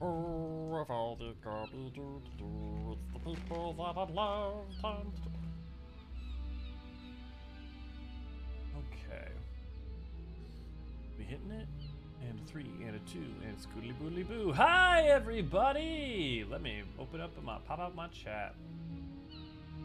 Of all the garbage, it's the people that I love. Okay. We hitting it? And a 3, and a 2, and scootly boodly boo. Hi, everybody! Let me open up pop out my chat.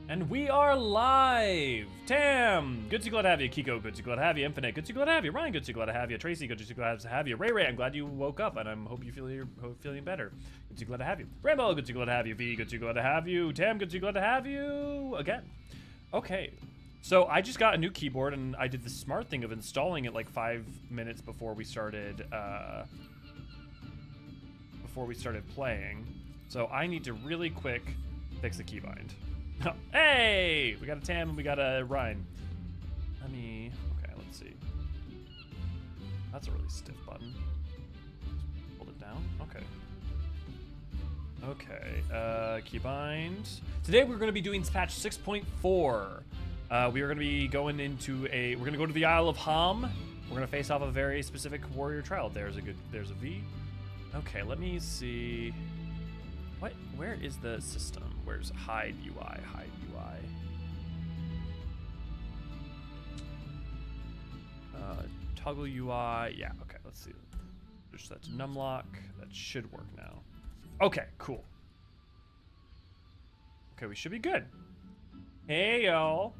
And we are live! Tam! Good to glad to have you. Kiko, good to glad to have you. Infinite, good to glad to have you. Ryan, good to glad to have you. Tracy, good to glad to have you. Ray, I'm glad you woke up, and I hope you feeling better. Good to glad to have you. Rambo, good to glad to have you. V, good to glad to have you. Tam, good to glad to have you. Again. Okay. So I just got a new keyboard, and I did the smart thing of installing it like 5 minutes before we started playing. So I need to really quick fix the keybind. Hey, we got a Tam and we got a Ryan. Okay, let's see. That's a really stiff button. Hold it down. Okay, keybind. Today we're going to be doing patch 6.4. We are going to be going we're going to go to the Isle of Ham. We're going to face off a very specific warrior trial. There's a V. Okay, let me see. Where is the system? Where's Hide UI? Toggle UI. Yeah, okay, let's see. Just set to numlock. That should work now. Okay, cool. Okay, we should be good. Hey, y'all.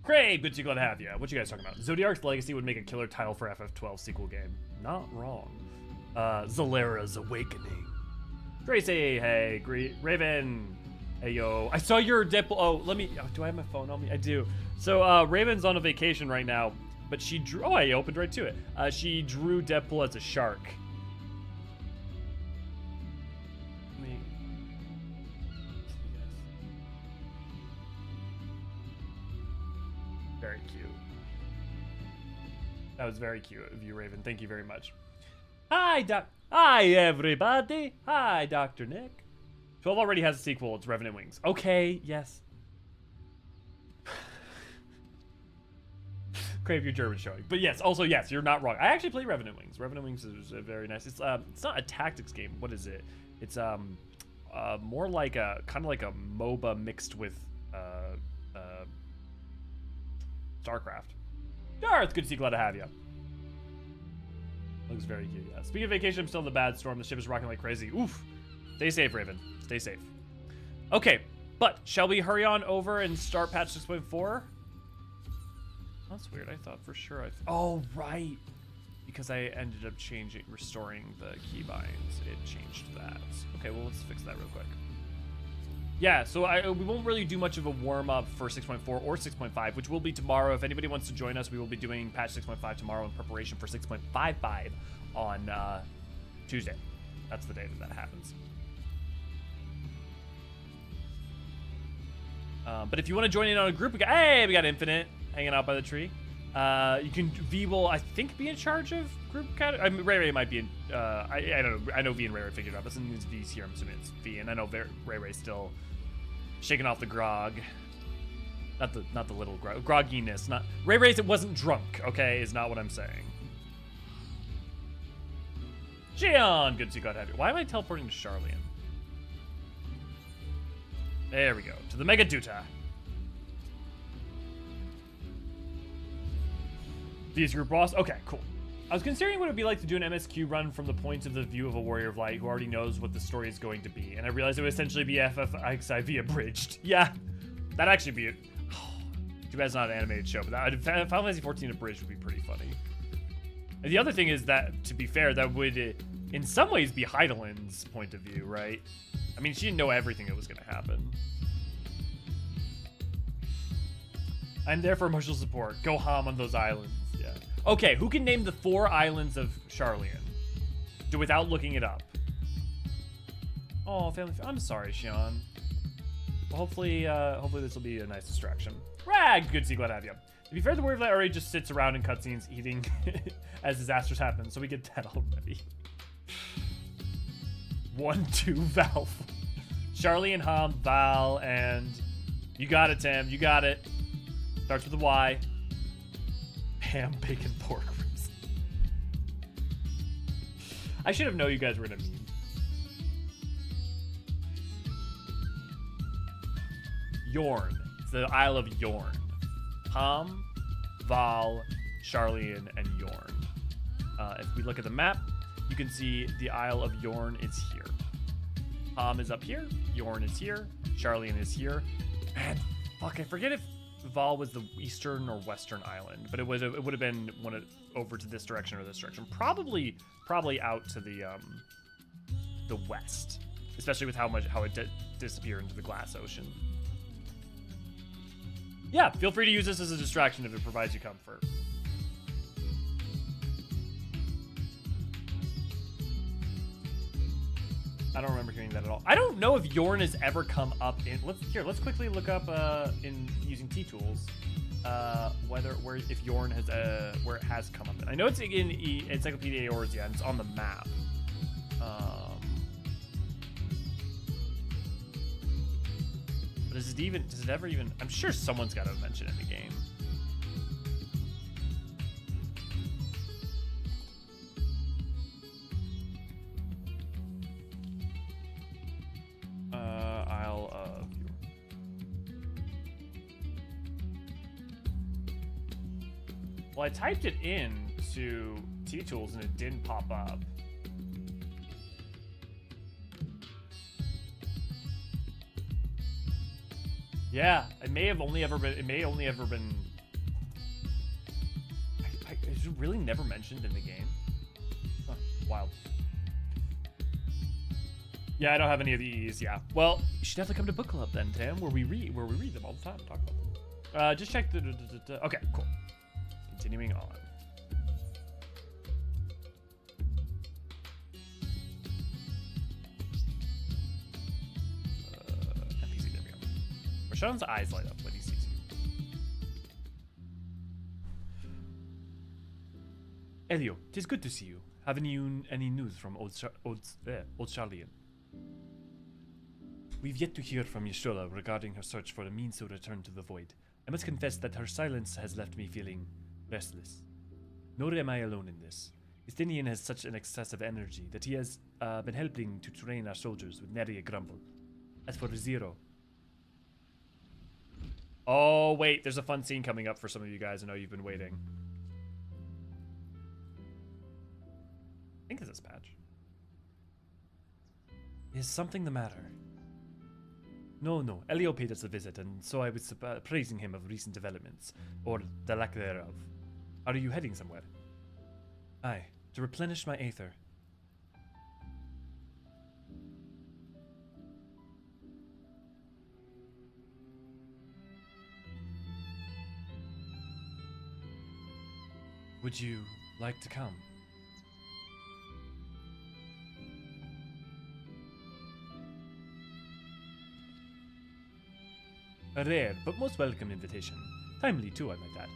Great, good to glad to have you. What you guys talking about? Zodiark's Legacy would make a killer title for FF12 sequel game. Not wrong. Zalera's Awakening. Tracy, hey, Raven. Hey, yo. I saw your Deadpool. Oh, do I have my phone on me? I do. So, Raven's on a vacation right now, but she drew. Oh, I opened right to it. She drew Deadpool as a shark. Very cute. That was very cute of you, Raven. Thank you very much. Hi, everybody. Hi, Dr. Nick. 12 already has a sequel. It's Revenant Wings. Okay, yes. Crave your German showing. But yes, also, yes, you're not wrong. I actually play Revenant Wings. Revenant Wings is very nice. It's not a tactics game. What is it? It's more like kind of like a MOBA mixed with StarCraft. Darth, good to see you. Glad to have you. Looks very cute, yeah. Speaking of vacation, I'm still in the bad storm. The ship is rocking like crazy. Oof. Stay safe, Raven. Stay safe. Okay, but shall we hurry on over and start patch 6.4? That's weird. I thought for sure oh, right. Because I ended up restoring the keybinds. It changed that. Okay, well, let's fix that real quick. Yeah, so we won't really do much of a warm-up for 6.4 or 6.5, which will be tomorrow. If anybody wants to join us, we will be doing patch 6.5 tomorrow in preparation for 6.55 on Tuesday. That's the day that happens. But if you want to join in on a group, we got Infinite hanging out by the tree. V will, I think, be in charge of group Ray might be in, I don't know. I know V and Ray figured it out, but since V's here, I'm assuming it's V, and I know Ray's still shaking off the grog. Not the little grogginess. Not Ray's. It wasn't drunk. Okay, is not what I'm saying. Jian, good to see you. God have you. Why am I teleporting to Charlian? There we go. To the Mega Duta. V's group boss. Okay, cool. I was considering what it would be like to do an MSQ run from the point of the view of a Warrior of Light who already knows what the story is going to be, and I realized it would essentially be FFXIV abridged. Yeah, that'd actually be it. Too bad it's not an animated show, but Final Fantasy XIV abridged would be pretty funny. And the other thing is that, to be fair, that would, in some ways, be Hydaelyn's point of view, right? I mean, she didn't know everything that was going to happen. I'm there for emotional support. Go ham on those islands. Yeah. Okay, who can name the 4 islands of Charlian? Without looking it up. Oh, family. I'm sorry, Sean. Well, hopefully this will be a nice distraction. Rag, good to see. Glad to have you. To be fair, the Warrior of Light already just sits around in cutscenes eating as disasters happen, so we get that already. 1, 2, Val. Charlian, Ham, Val, and you got it, Tim. You got it. Starts with a Y. Ham, bacon, pork ribs. I should have known you guys were gonna meme. Yorn. It's the Isle of Yorn. Ham, Val, Charlian, and Yorn. If we look at the map, you can see the Isle of Yorn is here. Ham is up here. Yorn is here. Charlian is here. And fuck, I forget if Val was the eastern or western island, but it would have been over to this direction or this direction. Probably out to the west, especially with how it disappeared into the glass ocean. Yeah, feel free to use this as a distraction if it provides you comfort. I don't remember hearing that at all. I don't know if Yorn has ever come up in. Let's quickly look up in using T tools if Yorn has where it has come up in. I know it's in Encyclopedia Eorzean. It's on the map. But does it ever even? I'm sure someone's got to mention it in the game. Isle of Yorn. Well, I typed it in to T tools and it didn't pop up. Yeah, it may only ever been. Is it really never mentioned in the game? Huh, wild. Yeah, I don't have any of these. Yeah. Well, you should definitely come to book club then, Tam, where we read them all the time. Talk about them. Just check the. Okay, cool. Continuing on. NPC, there we go. Rashawn's eyes light up when he sees you. Elio, 'tis good to see you. Haven't you any news from old Charlian? We've yet to hear from Yashola regarding her search for a means to return to the void. I must confess that her silence has left me feeling restless. Nor am I alone in this. Istinian has such an excessive energy that he has been helping to train our soldiers with nary a grumble. As for Zero... Oh, wait, there's a fun scene coming up for some of you guys. I know you've been waiting. I think it's this patch. Is something the matter? No. Elio paid us a visit, and so I was praising him of recent developments, or the lack thereof. Are you heading somewhere? Aye, to replenish my aether. Would you like to come? A rare, but most welcome invitation. Timely too, I might add.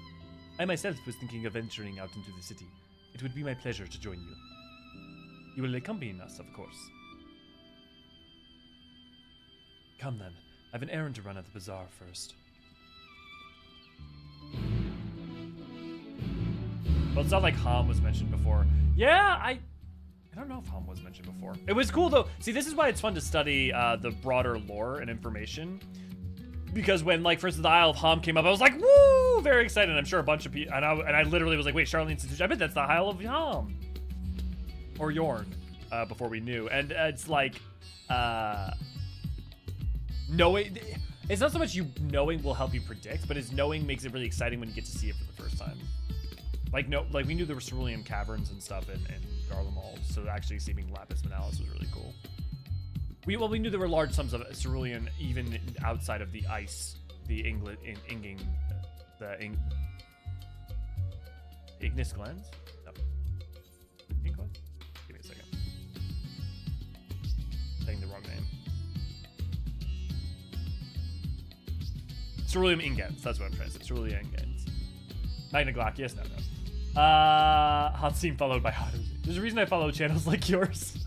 I myself was thinking of venturing out into the city. It would be my pleasure to join you. You will accompany us, of course. Come then. I have an errand to run at the bazaar first. Well, it's not like Ham was mentioned before. Yeah, I don't know if Ham was mentioned before. It was cool though. See, this is why it's fun to study the broader lore and information. Because when, like, for instance, the Isle of Ham came up, I was like, woo, very excited. I'm sure a bunch of people, and I literally was like, wait, Charlene's Institution, I bet that's the Isle of Ham. Or Yorn, before we knew. And it's like, knowing, it's not so much you knowing will help you predict, but it's knowing makes it really exciting when you get to see it for the first time. Like, we knew there were cerulean caverns and stuff in Garlemald, so actually seeing Lapis Manalis was really cool. We knew there were large sums of cerulean even outside of the ice, Ignis Glens? No. Glens? Give me a second. Saying the wrong name. Cerulean Ingens, that's what I'm trying to say. Cerulean Ingens. Magna Glacius, no. Hot scene followed by hot. There's a reason I follow channels like yours.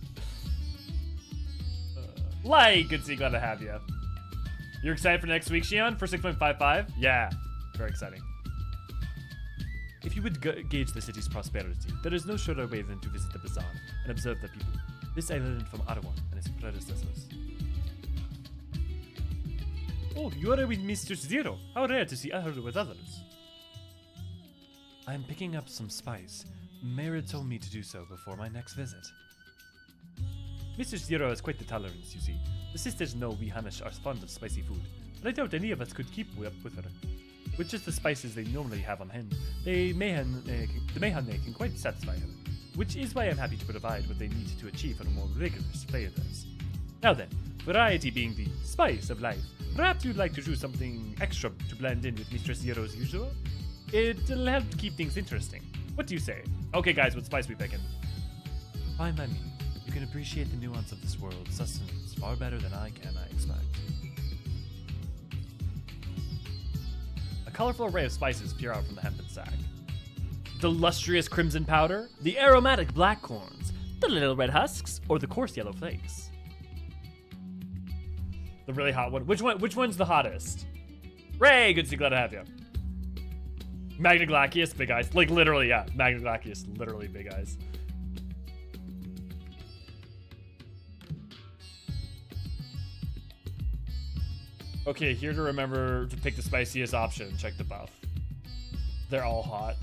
Good to see, glad to have you. You're excited for next week, Shion? For 6.55? Yeah, very exciting. If you would gauge the city's prosperity, there is no surer way than to visit the bazaar and observe the people. This island from Arwan and its predecessors. Oh, you are with Mr. Zero. How rare to see her with others. I am picking up some spice. Mara told me to do so before my next visit. Mr. Zero has quite the tolerance, you see. The sisters know we Hanish are fond of spicy food, but I doubt any of us could keep up with her. With just the spices they normally have on hand, the Mayhan can quite satisfy her, which is why I'm happy to provide what they need to achieve on more rigorous flavors. Now then, variety being the spice of life, perhaps you'd like to do something extra to blend in with Mr. Zero's usual? It'll help keep things interesting. What do you say? Okay guys, what spice we picking? Fine by me. You can appreciate the nuance of this world's sustenance far better than I expect. A colorful array of spices peer out from the hempen sack. The lustrous crimson powder, the aromatic black corns, the little red husks, or the coarse yellow flakes. The really hot one. Which one's the hottest? Ray, good to see, glad to have you. Magna Glacius, big eyes. Like literally, yeah. Magna Glacius, literally big eyes. Okay, here to remember to pick the spiciest option. Check the buff. They're all hot.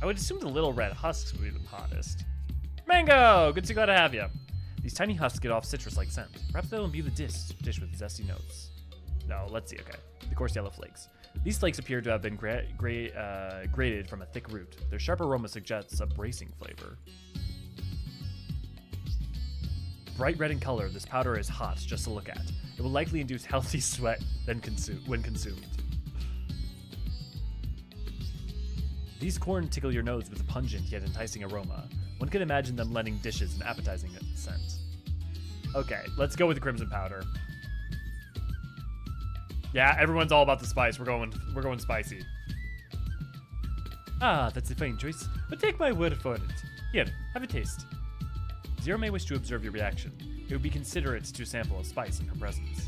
I would assume the little red husks would be the hottest. Mango! Good to see, glad to have you. These tiny husks get off citrus-like scent. Perhaps they'll imbue the dish with zesty notes. No, let's see, okay. The coarse yellow flakes. These flakes appear to have been grated from a thick root. Their sharp aroma suggests a bracing flavor. Bright red in color, this powder is hot just to look at. It will likely induce healthy sweat when consumed. These corn tickle your nose with a pungent yet enticing aroma. One can imagine them lending dishes an appetizing scent. Okay, let's go with the crimson powder. Yeah, everyone's all about the spice. We're going spicy. Ah, that's a fine choice. But take my word for it. Here, have a taste. Zero may wish to observe your reaction. It would be considerate to sample a spice in her presence.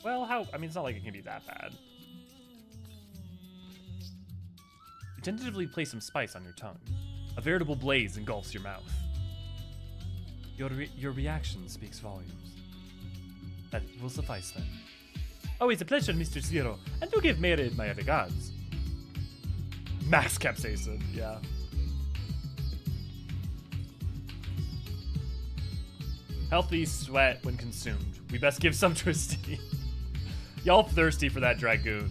Well, I mean, it's not like it can be that bad. You tentatively place some spice on your tongue. A veritable blaze engulfs your mouth. Your reaction speaks volumes. That will suffice then. Always a pleasure, Mr. Zero, and do give Mary my regards. Max capsaicin, yeah. Healthy sweat when consumed. We best give some to Esteem. Y'all thirsty for that dragoon.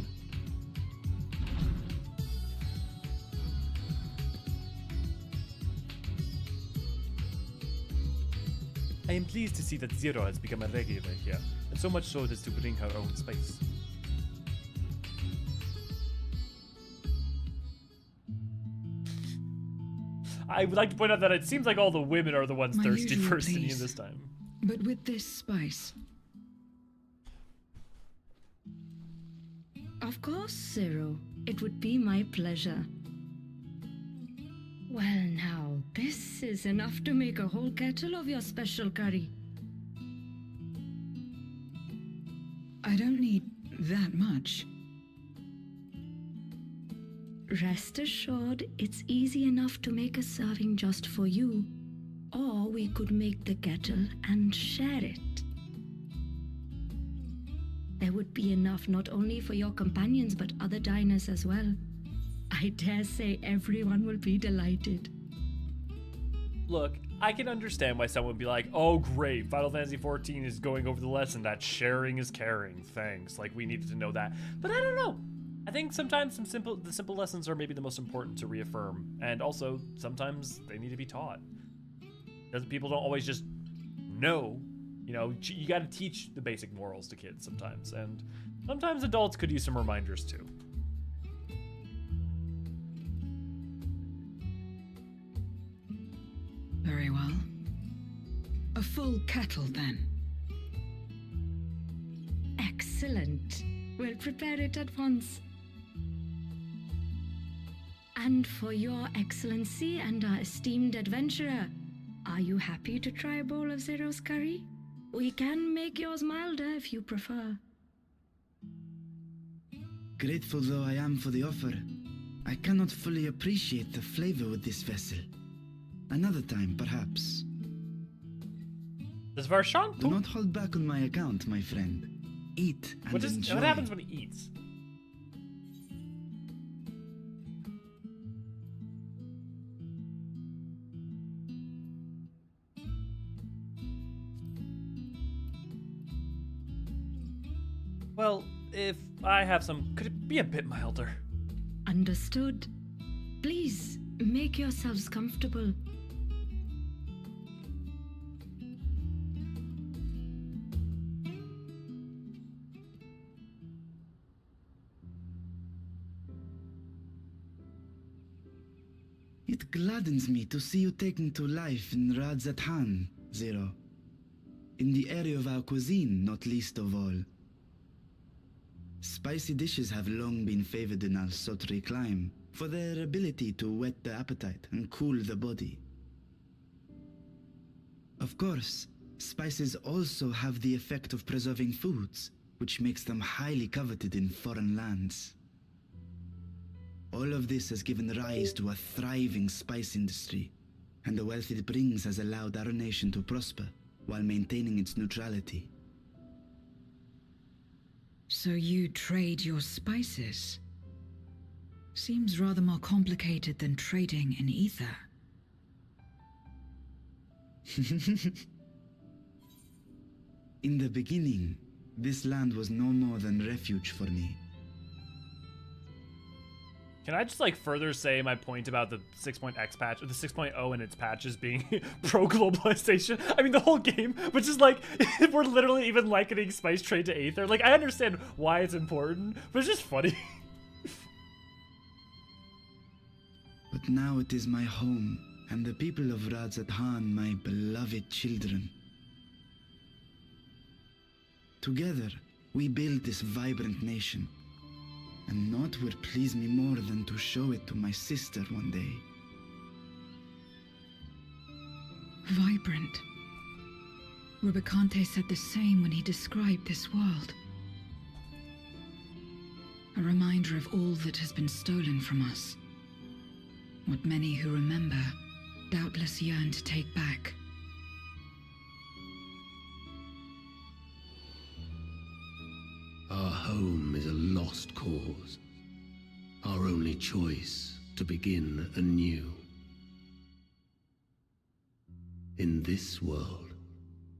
I am pleased to see that Zero has become a regular here, and so much so as to bring her own space. I would like to point out that it seems like all the women are the ones thirsty for Esteem this time. But with this spice. Of course, Zero. It would be my pleasure. Well now, this is enough to make a whole kettle of your special curry. I don't need that much. Rest assured, it's easy enough to make a serving just for you. Or we could make the kettle and share it. There would be enough not only for your companions but other diners as well. I dare say everyone will be delighted. Look, I can understand why someone would be like, oh great, Final Fantasy XIV is going over the lesson that sharing is caring, thanks. Like, we needed to know that. But I don't know. I think sometimes the simple lessons are maybe the most important to reaffirm. And also, sometimes they need to be taught. Because people don't always just know. You know, you gotta teach the basic morals to kids sometimes. And sometimes adults could use some reminders too. Very well. A full kettle, then. Excellent. We'll prepare it at once. And for your excellency and our esteemed adventurer, are you happy to try a bowl of Zero's curry? We can make yours milder if you prefer. Grateful though I am for the offer, I cannot fully appreciate the flavor with this vessel. Another time, perhaps. Does Varshan Do poop? not hold back on my account, my friend. Eat and enjoy. What happens when he eats? Well, if I have some, could it be a bit milder? Understood. Please, make yourselves comfortable. It gladdens me to see you taking to life in Radzatan, Zero. In the area of our cuisine, not least of all. Spicy dishes have long been favored in our sultry clime for their ability to whet the appetite and cool the body. Of course, spices also have the effect of preserving foods, which makes them highly coveted in foreign lands. All of this has given rise to a thriving spice industry, and the wealth it brings has allowed our nation to prosper while maintaining its neutrality. So you trade your spices? Seems rather more complicated than trading in ether. In the beginning, this land was no more than refuge for me. Can I just like further say my point about the 6.x patch, or the 6.0 and its patches being pro-globalization? I mean, the whole game, which is like, we're literally even likening spice trade to Aether. Like, I understand why it's important, but it's just funny. But now it is my home, and the people of Radzatan my beloved children. Together, we build this vibrant nation. And naught would please me more than to show it to my sister one day. Vibrant. Rubicante said the same when he described this world. A reminder of all that has been stolen from us. What many who remember doubtless yearn to take back. Our home is a lost cause. Our only choice to begin anew. In this world,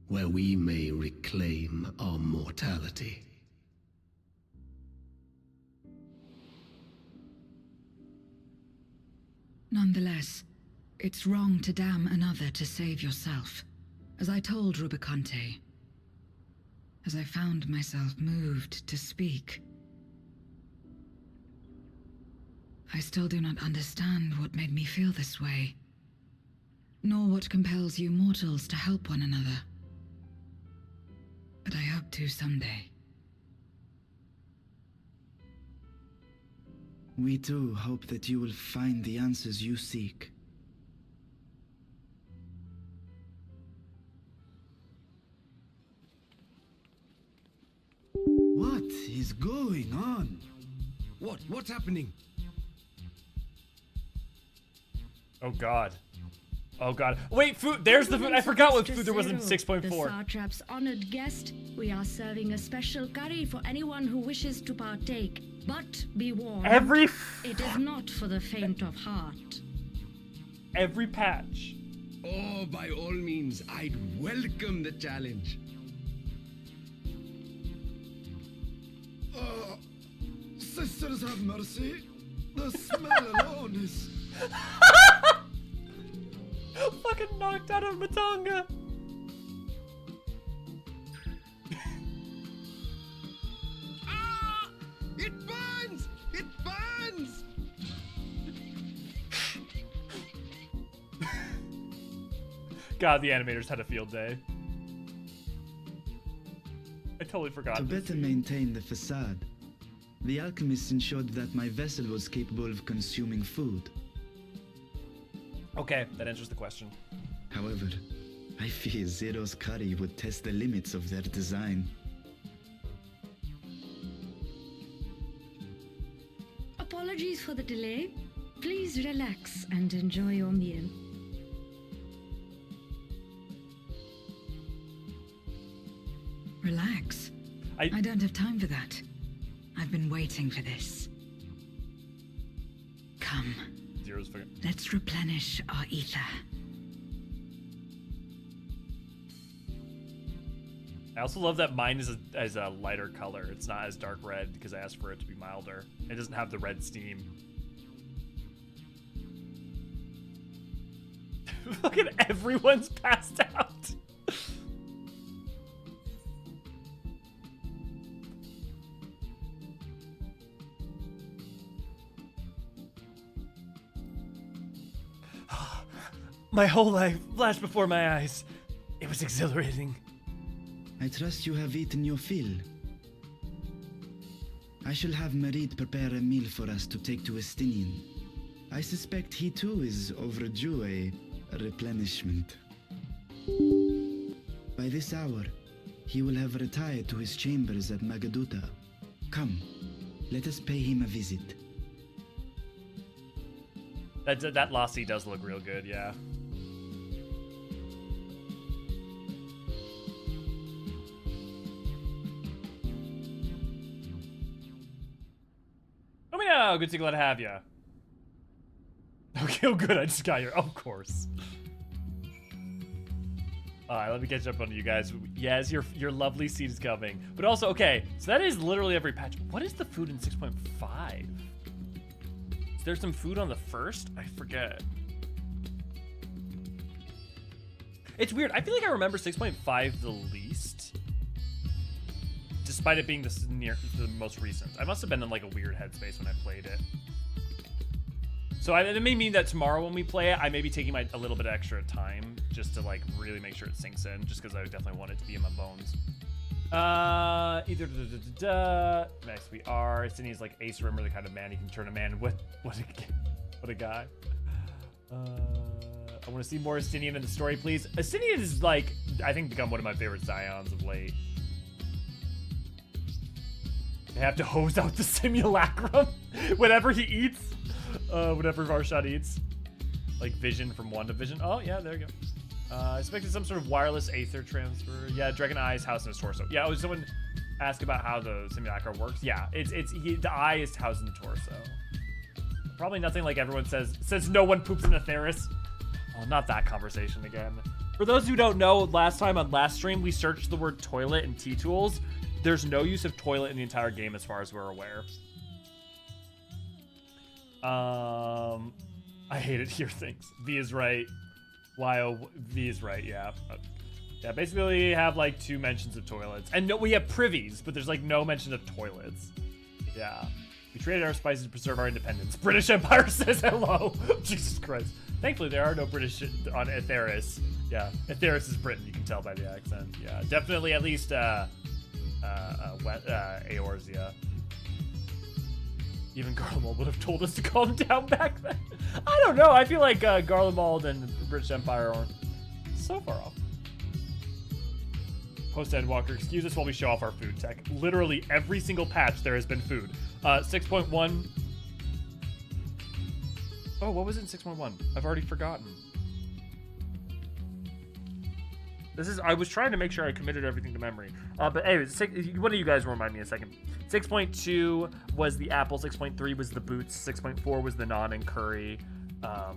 where we may reclaim our mortality. Nonetheless, it's wrong to damn another to save yourself. As I told Rubicante, as I found myself moved to speak. I still do not understand what made me feel this way, nor what compels you mortals to help one another. But I hope to someday. We too hope that you will find the answers you seek. What is going on? What's happening? Oh god. Oh god. Wait, food. There's the food. I forgot what food there was in The 6.4. Satrap's honored guest, we are serving a special curry for anyone who wishes to partake. But be warned, it is not for the faint of heart. Every patch. Oh, by all means, I'd welcome the challenge. Sisters have mercy. The smell alone is... Fucking knocked out of Matanga. Ah! It burns! It burns! God, the animators had a field day. I totally forgot. To this. better maintain the facade, the alchemists ensured that my vessel was capable of consuming food. Okay, that answers the question. However, I fear Zero's curry would test the limits of their design. Apologies for the delay. Please relax and enjoy your meal. Relax. I don't have time for that. I've been waiting for this. Come, Zero's fucking. let's replenish our ether. I also love that mine is a lighter color. It's not as dark red because I asked for it to be milder. It doesn't have the red steam. Fucking everyone's passed out. My whole life flashed before my eyes. It was exhilarating. I trust you have eaten your fill. I shall have Marit prepare a meal for us to take to Estinian. I suspect he too is overdue a replenishment. By this hour, he will have retired to his chambers at Magaduta. Come, let us pay him a visit. That lassie does look real good, yeah. Let me know. Good to glad to have you. Okay, oh good. I just got here. Of course. All right, let me catch up on you guys. Yes, your lovely seed is coming. But also, okay, so that is literally every patch. What is the food in 6.5? Is there some food on the first? I forget. It's weird. I feel like I remember 6.5 the least, despite it being the most recent. I must have been in like a weird headspace when I played it. So it may mean that tomorrow when we play it, I may be taking a little bit extra time just to like really make sure it sinks in, just because I definitely want it to be in my bones. Next we are. Sydney's like Ace Rimmer, the kind of man he can turn a man. What a guy. I want to see more Estinian in the story, please. Estinian is like, I think, become one of my favorite Zions of late. They have to hose out the simulacrum whenever he eats. Whenever Varshad eats. Like Vision from WandaVision. Oh, yeah, there you go. I expected some sort of wireless aether transfer. Yeah, Dragon Eye's housed in his torso. Yeah, oh, someone asked about how the simulacra works. Yeah, the eye is housed in the torso. Probably nothing like everyone says, since no one poops in the Theris. Oh, not that conversation again. For those who don't know, last time on last stream, we searched the word toilet in T-Tools. There's no use of toilet in the entire game as far as we're aware. I hate it here things. V is right. V is right, yeah. Yeah, basically we have like 2 mentions of toilets. And no, we have privies, but there's like no mention of toilets. Yeah. We traded our spices to preserve our independence. British Empire says hello. Jesus Christ. Thankfully, there are no British on Etheris. Yeah, Etheris is Britain. You can tell by the accent. Yeah, definitely at least Eorzea. Even Garlemald would have told us to calm down back then. I don't know. I feel like Garlemald and the British Empire aren't so far off. Post-Endwalker, excuse us while we show off our food tech. Literally every single patch there has been food. 6.1. Oh, what was it in 6.1? I've already forgotten. I was trying to make sure I committed everything to memory. But anyways, one of you guys will remind me in a second. 6.2 was the apple, 6.3 was the boots, 6.4 was the naan and curry. Yeah,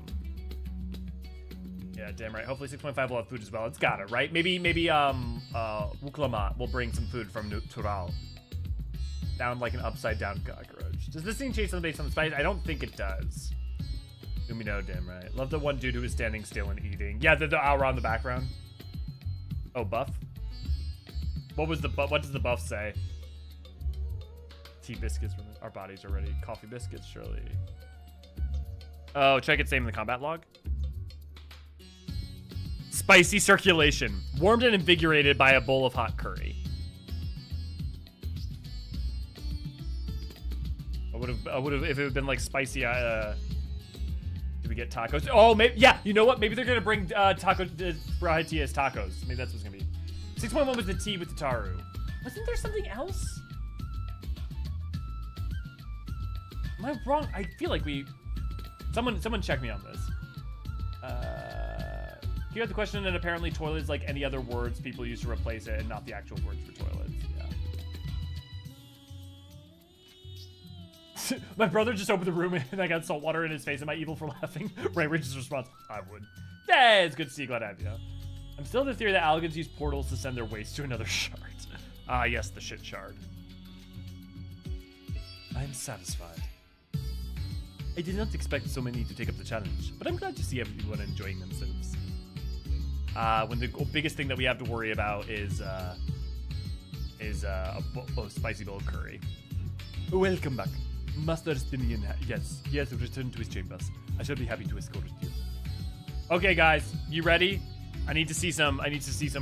damn right. Hopefully 6.5 will have food as well. It's gotta, right? Maybe Wuklamat will bring some food from Tural. Sound like an upside down cockroach. Does this thing change something based on the spice? I don't think it does. Umino, damn right. Love the one dude who was standing still and eating. Yeah, the aura on the background. Oh, buff? What does the buff say? Tea biscuits from our bodies are ready. Coffee biscuits, surely. Oh, check its name in the combat log. Spicy circulation. Warmed and invigorated by a bowl of hot curry. I would have if it had been like spicy. Did we get tacos? Oh, maybe. Yeah, you know what? Maybe they're gonna bring taco variety as tacos. Maybe that's what's gonna be. 6.1 was the tea with the taru. Wasn't there something else? Am I wrong? I feel like we. Someone check me on this. Here the question, and apparently toilet is like any other words people use to replace it and not the actual words for toilets. Yeah. My brother just opened the room and I got salt water in his face. Am I evil for laughing? Ray Rich's response, I would. Hey, it's good to see you. Glad to have you. I'm still of the theory that Allagans use portals to send their waste to another shard. Ah, yes, the shit shard. I'm satisfied. I did not expect so many to take up the challenge, but I'm glad to see everyone enjoying themselves. When the biggest thing that we have to worry about is a spicy bowl of curry. Welcome back. Master Stinian, yes, he has returned to his chambers. I shall be happy to escort you. Okay, guys, you ready? I need to see some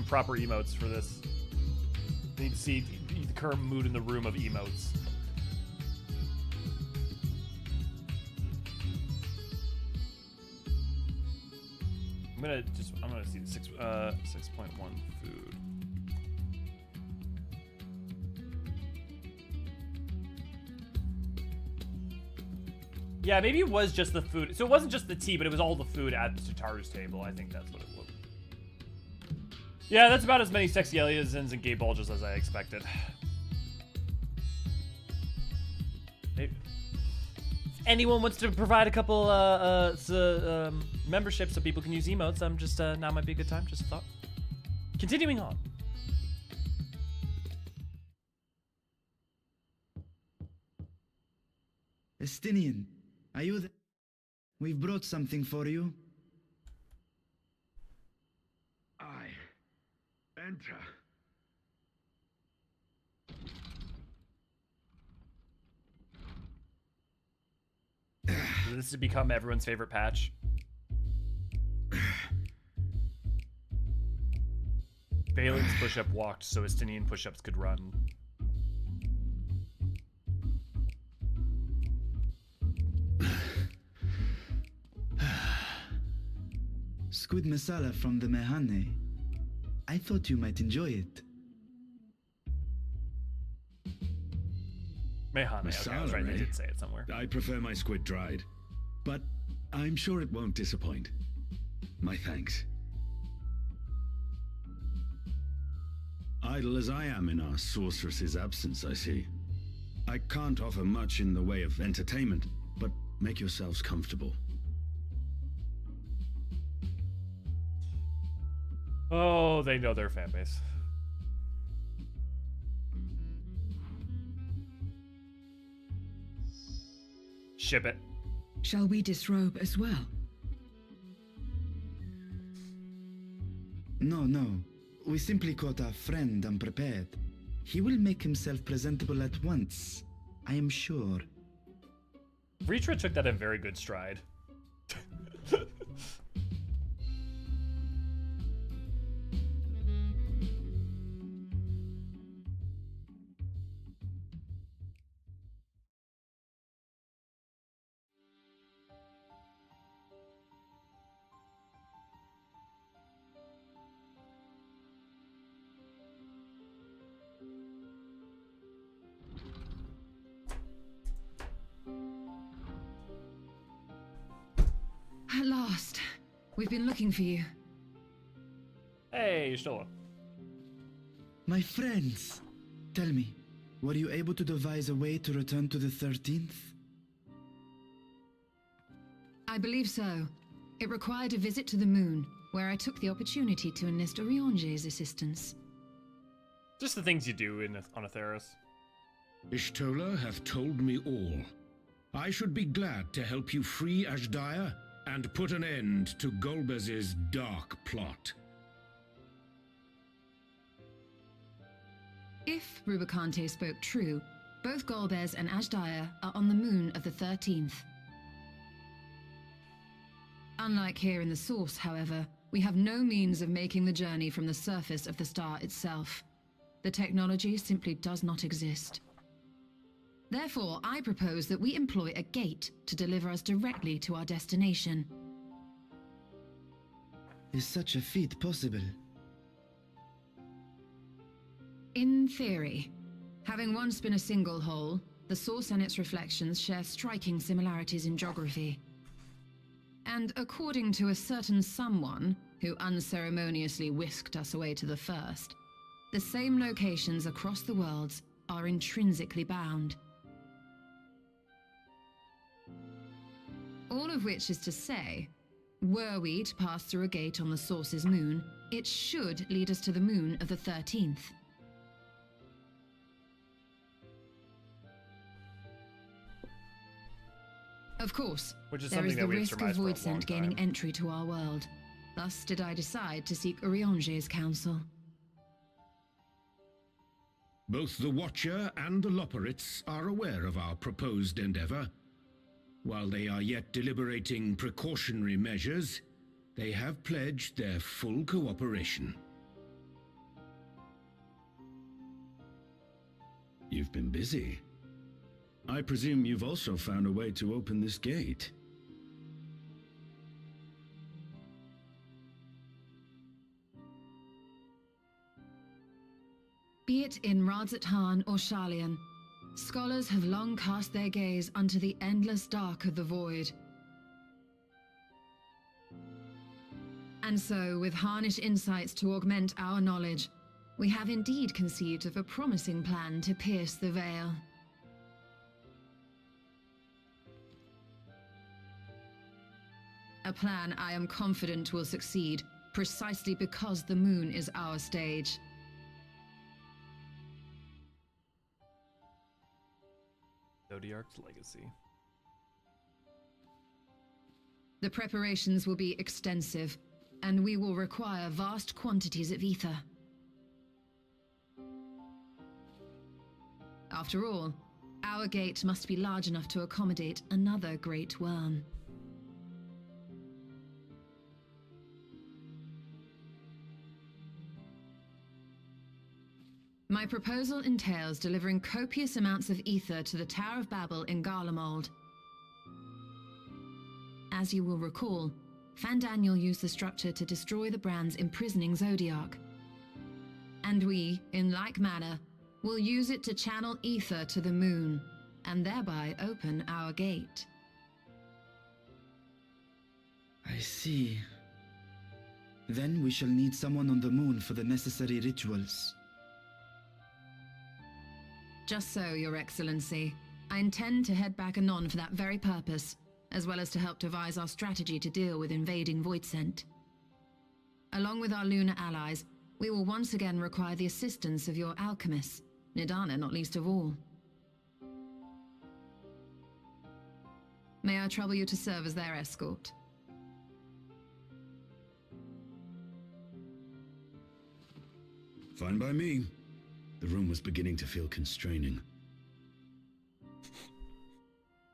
proper emotes for this. I need to see the current mood in the room of emotes. I'm gonna see the 6.1 food. Yeah, maybe it was just the food. So it wasn't just the tea, but it was all the food at Tataru's table. I think that's what it was. Yeah, that's about as many sexy Eliazins and gay bulges as I expected. If anyone wants to provide a couple memberships so people can use emotes, I'm just now might be a good time. Just a thought. Continuing on. Estinian, are you there? We've brought something for you. Enter. This has become everyone's favorite patch. Valen's push-up walked so Estinian push-ups could run. Squid masala from the Mehane. I thought you might enjoy it. Mehane, okay, I was right, they did say it somewhere. I prefer my squid dried, but I'm sure it won't disappoint. My thanks. Idle as I am in our sorceress's absence, I see. I can't offer much in the way of entertainment, but make yourselves comfortable. Oh, they know their fan base. Ship it. Shall we disrobe as well? No. We simply caught our friend unprepared. He will make himself presentable at once, I am sure. Ritra took that in very good stride. At last. We've been looking for you. Hey, you're still up. My friends, tell me, were you able to devise a way to return to the 13th? I believe so. It required a visit to the moon, where I took the opportunity to enlist Eorzean's assistance. Just the things you do on a Theros. Ishtola hath told me all. I should be glad to help you free Hydaelyn and put an end to Golbez's dark plot. If Rubicante spoke true, both Golbez and Hydaelyn are on the moon of the 13th. Unlike here in the Source, however, we have no means of making the journey from the surface of the star itself. The technology simply does not exist. Therefore, I propose that we employ a gate to deliver us directly to our destination. Is such a feat possible? In theory. Having once been a single hole, the Source and its reflections share striking similarities in geography. And according to a certain someone who unceremoniously whisked us away to the first, the same locations across the worlds are intrinsically bound. All of which is to say, were we to pass through a gate on the Source's moon, it should lead us to the moon of the 13th. Of course, Which is there is something the that we've risk of surmised for a long Voidsent gaining time. entry to our world. Thus did I decide to seek Eorzean's counsel. Both the Watcher and the Loporrits are aware of our proposed endeavor. While they are yet deliberating precautionary measures, they have pledged their full cooperation. You've been busy. I presume you've also found a way to open this gate. Be it in Radzat or Sharlayan, scholars have long cast their gaze unto the endless dark of the void. And so, with harnish insights to augment our knowledge, we have indeed conceived of a promising plan to pierce the veil. A plan I am confident will succeed, precisely because the moon is our stage. Zodiark's legacy. The preparations will be extensive, and we will require vast quantities of ether. After all, our gate must be large enough to accommodate another great worm. My proposal entails delivering copious amounts of ether to the Tower of Babel in Garlemald. As you will recall, Fandaniel used the structure to destroy the brands imprisoning Zodiark. And we, in like manner, will use it to channel ether to the moon, and thereby open our gate. I see. Then we shall need someone on the moon for the necessary rituals. Just so, Your Excellency. I intend to head back anon for that very purpose, as well as to help devise our strategy to deal with invading Voidsent. Along with our lunar allies, we will once again require the assistance of your alchemists, Nidana not least of all. May I trouble you to serve as their escort? Fine by me. The room was beginning to feel constraining.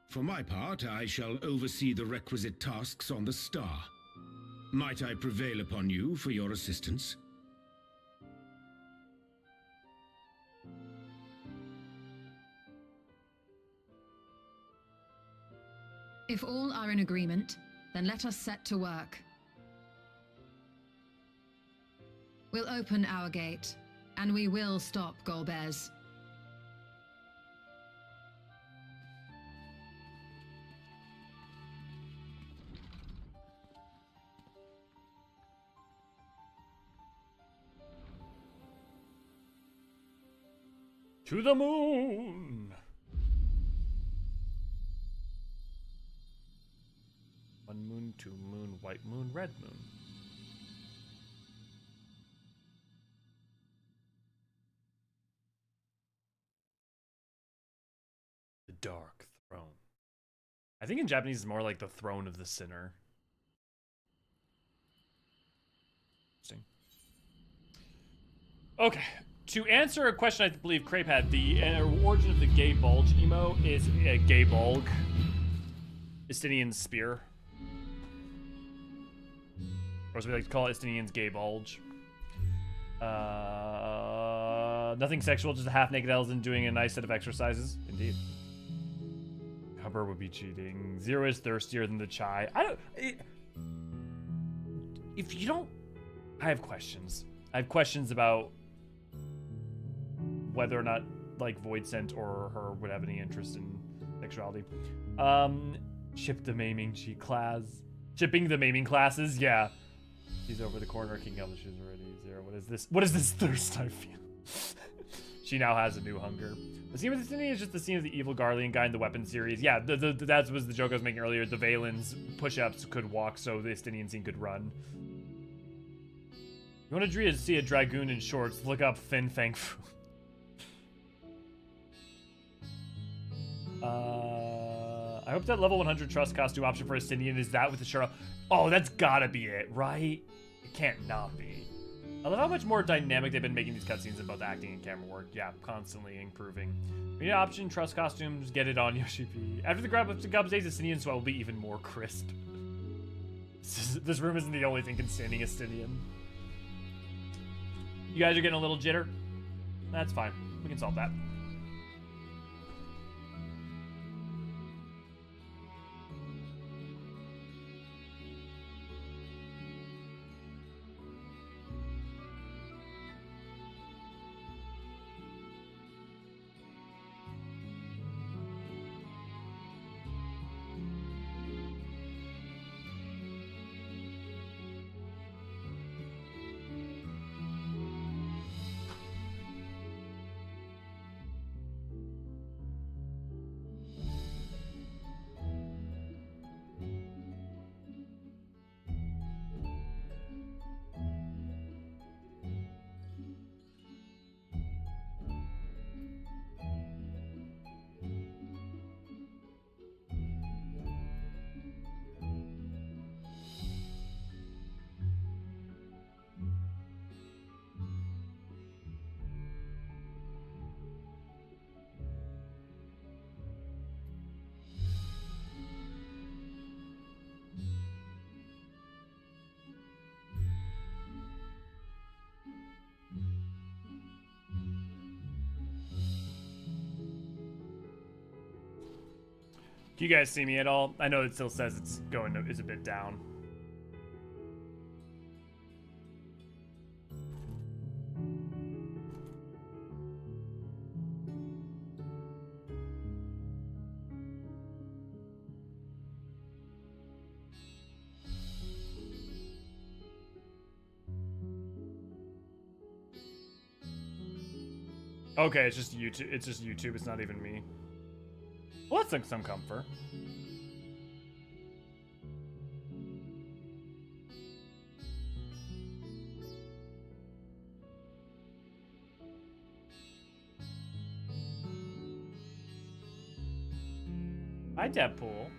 For my part, I shall oversee the requisite tasks on the star. Might I prevail upon you for your assistance? If all are in agreement, then let us set to work. We'll open our gate, and we will stop Golbez. To the moon! One moon, two moon, white moon, red moon. The Dark Throne. I think in Japanese it's more like the Throne of the Sinner. Interesting. Okay. To answer a question I believe Crepe had, the origin of the gay bulge emo is a gay bulg. Estinian's spear. Or as we like to call it, Estinian's gay bulge. Nothing sexual, just a half-naked Elzen doing a nice set of exercises. Indeed. Hubbard would be cheating. Zero is thirstier than the chai. If you don't... I have questions. I have questions about whether or not, like, Voidsent or her would have any interest in sexuality. Ship the maiming G class. Shipping the maiming classes, yeah. He's over the corner. King Elvish is already zero. What is this? What is this thirst I feel? She now has a new hunger. The scene with the Stinian is just the scene of the evil Garlean guy in the weapon series. Yeah, that was the joke I was making earlier. The Valen's push-ups could walk, so the Stinian scene could run. You want to see a dragoon in shorts? Look up Fin Fang Fu. I hope that level 100 trust costume option for a Stinian is that with the shirt. Oh, that's gotta be it, right? It can't not be. I love how much more dynamic they've been making these cutscenes about the acting and camera work. Yeah, constantly improving. Media option, trust costumes, get it on Yoshi P. After the Gub days, the Stinian sweat will be even more crisp. This room isn't the only thing containing a Stinian. You guys are getting a little jitter? That's fine. We can solve that. Do you guys see me at all? I know it still says it's is a bit down. Okay, it's just YouTube. It's just YouTube. It's not even me. Well, that's like some comfort. Hi, Deadpool.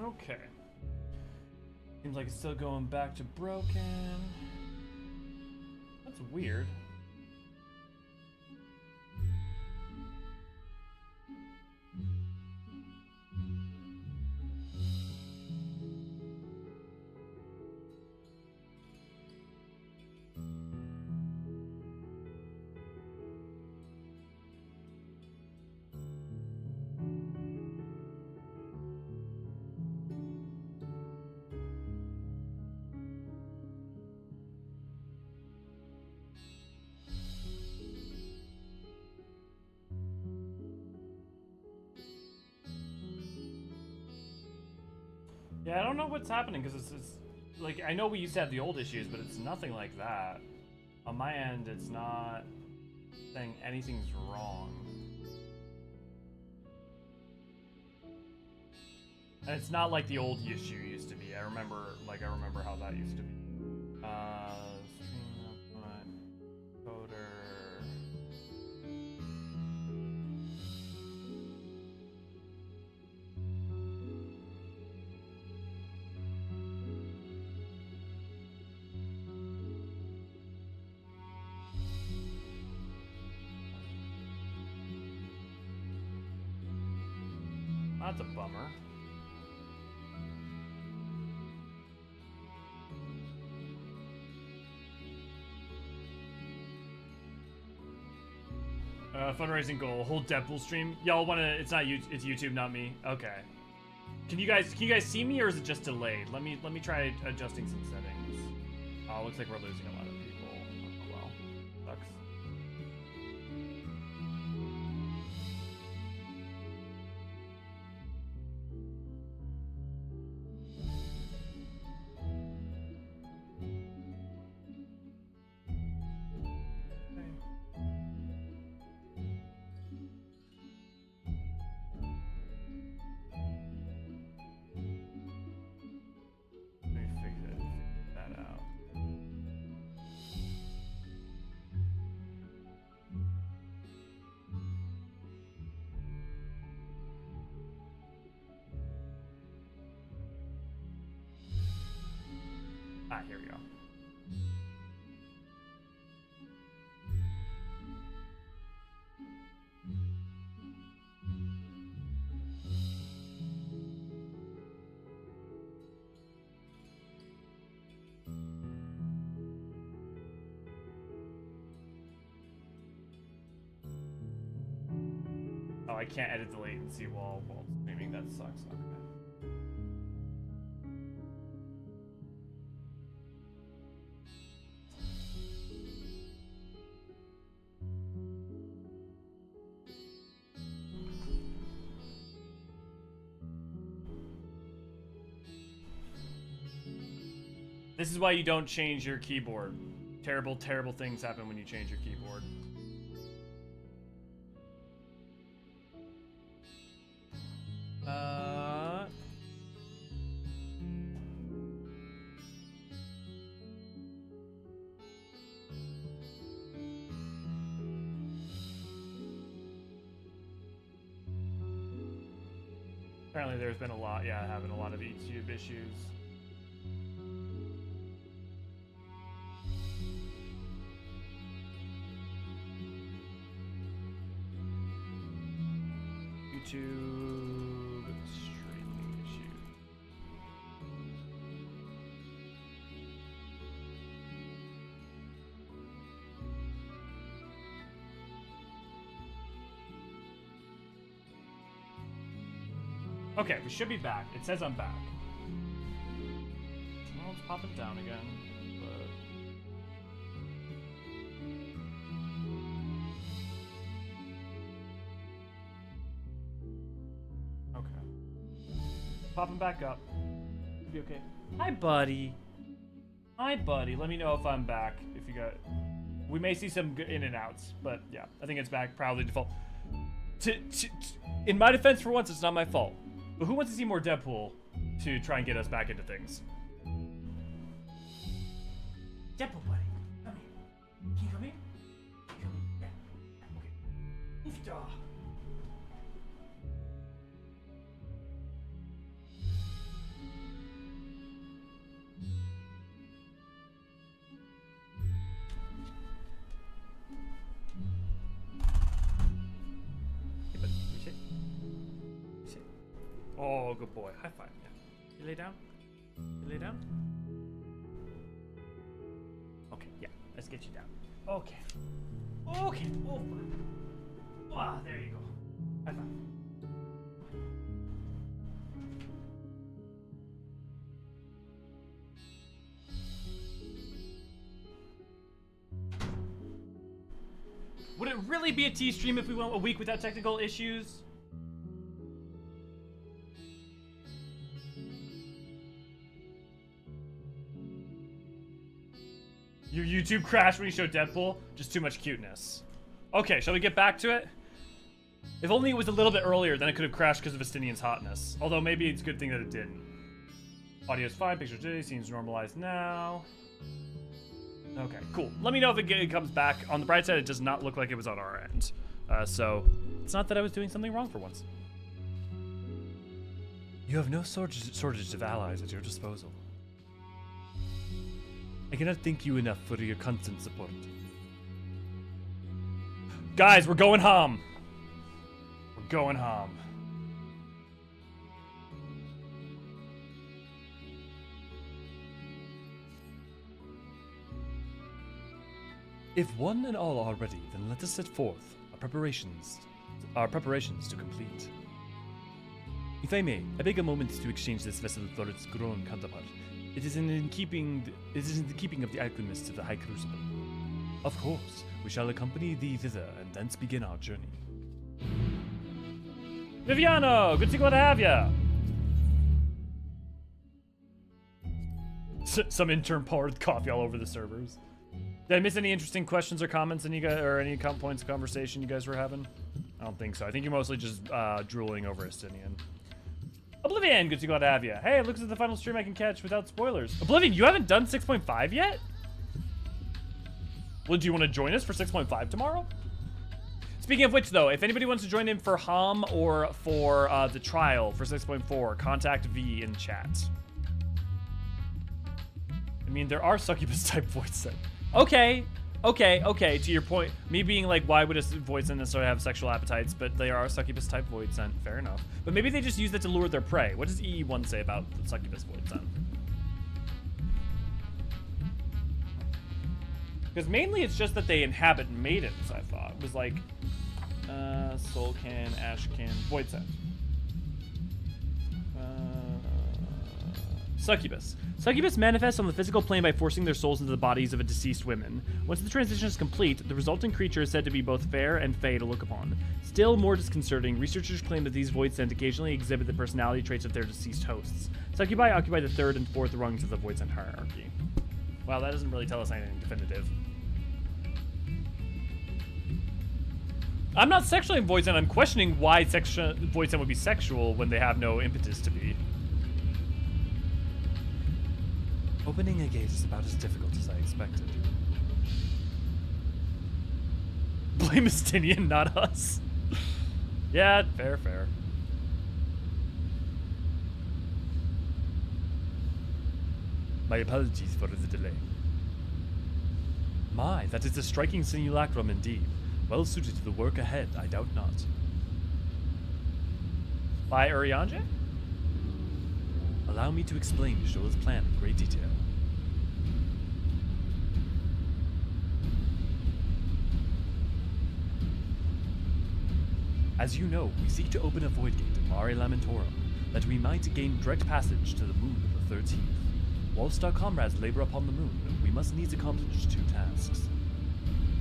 Okay. Seems like it's still going back to broken. That's weird. Yeah, I don't know what's happening because it's like, I know we used to have the old issues, but it's nothing like that. On my end, it's not saying anything's wrong. And it's not like the old issue used to be. I remember how that used to be. Stream coder. That's a bummer. Fundraising goal, whole Deadpool stream. Y'all wanna, it's YouTube, not me. Okay. Can you guys see me, or is it just delayed? Let me try adjusting some settings. Oh, looks like we're losing a lot of people. Oh well. Sucks. Ah, here we go. Oh, I can't edit the latency while streaming. That sucks. Okay. This is why you don't change your keyboard. Terrible, terrible things happen when you change your keyboard. Apparently there's been a lot, having a lot of YouTube issues. YouTube streaming issue. Okay, we should be back. It says I'm back. Well, let's pop it down again. Popping back up. It'll be okay. Hi, buddy. Hi, buddy. Let me know if I'm back. If you got, we may see some good in and outs, but yeah, I think it's back. Probably default. In my defense, for once, it's not my fault. But who wants to see more Deadpool to try and get us back into things? Deadpool, buddy. Come here. Can you come here? Come here. Yeah. Okay. Oof, good boy. High five. Yeah. You lay down? You lay down? Okay, yeah. Let's get you down. Okay. Okay. Oh, wow, there you go. High five. Would it really be a T-stream if we went a week without technical issues? Your YouTube crashed when you showed Deadpool? Just too much cuteness. Okay, shall we get back to it? If only it was a little bit earlier, then it could have crashed because of Estinian's hotness. Although maybe it's a good thing that it didn't. Audio's fine, picture today seems normalized now. Okay, cool. Let me know if it comes back. On the bright side, it does not look like it was on our end. So, it's not that I was doing something wrong for once. You have no shortage of allies at your disposal. I cannot thank you enough for your constant support. Guys, we're going home. We're going home. If one and all are ready, then let us set forth our preparations to complete. If I may, I beg a moment to exchange this vessel for its grown counterpart. It is in the keeping of the alchemists of the High Crucible. Of course, we shall accompany thee thither and thence begin our journey. Viviano, good to go to have ya. Some intern poured coffee all over the servers. Did I miss any interesting questions or comments any points of conversation you guys were having? I don't think so. I think you're mostly just drooling over Estinian. Oblivion, good to go to have you. Hey, it looks like the final stream I can catch without spoilers. Oblivion, you haven't done 6.5 yet? Well, do you want to join us for 6.5 tomorrow? Speaking of which, though, if anybody wants to join in for HOM or for the trial for 6.4, contact V in chat. I mean, there are succubus-type voice sent. Okay, to your point. Me being like, why would a void sent necessarily have sexual appetites? But they are succubus-type void sent, fair enough. But maybe they just use that to lure their prey. What does EE1 say about the succubus void sent? Because mainly it's just that they inhabit maidens, I thought. It was like, Soulcan, Ashcan, void sent. Succubus. Succubus manifests on the physical plane by forcing their souls into the bodies of a deceased women. Once the transition is complete, the resulting creature is said to be both fair and fey to look upon. Still more disconcerting, researchers claim that these void sent occasionally exhibit the personality traits of their deceased hosts. Succubi occupy the third and fourth rungs of the void sent hierarchy. Wow, that doesn't really tell us anything definitive. I'm not sexually void sent, I'm questioning why void sent would be sexual when they have no impetus to be. Opening a gate is about as difficult as I expected. Blame Estinian, not us. Yeah, fair. My apologies for the delay. My, that is a striking simulacrum indeed. Well suited to the work ahead, I doubt not. By Urianje? Allow me to explain Joel's plan in great detail. As you know, we seek to open a void gate in Mare Lamentorum, that we might gain direct passage to the moon of the 13th. Whilst our comrades labor upon the moon, we must needs accomplish two tasks.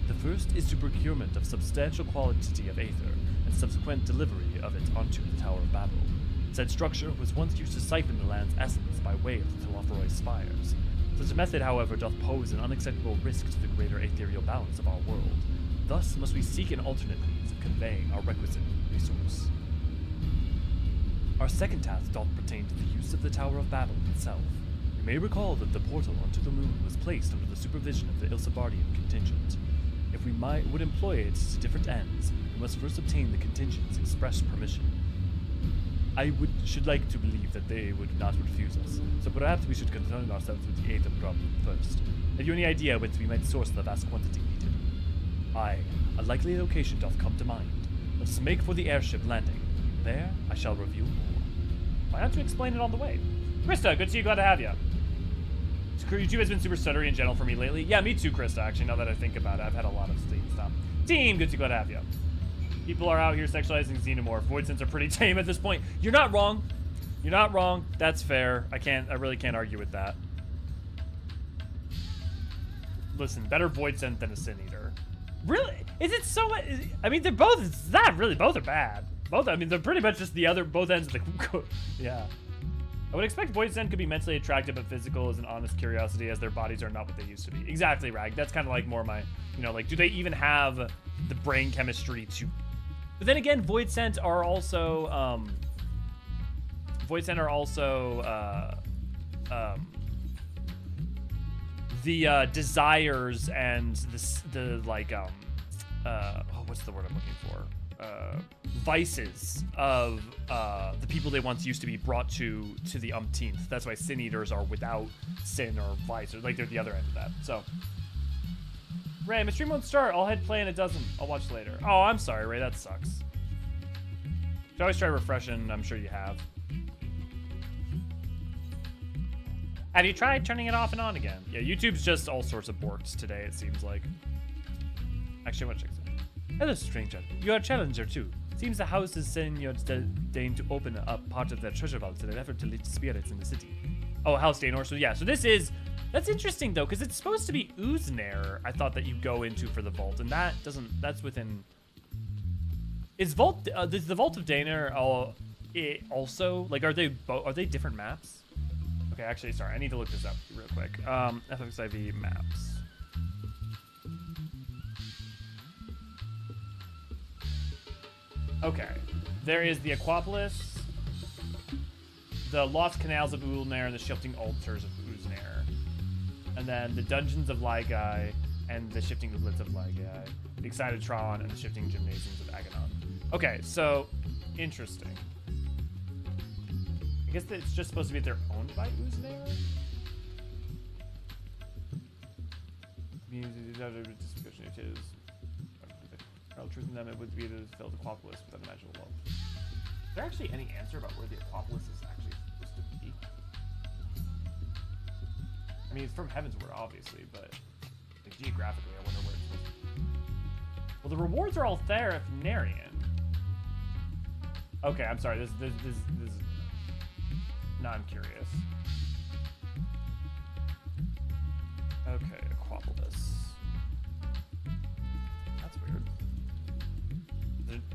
The first is the procurement of substantial quantity of aether, and subsequent delivery of it onto the Tower of Babel. Said structure was once used to siphon the land's essence by way of the Telophoroi spires. Such a method, however, doth pose an unacceptable risk to the greater ethereal balance of our world. Thus must we seek an alternate means of conveying our requisite resource. Our second task doth pertain to the use of the Tower of Babel itself. You may recall that the portal onto the moon was placed under the supervision of the Ilsabardian contingent. If we would employ it to different ends, we must first obtain the contingent's express permission. I should like to believe that they would not refuse us, so perhaps we should concern ourselves with the aether problem first. Have you any idea whence we might source the vast quantity needed? Aye, a likely location doth come to mind. Let us make for the airship landing. There, I shall reveal more. Why don't you explain it on the way? Krista, good to see you. Glad to have you. YouTube has been super stuttery and gentle for me lately. Yeah, me too, Krista, actually, now that I think about it. I've had a lot of Steam stuff. Team, good to see you. Glad to have you. People are out here sexualizing xenomorph. Void Sense are pretty tame at this point. You're not wrong. You're not wrong. That's fair. I really can't argue with that. Listen, better Void Sense than a Sin Eater. Really? Is it so? I mean, they're both. It's not really. Both are bad. Both. I mean, they're pretty much just the other both ends of the. Yeah. I would expect Void Sense could be mentally attractive, but physical is an honest curiosity, as their bodies are not what they used to be. Exactly, Rag. That's kind of like more my, you know, like, do they even have the brain chemistry to? But then again, Void Sense are also. Void Sense are also. The desires and the like what's the word I'm looking for, vices of the people they once used to be brought to the umpteenth. That's why Sin Eaters are without sin or vice, or like they're the other end of that. So Ray, my stream won't start. I'll hit play and it doesn't. I'll watch later. Oh, I'm sorry, Ray, that sucks. You always try refreshing. I'm sure you have. Have you tried turning it off and on again? Yeah, YouTube's just all sorts of borked today, it seems like. Actually, I want to check this. Hello, stranger. You are a challenger, too. Seems the house is saying you're deigned to open up part of their treasure vault in an effort to lift spirits in the city. Oh, House Daenor. So, yeah, so this is... That's interesting, though, because it's supposed to be Uznair, I thought, that you go into for the vault, and that doesn't... That's within... Is Vault... Does the Vault of Daenor also... Like, are they different maps? Okay, actually, sorry, I need to look this up real quick. FFXIV maps. Okay, there is the Aquapolis, the Lost Canals of Ulnar, and the Shifting Altars of Uznair. And then the Dungeons of Ligai, and the Shifting Outlets of Ligai, the Excitedtron, and the Shifting Gymnasiums of Aganon. Okay, so, interesting. I guess that it's just supposed to be they're owned by Uznair? Discussion it is. Real truth in them, it would be to fill the Aquapolis with unimaginable wealth. Is there actually any answer about where the Aquapolis is actually supposed to be? I mean, it's from Heavensward, obviously, but like, geographically, I wonder where it's supposed to be. Well, the rewards are all Therapnarian. Okay, I'm sorry. This now I'm curious. Okay, Aquapolis. That's weird.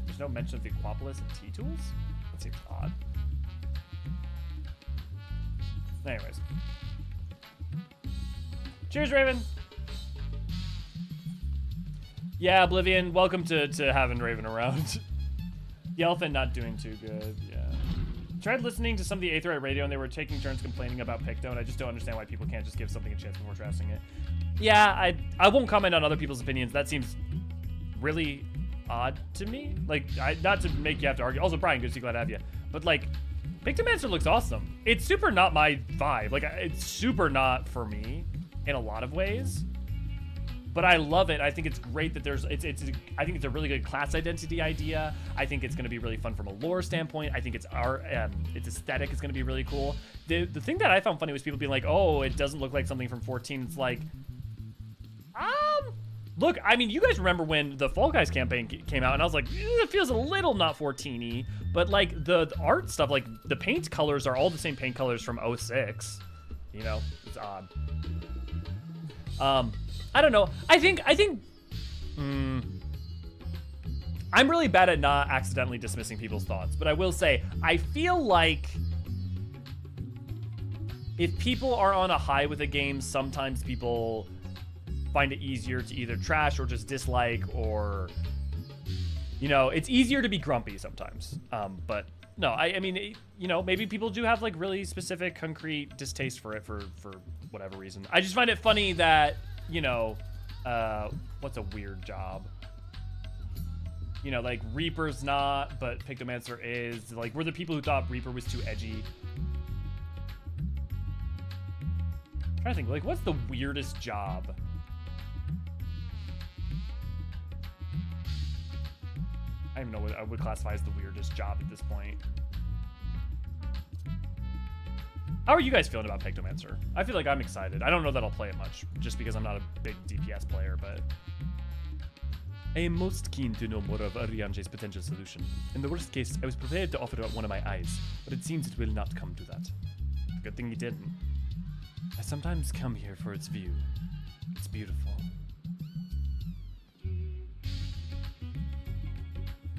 There's no mention of the Aquapolis and T-Tools? That seems odd. Anyways. Cheers, Raven! Yeah, Oblivion, welcome to having Raven around. The elephant not doing too good, yeah. Tried listening to some of the Aetherite radio, and they were taking turns complaining about Picto, and I just don't understand why people can't just give something a chance before trashing it. Yeah, I won't comment on other people's opinions. That seems really odd to me. Like, not to make you have to argue. Also, Brian, good to see, glad to have you. But, like, Pictomancer looks awesome. It's super not my vibe. Like, it's super not for me in a lot of ways. But I love it. I think it's great that I think it's a really good class identity idea. I think it's going to be really fun from a lore standpoint. I think its aesthetic is going to be really cool. The thing that I found funny was people being like, "Oh, it doesn't look like something from 14." It's like, look, I mean, you guys remember when the Fall Guys campaign came out, and I was like, it feels a little not 14-y, but like the art stuff, like the paint colors are all the same paint colors from 06. You know, it's odd. I don't know. I think I'm really bad at not accidentally dismissing people's thoughts, but I will say, I feel like if people are on a high with a game, sometimes people find it easier to either trash or just dislike, or, you know, it's easier to be grumpy sometimes. But no, I mean, you know, maybe people do have like really specific, concrete distaste for it for whatever reason. I just find it funny that, you know, what's a weird job? You know, like Reaper's not, but Pictomancer is. Like, we're the people who thought Reaper was too edgy. I'm trying to think, like, what's the weirdest job? I don't even know what I would classify as the weirdest job at this point. How are you guys feeling about Pectomancer? I feel like I'm excited. I don't know that I'll play it much, just because I'm not a big DPS player, but... I am most keen to know more of Arianje's potential solution. In the worst case, I was prepared to offer up one of my eyes, but it seems it will not come to that. Good thing you didn't. I sometimes come here for its view. It's beautiful.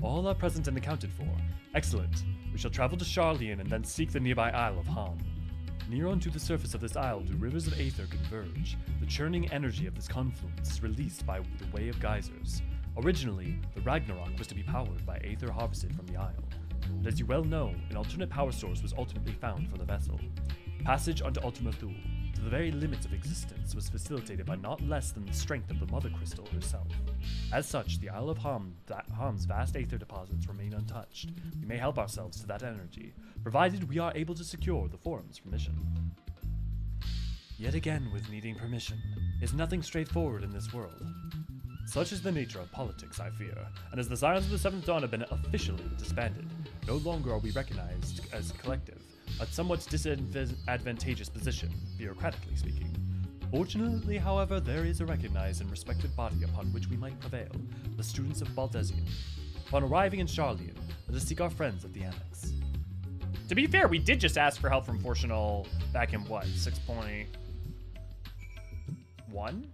All are present and accounted for. Excellent. We shall travel to Sharlayan and then seek the nearby Isle of Ham. Near onto the surface of this isle do rivers of aether converge. The churning energy of this confluence is released by the way of geysers. Originally, the Ragnarok was to be powered by aether harvested from the isle. But as you well know, an alternate power source was ultimately found for the vessel. Passage onto Ultima Thule, to the very limits of existence, was facilitated by not less than the strength of the Mother Crystal herself. As such, the Isle of Ham's vast aether deposits remain untouched. We may help ourselves to that energy, provided we are able to secure the Forum's permission. Yet again, with needing permission, is nothing straightforward in this world. Such is the nature of politics, I fear, and as the Scions of the Seventh Dawn have been officially disbanded, no longer are we recognized as a collective, a somewhat disadvantageous position, bureaucratically speaking. Fortunately, however, there is a recognized and respected body upon which we might prevail, the students of Baldesion. Upon arriving in Sharlayan, let us seek our friends at the Annex. To be fair, we did just ask for help from Fortunal back in what, 6.1?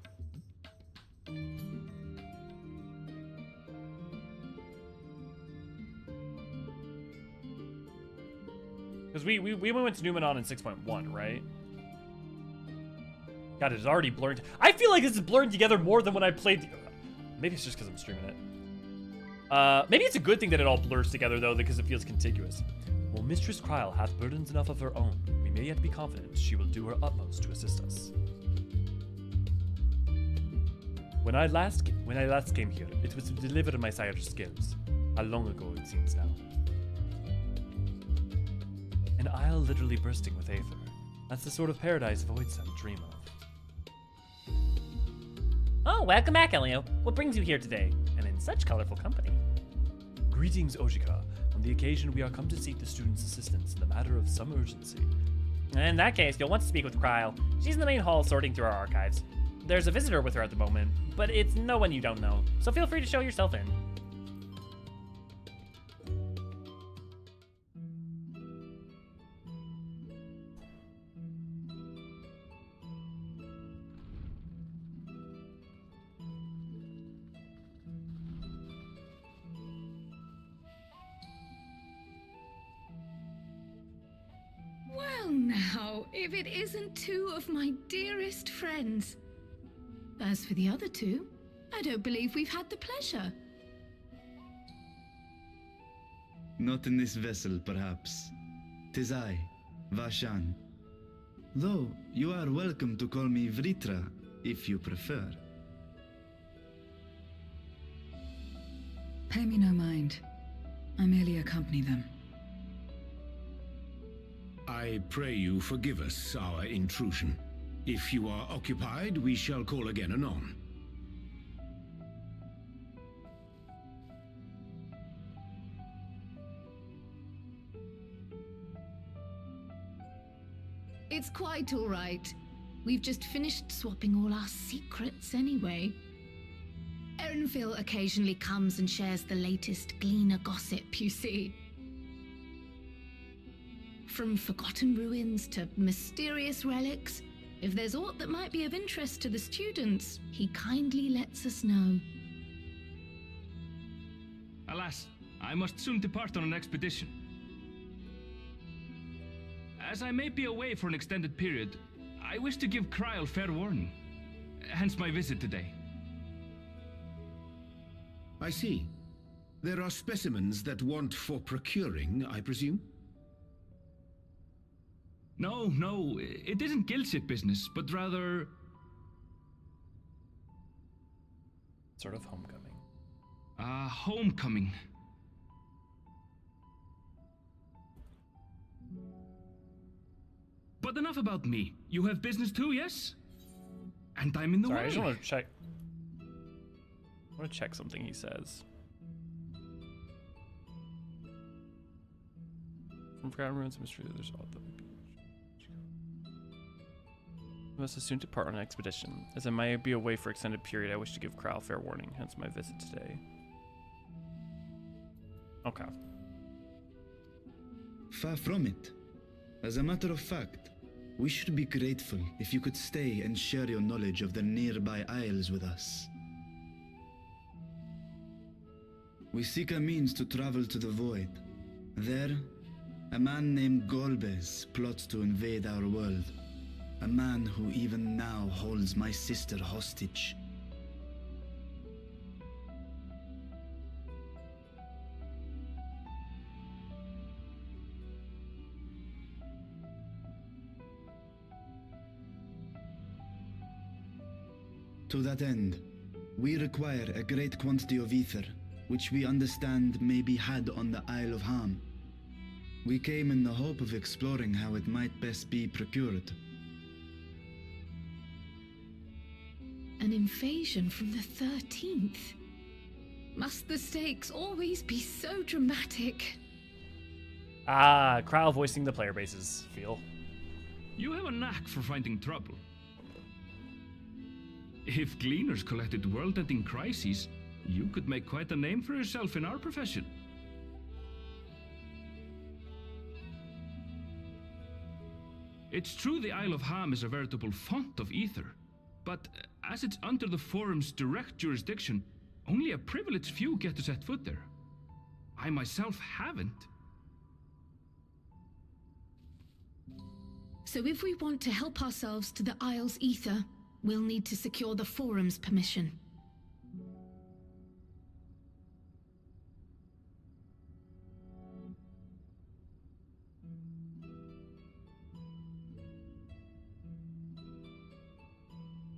Because we went to Numenon in 6.1, right? God, it is already blurred. I feel like this is blurring together more than when I played. Maybe it's just because I'm streaming it. Maybe it's a good thing that it all blurs together, though, because it feels contiguous. While Mistress Kryl hath burdens enough of her own, we may yet be confident she will do her utmost to assist us. When I last came here, it was to deliver my sire's skills. How long ago it seems now. An isle literally bursting with aether. That's the sort of paradise Voidsent dream of. Oh, welcome back, Elio. What brings you here today? And in such colorful company. Greetings, Ojika. On the occasion, we are come to seek the students' assistance in the matter of some urgency. In that case, you'll want to speak with Kryl. She's in the main hall sorting through our archives. There's a visitor with her at the moment, but it's no one you don't know, so feel free to show yourself in. Now, if it isn't two of my dearest friends. As for the other two, I don't believe we've had the pleasure. Not in this vessel, perhaps. 'Tis I, Vashan. Though you are welcome to call me Vritra, if you prefer. Pay me no mind. I merely accompany them. I pray you forgive us our intrusion. If you are occupied, we shall call again anon. It's quite all right. We've just finished swapping all our secrets anyway. Erenfil occasionally comes and shares the latest Gleaner gossip, you see. From forgotten ruins to mysterious relics, if there's aught that might be of interest to the students, he kindly lets us know. Alas, I must soon depart on an expedition. As I may be away for an extended period, I wish to give Kryl fair warning. Hence my visit today. I see. There are specimens that want for procuring, I presume? No, it isn't guildship business, but rather... Sort of homecoming. Homecoming. But enough about me. You have business too, yes? And I'm in the way. Sorry, I just want to check. I want to check something he says. From Forgotten Ruins of Mystery, there's all the... Must soon depart on an expedition. As I might be away for extended period, I wish to give Kral fair warning, hence my visit today. Okay. Far from it. As a matter of fact, we should be grateful if you could stay and share your knowledge of the nearby isles with us. We seek a means to travel to the Void. There, a man named Golbez plots to invade our world. A man who even now holds my sister hostage. To that end, we require a great quantity of ether, which we understand may be had on the Isle of Ham. We came in the hope of exploring how it might best be procured. An invasion from the 13th? Must the stakes always be so dramatic? Ah, Kral voicing the player bases. Feel. You have a knack for finding trouble. If gleaners collected world-ending crises, you could make quite a name for yourself in our profession. It's true the Isle of Ham is a veritable font of ether, but as it's under the Forum's direct jurisdiction, only a privileged few get to set foot there. I myself haven't. So if we want to help ourselves to the Isle's ether, we'll need to secure the Forum's permission.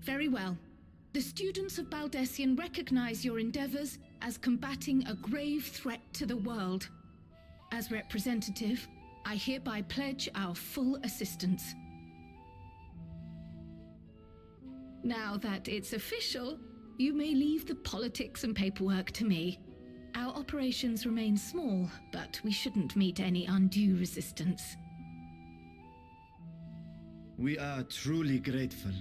Very well. The students of Baldessian recognize your endeavors as combating a grave threat to the world. As representative, I hereby pledge our full assistance. Now that it's official, you may leave the politics and paperwork to me. Our operations remain small, but we shouldn't meet any undue resistance. We are truly grateful.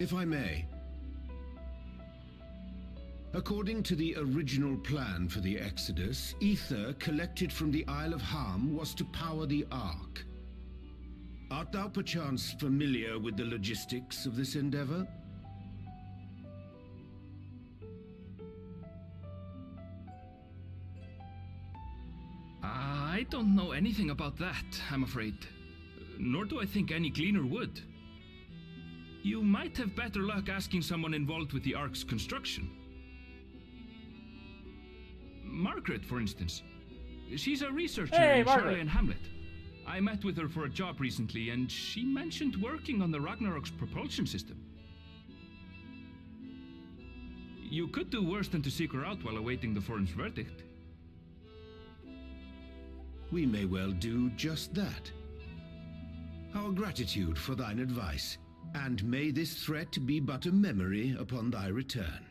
If I may. According to the original plan for the Exodus, ether collected from the Isle of Ham was to power the Ark. Art thou perchance familiar with the logistics of this endeavor? I don't know anything about that, I'm afraid. Nor do I think any gleaner would. You might have better luck asking someone involved with the Ark's construction. Margaret, for instance. She's a researcher in Shirley and Hamlet. I met with her for a job recently, and she mentioned working on the Ragnarok's propulsion system. You could do worse than to seek her out while awaiting the Forum's verdict. We may well do just that. Our gratitude for thine advice, and may this threat be but a memory upon thy return.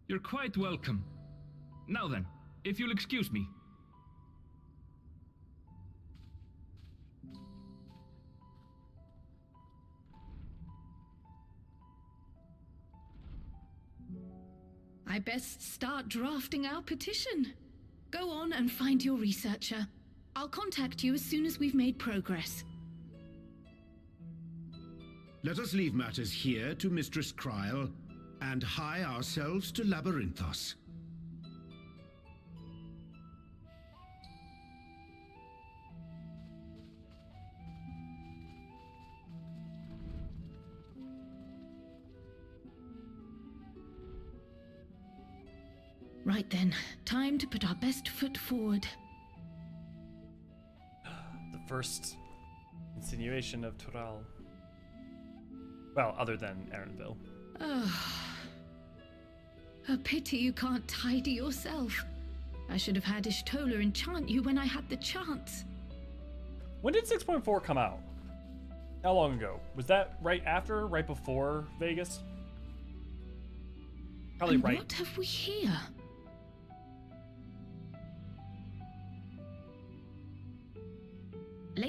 You're quite welcome. Now then, if you'll excuse me. I best start drafting our petition. Go on and find your researcher. I'll contact you as soon as we've made progress. Let us leave matters here to Mistress Krile, and hie ourselves to Labyrinthos. Right then, time to put our best foot forward. The first insinuation of Toral. Well, other than Aaronville. A pity you can't tidy yourself. I should have had Ishtola enchant you when I had the chance. When did 6.4 come out? How long ago? Was that right after, right before Vegas? Probably And right. what have we here?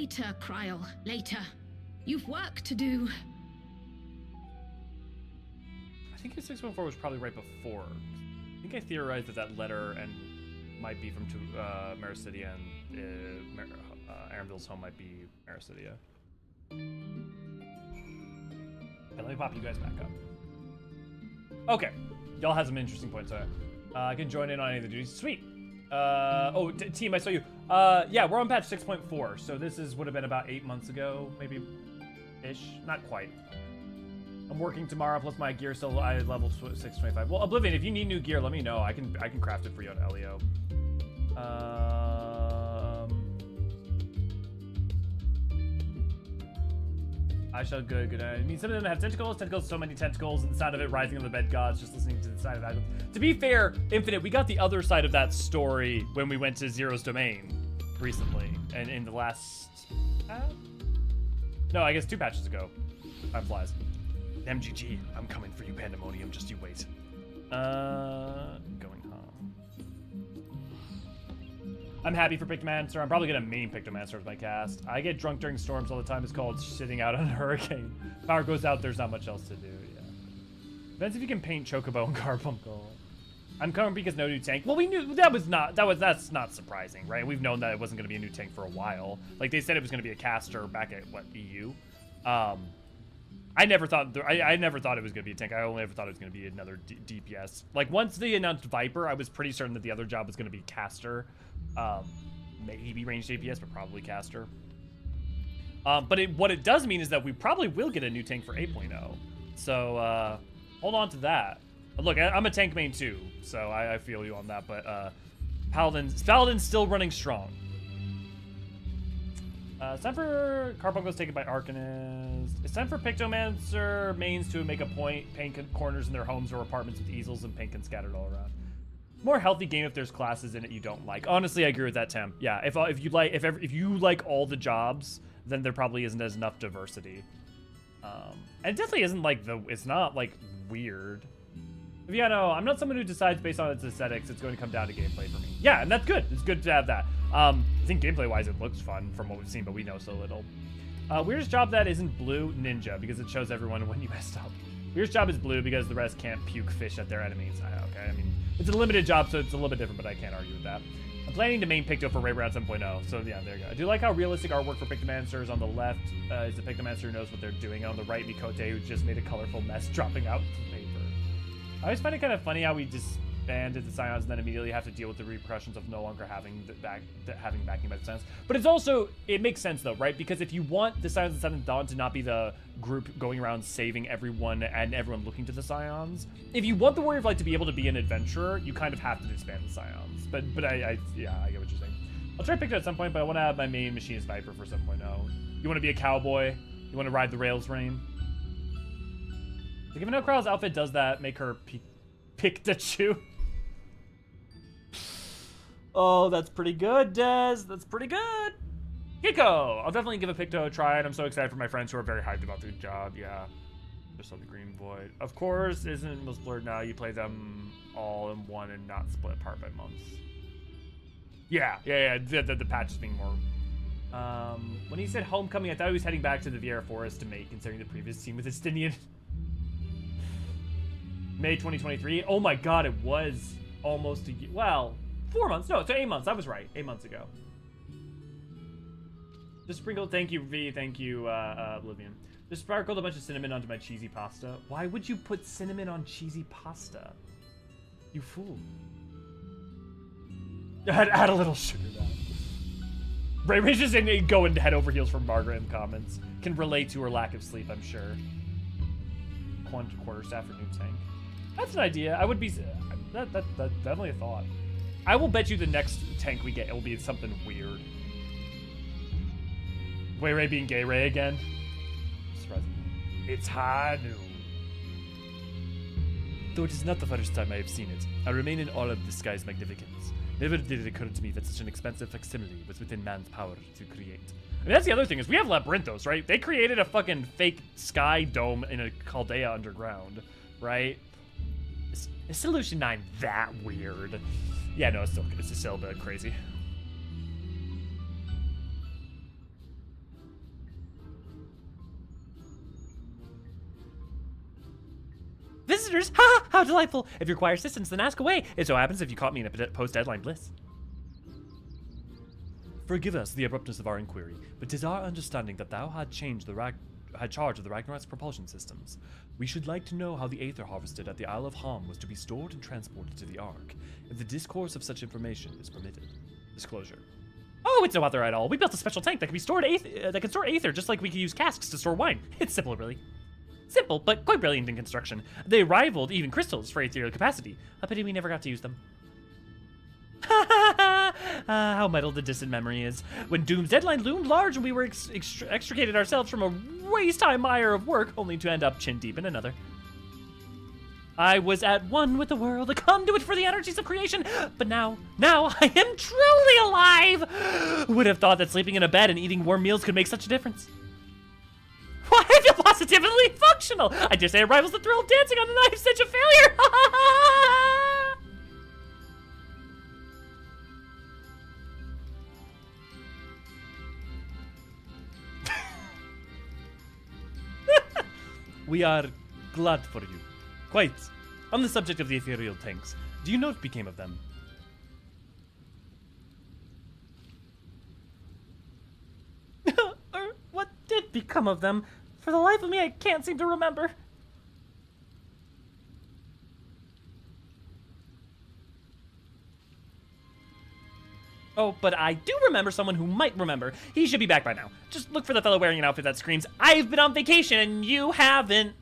Later, Kryl, later. You've work to do. I think 614 was probably right before. I think I theorized that letter and might be from Mericidia, and Arenville's home might be Mericidia. Okay, let me pop you guys back up. Okay, y'all have some interesting points. I can join in on any of the duties. Sweet. Team, I saw you. Yeah, we're on patch 6.4, so this would have been about 8 months ago, maybe ish. Not quite. I'm working tomorrow, plus my gear still I level 625. Well, Oblivion, if you need new gear, let me know. I can craft it for you on Elio. I shall good. I mean, some of them have tentacles. Tentacles, so many tentacles, and the sound of it rising on the bed gods, just listening to the side of that. To be fair, Infinite, we got the other side of that story when we went to Zero's Domain recently, and in the last... no, I guess 2 patches ago. Time flies. MGG, I'm coming for you, Pandemonium, just you wait. Going home. I'm happy for Pictomancer. I'm probably gonna main Pictomancer as my cast. I get drunk during storms all the time. It's called sitting out on a hurricane. Power goes out, there's not much else to do, yeah. Depends if you can paint Chocobo and Carbuncle. I'm coming because no new tank. Well, we knew that's not surprising, right? We've known that it wasn't gonna be a new tank for a while. Like, they said it was gonna be a caster back at, what, EU? I never thought I never thought it was gonna be a tank. I only ever thought it was gonna be another DPS. Like, once they announced Viper, I was pretty certain that the other job was gonna be caster. Maybe ranged DPS, but probably caster. But what it does mean is that we probably will get a new tank for 8.0. So hold on to that. Look, I'm a tank main too, so I feel you on that. But Paladin's still running strong. It's time for Carbuncle's taken by Arcanist. It's time for Pictomancer mains to make a point, paint corners in their homes or apartments with easels and paint can scattered all around. More healthy game if there's classes in it you don't like. Honestly, I agree with that, Tim. Yeah, if you like all the jobs, then there probably isn't as enough diversity. And it definitely isn't like it's not like weird. But yeah, no, I'm not someone who decides based on its aesthetics. It's going to come down to gameplay for me. Yeah, and that's good. It's good to have that. I think gameplay-wise, it looks fun from what we've seen, but we know so little. Weirdest job that isn't blue, Ninja, because it shows everyone when you messed up. Weirdest job is blue because the rest can't puke fish at their enemies. Okay, I mean, it's a limited job, so it's a little bit different, but I can't argue with that. I'm planning to main Picto for Ray Round 7.0, so yeah, there you go. I do like how realistic artwork for Pictomancers. On the left is the Pictomancer who knows what they're doing. On the right, Mikote, who just made a colorful mess dropping out the paper. I always find it kind of funny how we disbanded the Scions and then immediately have to deal with the repercussions of no longer having backing by the Scions. But it's also, it makes sense though, right? Because if you want the Scions and 7th Dawn to not be the group going around saving everyone and everyone looking to the Scions, if you want the Warrior of Light to be able to be an adventurer, you kind of have to disband the Scions. But I get what you're saying. I'll try to pick it at some point, but I want to have my main Machinist Viper for 7.0. You want to be a cowboy? You want to ride the rails, Rain? Given how Kral's outfit does that, make her Pikachu. Oh, that's pretty good, Des. That's pretty good. Kiko! I'll definitely give a Picto a try, and I'm so excited for my friends who are very hyped about the job. Yeah. Just on the Green Void. Of course, isn't most blurred now. You play them all in one and not split apart by months. Yeah. The patch is being more... when he said homecoming, I thought he was heading back to the Vieira Forest to mate, considering the previous scene with Estinian. May 2023. Oh my god, it was almost a year. Well, 4 months. No, so 8 months. I was right. 8 months ago. Just sprinkled. Thank you, V. Thank you, Oblivion. Just sparkled a bunch of cinnamon onto my cheesy pasta. Why would you put cinnamon on cheesy pasta? You fool. Add a little sugar now. Ray's just going head over heels for Margaret in the comments. Can relate to her lack of sleep, I'm sure. Quarterstaff for new tank. That's an idea. I would be... That's definitely a thought. I will bet you the next tank we get, it will be something weird. Ray being gay Ray again. It's high noon. Though it is not the first time I have seen it, I remain in awe of the sky's magnificence. Never did it occur to me that such an expensive facsimile was within man's power to create. I mean, that's the other thing, is we have Labyrinthos, right? They created a fucking fake sky dome in a Chaldea underground, right? Is Solution 9 that weird? Yeah, no, it's still a bit crazy. Visitors? Ha! How delightful! If you require assistance, then ask away. It so happens if you caught me in a post-deadline bliss. Forgive us the abruptness of our inquiry, but 'tis our understanding that thou had charge of the Ragnarok's propulsion systems. We should like to know how the aether harvested at the Isle of Ham was to be stored and transported to the Ark, if the discourse of such information is permitted. Disclosure. Oh, it's no bother at all. We built a special tank that can store aether, just like we can use casks to store wine. It's simple, really. Simple, but quite brilliant in construction. They rivaled even crystals for ethereal capacity. A pity we never got to use them. How muddled the distant memory is. When Doom's deadline loomed large and we were extricated ourselves from a waste-time mire of work, only to end up chin-deep in another. I was at one with the world, a conduit for the energies of creation, but now I am truly alive! Who would have thought that sleeping in a bed and eating warm meals could make such a difference? Why, I feel positively functional! I dare say it rivals the thrill of dancing on a knife's edge of failure! We are glad for you. Quite. On the subject of the ethereal tanks, do you know what became of them? What did become of them? For the life of me, I can't seem to remember. Oh, but I do remember someone who might remember. He should be back by now. Just look for the fellow wearing an outfit that screams, "I've been on vacation and you haven't."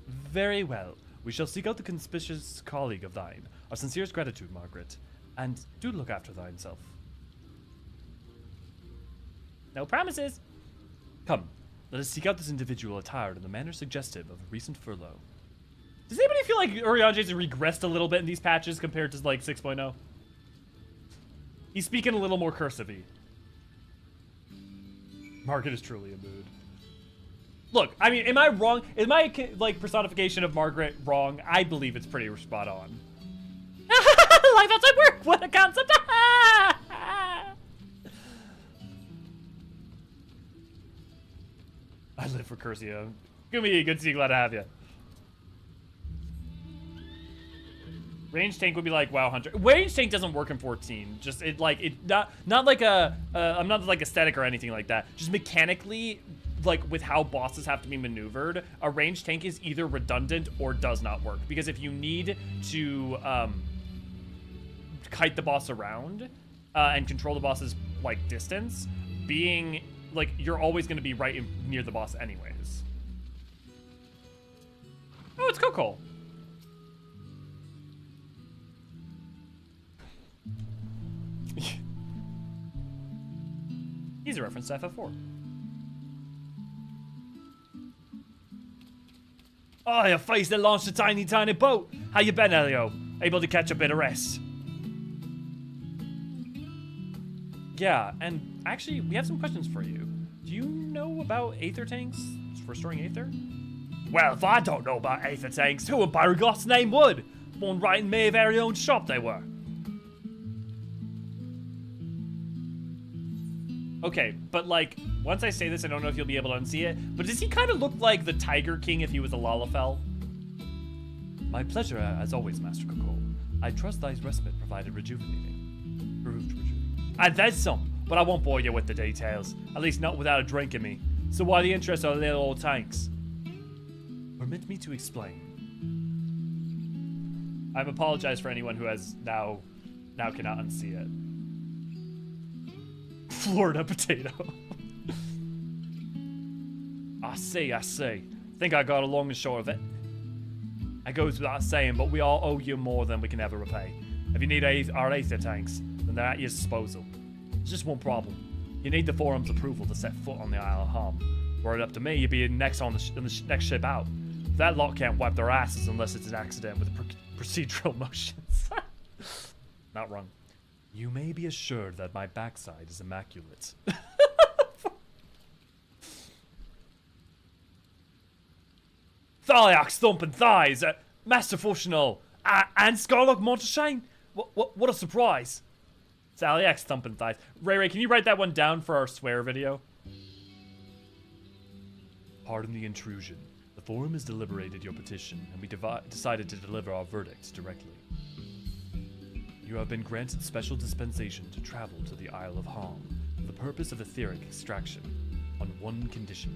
Very well. We shall seek out the conspicuous colleague of thine. Our sincerest gratitude, Margaret. And do look after thine self. No promises. Come, let us seek out this individual attired in the manner suggestive of a recent furlough. Does anybody feel like Uriange's regressed a little bit in these patches compared to like 6.0? He's speaking a little more cursive-y. Margaret is truly a mood. Look, I mean, am I wrong? Is my like personification of Margaret wrong? I believe it's pretty spot on. Life outside work, what a concept! I live for Curcio. Gumi, good to see you, glad to have you. Range tank would be like WoW Hunter. Range tank doesn't work in 14. Just not like a I'm not like aesthetic or anything like that. Just mechanically, like with how bosses have to be maneuvered, a range tank is either redundant or does not work. Because if you need to kite the boss around and control the boss's like distance, being like you're always going to be right near the boss anyways. Oh, it's Coco. He's a reference to FF4. Oh, your face that launched a tiny boat. How you been, Elio? Able to catch a bit of rest? Yeah, and actually, we have some questions for you. Do you know about aether tanks for storing aether? Well, if I don't know about aether tanks, who in Baragot's name would? Born right in my very own shop they were. Okay, but like, once I say this, I don't know if you'll be able to unsee it, but does he kind of look like the Tiger King if he was a Lalafell? My pleasure, as always, Master Coco. I trust thy respite provided rejuvenating. And there's some, but I won't bore you with the details. At least not without a drink in me. So why the interest of little old tanks? Permit me to explain. I've apologized for anyone who has now cannot unsee it. Florida potato. I see. Think I got a long and short of it. It goes without saying, but we all owe you more than we can ever repay. If you need our aether tanks, then they're at your disposal. There's just one problem. You need the forum's approval to set foot on the Isle of Ham. Were it up to me, you'd be next on the next ship out. That lot can't wipe their asses unless it's an accident with procedural motions. Not wrong. You may be assured that my backside is immaculate. Thaliak's thumping thighs, Master Functional, and Scarlock Monteshine. What a surprise! Thaliak's thumping thighs. Ray, can you write that one down for our swear video? pardon the intrusion. The Forum has deliberated your petition, and we decided to deliver our verdict directly. You have been granted special dispensation to travel to the Isle of Harm for the purpose of etheric extraction, on one condition.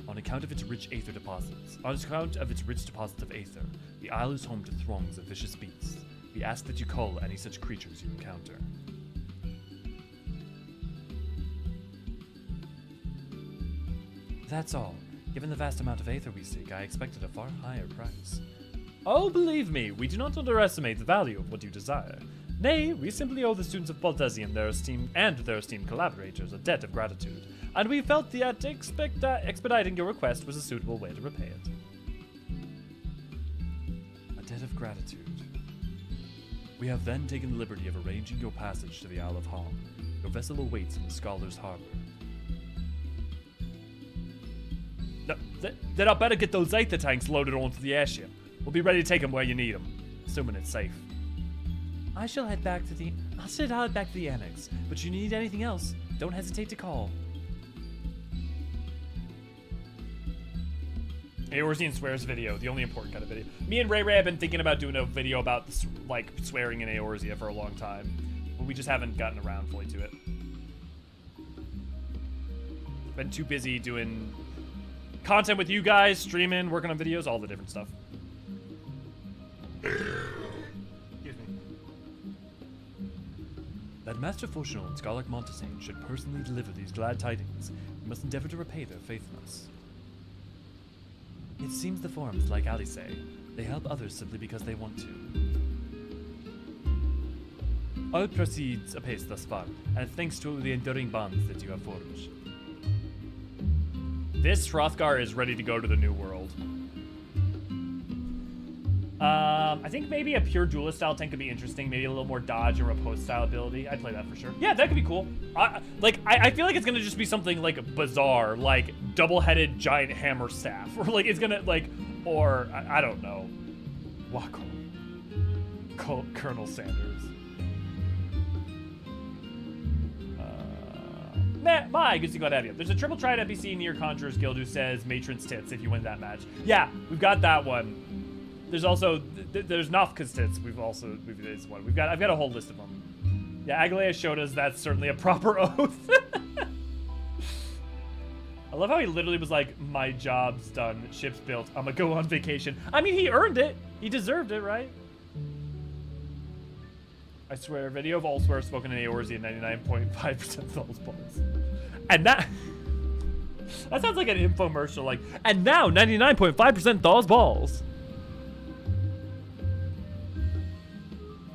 On account of its rich aether deposits, of aether, the isle is home to throngs of vicious beasts. We ask that you cull any such creatures you encounter. That's all. Given the vast amount of aether we seek, I expected a far higher price. Oh, believe me, we do not underestimate the value of what you desire. Nay, we simply owe the students of Baltesi and their esteemed collaborators a debt of gratitude, and we felt that expediting your request was a suitable way to repay it. A debt of gratitude. We have then taken the liberty of arranging your passage to the Isle of Harm. Your vessel awaits in the Scholar's Harbor. No, then I better get those aether tanks loaded onto the airship. We'll be ready to take them where you need them, assuming it's safe. I shall head back to the annex, but if you need anything else, don't hesitate to call. Eorzean swears video, the only important kind of video. Me and Ray have been thinking about doing a video about like swearing in Eorzea for a long time, but we just haven't gotten around fully to it. Been too busy doing content with you guys, streaming, working on videos, all the different stuff. Excuse me. That Master Fauchon and Scholar Montesane should personally deliver these glad tidings. We must endeavor to repay their faithfulness. It seems the forums, like Ali say, they help others simply because they want to. All proceeds apace thus far, and thanks to the enduring bonds that you have forged. This Hrothgar is ready to go to the New World. I think maybe a pure duelist style tank could be interesting. Maybe a little more dodge and riposte style ability. I'd play that for sure. Yeah, that could be cool. I feel like it's gonna just be something like bizarre, like double-headed giant hammer staff, or like it's gonna like, or I don't know, Wacko, Colonel Sanders. My, good to go to have you. There's a triple triad NPC near Conjurer's Guild who says matron's tits if you win that match. Yeah, we've got that one. There's also there's Nafka's tits. I've got a whole list of them. Yeah, Agalea showed us that's certainly a proper oath. I love how he literally was like, my job's done, ship's built, I'm gonna go on vacation. I mean, he earned it. He deserved it, right? I swear, video of all swear spoken in Eorzea 99.5% Thal's balls. And that sounds like an infomercial, like, and now 99.5% Thal's balls.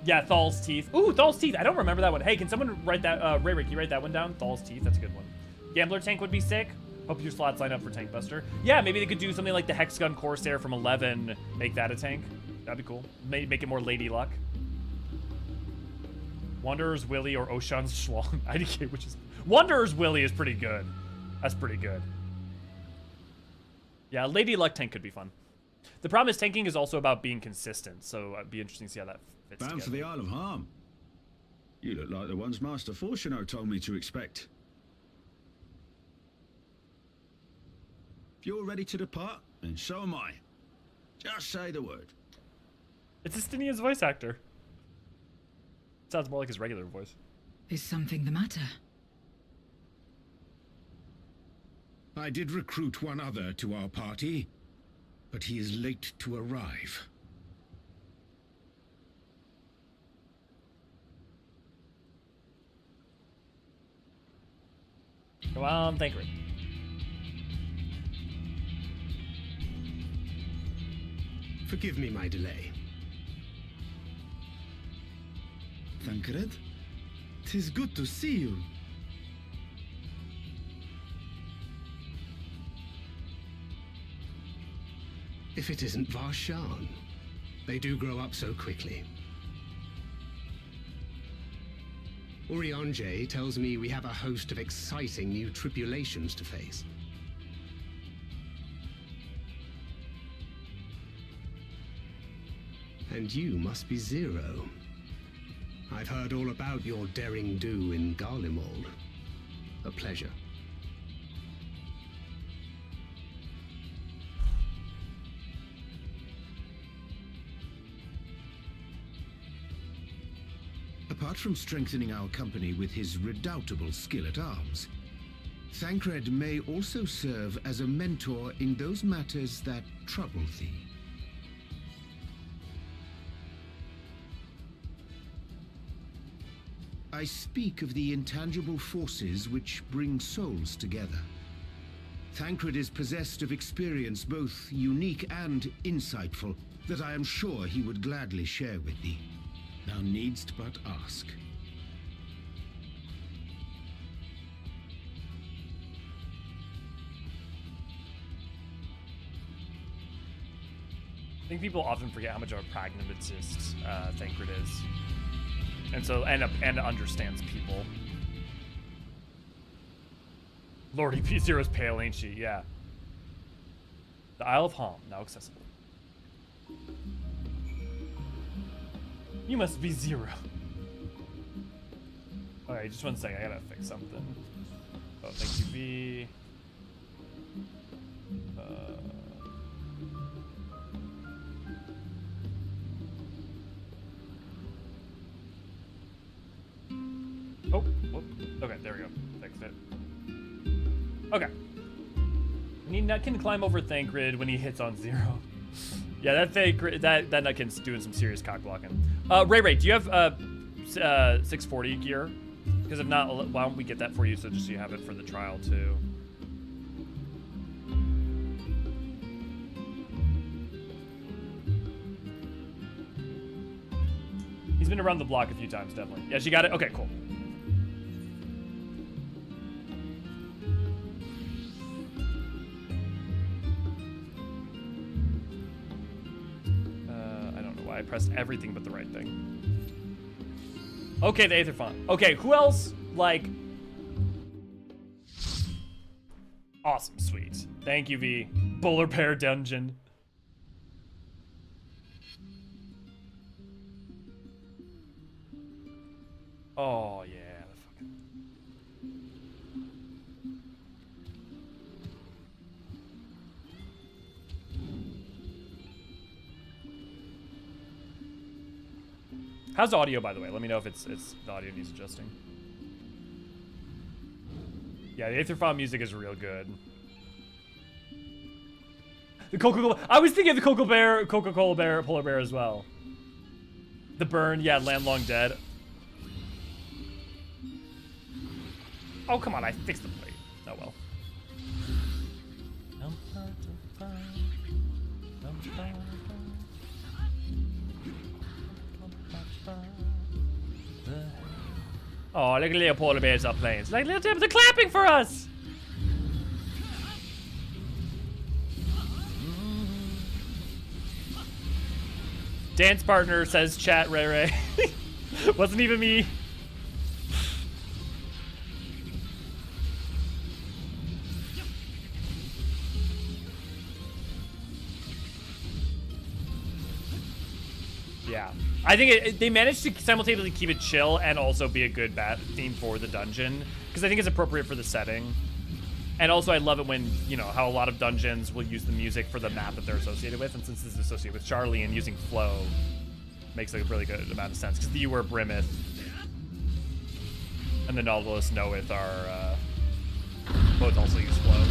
Yeah, Thal's teeth. Ooh, Thal's teeth. I don't remember that one. Hey, can someone write that? Ray, can you write that one down? Thal's teeth. That's a good one. Gambler tank would be sick. Hope your slots line up for Tank Buster. Yeah, maybe they could do something like the Hexgun Corsair from 11. Make that a tank. That'd be cool. Make it more Lady Luck. Wanderer's Willy or Oshan's Schlong. IDK, which is... Wanderer's Willy is pretty good. That's pretty good. Yeah, Lady Luck tank could be fun. The problem is tanking is also about being consistent, so it'd be interesting to see how that fits Bound for the Isle of Harm. You look like the ones Master Fauchon told me to expect. If you're ready to depart, then so am I. Just say the word. It's Estinia's voice actor. Sounds more like his regular voice. Is something the matter? I did recruit one other to our party, but he is late to arrive. Come on, Thancred. Forgive me my delay. Thancred? 'Tis good to see you. If it isn't Varshan. They do grow up so quickly. Urianger tells me we have a host of exciting new tribulations to face. And you must be Zero. I've heard all about your daring do in Garlemald. A pleasure. Apart from strengthening our company with his redoubtable skill at arms, Thancred may also serve as a mentor in those matters that trouble thee. I speak of the intangible forces which bring souls together. Thancred is possessed of experience both unique and insightful that I am sure he would gladly share with thee. Thou needst but ask. I think people often forget how much of a pragmatist Thancred is. And understands people. Lordy P0's pale, ain't she? Yeah. The Isle of Hom, now accessible. You must be Zero. Alright, just one second, I gotta fix something. Oh, thank you, V. Oh, whoop. Okay, there we go. Fixed it. Okay. Nut can climb over Thancred when he hits on 0. Yeah, that Nutkin's doing some serious cock blocking. Ray, do you have 640 gear? Because if not, why don't we get that for you so just so you have it for the trial too. He's been around the block a few times, definitely. Yeah, she got it? Okay, cool. I pressed everything but the right thing. Okay, the Aether Font. Okay, who else? Like... Awesome, sweet. Thank you, V. Polar Bear Dungeon. Oh, yeah. How's the audio, by the way? Let me know if it's the audio needs adjusting. Yeah, the Aether Font music is real good. The Coca-Cola. I was thinking of the Coca-Cola bear, polar bear as well. The burn, yeah, Land Long Dead. Oh, come on, I fixed the plate. Oh well. Oh, look at little polar bears are playing. It's like little Tims are clapping for us. Dance partner says chat, Ray. Wasn't even me. Yeah. I think they managed to simultaneously keep it chill and also be a good theme for the dungeon, because I think it's appropriate for the setting. And also I love it when, you know, how a lot of dungeons will use the music for the map that they're associated with, and since this is associated with Charlie and using flow makes a really good amount of sense, because the You Were Brimeth and the Nautilus Knoweth are both also use flow.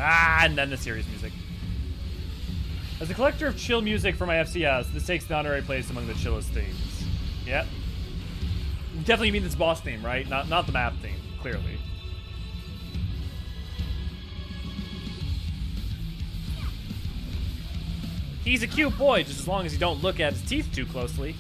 Ah, and then the serious music. As a collector of chill music for my FCS, this takes the honorary place among the chillest themes. Yep. You definitely mean this boss theme, right? Not the map theme, clearly. He's a cute boy, just as long as you don't look at his teeth too closely.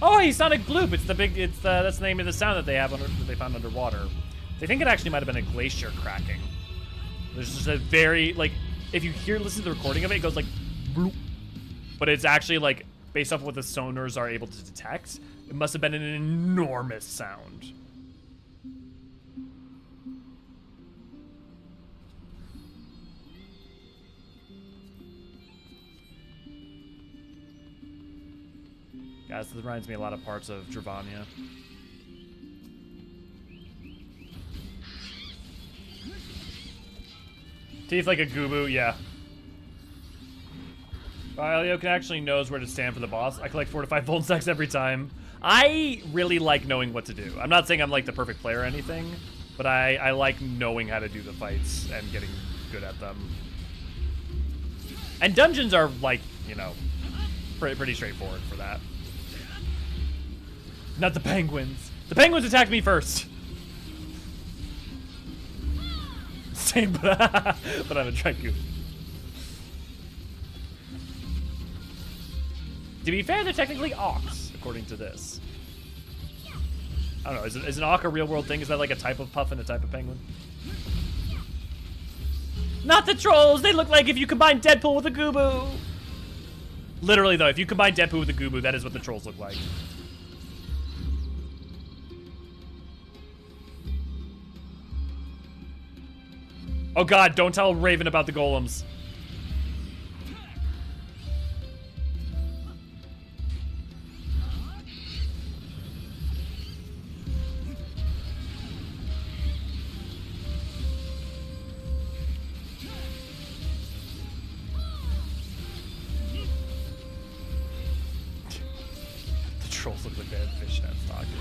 Oh, he's Sonic Bloop. That's the name of the sound that they have that they found underwater. They think it actually might have been a glacier cracking. There's just a very, like, if you listen to the recording of it, it goes like bloop. But it's actually like based off of what the sonars are able to detect. It must have been an enormous sound. Guys, this reminds me a lot of parts of Dravania. Teeth like a Goobu, yeah. Elio actually knows where to stand for the boss. I collect 4 to 5 Volt Stacks every time. I really like knowing what to do. I'm not saying I'm like the perfect player or anything, but I like knowing how to do the fights and getting good at them. And dungeons are like, you know, pretty straightforward for that. Not the penguins. The penguins attacked me first. Same, but I'm a Dragoon. To be fair, they're technically Auks, according to this. I don't know, is an Auk a real world thing? Is that like a type of puff and a type of penguin? Not the trolls! They look like if you combine Deadpool with a Goobu! Literally though, if you combine Deadpool with a Goobu, that is what the trolls look like. Oh god, don't tell Raven about the golems. The trolls look like they have fishnet stockings.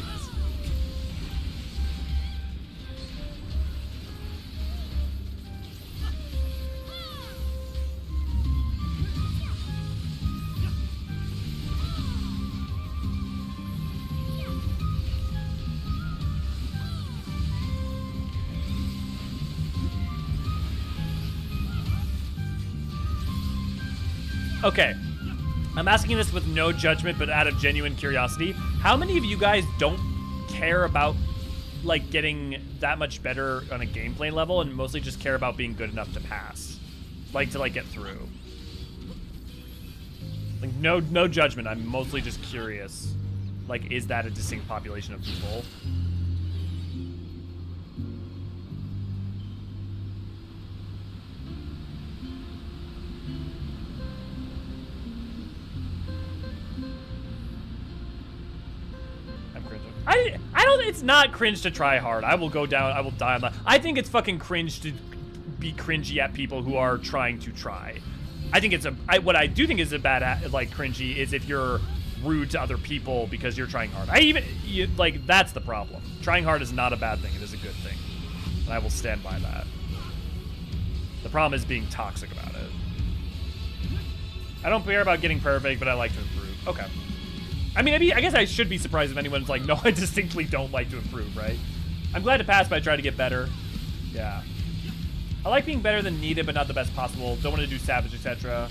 Okay, I'm asking this with no judgment, but out of genuine curiosity. How many of you guys don't care about, like, getting that much better on a gameplay level and mostly just care about being good enough to pass? Like, to, like, get through? Like, no judgment. I'm mostly just curious. Like, is that a distinct population of people? I don't. It's not cringe to try hard. I will go down. I will die on that. I think it's fucking cringe to be cringy at people who are trying to try. I think it's what I do think is a bad like cringy is if you're rude to other people because you're trying hard. Like that's the problem. Trying hard is not a bad thing. It is a good thing, and I will stand by that. The problem is being toxic about it. I don't care about getting perfect, but I like to improve. Okay. I mean, I guess I should be surprised if anyone's like, no, I distinctly don't like to improve, right? I'm glad to pass, but I try to get better. Yeah. I like being better than needed, but not the best possible. Don't want to do Savage, etc.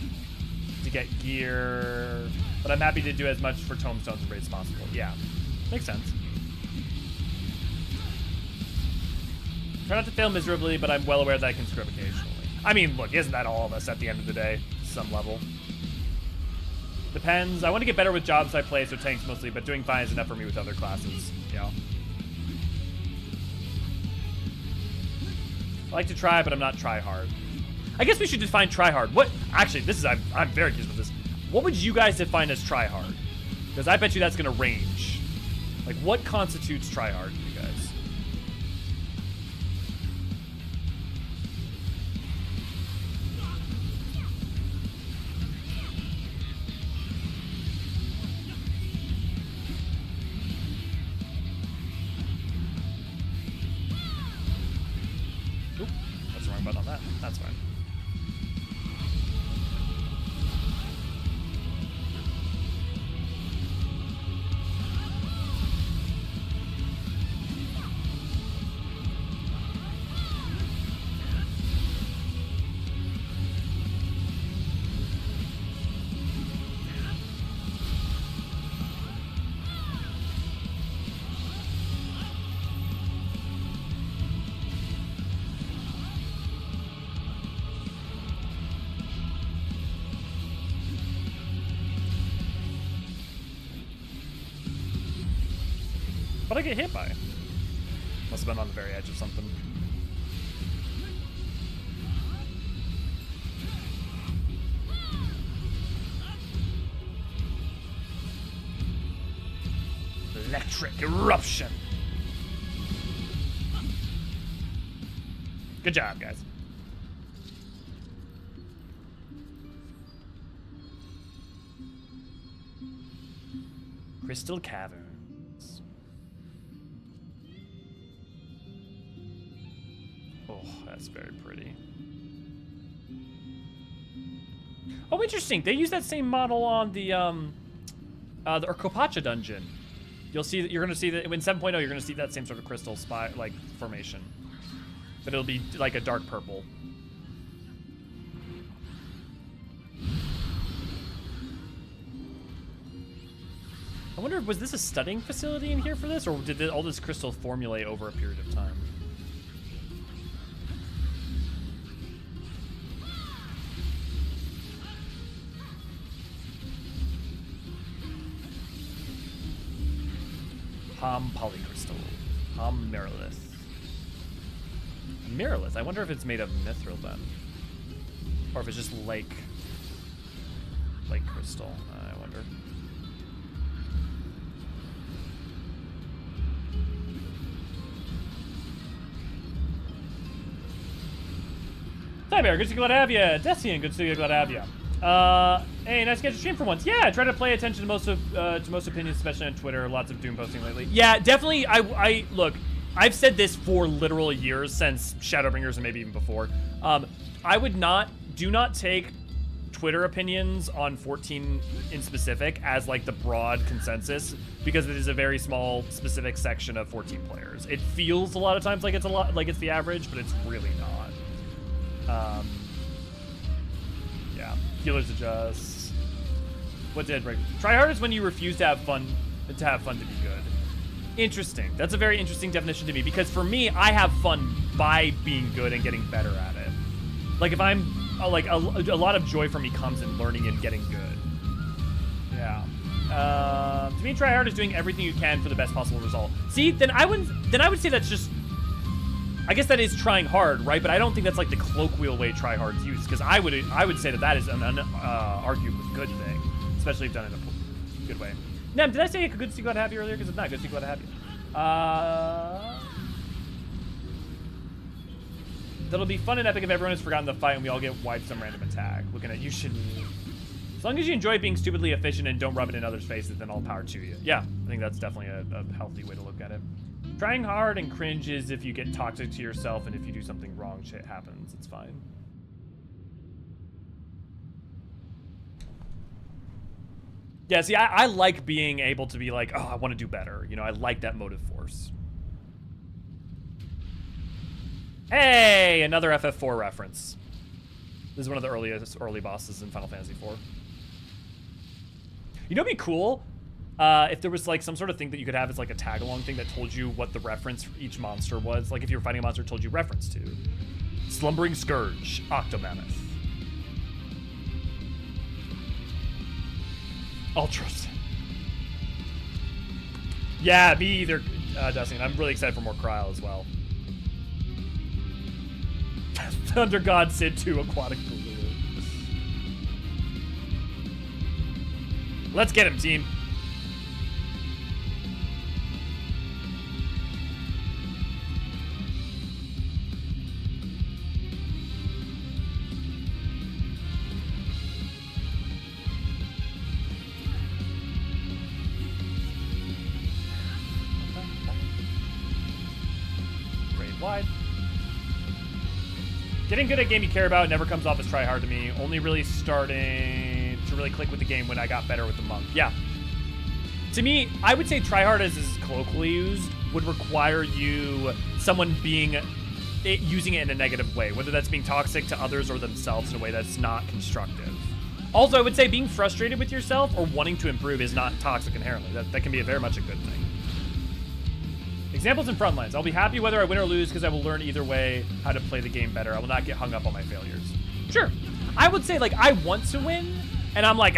to get gear. But I'm happy to do as much for tomestones and raids as possible. Yeah. Makes sense. Try not to fail miserably, but I'm well aware that I can screw up occasionally. I mean, look, isn't that all of us at the end of the day? Some level. Depends. I want to get better with jobs I play, so tanks mostly, but doing fine is enough for me with other classes. Yeah. I like to try, but I'm not try hard. I guess we should define try hard. What? Actually, this is I'm very curious about this. What would you guys define as try hard? Because I bet you that's going to range. Like, what constitutes try hard, you guys? On that. That's fine. What did I get hit by? Must have been on the very edge of something. Electric eruption. Good job, guys. Crystal Cavern. Oh, that's very pretty. Oh, interesting. They use that same model on the Urkopacha dungeon. You'll see that you're going to see that in 7.0. You're going to see that same sort of crystal spy like formation, but it'll be like a dark purple. I wonder, was this a studying facility in here for this, or did all this crystal formulate over a period of time? Hom polycrystal. Hom mirrorlith. Mirrorlith? I wonder if it's made of mithril then. Or if it's just lake crystal. I wonder. Hi, Bear. Good to see you. Glad to have you. Desian, good to see you. Glad to have you. Hey, nice to get to stream for once. Yeah, I try to pay attention to most opinions, especially on Twitter. Lots of doom posting lately. Yeah, definitely. I look. I've said this for literal years since Shadowbringers and maybe even before. I would do not take Twitter opinions on 14 in specific as like the broad consensus, because it is a very small specific section of 14 players. It feels a lot of times like it's it's the average, but it's really not. Yeah, healers adjust. What did break? Try hard is when you refuse to have fun to be good. Interesting. That's a very interesting definition to me, because for me, I have fun by being good and getting better at it. Like if I'm like a lot of joy for me comes in learning and getting good. Yeah. To me, try hard is doing everything you can for the best possible result. See, then I would say that's just. I guess that is trying hard, right? But I don't think that's like the colloquial way try hard's used, because I would say that is an arguably good thing, especially if done in a good way. Nem, did I say a good see glad to have you earlier? Because it's not good see glad to have you. That'll be fun and epic if everyone has forgotten the fight and we all get wiped some random attack. Looking at you should. As long as you enjoy being stupidly efficient and don't rub it in others' faces, then all power to you. Yeah, I think that's definitely a healthy way to look at it. Trying hard and cringe is if you get toxic to yourself, and if you do something wrong, shit happens. It's fine. Yeah, see, I like being able to be like, oh, I want to do better. You know, I like that motive force. Hey, another FF4 reference. This is one of the early bosses in Final Fantasy IV. You know, it'd be cool if there was like some sort of thing that you could have as like a tag-along thing that told you what the reference for each monster was. Like if you were fighting a monster, it told you reference to Slumbering Scourge, Octomammoth. Ultras. Yeah, me either, Dustin. I'm really excited for more Cryo as well. Thunder God Sid 2 Aquatic Boogaloo. Let's get him, team. Raid wide. Getting good at a game you care about never comes off as try hard to me. Only really starting to really click with the game when I got better with the monk. Yeah. To me, I would say try hard as is colloquially used would require someone using it in a negative way, whether that's being toxic to others or themselves in a way that's not constructive. Also, I would say being frustrated with yourself or wanting to improve is not toxic inherently. That can be very much a good thing. Examples and front lines. I'll be happy whether I win or lose because I will learn either way how to play the game better. I will not get hung up on my failures. Sure. I would say, like, I want to win, and I'm like,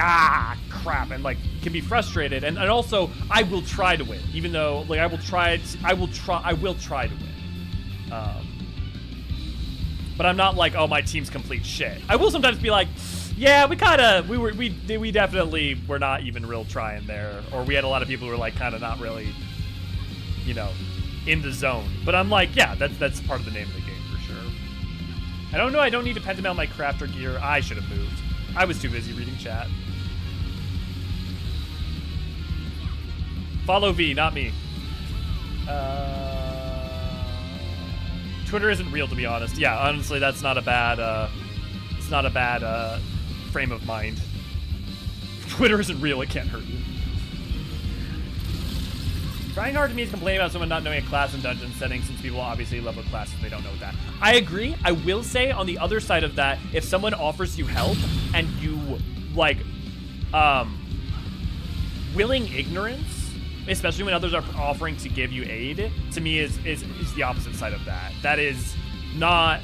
crap, and, like, can be frustrated. And also, I will try to win, even though, like, I will try to win. But I'm not like, oh, my team's complete shit. I will sometimes be like, yeah, we definitely were not even real trying there. Or we had a lot of people who were, like, kind of not really, you know, in the zone. But I'm like, yeah, that's part of the name of the game for sure. I don't know, I don't need to pentamail my crafter gear. I should have moved. I was too busy reading chat. Follow V, not me. Twitter isn't real, to be honest. Yeah, honestly, that's not a bad, it's not a bad frame of mind. Twitter isn't real, it can't hurt you. Trying hard to me is complaining about someone not knowing a class in dungeon settings, since people obviously level classes, they don't know that. I agree. I will say on the other side of that, if someone offers you help and you like willing ignorance, especially when others are offering to give you aid, to me is the opposite side of that. That is not,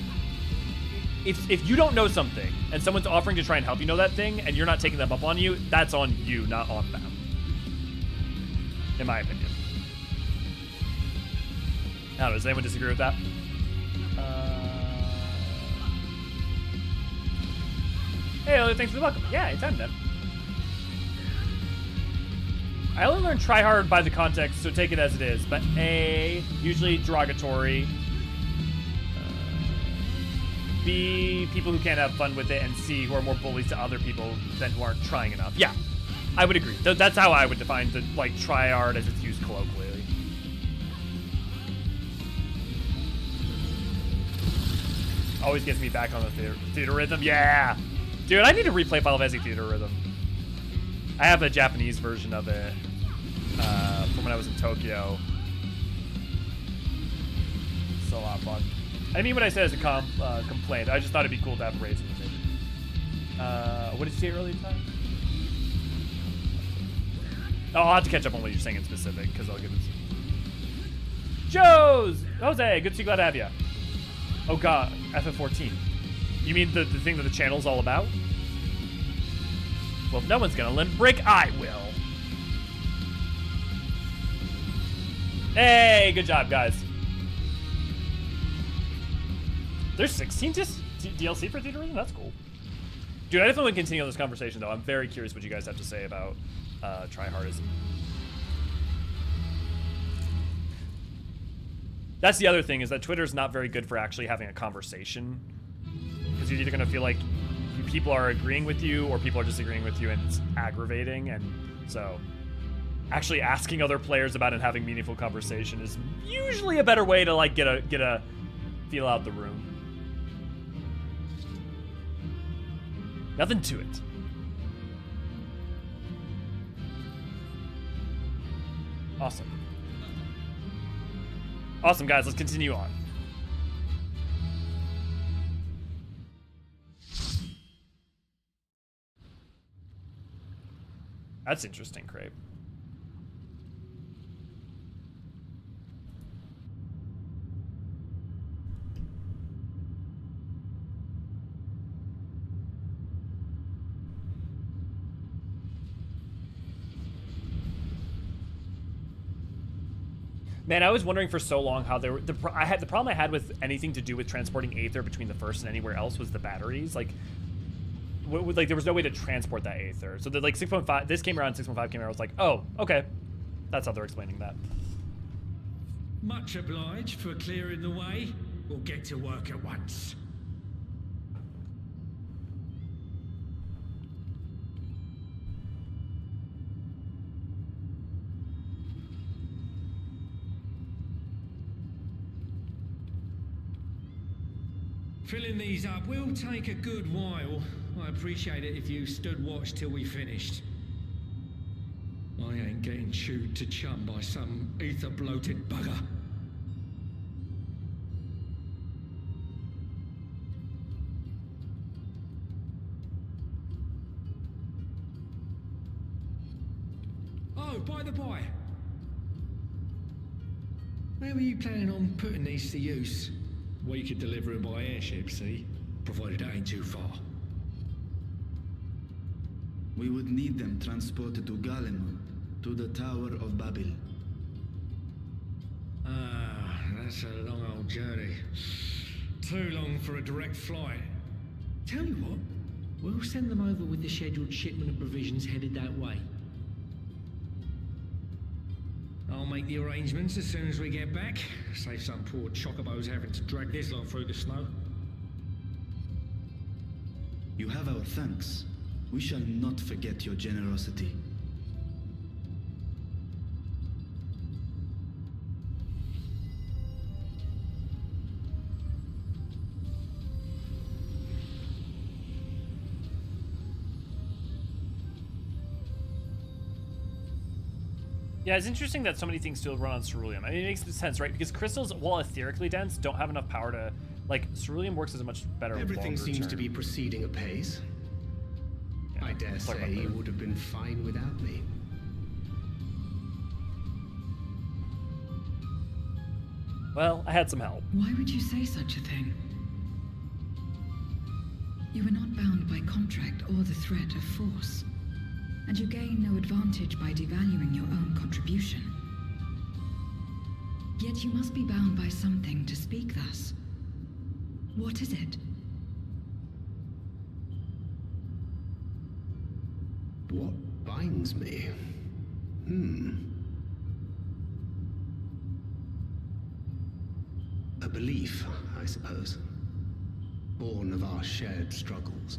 if you don't know something and someone's offering to try and help you know that thing and you're not taking them up on you, that's on you, not on them. In my opinion. I don't know, does anyone disagree with that? Hey, thanks for the welcome. Yeah, anytime, then. I only learned try hard by the context, so take it as it is. But A, usually derogatory. B, people who can't have fun with it. And C, who are more bullies to other people than who aren't trying enough. Yeah, I would agree. That's how I would define the, like, try hard as it's used colloquially. Always gets me back on the theater rhythm. Yeah! Dude, I need to replay Final Fantasy Theater Rhythm. I have a Japanese version of it from when I was in Tokyo. It's a lot of fun. I didn't mean what I said as a complaint. I just thought it'd be cool to have raids in the movie. What did you say earlier time? Oh, I'll have to catch up on what you're saying in specific, because I'll give it Jose, good to see you, glad to have you. Oh god, FF14. You mean the thing that the channel's all about? Well, if no one's gonna lend brick, I will. Hey, good job, guys. There's 16 DLC for Theater Rhythm? That's cool. Dude, I definitely want to continue on this conversation, though. I'm very curious what you guys have to say about tryhardism. That's the other thing, is that Twitter's not very good for actually having a conversation. Because you're either going to feel like people are agreeing with you or people are disagreeing with you, and it's aggravating. And so actually asking other players about it and having meaningful conversation is usually a better way to like get a feel out the room. Nothing to it. Awesome. Awesome, guys. Let's continue on. That's interesting, Crape. Man, I was wondering for so long how the problem I had with anything to do with transporting Aether between the first and anywhere else was the batteries. Like there was no way to transport that Aether. So the like 6.5, this came around, 6.5 came around. I was like, oh, okay, that's how they're explaining that. Much obliged for clearing the way. We'll get to work at once. Filling these up will take a good while. I appreciate it if you stood watch till we finished. I ain't getting chewed to chum by some ether-bloated bugger. Oh, by the by. Where were you planning on putting these to use? We could deliver them by airship, see? Provided it ain't too far. We would need them transported to Galemon, to the Tower of Babel. Ah, that's a long old journey. Too long for a direct flight. Tell you what, we'll send them over with the scheduled shipment of provisions headed that way. I'll make the arrangements as soon as we get back. Save some poor chocobos having to drag this lot through the snow. You have our thanks. We shall not forget your generosity. Yeah, it's interesting that so many things still run on ceruleum. I mean, it makes sense, right? Because crystals, while etherically dense, don't have enough power to... Like, ceruleum works as a much better Everything seems term. to be proceeding apace. Yeah, I dare say you would have been fine without me. Well, I had some help. Why would you say such a thing? You were not bound by contract or the threat of force, and you gain no advantage by devaluing your own contribution. Yet you must be bound by something to speak thus. What is it? What binds me? A belief, I suppose. Born of our shared struggles.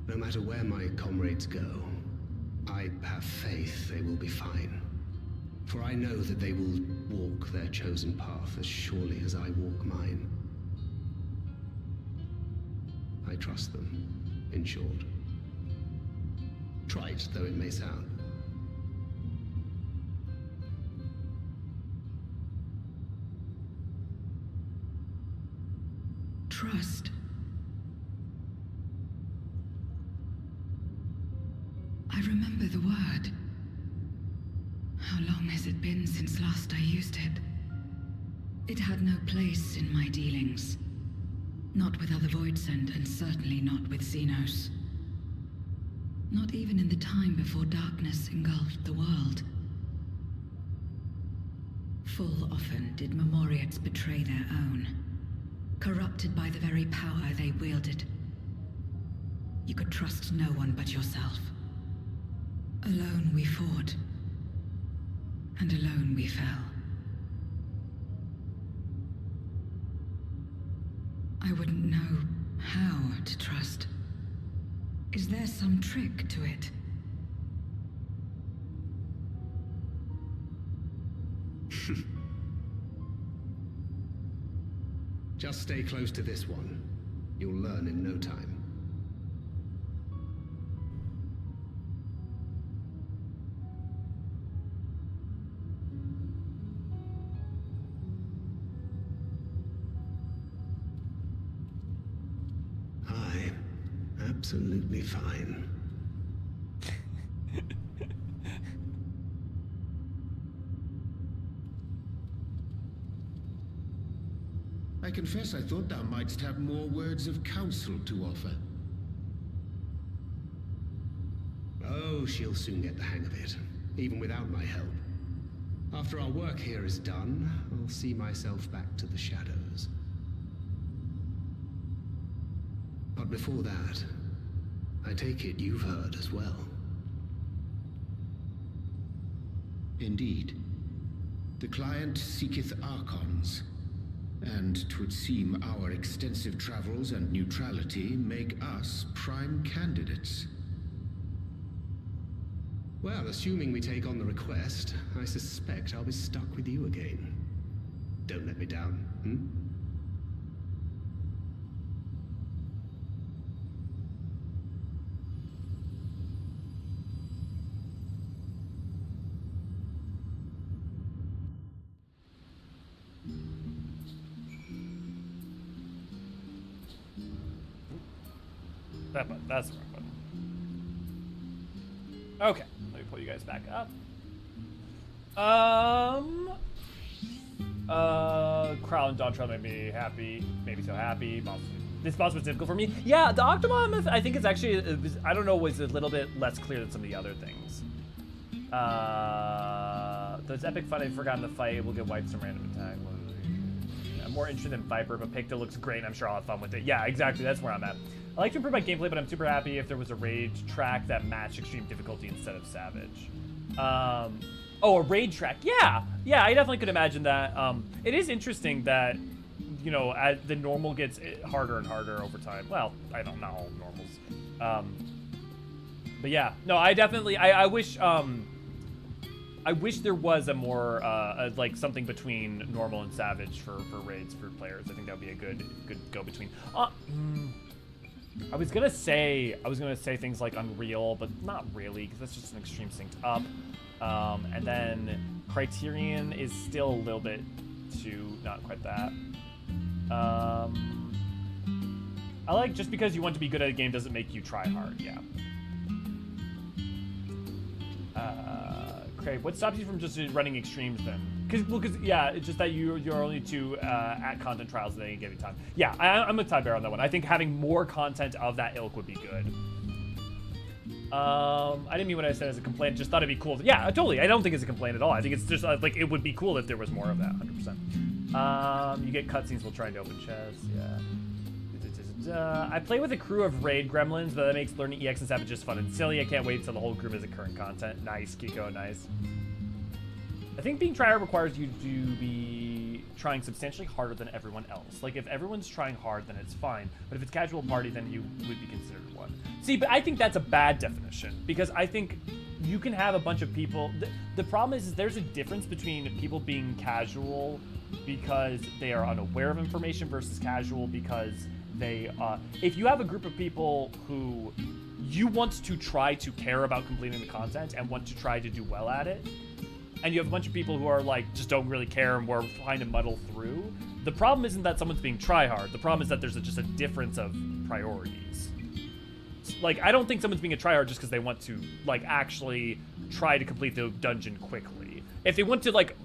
No matter where my comrades go, I have faith they will be fine. For I know that they will walk their chosen path as surely as I walk mine. I trust them, in short. Trite though it may sound. Trust. I remember the word. How long has it been since last I used it? It had no place in my dealings. Not with other Voidsent, and certainly not with Xenos. Not even in the time before darkness engulfed the world. Full often did Memoriates betray their own, corrupted by the very power they wielded. You could trust no one but yourself. Alone we fought, and alone we fell. I wouldn't know how to trust. Is there some trick to it? Just stay close to this one. You'll learn in no time. Absolutely fine. I confess I thought thou mightst have more words of counsel to offer. Oh, she'll soon get the hang of it, even without my help. After our work here is done, I'll see myself back to the shadows. But before that, I take it you've heard as well. Indeed. The client seeketh archons, and 'twould seem our extensive travels and neutrality make us prime candidates. Well, assuming we take on the request, I suspect I'll be stuck with you again. Don't let me down, hmm? That's the wrong button. Okay, let me pull you guys back up. Crown Dawntrail made me happy, maybe so happy. This boss was difficult for me. Yeah, the Octomom, I think it's actually, I don't know, was a little bit less clear than some of the other things. Those epic fun I've forgotten the fight will get wiped some random attack. I'm more interested in Viper, but Picta looks great and I'm sure I'll have fun with it. Yeah, exactly, that's where I'm at. I like to improve my gameplay, but I'm super happy if there was a raid track that matched extreme difficulty instead of savage. Oh, a raid track. Yeah, I definitely could imagine that. It is interesting that, you know, as the normal gets harder and harder over time. Well, I don't know normals. But yeah, no, I definitely, I wish there was a more, like something between normal and savage for raids for players. I think that would be a good go-between. I was gonna say things like Unreal, but not really, because that's just an extreme synced up. And then Criterion is still a little bit too not quite that. I like just because you want to be good at a game doesn't make you try hard. Yeah. Craig, what stops you from just running extremes then? Because yeah, it's just that you're only at content trials at any given time. Yeah, I'm a tie bear on that one. I think having more content of that ilk would be good. I didn't mean what I said as a complaint. Just thought it'd be cool. Yeah, totally. I don't think it's a complaint at all. I think it's just like it would be cool if there was more of that. 100%. You get cutscenes while trying to open chests. Yeah. I play with a crew of raid gremlins, but that makes learning EX and Savages fun and silly. I can't wait until the whole group is at current content. Nice, Kiko, nice. I think being tryhard requires you to be trying substantially harder than everyone else. Like, if everyone's trying hard, then it's fine. But if it's casual party, then you would be considered one. See, but I think that's a bad definition, because I think you can have a bunch of people. The problem is there's a difference between people being casual because they are unaware of information versus casual because they, if you have a group of people who you want to try to care about completing the content and want to try to do well at it, and you have a bunch of people who are like, just don't really care and we're trying to muddle through, the problem isn't that someone's being tryhard. The problem is that there's just a difference of priorities. Like, I don't think someone's being a tryhard just because they want to, like, actually try to complete the dungeon quickly. If they want to, like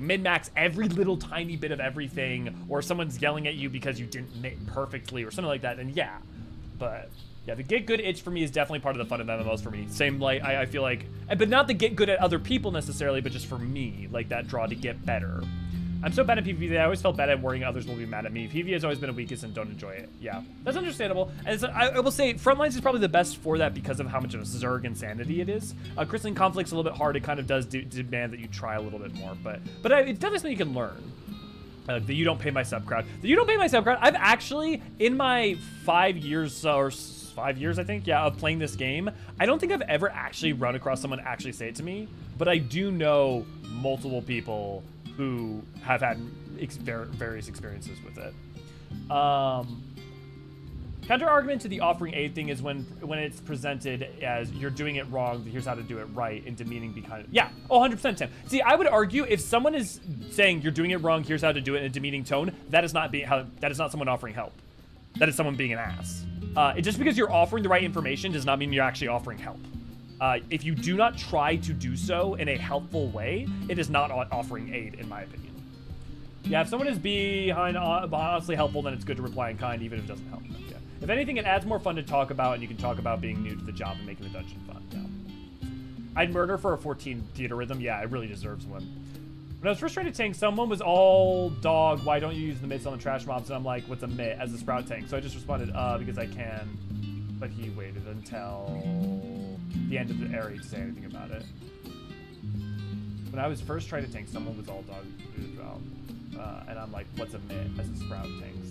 min-max every little tiny bit of everything, or someone's yelling at you because you didn't make perfectly or something like that, then yeah. But yeah, the get good itch for me is definitely part of the fun of MMOs for me. Same, like, I feel like, but not the get good at other people necessarily, but just for me, like that draw to get better. I'm so bad at PvP that I always felt bad at worrying others will be mad at me. PvP has always been a weakness and don't enjoy it. Yeah, that's understandable. And I will say Frontlines is probably the best for that because of how much of a Zerg insanity it is. Crystalline Conflict's a little bit hard. It kind of does demand that you try a little bit more, but it's definitely something you can learn. The you don't pay my sub crowd. The you don't pay my sub crowd. I've actually, in my 5 years or 5 years, I think, yeah, of playing this game, I don't think I've ever actually run across someone actually say it to me, but I do know multiple people who have had various experiences with it. Counter argument to the offering aid thing is when it's presented as you're doing it wrong, here's how to do it right, and demeaning behind it. Yeah, 100% Tim. See, I would argue if someone is saying you're doing it wrong, here's how to do it in a demeaning tone, that is not someone offering help. That is someone being an ass. Just because you're offering the right information does not mean you're actually offering help. If you do not try to do so in a helpful way, it is not offering aid, in my opinion. Yeah, if someone is honestly helpful, then it's good to reply in kind, even if it doesn't help them. Yeah. If anything, it adds more fun to talk about, and you can talk about being new to the job and making the dungeon fun. Yeah. I'd murder for a 14 theater rhythm. Yeah, it really deserves one. When I was first trying to tank, someone was all dog, why don't you use the mitts on the trash mobs? And I'm like, what's a mitt? As a sprout tank. So I just responded, because I can. But he waited until the end of the area to say anything about it. When I was first trying to tank, someone was all dog. And I'm like, what's a mitt? As a sprout tanks.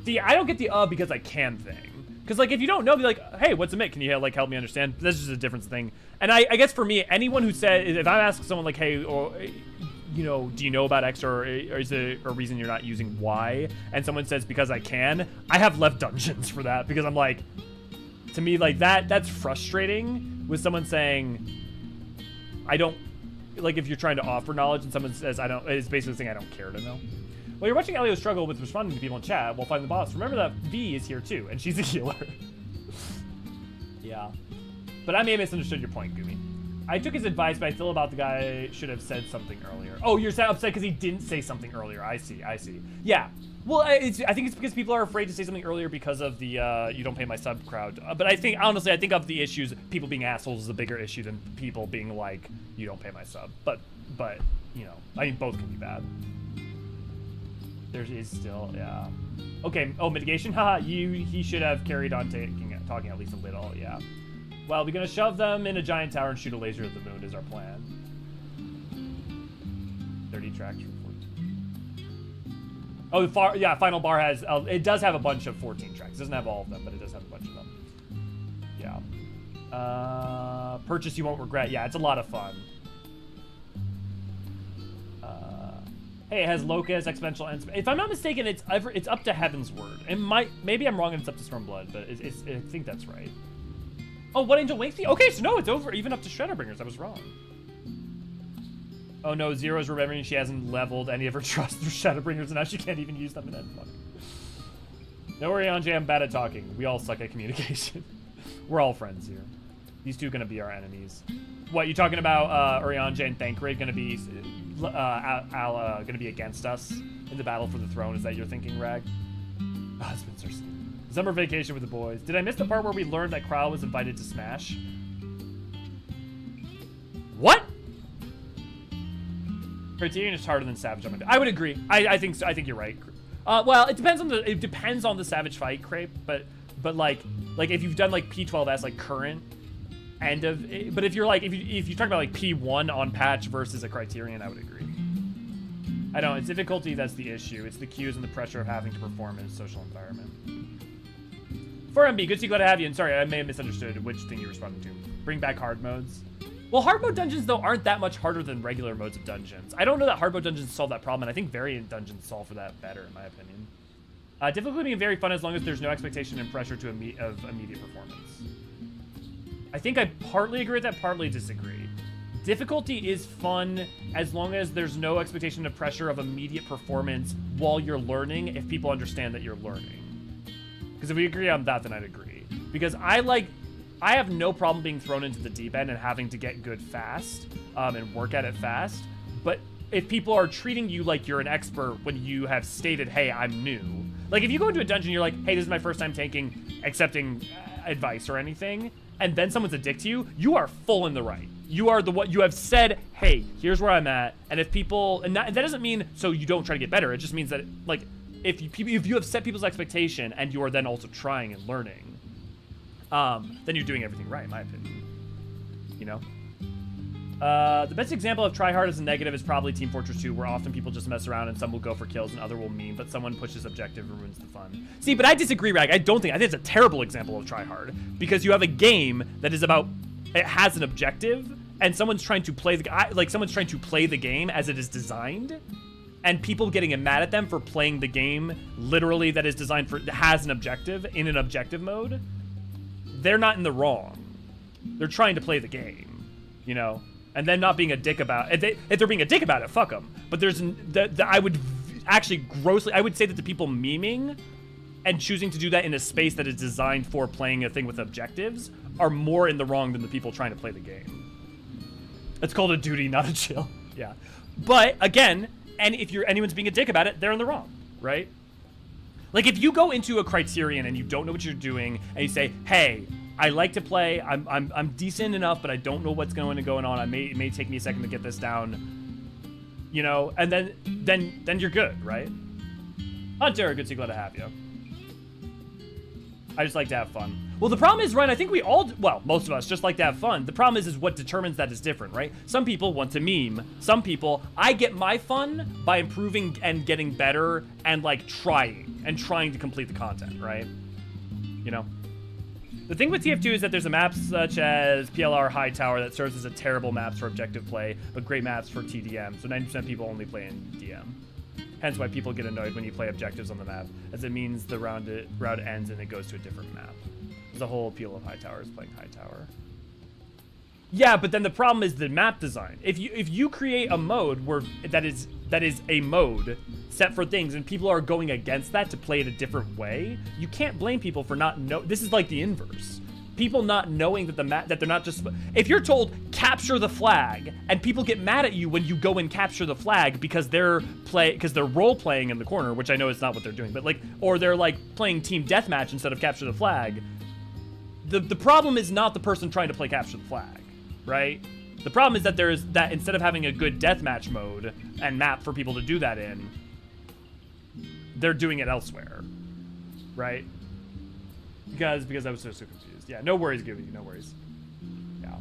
See, I don't get the because I can thing. Because, like, if you don't know, be like, hey, what's a mitt? Can you, like, help me understand? That's just a different thing. And I guess for me, anyone who said, if I ask someone, like, hey, or, you know, do you know about X, or is there a reason you're not using Y? And someone says, because I can, I have left dungeons for that. Because I'm like, to me, like, that's frustrating with someone saying, I don't, like, if you're trying to offer knowledge and someone says, I don't, it's basically saying I don't care to know. Well, you're watching Elio struggle with responding to people in chat while fighting the boss. Remember that V is here too, and she's a healer. Yeah. But I may have misunderstood your point, Gumi. I took his advice, but I feel about the guy should have said something earlier. Oh, you're upset because he didn't say something earlier. I see. Yeah. Well, I think it's because people are afraid to say something earlier because of the you don't pay my sub crowd. But I think, honestly, I think of the issues, people being assholes is a bigger issue than people being like, you don't pay my sub. But you know, I mean, both can be bad. There is still, yeah. Okay, oh, mitigation, haha, he should have carried on talking at least a little, yeah. Well, we're gonna shove them in a giant tower and shoot a laser at the moon is our plan. 30 tracks from 14. Oh, final bar has, it does have a bunch of 14 tracks. It doesn't have all of them, but it does have a bunch of them. Yeah. Purchase you won't regret. Yeah, it's a lot of fun. Hey, it has Locust, Exponential, and if I'm not mistaken, it's up to Heaven's Word. It might, maybe I'm wrong and it's up to Stormblood, but I think that's right. Oh, what Angel Wakes me? Okay, so no, it's over, even up to Shredderbringers. I was wrong. Oh no, Zero's remembering she hasn't leveled any of her trust through Shadowbringers, and now she can't even use them in Endfuck. No worry, Anjay, I'm bad at talking. We all suck at communication. We're all friends here. These two are gonna be our enemies. What, you talking about Eorzean and Thancred gonna be against us in the battle for the throne? Is that your thinking, Rag? Spencer. Summer vacation with the boys. Did I miss the part where we learned that Kryle was invited to Smash? What? Criterion is harder than Savage. I would agree. I think so. I think you're right. Well, it depends on the Savage fight, Crepe. But like if you've done like P12S, like current end of, but if you're talking about like P1 on patch versus a Criterion, I would agree. I don't. It's difficulty that's the issue. It's the cues and the pressure of having to perform in a social environment. 4MB, good to see, glad to have you. And sorry, I may have misunderstood which thing you responded to. Bring back hard modes. Well, hard mode dungeons, though, aren't that much harder than regular modes of dungeons. I don't know that hard mode dungeons solve that problem, and I think variant dungeons solve for that better, in my opinion. Difficulty being very fun as long as there's no expectation and pressure of immediate performance. I think I partly agree with that, partly disagree. Difficulty is fun as long as there's no expectation of pressure of immediate performance while you're learning, if people understand that you're learning. Because if we agree on that, then I'd agree. Because I have no problem being thrown into the deep end and having to get good fast and work at it fast. But if people are treating you like you're an expert when you have stated, hey, I'm new. Like if you go into a dungeon, you're like, hey, this is my first time accepting advice or anything. And then someone's a dick to you, you are full in the right. You are you have said, hey, here's where I'm at. And if people, and that doesn't mean so you don't try to get better. It just means that like, if you have set people's expectation and you are then also trying and learning, then you're doing everything right, in my opinion. You know? The best example of try hard as a negative is probably Team Fortress 2, where often people just mess around and some will go for kills and other will meme, but someone pushes objective and ruins the fun. See, but I disagree, Rag. I think it's a terrible example of try hard, because you have a game that is about, it has an objective, and someone's trying to play the game as it is designed, and people getting mad at them for playing the game literally that is designed for, has an objective in an objective mode. They're not in the wrong. They're trying to play the game, you know? And then not being a dick about it. If they're being a dick about it, fuck them. But there's, I would actually grossly, I would say that the people memeing and choosing to do that in a space that is designed for playing a thing with objectives are more in the wrong than the people trying to play the game. It's called a duty, not a chill. Yeah. But again, and if anyone's being a dick about it, they're in the wrong, right? Like if you go into a Criterion and you don't know what you're doing and you say, hey, I like to play, I'm decent enough, but I don't know what's going on. It may take me a second to get this down, you know, and then you're good, right? Hunter, good to glad to have you. I just like to have fun. Well, the problem is, Ryan, I think we all, well, most of us just like to have fun. The problem is what determines that is different, right? Some people want to meme. Some people, I get my fun by improving and getting better and like trying to complete the content, right? You know? The thing with TF2 is that there's a map such as PLR High Tower that serves as a terrible map for objective play, but great maps for TDM. So 90% of people only play in DM. Hence why people get annoyed when you play objectives on the map, as it means the round ends and it goes to a different map. The whole appeal of High Tower is playing High Tower. Yeah, but then the problem is the map design. If you create a mode where that is a mode set for things and people are going against that to play it a different way, you can't blame people for not know. This is like the inverse. People not knowing that the map, that they're not just, if you're told capture the flag and people get mad at you when you go and capture the flag because they're role playing in the corner, which I know is not what they're doing, but like, or they're like playing team deathmatch instead of capture the flag. The problem is not the person trying to play capture the flag, right? The problem is that instead of having a good deathmatch mode and map for people to do that in, they're doing it elsewhere, right? Because I was so confused. Yeah, no worries, Gibby, no worries. Yeah,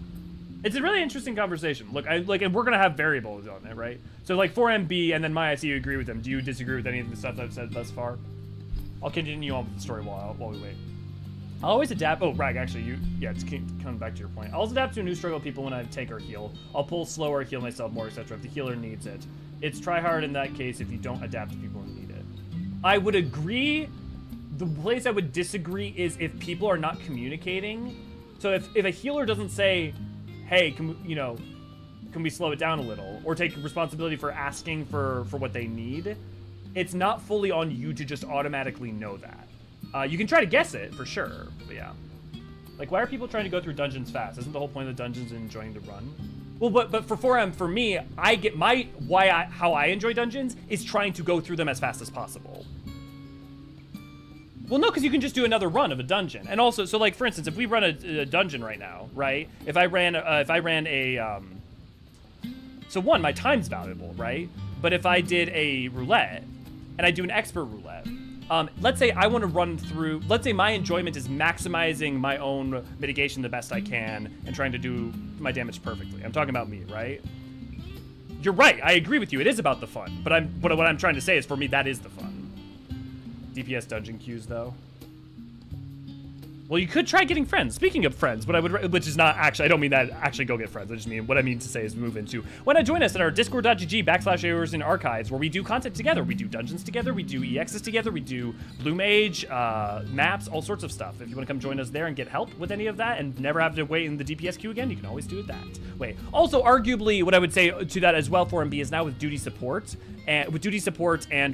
it's a really interesting conversation. Look, and we're gonna have variables on it, right? So like 4MB and then my IC, you agree with them. Do you disagree with any of the stuff I've said thus far? I'll continue on with the story while we wait. I'll always adapt. Oh, Rag, actually, it's coming back to your point. I'll always adapt to a new struggle people when I take or heal. I'll pull slower, heal myself more, etc. if the healer needs it. It's try hard in that case if you don't adapt to people who need it. I would agree. The place I would disagree is if people are not communicating. So if a healer doesn't say, hey, can we slow it down a little? Or take responsibility for asking for what they need, it's not fully on you to just automatically know that. You can try to guess it, for sure, but yeah. Like, why are people trying to go through dungeons fast? Isn't the whole point of the dungeons enjoying the run? Well, but for 4M, for me, I get how I enjoy dungeons is trying to go through them as fast as possible. Well, no, because you can just do another run of a dungeon. And also, so like, for instance, if we run a dungeon right now, right? If I ran a, so one, my time's valuable, right? But if I did a roulette, and I do an expert roulette, let's say I want to run through, let's say my enjoyment is maximizing my own mitigation the best I can and trying to do my damage perfectly. I'm talking about me, right? You're right, I agree with you, it is about the fun, but what I'm trying to say is for me, that is the fun. DPS dungeon queues though. Well, you could try getting friends. Speaking of friends, which is not actually, I don't mean that actually go get friends. I just mean, what I mean to say is move into. Why not join us at our discord.gg/Eorzean Archives, where we do content together. We do dungeons together, we do EXs together, we do Blue Mage, maps, all sorts of stuff. If you want to come join us there and get help with any of that and never have to wait in the DPS queue again, you can always do it that way. Also, arguably, what I would say to that as well for MB is now with duty support, and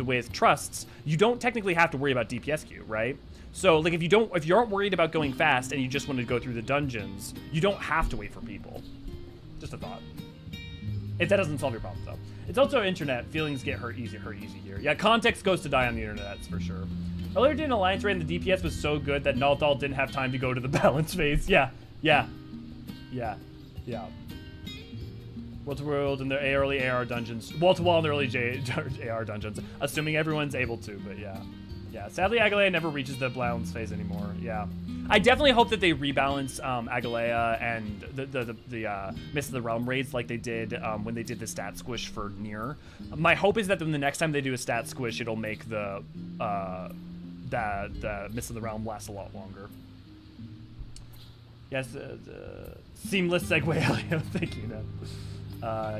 with trusts, you don't technically have to worry about DPS queue, right? So, like, if you aren't worried about going fast and you just want to go through the dungeons, you don't have to wait for people. Just a thought. If that doesn't solve your problem, though. It's also internet. Feelings get hurt easy here. Yeah, context goes to die on the internet, that's for sure. Earlier in Alliance Raid, the DPS was so good that Naldal didn't have time to go to the balance phase. Yeah. Wall to world in their early AR dungeons. Wall to wall in the early AR dungeons. Assuming everyone's able to, but yeah. Yeah, sadly, Agalea never reaches the balance phase anymore. Yeah. I definitely hope that they rebalance Agalea and the Mist of the Realm raids like they did when they did the stat squish for Nier. My hope is that then the next time they do a stat squish, it'll make the Mist of the Realm last a lot longer. Yes, seamless segue, Elio. Thank you, Ned.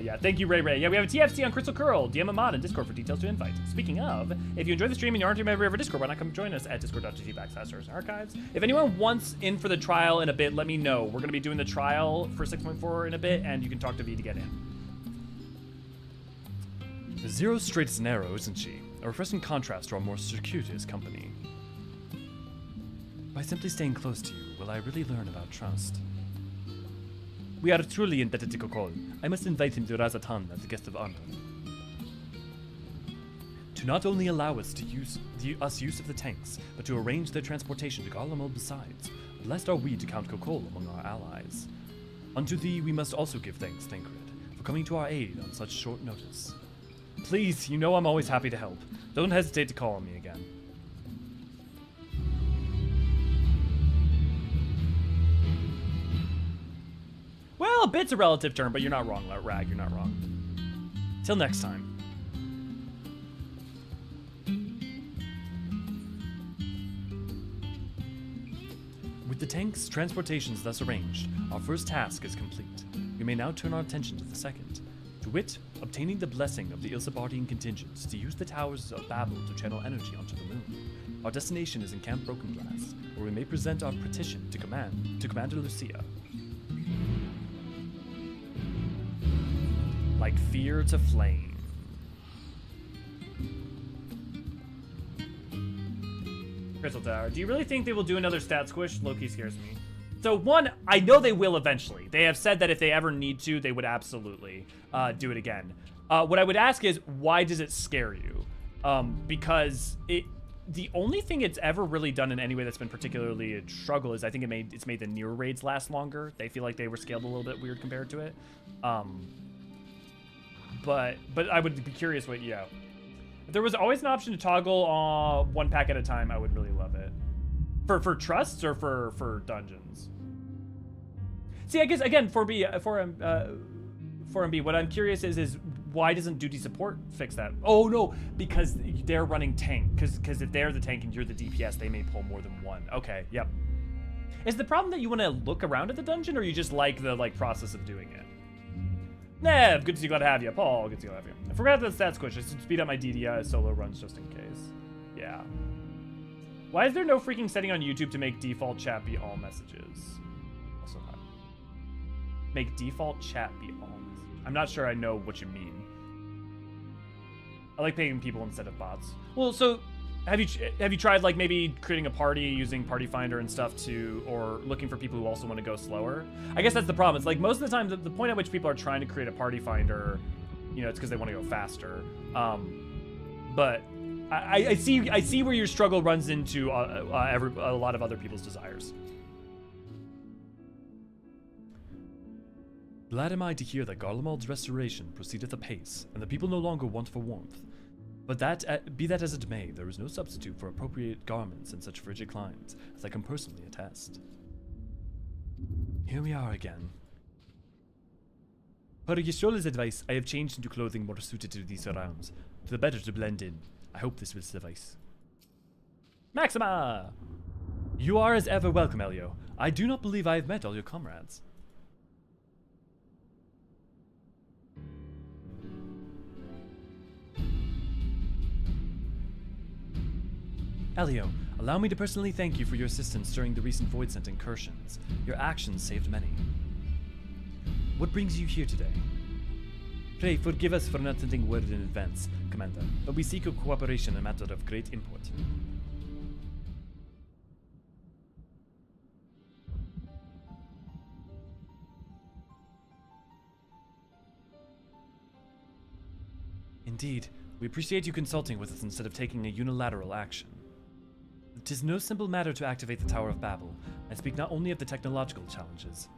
Yeah, thank you, Ray. Yeah, we have a TFC on Crystal Curl. DM a mod in Discord for details to invite. Speaking of, if you enjoy the stream and you aren't a member of our Discord, why not come join us at discord.gg/Eorzean Archives. If anyone wants in for the trial in a bit, let me know. We're going to be doing the trial for 6.4 in a bit, and you can talk to V to get in. Zero's straight as an arrow, isn't she? A refreshing contrast to our more circuitous company. By simply staying close to you, will I really learn about trust? We are truly indebted to Kokol. I must invite him to Razatan as a guest of honor. To not only allow us to use of the tanks, but to arrange their transportation to Garlemald besides. Blessed are we to count Kokol among our allies. Unto thee we must also give thanks, Thancred, for coming to our aid on such short notice. Please, you know I'm always happy to help. Don't hesitate to call on me again. Well, a bit's a relative term, but you're not wrong, Rag. You're not wrong. Till next time. With the tank's transportations thus arranged, our first task is complete. We may now turn our attention to the second. To wit, obtaining the blessing of the Ilsabardian contingents to use the towers of Babel to channel energy onto the moon. Our destination is in Camp Broken Glass, where we may present our petition to Commander Lucia. Like fear to flame. Crystal Tower. Do you really think they will do another stat squish? Loki scares me. So one, I know they will eventually. They have said that if they ever need to, they would absolutely do it again. What I would ask is, why does it scare you? Because the only thing it's ever really done in any way that's been particularly a struggle is I think it's made the Nier raids last longer. They feel like they were scaled a little bit weird compared to it. But I would be curious what, yeah. If there was always an option to toggle one pack at a time, I would really love it. For trusts or for dungeons? See, I guess, again, for MB, what I'm curious is why doesn't duty support fix that? Oh, no, because they're running tank. Because if they're the tank and you're the DPS, they may pull more than one. Okay, yep. Is the problem that you want to look around at the dungeon, or you just like the process of doing it? Nev, good to see you, glad to have you. Paul, good to see you, glad to have you. I forgot the stat squish. I should speed up my DDI solo runs just in case. Yeah. Why is there no freaking setting on YouTube to make default chat be all messages? Also not. Make default chat be all messages. I'm not sure I know what you mean. I like paying people instead of bots. Well, so have you tried like maybe creating a party using Party Finder and stuff or looking for people who also want to go slower? I guess that's the problem. It's like most of the time the point at which people are trying to create a Party Finder, you know, it's because they want to go faster. But I see where your struggle runs into a lot of other people's desires. Glad am I to hear that Garlemald's restoration proceedeth apace, and the people no longer want for warmth. But be that as it may, there is no substitute for appropriate garments in such frigid climes, as I can personally attest. Here we are again. Per Yisrola's advice, I have changed into clothing more suited to these surrounds, to the better to blend in. I hope this will suffice. Maxima! You are as ever welcome, Elio. I do not believe I have met all your comrades. Elio, allow me to personally thank you for your assistance during the recent Voidsent incursions. Your actions saved many. What brings you here today? Pray forgive us for not sending word in advance, Commander, but we seek your cooperation in a matter of great import. Indeed, we appreciate you consulting with us instead of taking a unilateral action. It is no simple matter to activate the Tower of Babel. I speak not only of the technological challenges.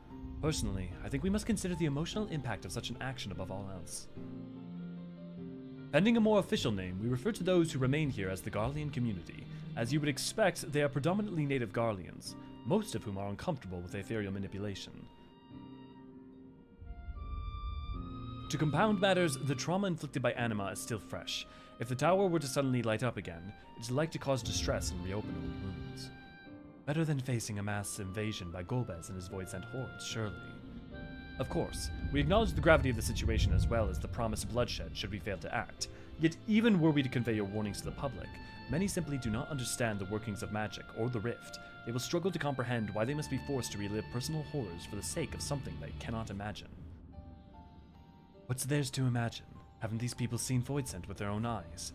Personally, I think we must consider the emotional impact of such an action above all else. Pending a more official name, we refer to those who remain here as the Garlean community. As you would expect, they are predominantly native Garleans, most of whom are uncomfortable with ethereal manipulation. To compound matters, the trauma inflicted by Anima is still fresh. If the tower were to suddenly light up again, it's like to cause distress and reopen old wounds. Better than facing a mass invasion by Golbez and his Void-Sent hordes, surely. Of course, we acknowledge the gravity of the situation as well as the promised bloodshed should we fail to act. Yet even were we to convey your warnings to the public, many simply do not understand the workings of magic or the rift. They will struggle to comprehend why they must be forced to relive personal horrors for the sake of something they cannot imagine. What's theirs to imagine? Haven't these people seen Void-Sent with their own eyes?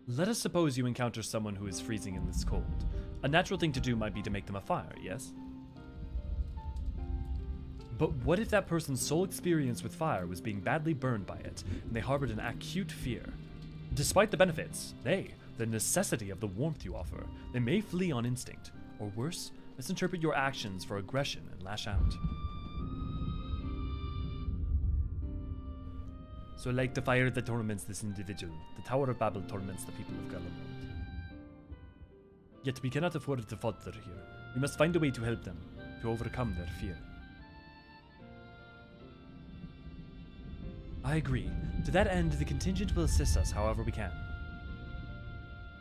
Let us suppose you encounter someone who is freezing in this cold. A natural thing to do might be to make them a fire, yes? But what if that person's sole experience with fire was being badly burned by it, and they harbored an acute fear? Despite the benefits, nay, the necessity of the warmth you offer, they may flee on instinct, or worse, misinterpret your actions for aggression and lash out. So like the fire that torments this individual, the Tower of Babel torments the people of Galamond. Yet we cannot afford to falter here. We must find a way to help them, to overcome their fear. I agree. To that end, the contingent will assist us however we can.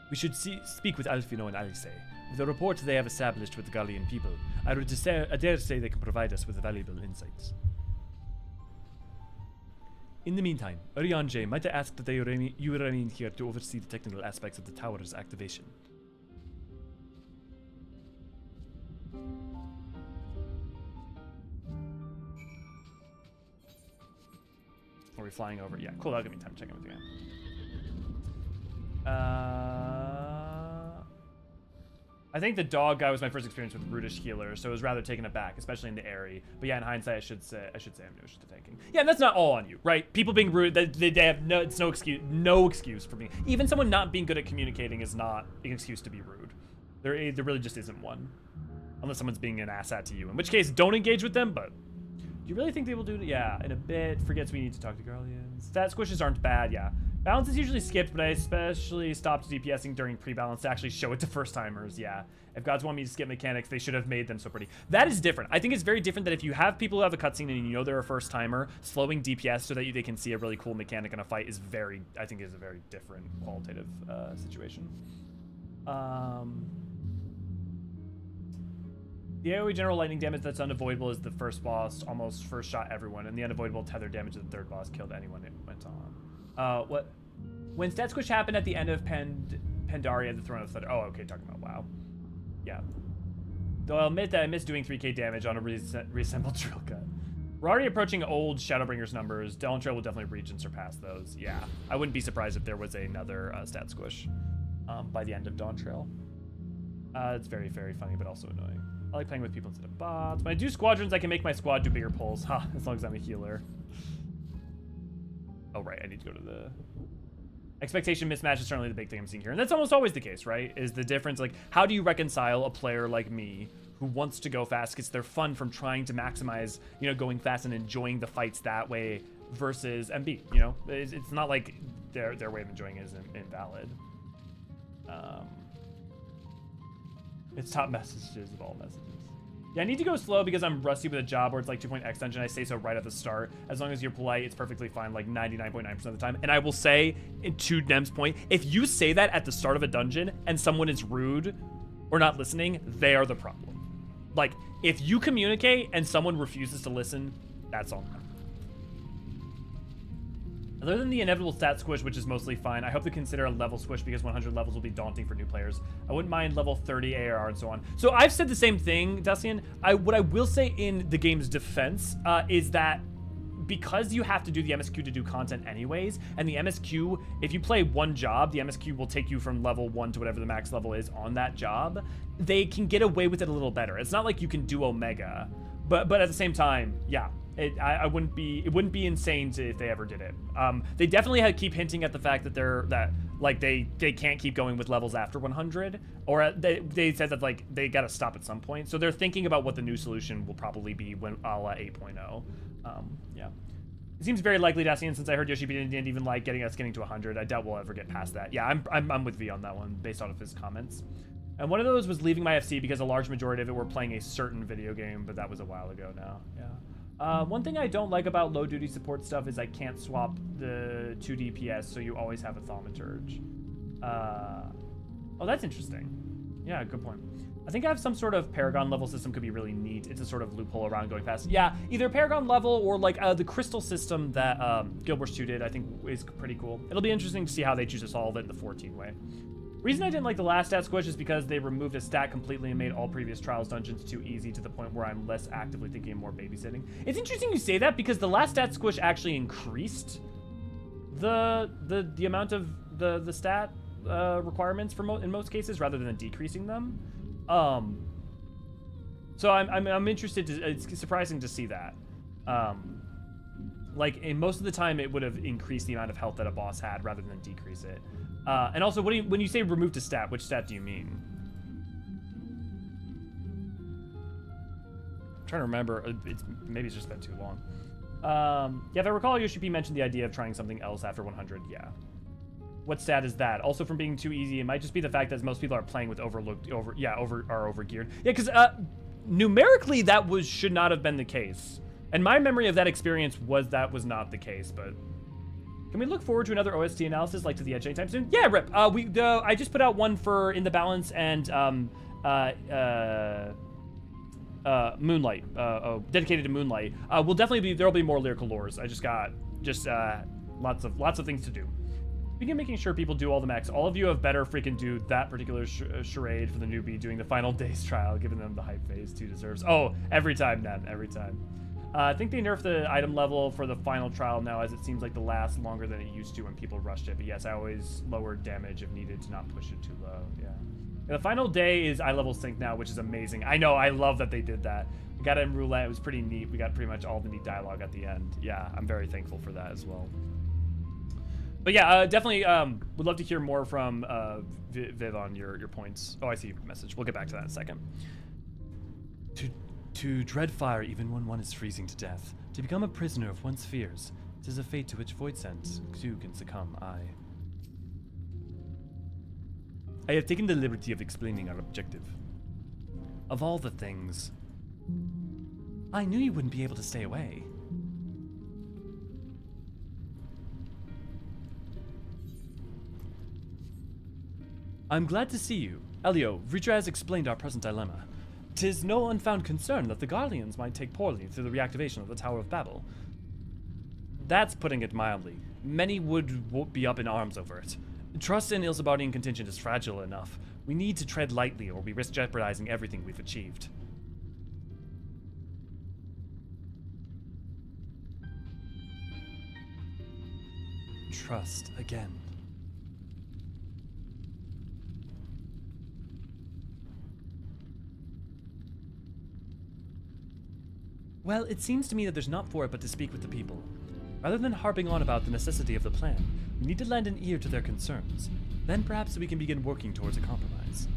We should speak with Alfino and Alice. With the report they have established with the Gallian people, I dare say they can provide us with valuable insights. In the meantime, Eorzean J, might I ask that you remain here to oversee the technical aspects of the tower's activation? Are we flying over? Yeah, cool, that'll give me time to check in with you. I think the dog guy was my first experience with Rudish healer, so it was rather taken aback, especially in the Airy. But yeah, in hindsight, I should say I'm newish to tanking. Yeah, and that's not all on you, right? People being rude, they have it's no excuse for being. Even someone not being good at communicating is not an excuse to be rude. There really just isn't one, unless someone's being an asshat to you. In which case, don't engage with them. But do you really think they will do it? Yeah, in a bit. Forgets we need to talk to Garleans. Stat squishes aren't bad. Yeah. Balance is usually skipped, but I especially stopped DPSing during pre-balance to actually show it to first-timers, yeah. If gods want me to skip mechanics, they should have made them so pretty. That is different. I think it's very different that if you have people who have a cutscene and you know they're a first-timer, slowing DPS so that they can see a really cool mechanic in a fight is I think is a very different qualitative situation. The AoE general lightning damage that's unavoidable is the first boss, almost first shot everyone, and the unavoidable tether damage of the third boss killed anyone it went on. When stat squish happened at the end of Pandaria, the Throne of Thunder. Oh, okay, talking about WoW. Yeah. Though I'll admit that I missed doing 3k damage on a reassembled drill cut. We're already approaching old Shadowbringers numbers. Dawn Trail will definitely reach and surpass those. Yeah, I wouldn't be surprised if there was another stat squish by the end of Dawn Trail. It's very, very funny, but also annoying. I like playing with people instead of bots. When I do squadrons, I can make my squad do bigger pulls. Ha, as long as I'm a healer. Oh, right, I need to go to the... Expectation mismatch is certainly the big thing I'm seeing here. And that's almost always the case, right? Is the difference, like, how do you reconcile a player like me who wants to go fast, gets their fun from trying to maximize, you know, going fast and enjoying the fights that way versus MB, you know? It's not like their way of enjoying it is invalid. It's top messages of all messages. Yeah, I need to go slow because I'm rusty with a job where it's like 2.x dungeon. I say so right at the start. As long as you're polite, it's perfectly fine, like 99.9% of the time. And I will say, to Nem's point, if you say that at the start of a dungeon and someone is rude or not listening, they are the problem. Like, if you communicate and someone refuses to listen, that's on them. Other than the inevitable stat squish, which is mostly fine, I hope to consider a level squish because 100 levels will be daunting for new players. I wouldn't mind level 30 ARR and so on. So I've said the same thing, Dacian. What I will say in the game's defense is that because you have to do the MSQ to do content anyways, and the MSQ, if you play one job, the MSQ will take you from level 1 to whatever the max level is on that job. They can get away with it a little better. It's not like you can do Omega, but at the same time, yeah. It wouldn't be insane if they ever did it. They definitely keep hinting at the fact that they can't keep going with levels after 100, or they said that like they gotta stop at some point. So they're thinking about what the new solution will probably be when a la 8.0. Yeah. It seems very likely, Dacian, since I heard Yoshi didn't even like getting to 100. I doubt we'll ever get past that. Yeah, I'm with V on that one, based off of his comments. And one of those was leaving my FC because a large majority of it were playing a certain video game, but that was a while ago now. Yeah. One thing I don't like about low duty support stuff is I can't swap the 2 DPS, so you always have a thaumaturge. Oh, that's interesting. Yeah, good point. I think I have some sort of Paragon level system could be really neat. It's a sort of loophole around going fast. Yeah, either Paragon level or like the crystal system that Guild Wars 2 did, I think is pretty cool. It'll be interesting to see how they choose to solve it the 14 way. Reason I didn't like the last stat squish is because they removed a stat completely and made all previous Trials dungeons too easy to the point where I'm less actively thinking of more babysitting. It's interesting you say that because the last stat squish actually increased the amount of the stat requirements for in most cases rather than decreasing them. So I'm interested to, it's surprising to see that. Like in most of the time it would have increased the amount of health that a boss had rather than decrease it. And also, when you say remove to stat, which stat do you mean? I'm trying to remember. Maybe it's just been too long. Yeah, if I recall, Yoshi P mentioned the idea of trying something else after 100. Yeah. What stat is that? Also, from being too easy, it might just be the fact that most people are playing with overgeared. Yeah, because numerically that should not have been the case. And my memory of that experience was not the case, but. Can we look forward to another OST analysis like to the Edge anytime soon? Yeah, Rip. I just put out one for In the Balance and Moonlight, dedicated to Moonlight. Will definitely be, there'll be more lyrical lores. I just got lots of things to do. Speaking of making sure people do all the max, all of you have better freaking do that particular charade for the newbie doing the final day's trial, giving them the hype phase 2 deserves. Oh, every time, Nat, every time. I think they nerfed the item level for the final trial now, as it seems like the last longer than it used to when people rushed it. But yes, I always lowered damage if needed to not push it too low. Yeah. And the final day is eye level sync now, which is amazing. I know, I love that they did that. We got it in roulette. It was pretty neat. We got pretty much all the neat dialogue at the end. Yeah, I'm very thankful for that as well. But yeah, definitely would love to hear more from Viv on your points. Oh, I see your message. We'll get back to that in a second. To dread fire even when one is freezing to death, to become a prisoner of one's fears, 'tis a fate to which Voidsent too can succumb. I have taken the liberty of explaining our objective. Of all the things, I knew you wouldn't be able to stay away. I'm glad to see you. Elio, Vritra has explained our present dilemma. 'Tis no unfound concern that the Guardians might take poorly through the reactivation of the Tower of Babel. That's putting it mildly. Many would be up in arms over it. Trust in Ilsabardian contingent is fragile enough. We need to tread lightly or we risk jeopardizing everything we've achieved. Trust again. Well, it seems to me that there's naught for it but to speak with the people. Rather than harping on about the necessity of the plan, we need to lend an ear to their concerns. Then perhaps we can begin working towards a compromise.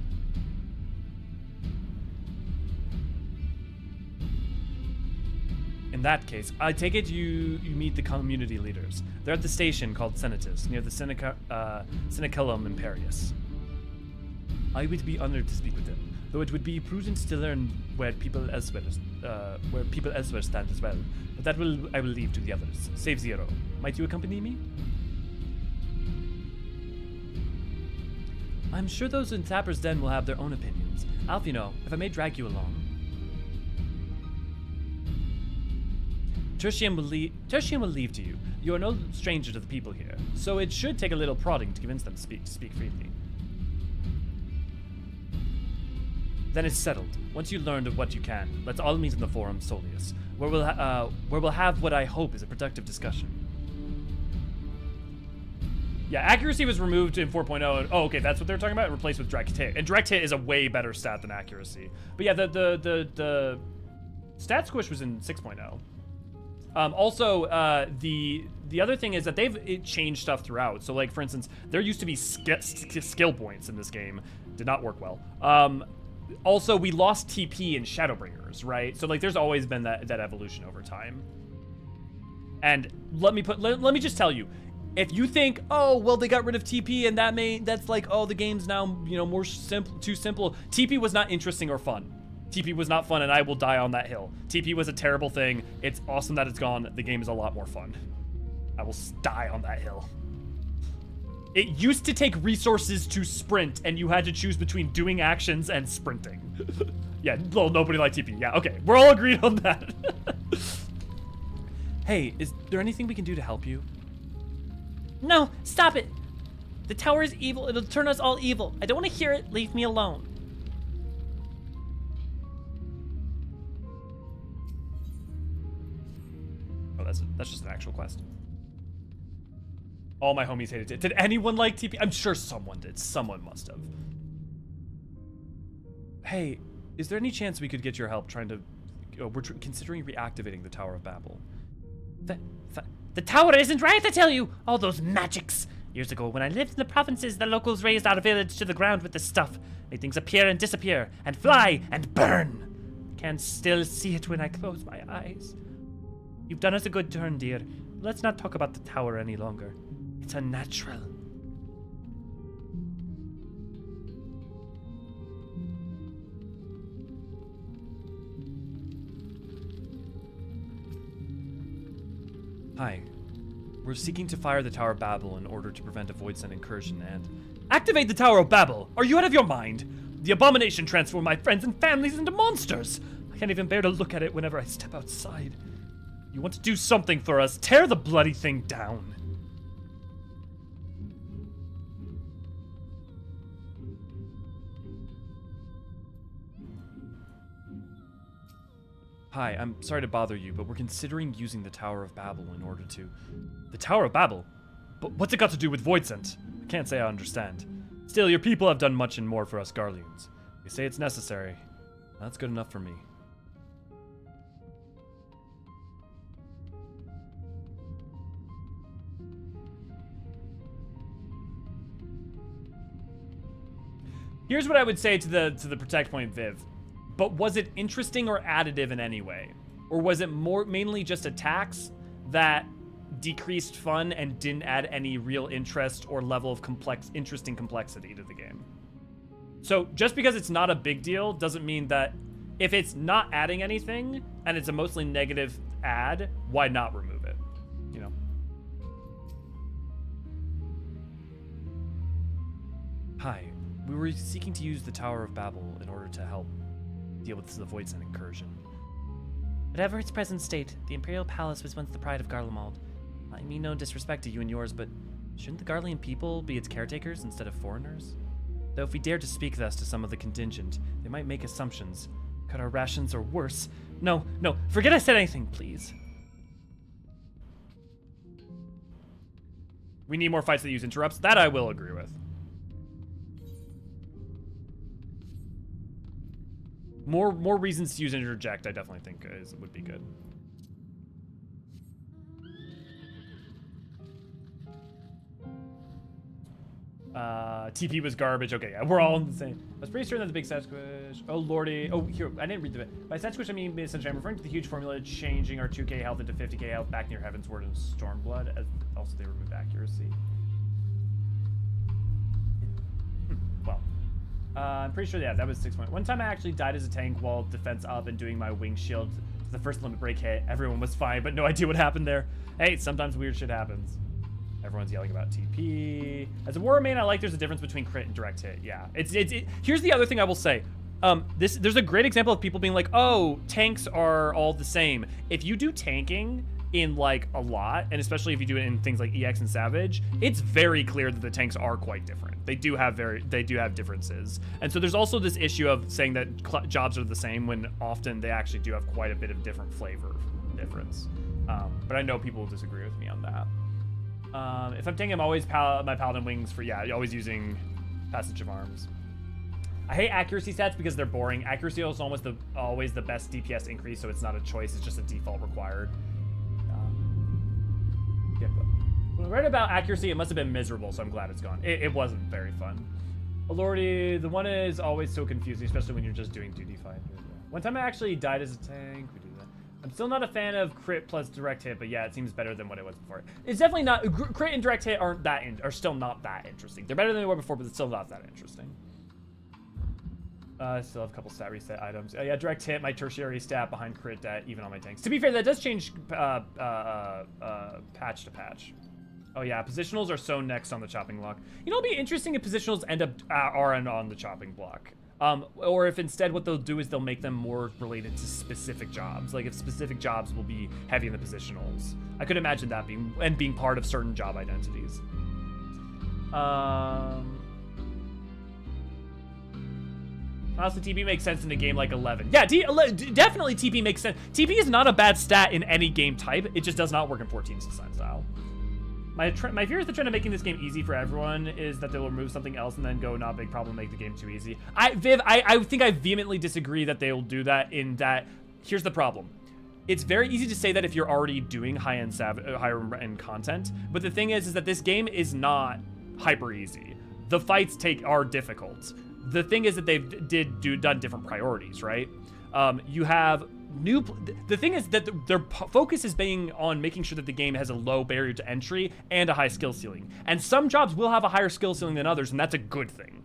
In that case, I take it you meet the community leaders. They're at the station called Senatus, near the Seneculum Imperius. I would be honored to speak with them, though it would be prudent to learn where people elsewhere stand as well. But that I will leave to the others. Save Zero. Might you accompany me? I'm sure those in Tapper's Den will have their own opinions. Alfino, if I may drag you along. Tertium will leave to you. You are no stranger to the people here, so it should take a little prodding to convince them to speak freely. Then it's settled. Once you learned of what you can, let's all meet in the Forum Solius, where we'll have what I hope is a productive discussion. Yeah, accuracy was removed in 4.0. And, oh, okay, that's what they're talking about. Replaced with direct hit, and direct hit is a way better stat than accuracy. But yeah, the stat squish was in 6.0. Also, the other thing is that they've changed stuff throughout. So, like for instance, there used to be skill points in this game. Did not work well. Also, we lost TP in Shadowbringers, right? So like, there's always been that evolution over time. And let me just tell you, if you think, oh, well, they got rid of TP and that's like, oh, the game's now, you know, too simple. TP was not interesting or fun. TP was not fun, and I will die on that hill. TP was a terrible thing. It's awesome that it's gone. The game is a lot more fun. I will die on that hill. It used to take resources to sprint, and you had to choose between doing actions and sprinting. Yeah, well, nobody liked TP. Yeah, okay. We're all agreed on that. Hey, is there anything we can do to help you? No, stop it. The tower is evil. It'll turn us all evil. I don't want to hear it. Leave me alone. Oh, that's just an actual quest. All my homies hated it. Did anyone like TP? I'm sure someone did. Someone must have. Hey, is there any chance we could get your help trying to... we're considering reactivating the Tower of Babel. The tower isn't right, I tell you! All those magics! Years ago, when I lived in the provinces, the locals raised our village to the ground with this stuff. Made things appear and disappear, and fly, and burn. I can still see it when I close my eyes. You've done us a good turn, dear. Let's not talk about the tower any longer. It's unnatural. Hi. We're seeking to fire the Tower of Babel in order to prevent a Voidsent incursion and... Activate the Tower of Babel! Are you out of your mind? The abomination transformed my friends and families into monsters! I can't even bear to look at it whenever I step outside. You want to do something for us? Tear the bloody thing down. Hi, I'm sorry to bother you, but we're considering using the Tower of Babel in order to... The Tower of Babel? But what's it got to do with Voidsent? I can't say I understand. Still, your people have done much and more for us Garleans. They say it's necessary. That's good enough for me. Here's what I would say to the Protect Point Viv. But was it interesting or additive in any way? Or was it mainly just attacks that decreased fun and didn't add any real interest or level of interesting complexity to the game? So just because it's not a big deal doesn't mean that if it's not adding anything and it's a mostly negative add, why not remove it? You know? Hi, we were seeking to use the Tower of Babel in order to help deal with the Voidsent incursion. Whatever its present state, the Imperial Palace was once the pride of Garlemald. I mean no disrespect to you and yours, but shouldn't the Garlean people be its caretakers instead of foreigners? Though if we dare to speak thus to some of the contingent, they might make assumptions, cut our rations, or worse. No, forget I said anything, please. We need more fights that use interrupts. That I will agree with. More reasons to use interject, I definitely think would be good. TP was garbage. Okay, yeah, we're all in the same. I was pretty certain that the big Sasquatch. Oh lordy. Oh, here, I didn't read the bit. By Sasquatch, I mean essentially I'm referring to the huge formula changing our 2k health into 50k health back near Heavensward and Stormblood. Also, they removed accuracy. Well. I'm pretty sure, yeah, that was 6 point. One time I actually died as a tank while defense up and doing my wing shield. The first limit break hit. Everyone was fine, but no idea what happened there. Hey, sometimes weird shit happens. Everyone's yelling about TP. As a war main, I like there's a difference between crit and direct hit. Yeah, here's the other thing I will say. There's a great example of people being like, oh, tanks are all the same. If you do tanking in like a lot, and especially if you do it in things like EX and Savage, it's very clear that the tanks are quite different. They do have differences. And so there's also this issue of saying that jobs are the same when often they actually do have quite a bit of different flavor difference. But I know people will disagree with me on that. If I'm tanking, I'm always my Paladin wings for, yeah, always using Passage of Arms. I hate accuracy stats because they're boring. Accuracy is almost always the best DPS increase, so it's not a choice, it's just a default required. Yeah, but when I read about accuracy, it must have been miserable, so I'm glad it's gone. It wasn't very fun. Lordy, the one is always so confusing, especially when you're just doing duty fight. One time I actually died as a tank. We do that. I'm still not a fan of crit plus direct hit, but yeah, it seems better than what it was before. It's definitely not. Crit and direct hit are still not that interesting. They're better than they were before, but it's still not that interesting. I still have a couple stat reset items. Yeah, direct hit, my tertiary stat behind crit even on my tanks. To be fair, that does change patch to patch. Oh yeah, positionals are sewn next on the chopping block. You know, it'll be interesting if positionals end up are on the chopping block. Or if instead what they'll do is they'll make them more related to specific jobs. Like if specific jobs will be heavy in the positionals. I could imagine that being part of certain job identities. Honestly, TP makes sense in a game like 11. Yeah, definitely TP makes sense. TP is not a bad stat in any game type. It just does not work in 14 design style. My fear is the trend of making this game easy for everyone is that they'll remove something else and then go, not a big problem, make the game too easy. Viv, I think I vehemently disagree that they will do that in that, here's the problem. It's very easy to say that if you're already doing higher end content, but the thing is that this game is not hyper easy. The fights are difficult. The thing is that they've done different priorities, right? You have the thing is that their focus is being on making sure that the game has a low barrier to entry and a high skill ceiling. And some jobs will have a higher skill ceiling than others, and that's a good thing.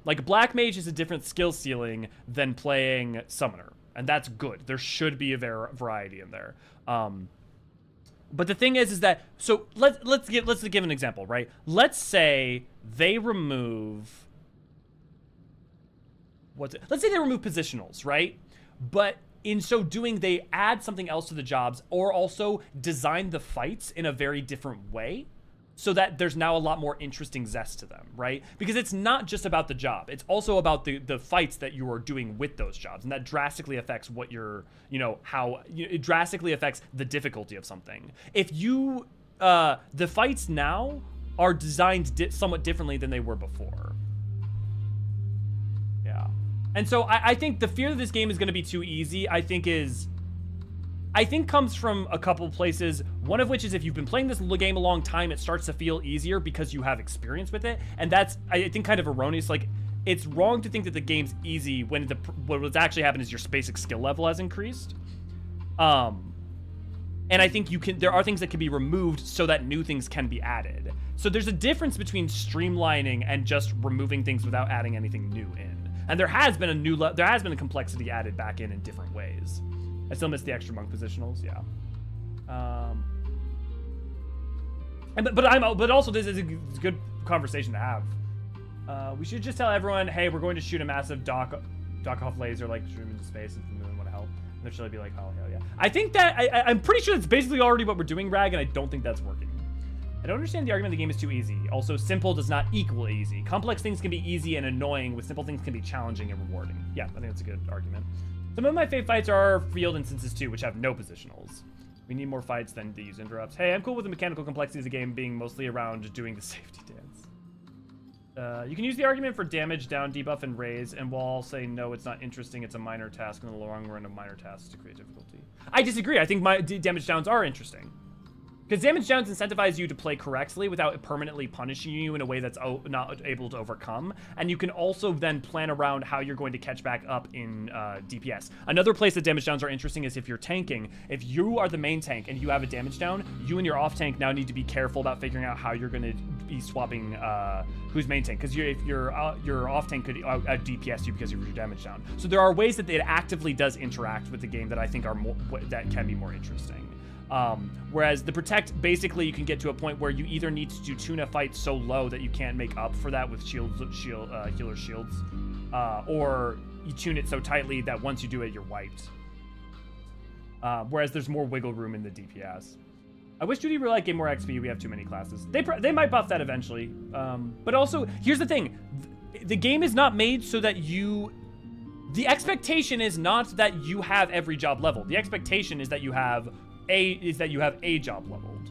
Like Black Mage is a different skill ceiling than playing Summoner, and that's good. There should be a variety in there. But the thing is that, so let's give an example, right? Let's say they remove, let's say they remove positionals, right? But in so doing, they add something else to the jobs or also design the fights in a very different way so that there's now a lot more interesting zest to them, right? Because it's not just about the job. It's also about the fights that you are doing with those jobs. And that drastically affects what you're, it drastically affects the difficulty of something. If you, the fights now are designed somewhat differently than they were before. Yeah. And so I think the fear that this game is going to be too easy, I think comes from a couple places. One of which is if you've been playing this game a long time, it starts to feel easier because you have experience with it. And that's, I think, kind of erroneous. Like, it's wrong to think that the game's easy when what's actually happened is your basic skill level has increased. And I think there are things that can be removed so that new things can be added. So there's a difference between streamlining and just removing things without adding anything new in. And there has been a complexity added back in different ways. I still miss the extra monk positionals, yeah. But also this is a good conversation to have. We should just tell everyone, hey, we're going to shoot a massive dock off laser, like shoot them into space if the moon want to help. And they'll surely be like, oh hell yeah. I think that I'm pretty sure that's basically already what we're doing, Rag, and I don't think that's working. I don't understand the argument the game is too easy. Also, simple does not equal easy. Complex things can be easy and annoying, with simple things can be challenging and rewarding. Yeah, I think that's a good argument. Some of my fave fights are field instances too, which have no positionals. We need more fights than these interrupts. Hey, I'm cool with the mechanical complexity of the game being mostly around doing the safety dance. You can use the argument for damage down, debuff, and raise, and while I'll say no, it's not interesting, it's a minor task in the long run of minor tasks to create difficulty. I disagree. I think my damage downs are interesting. Because damage downs incentivize you to play correctly without permanently punishing you in a way that's not able to overcome. And you can also then plan around how you're going to catch back up in DPS. Another place that damage downs are interesting is if you're tanking. If you are the main tank and you have a damage down, you and your off tank now need to be careful about figuring out how you're going to be swapping who's main tank. Because if your off tank could out DPS you because of your damage down. So there are ways that it actively does interact with the game that I think are that can be more interesting. Whereas the protect, basically you can get to a point where you either need to tune a fight so low that you can't make up for that with healer shields, or you tune it so tightly that once you do it, you're wiped. Whereas there's more wiggle room in the DPS. I wish Duty Roulette gave more XP. We have too many classes. They might buff that eventually. But also, here's the thing. The game is not made so that the expectation is not that you have every job leveled. The expectation is that you have a job leveled.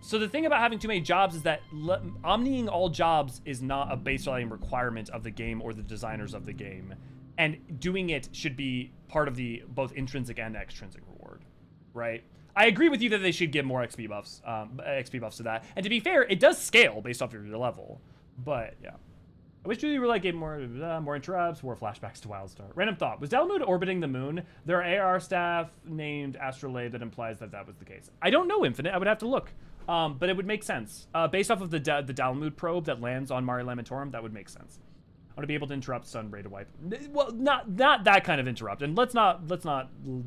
So the thing about having too many jobs is that omniing all jobs is not a baseline requirement of the game or the designers of the game, and doing it should be part of the both intrinsic and extrinsic reward, right? I agree with you that they should give more XP buffs to that, and to be fair, it does scale based off of your level, but yeah. I wish Julie Roulette gave more interrupts, more flashbacks to Wildstar. Random thought. Was Dalamud orbiting the moon? There are AR staff named Astrolabe that implies that was the case. I don't know, Infinite. I would have to look. But it would make sense. Based off of the Dalamud probe that lands on Mare Lamentorum, that would make sense. I want to be able to interrupt Sun Ray to wipe. Well, not that kind of interrupt. And let's not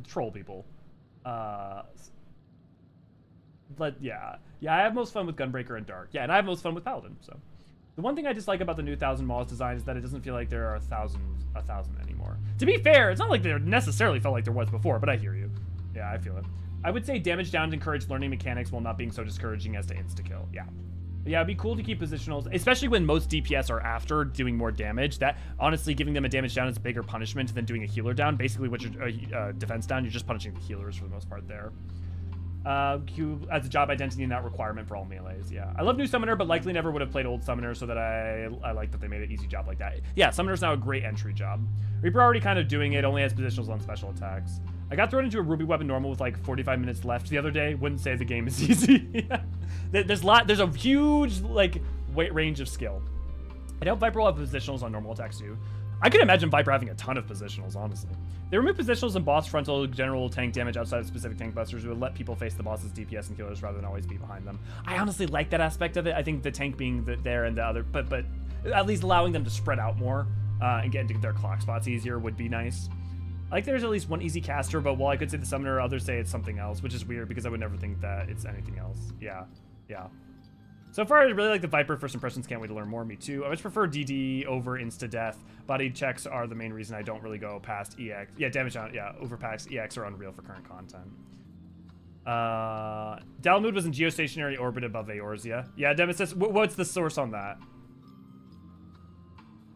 troll people. Yeah, I have most fun with Gunbreaker and Dark. Yeah, and I have most fun with Paladin. So, the one thing I dislike about the new 1000 Maws design is that it doesn't feel like there are a thousand anymore. To be fair, it's not like there necessarily felt like there was before, but I hear you. Yeah, I feel it. I would say damage down to encourage learning mechanics while not being so discouraging as to insta-kill. Yeah. Yeah, it'd be cool to keep positionals, especially when most DPS are after doing more damage. That, honestly, giving them a damage down is a bigger punishment than doing a healer down. Basically, what you're defense down, you're just punishing the healers for the most part there. Q as a job identity, not requirement for all melees. Yeah, I love new Summoner, but likely never would have played old Summoner, so that I like that they made an easy job like that. Yeah, Summoner's now a great entry job. Reaper already kind of doing it, only has positionals on special attacks. I got thrown into a Ruby Weapon normal with like 45 minutes left the other day. Wouldn't say the game is easy. There's a huge like range of skill. I doubt Viper will have positionals on normal attacks too. I could imagine Viper having a ton of positionals, honestly. They remove positionals and boss frontal general tank damage outside of specific tank busters, who would let people face the boss's DPS and killers rather than always be behind them. I honestly like that aspect of it. I think the tank being there and the other, but at least allowing them to spread out more and get into their clock spots easier would be nice. I like there's at least one easy caster, but while I could say the Summoner, others say it's something else, which is weird because I would never think that it's anything else. Yeah. So far, I really like the Viper. First impressions, can't wait to learn more. Me too. I much prefer DD over insta-death. Body checks are the main reason I don't really go past EX. Yeah, damage on, yeah, overpacks. EX are unreal for current content. Dalamud was in geostationary orbit above Eorzea. Yeah, Demesis, what's the source on that?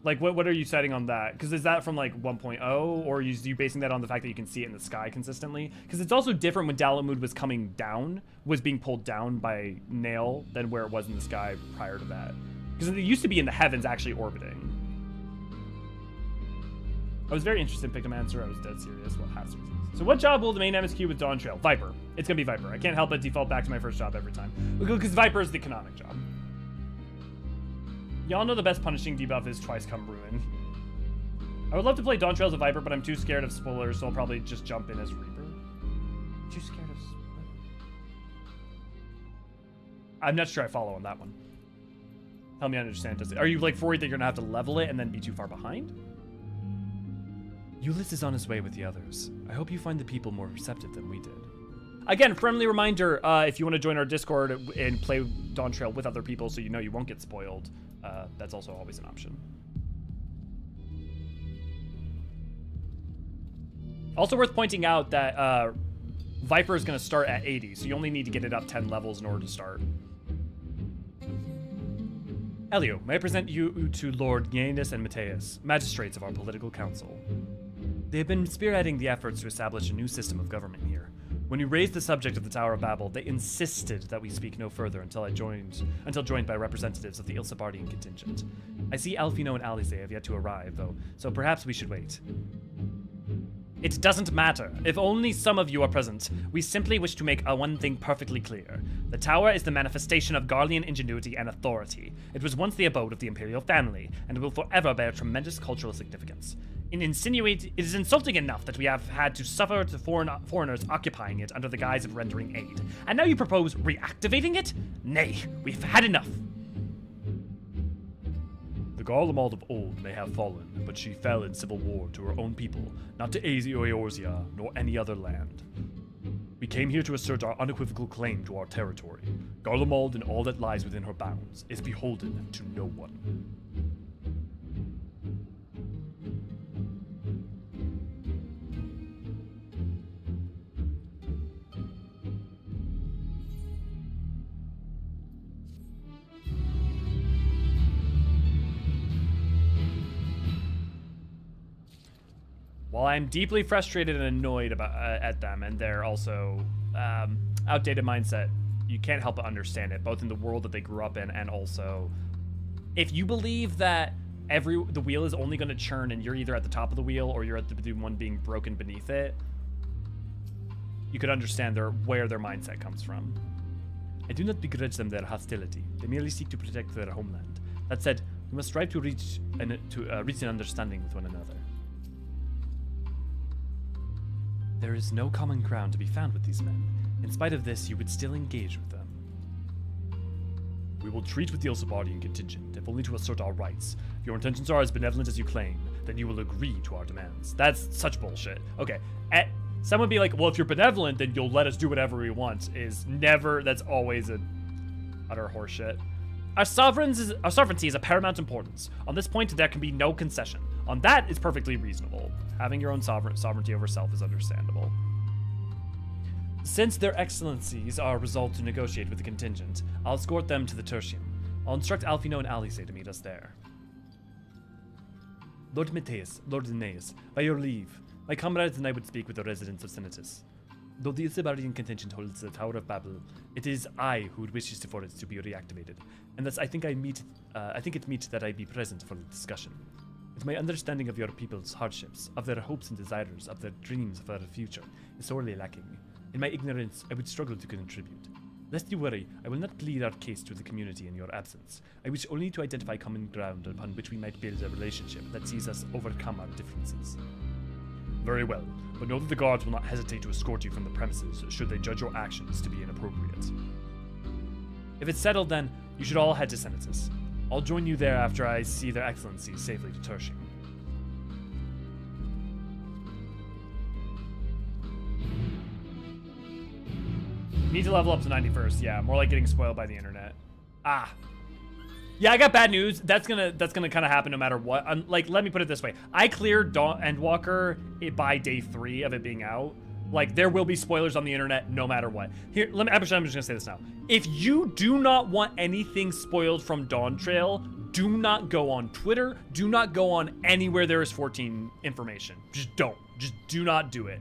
Like, what are you setting on that? Because is that from, like, 1.0? Or are you basing that on the fact that you can see it in the sky consistently? Because it's also different when Dalamud was coming down, was being pulled down by Nail, than where it was in the sky prior to that. Because it used to be in the heavens, actually orbiting. I was very interested in Pictomancer. I was dead serious. Well, half serious. So what job will the main MSQ with Dawn Trail? Viper. It's going to be Viper. I can't help but default back to my first job every time. Because Viper is the canonic job. Y'all know the best punishing debuff is Twice Come Ruin. I would love to play Dawn Trail as a Viper, but I'm too scared of spoilers, so I'll probably just jump in as Reaper. Too scared of spoilers? I'm not sure I follow on that one. Help me understand. Are you like worried that you're gonna have to level it and then be too far behind? Ulyss is on his way with the others. I hope you find the people more receptive than we did. Again, friendly reminder, if you want to join our Discord and play Dawn Trail with other people so you know you won't get spoiled, that's also always an option. Also worth pointing out that Viper is going to start at 80, so you only need to get it up 10 levels in order to start. Elio, may I present you to Lord Giannis and Mateus, magistrates of our political council. They have been spearheading the efforts to establish a new system of government here. When you raised the subject of the Tower of Babel, they insisted that we speak no further until joined by representatives of the Ilsabardian contingent. I see Alfino and Alice have yet to arrive, though, so perhaps we should wait. It doesn't matter. If only some of you are present, we simply wish to make one thing perfectly clear. The Tower is the manifestation of Garlean ingenuity and authority. It was once the abode of the Imperial family, and will forever bear tremendous cultural significance. It is insulting enough that we have had to suffer to foreigners occupying it under the guise of rendering aid. And now you propose reactivating it? Nay, we've had enough. The Garlemald of old may have fallen, but she fell in civil war to her own people, not to Eorzea, nor any other land. We came here to assert our unequivocal claim to our territory. Garlemald and all that lies within her bounds is beholden to no one. While I'm deeply frustrated and annoyed at them and their also outdated mindset, you can't help but understand it, both in the world that they grew up in and also if you believe that the wheel is only going to churn and you're either at the top of the wheel or you're at the one being broken beneath it, you could understand where their mindset comes from. I do not begrudge them their hostility. They merely seek to protect their homeland. That said, We must strive to reach an understanding with one another. There is no common ground to be found with these men. In spite of this, you would still engage with them. We will treat with the Elsabardian contingent, if only to assert our rights. If your intentions are as benevolent as you claim, then you will agree to our demands. That's such bullshit. Okay, someone be like, well, if you're benevolent, then you'll let us do whatever we want, that's always a utter horseshit. Our sovereignty is of paramount importance. On this point, there can be no concession. On that is perfectly reasonable. Having your own sovereignty over self is understandable. Since their excellencies are resolved to negotiate with the contingent, I'll escort them to the Tertium. I'll instruct Alfino and Alice to meet us there. Lord Matthias, Lord Aeneas, by your leave, my comrades and I would speak with the residents of Senatus. Though the Elsabardian contingent holds the Tower of Babel, it is I who wishes for it to be reactivated, and thus I think it meet that I be present for the discussion. With my understanding of your people's hardships, of their hopes and desires, of their dreams for the future, is sorely lacking. In my ignorance, I would struggle to contribute. Lest you worry, I will not plead our case to the community in your absence. I wish only to identify common ground upon which we might build a relationship that sees us overcome our differences. Very well, but know that the guards will not hesitate to escort you from the premises should they judge your actions to be inappropriate. If it's settled then, you should all head to Senatus. I'll join you there after I see their excellencies safely to Tertium. Need to level up to 91st, yeah, more like getting spoiled by the internet. Ah. Yeah, I got bad news. That's gonna kind of happen no matter what. Like, let me put it this way. I cleared Endwalker by day 3 of it being out. Like, there will be spoilers on the internet no matter what. Here, I'm just gonna say this now. If you do not want anything spoiled from Dawn Trail, do not go on Twitter. Do not go on anywhere there is 14 information. Just don't. Just do not do it.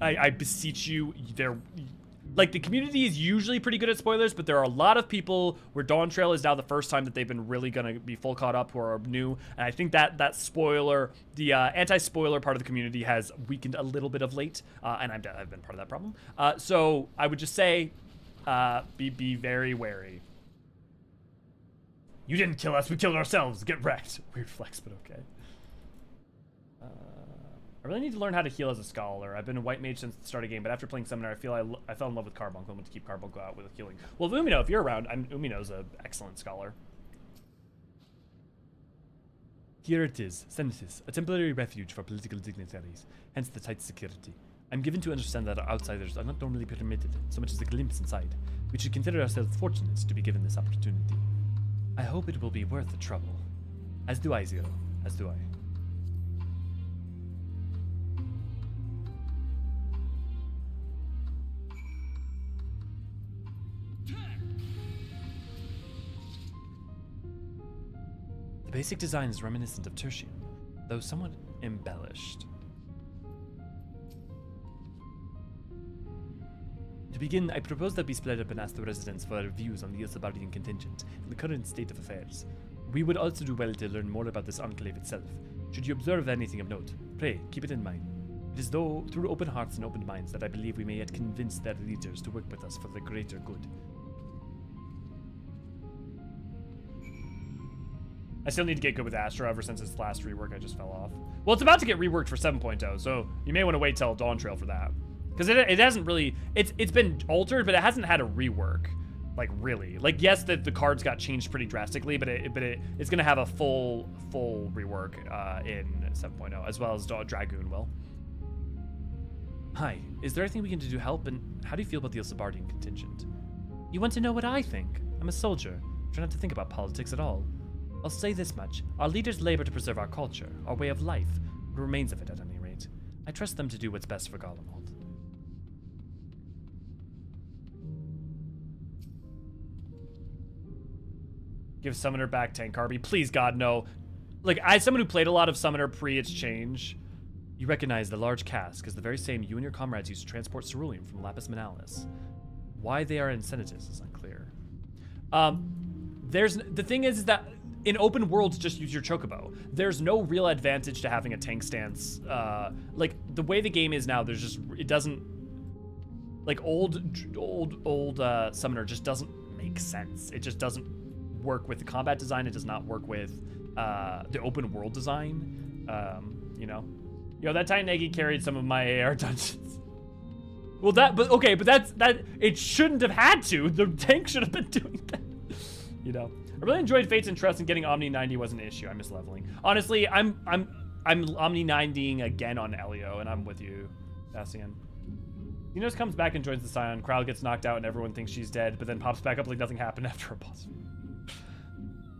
I beseech you, like, the community is usually pretty good at spoilers, but there are a lot of people where Dawn Trail is now the first time that they've been really gonna be full caught up who are new, and I think that spoiler, the anti-spoiler part of the community has weakened a little bit of late, and I've been part of that problem. So I would just say, be very wary. You didn't kill us, we killed ourselves. Get wrecked. Weird flex, but okay. I really need to learn how to heal as a scholar. I've been a white mage since the start of the game, but after playing Summoner, I fell in love with Carbuncle. I'm going to keep Carbuncle out with healing. Well, Umino, if you're around, Umino's an excellent scholar. Here it is, Senatus, a temporary refuge for political dignitaries, hence the tight security. I'm given to understand that outsiders are not normally permitted so much as a glimpse inside. We should consider ourselves fortunate to be given this opportunity. I hope it will be worth the trouble. As do I, Zero. As do I. The basic design is reminiscent of Tertium, though somewhat embellished. To begin, I propose that we split up and ask the residents for their views on the Elsabardian contingent and the current state of affairs. We would also do well to learn more about this enclave itself. Should you observe anything of note, pray, keep it in mind. It is though through open hearts and open minds that I believe we may yet convince their leaders to work with us for the greater good. I still need to get good with Astro ever since its last rework I just fell off. Well, it's about to get reworked for 7.0, so you may want to wait till Dawn Trail for that. Because it hasn't really, it's been altered, but it hasn't had a rework, like really. Like, yes, the cards got changed pretty drastically, but it's gonna have a full rework in 7.0, as well as Dragoon will. Hi, is there anything we can do to help, and how do you feel about the Elsabardian contingent? You want to know what I think? I'm a soldier. Try not to think about politics at all. I'll say this much. Our leaders labor to preserve our culture, our way of life, what remains of it at any rate. I trust them to do what's best for Garlemald. Give Summoner back Tank Carby. Please, God, no. Like, as someone who played a lot of Summoner pre its change, you recognize the large cask as the very same you and your comrades used to transport ceruleum from Lapis Manalis. Why they are in Senatus is unclear. The thing is that in open worlds, just use your chocobo. There's no real advantage to having a tank stance. Like, the way the game is now, there's just, it doesn't, like, old Summoner just doesn't make sense. It just doesn't work with the combat design. It does not work with the open world design. You know, that Titan Eggie carried some of my AR dungeons. Well, that it shouldn't have had to. The tank should have been doing that. You know, I really enjoyed Fates and Trust, and getting Omni 90 wasn't an issue. I miss leveling. Honestly, I'm Omni 90ing again on Elio, and I'm with you, Bastian. Enos comes back and joins the Scion. Crowd gets knocked out, and everyone thinks she's dead, but then pops back up like nothing happened after a boss.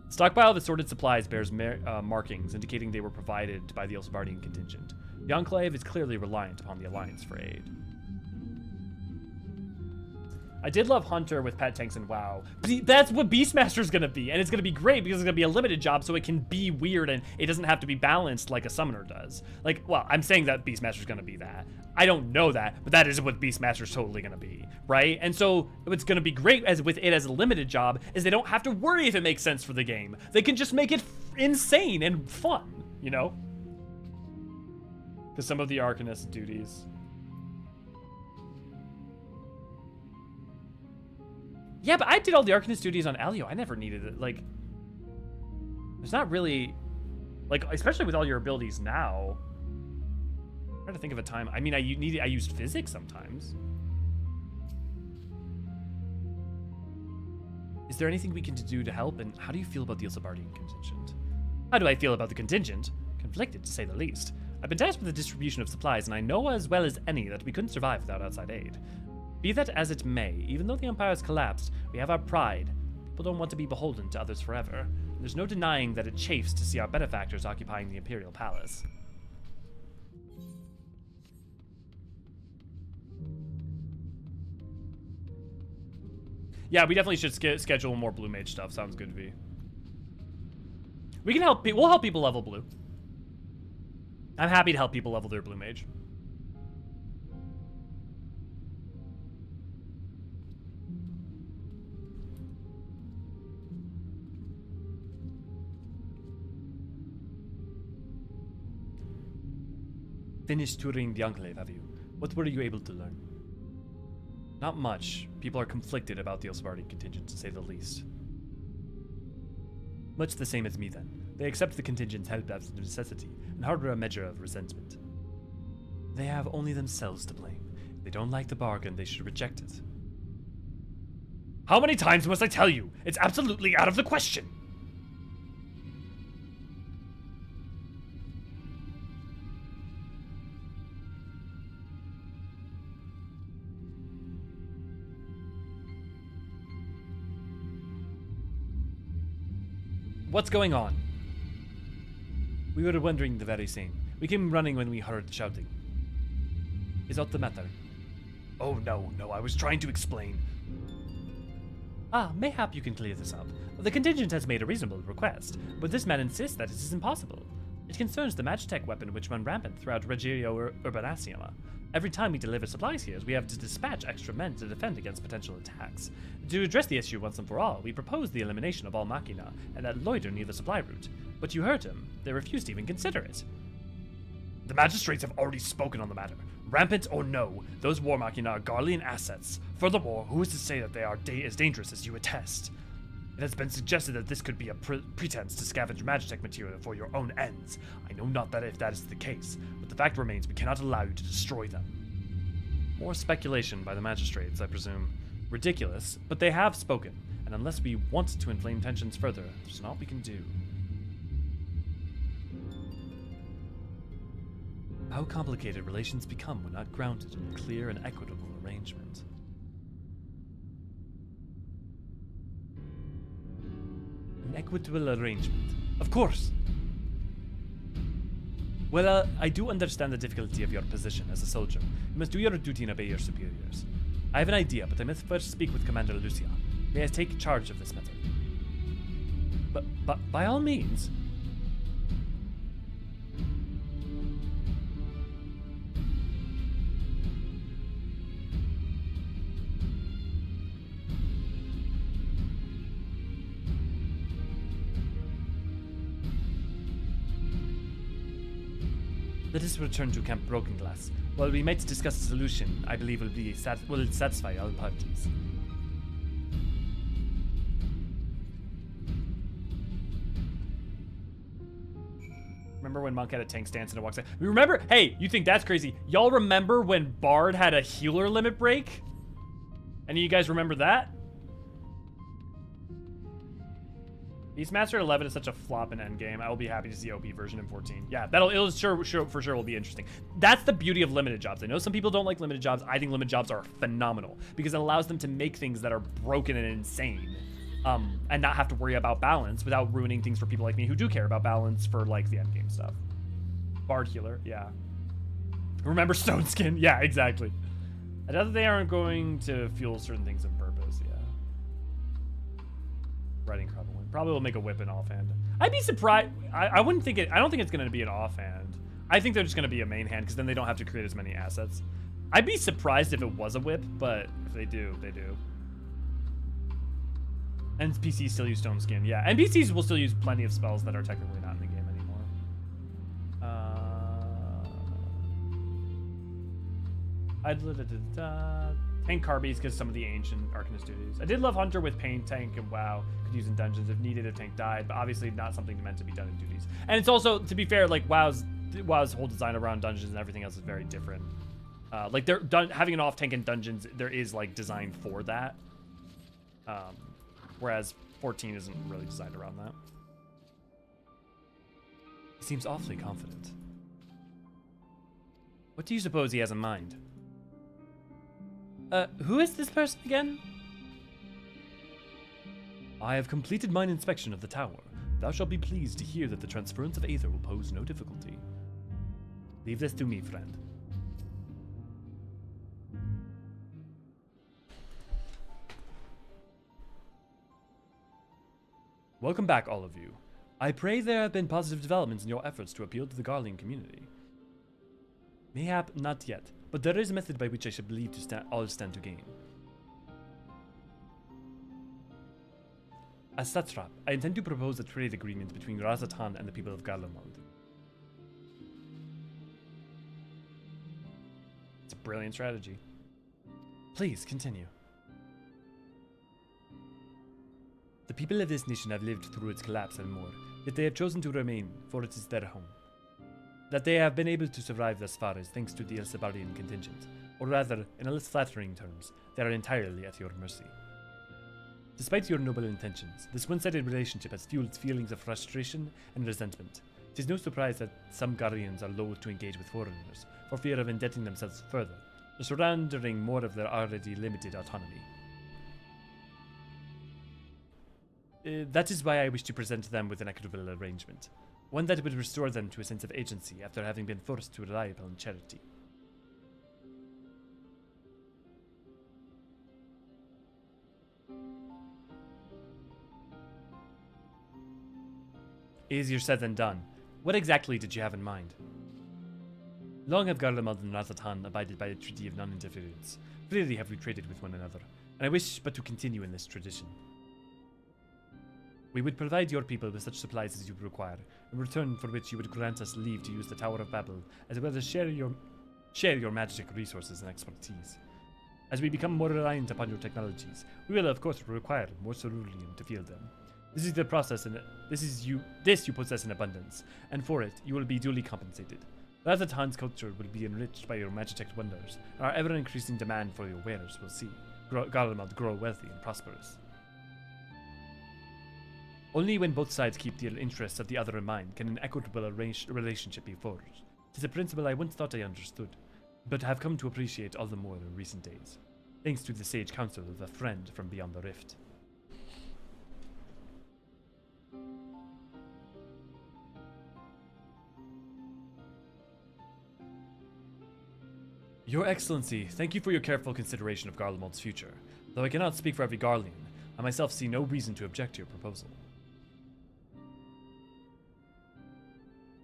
Stockpile of assorted supplies bears markings indicating they were provided by the Ilsabardian contingent. The Enclave is clearly reliant upon the Alliance for aid. I did love Hunter with pet tanks and WoW. That's what Beastmaster's gonna be, and it's gonna be great because it's gonna be a limited job, so it can be weird and it doesn't have to be balanced like a summoner does. Like, well, I'm saying that Beastmaster's gonna be that. I don't know that, but that is what Beastmaster's totally gonna be, right? And so what's gonna be great with it as a limited job is they don't have to worry if it makes sense for the game. They can just make it insane and fun, you know? Because some of the Arcanist duties. Yeah, but I did all the Arcanist duties on Elio. I never needed it. Like, there's not really, like, especially with all your abilities now. I'm trying to think of a time. I mean, I used physics sometimes. Is there anything we can do to help? And how do you feel about the Ilsabardian contingent? How do I feel about the contingent? Conflicted, to say the least. I've been tasked with the distribution of supplies, and I know as well as any that we couldn't survive without outside aid. Be that as it may, even though the Empire has collapsed, we have our pride. People don't want to be beholden to others forever. There's no denying that it chafes to see our benefactors occupying the Imperial Palace. Yeah, we definitely should schedule more Blue Mage stuff. Sounds good to me. We can help. We'll help people level Blue. I'm happy to help people level their Blue Mage. Finished touring the Enclave, have you? What were you able to learn? Not much. People are conflicted about the Ilsabardian contingent, to say the least. Much the same as me, then. They accept the contingent's help as a necessity, and harbor a measure of resentment. They have only themselves to blame. If they don't like the bargain, they should reject it. How many times must I tell you? It's absolutely out of the question! What's going on? We were wondering the very same. We came running when we heard shouting. Is that the matter? Oh no, I was trying to explain. Mayhap you can clear this up. The contingent has made a reasonable request, but this man insists that it is impossible. It concerns the Magitech weapon which run rampant throughout Regio Urbanasium. Every time we deliver supplies here, we have to dispatch extra men to defend against potential attacks. To address the issue once and for all, we proposed the elimination of all machina and that loiter near the supply route. But you heard him. They refused to even consider it. The magistrates have already spoken on the matter. Rampant or no, those war machina are Garlean assets. Furthermore, who is to say that they are as dangerous as you attest? It has been suggested that this could be a pretense to scavenge Magitech material for your own ends. I know not that if that is the case, but the fact remains we cannot allow you to destroy them. More speculation by the magistrates, I presume. Ridiculous, but they have spoken, and unless we want to inflame tensions further, there's naught we can do. How complicated relations become when not grounded in a clear and equitable arrangement. An equitable arrangement. Of course! Well, I do understand the difficulty of your position as a soldier. You must do your duty and obey your superiors. I have an idea, but I must first speak with Commander Lucia. May I take charge of this matter? But by all means. Let us return to Camp Broken Glass. While we might discuss a solution, I believe will satisfy all parties. Remember when Monk had a tank stance and it walks in? Remember? Hey, you think that's crazy? Y'all remember when Bard had a healer limit break? Any of you guys remember that? Beastmaster 11 is such a flop in endgame. I will be happy to see OP version in 14. Yeah, it'll for sure will be interesting. That's the beauty of limited jobs. I know some people don't like limited jobs. I think limited jobs are phenomenal because it allows them to make things that are broken and insane, and not have to worry about balance without ruining things for people like me who do care about balance for like the endgame stuff. Bard healer, yeah. Remember Stone Skin? Yeah, exactly. I doubt that they aren't going to fuel certain things on purpose. Yeah. Riding crop. Probably will make a whip in offhand. I'd be surprised. I wouldn't think it. I don't think it's going to be an offhand. I think they're just going to be a main hand because then they don't have to create as many assets. I'd be surprised if it was a whip, but if they do, they do. NPCs still use Stone Skin. Yeah, NPCs will still use plenty of spells that are technically not in the game anymore. Tank Carbies because some of the ancient Arcanist duties. I did love Hunter with Pain Tank and WoW. Could use in dungeons if needed if tank died, but obviously not something meant to be done in duties. And it's also, to be fair, like WoW's whole design around dungeons and everything else is very different. Like they're having an off tank in dungeons, there is like designed for that. Whereas 14 isn't really designed around that. He seems awfully confident. What do you suppose he has in mind? Who is this person again? I have completed mine inspection of the tower. Thou shalt be pleased to hear that the transference of Aether will pose no difficulty. Leave this to me, friend. Welcome back, all of you. I pray there have been positive developments in your efforts to appeal to the Garlean community. Mayhap not yet, but there is a method by which I should believe all stand to gain. As Satrap, I intend to propose a trade agreement between Razatan and the people of Garlemald. It's a brilliant strategy. Please, continue. The people of this nation have lived through its collapse and more, yet they have chosen to remain, for it is their home. That they have been able to survive thus far is thanks to the Elsebarian contingent, or rather, in a less flattering terms, they are entirely at your mercy. Despite your noble intentions, this one-sided relationship has fueled feelings of frustration and resentment. It is no surprise that some Guardians are loath to engage with foreigners, for fear of indebting themselves further, surrendering more of their already limited autonomy. That is why I wish to present them with an equitable arrangement, one that would restore them to a sense of agency after having been forced to rely upon charity. Easier said than done. What exactly did you have in mind? Long have Garlemald and Razatan abided by the Treaty of Non-Interference. Rarely have we traded with one another, and I wish but to continue in this tradition. We would provide your people with such supplies as you require, in return for which you would grant us leave to use the Tower of Babel, as well as share your magic resources and expertise. As we become more reliant upon your technologies, we will of course require more cerulean to field them. This is the process, and this you possess in abundance, and for it you will be duly compensated. Razatan's culture will be enriched by your magitech wonders, and our ever-increasing demand for your wares will see Garlemald grow wealthy and prosperous. Only when both sides keep the interests of the other in mind can an equitable relationship be forged. It is a principle I once thought I understood, but have come to appreciate all the more in recent days, thanks to the sage counsel of a friend from beyond the rift. Your Excellency, thank you for your careful consideration of Garlemald's future. Though I cannot speak for every Garlean, I myself see no reason to object to your proposal.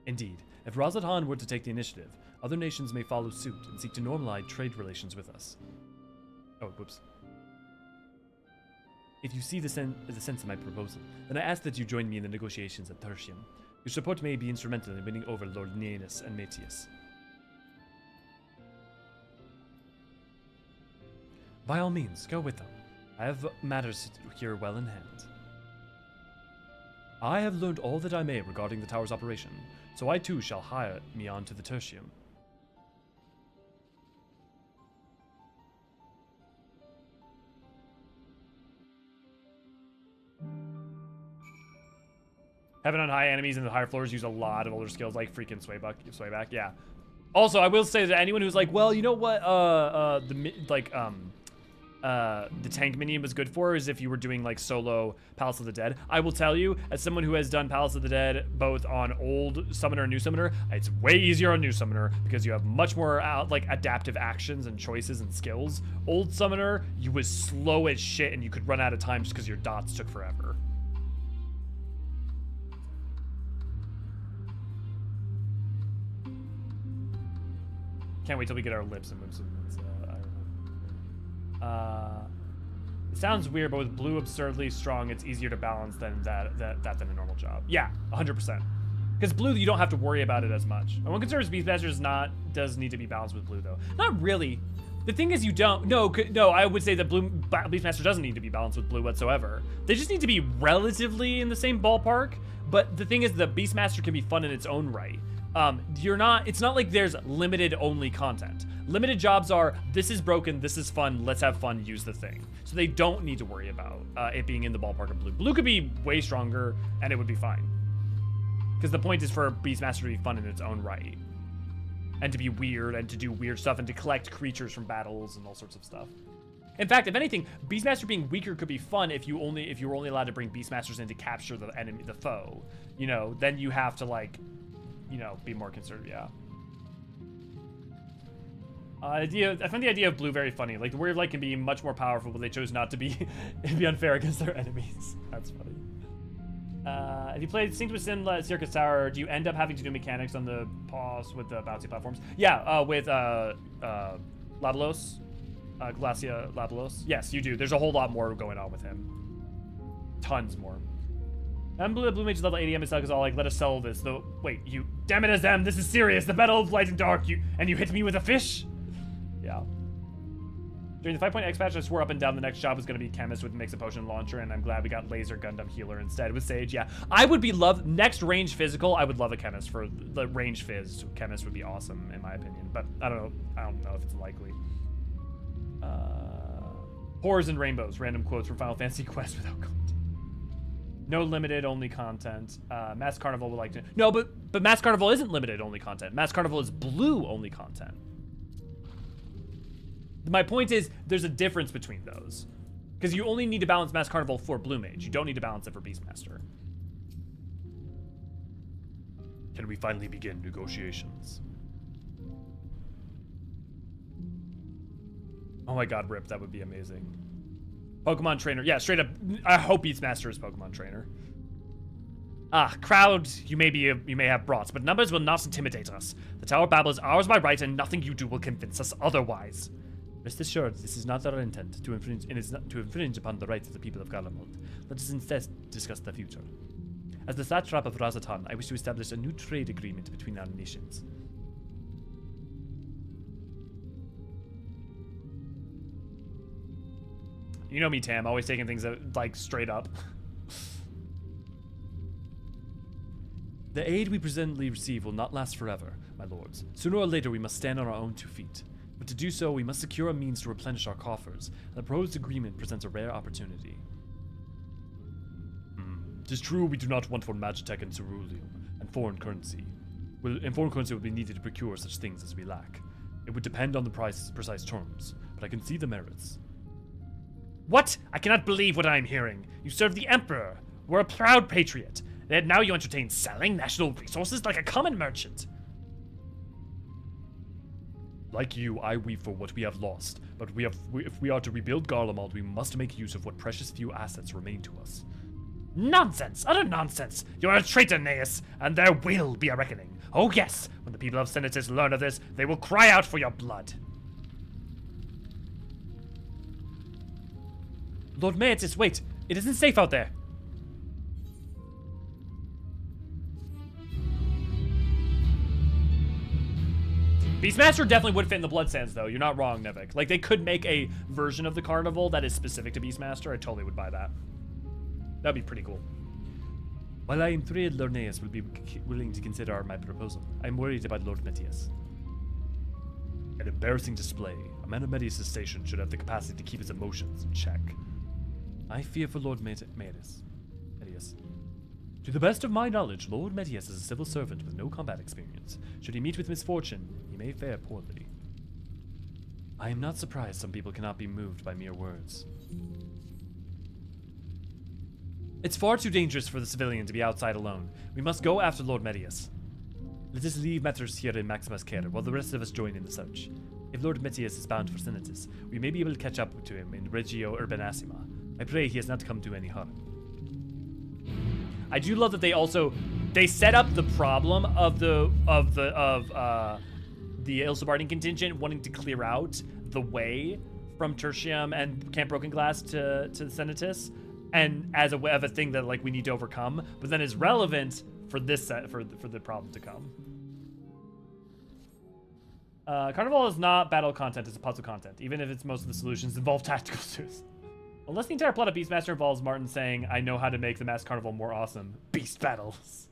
Indeed, if Razatan were to take the initiative, other nations may follow suit and seek to normalize trade relations with us. Oh, whoops. If you see the sense of my proposal, then I ask that you join me in the negotiations at Tertium. Your support may be instrumental in winning over Lord Neanus and Maetius. By all means, go with them. I have matters here well in hand. I have learned all that I may regarding the tower's operation, so I too shall hire me on to the tertium. Heaven on high enemies in the higher floors use a lot of older skills like freaking swayback. Yeah. Also, I will say that anyone who's like, well, you know what, the tank minion was good for is if you were doing like solo Palace of the Dead. I will tell you, as someone who has done Palace of the Dead both on old summoner and new summoner, it's way easier on new summoner because you have much more like adaptive actions and choices and skills. Old summoner, you was slow as shit and you could run out of time just because your dots took forever. Can't wait till we get our lips and moves. It sounds weird, but with blue absurdly strong, it's easier to balance than than a normal job. Yeah, 100%. Because blue, you don't have to worry about it as much. And one concern is Beastmaster does need to be balanced with blue, though. Not really. The thing is, you don't. No, I would say that Beastmaster doesn't need to be balanced with blue whatsoever. They just need to be relatively in the same ballpark. But the thing is, the Beastmaster can be fun in its own right. It's not like there's limited only content. Limited jobs are, this is broken, this is fun, let's have fun, use the thing. So they don't need to worry about it being in the ballpark of blue. Blue could be way stronger and it would be fine. Because the point is for Beastmaster to be fun in its own right. And to be weird and to do weird stuff and to collect creatures from battles and all sorts of stuff. In fact, if anything, Beastmaster being weaker could be fun if you were only allowed to bring Beastmasters in to capture the enemy, the foe. You know, then you have to like, you know, be more conservative, yeah. I find the idea of blue very funny. Like, the Warrior of Light can be much more powerful, but they chose not to be. It'd be unfair against their enemies. That's funny. If you play Synced with Sim Circus Tower, do you end up having to do mechanics on the pause with the bouncy platforms? Yeah, with Labelos, Glacia Labelos. Yes, you do. There's a whole lot more going on with him. Tons more. Blue Mage's level 80 MSQ is all like, let us sell this. Though, wait, you, damn it, SM, this is serious. The Battle of Light and Dark, and you hit me with a fish? Yeah. During the 5-point patch, I swore up and down the next job was going to be Chemist with Mix a Potion Launcher, and I'm glad we got Laser Gundam Healer instead with Sage. Yeah, I would be next range physical, I would love a Chemist for the range phys. Chemist would be awesome, in my opinion, but I don't know if it's likely. Horrors and Rainbows, random quotes from Final Fantasy Quest without content. No limited only content. Mass Carnival would like to. No, but Mass Carnival isn't limited only content. Mass Carnival is blue only content. My point is, there's a difference between those. Because you only need to balance Mass Carnival for Blue Mage. You don't need to balance it for Beastmaster. Can we finally begin negotiations? Oh my god, Rip, that would be amazing. Pokemon Trainer. Yeah, straight up. I hope Beastmaster is Pokemon Trainer. Crowd, you may have brats, but numbers will not intimidate us. The Tower Babel is ours by right, and nothing you do will convince us otherwise. Rest assured, this is not our intent to infringe upon the rights of the people of Garlemald. Let us instead discuss the future. As the satrap of Razatan, I wish to establish a new trade agreement between our nations. You know me, Tam, always taking things like straight up. The aid we presently receive will not last forever, my lords. Sooner or later we must stand on our own 2 feet. But to do so, we must secure a means to replenish our coffers, and the proposed agreement presents a rare opportunity. It is true we do not want for Magitech and ceruleum, and foreign currency. Foreign currency will be needed to procure such things as we lack. It would depend on the precise terms, but I can see the merits. What? I cannot believe what I am hearing. You serve the Emperor. We're a proud patriot. And now you entertain selling national resources like a common merchant. Like you, I weep for what we have lost. But if we are to rebuild Garlemald, we must make use of what precious few assets remain to us. Nonsense! Utter nonsense! You're a traitor, Naeus, and there will be a reckoning. Oh yes, when the people of Senatus learn of this, they will cry out for your blood. Lord Maetis, wait! It isn't safe out there! Beastmaster definitely would fit in the Blood Sands, though. You're not wrong, Nevik. Like, they could make a version of the carnival that is specific to Beastmaster. I totally would buy that. That'd be pretty cool. While I am thrilled Lorneus will be willing to consider my proposal, I am worried about Lord Metius. An embarrassing display. A man of Metius' station should have the capacity to keep his emotions in check. I fear for Lord Metius. To the best of my knowledge, Lord Metius is a civil servant with no combat experience. Should he meet with misfortune, he may fare poorly. I am not surprised some people cannot be moved by mere words. It's far too dangerous for the civilian to be outside alone. We must go after Lord Metius. Let us leave matters here in Maximus' care while the rest of us join in the search. If Lord Metius is bound for Senatus, we may be able to catch up to him in Regio Urbanissima. I pray he has not come to any harm. I do love that they set up the problem of the Ilsabardian contingent wanting to clear out the way from Tertium and Camp Broken Glass to Senatus, and as a thing that like we need to overcome, but then is relevant for this set for the problem to come. Carnival is not battle content, it's a puzzle content, even if it's most of the solutions involve tactical suits. Unless the entire plot of Beastmaster involves Martin saying, I know how to make the Mass Carnival more awesome. Beast battles.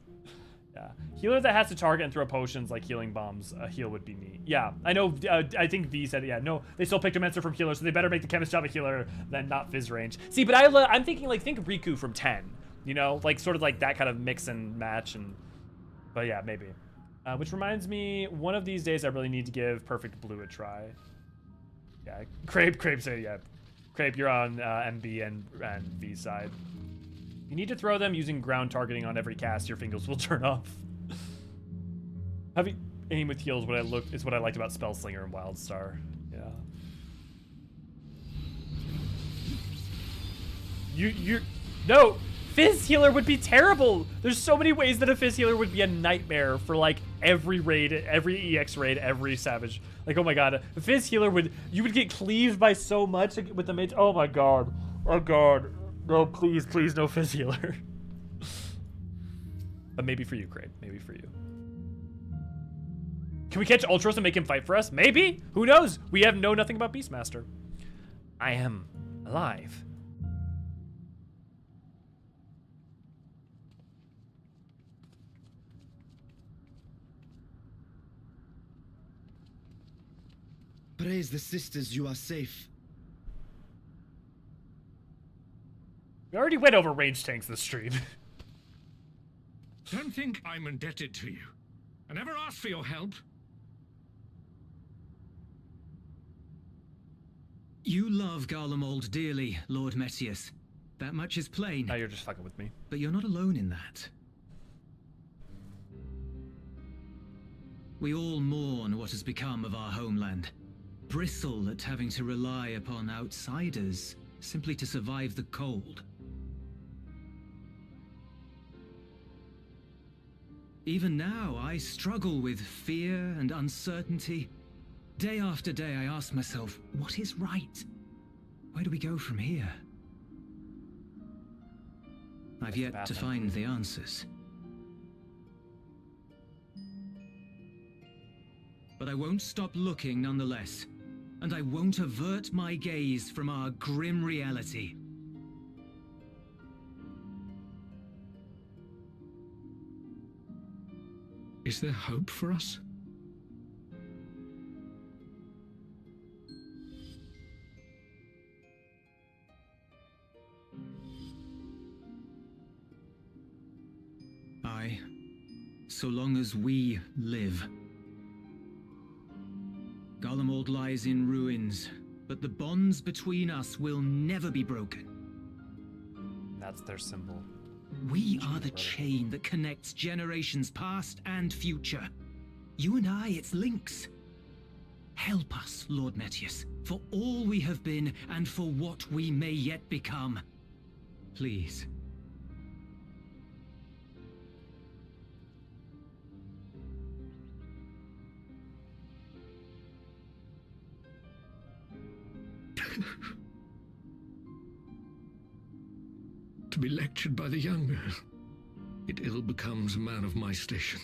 Yeah. Healer that has to target and throw potions like healing bombs, a heal would be neat. Yeah, I know, I think V said, yeah, no, they still picked a Mentor from healer, so they better make the chemist job a healer than not Fizz range. See, but I'm thinking, like, think of Riku from 10, you know? Like, sort of like that kind of mix and match, but yeah, maybe. Which reminds me, one of these days I really need to give Perfect Blue a try. Yeah, Crepe said, yeah. Crepe, you're on MB and V side. You need to throw them using ground targeting on every cast. Your fingers will turn off. Heavy aim with heals is what I liked about Spellslinger and Wildstar. Yeah. No! Fizz healer would be terrible! There's so many ways that a Fizz healer would be a nightmare for like every raid, every EX raid, every Savage. Like, oh my god, a Fizz healer you would get cleaved by so much with the mage. Oh my god. Oh god. No, please, no Fizz healer. But maybe for you, Craig. Maybe for you. Can we catch Ultros and make him fight for us? Maybe? Who knows? We know nothing about Beastmaster. I am alive. Praise the sisters, you are safe. We already went over range tanks this stream. Don't think I'm indebted to you. I never asked for your help. You love Garlemald dearly, Lord Metius. That much is plain. Now you're just fucking with me. But you're not alone in that. We all mourn what has become of our homeland. Bristle at having to rely upon outsiders simply to survive the cold. Even now, I struggle with fear and uncertainty. Day after day, I ask myself, what is right? Where do we go from here? I've yet to find the answers. But I won't stop looking nonetheless. And I won't avert my gaze from our grim reality. Is there hope for us? Aye, so long as we live. Garlemald lies in ruins, but the bonds between us will never be broken. That's their symbol. We are the chain that connects generations past and future. You and I, it's links. Help us, Lord Metius, for all we have been and for what we may yet become. Please. To be lectured by the younger, it ill becomes a man of my station.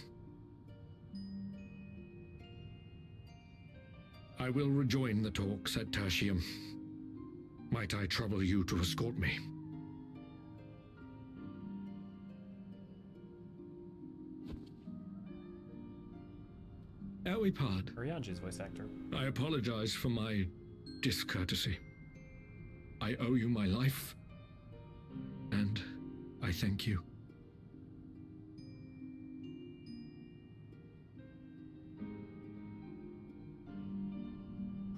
I will rejoin the talks at Tertium. Might I trouble you to escort me? Elwipard, Urianji's voice actor. I apologize for my discourtesy. I owe you my life, and I thank you.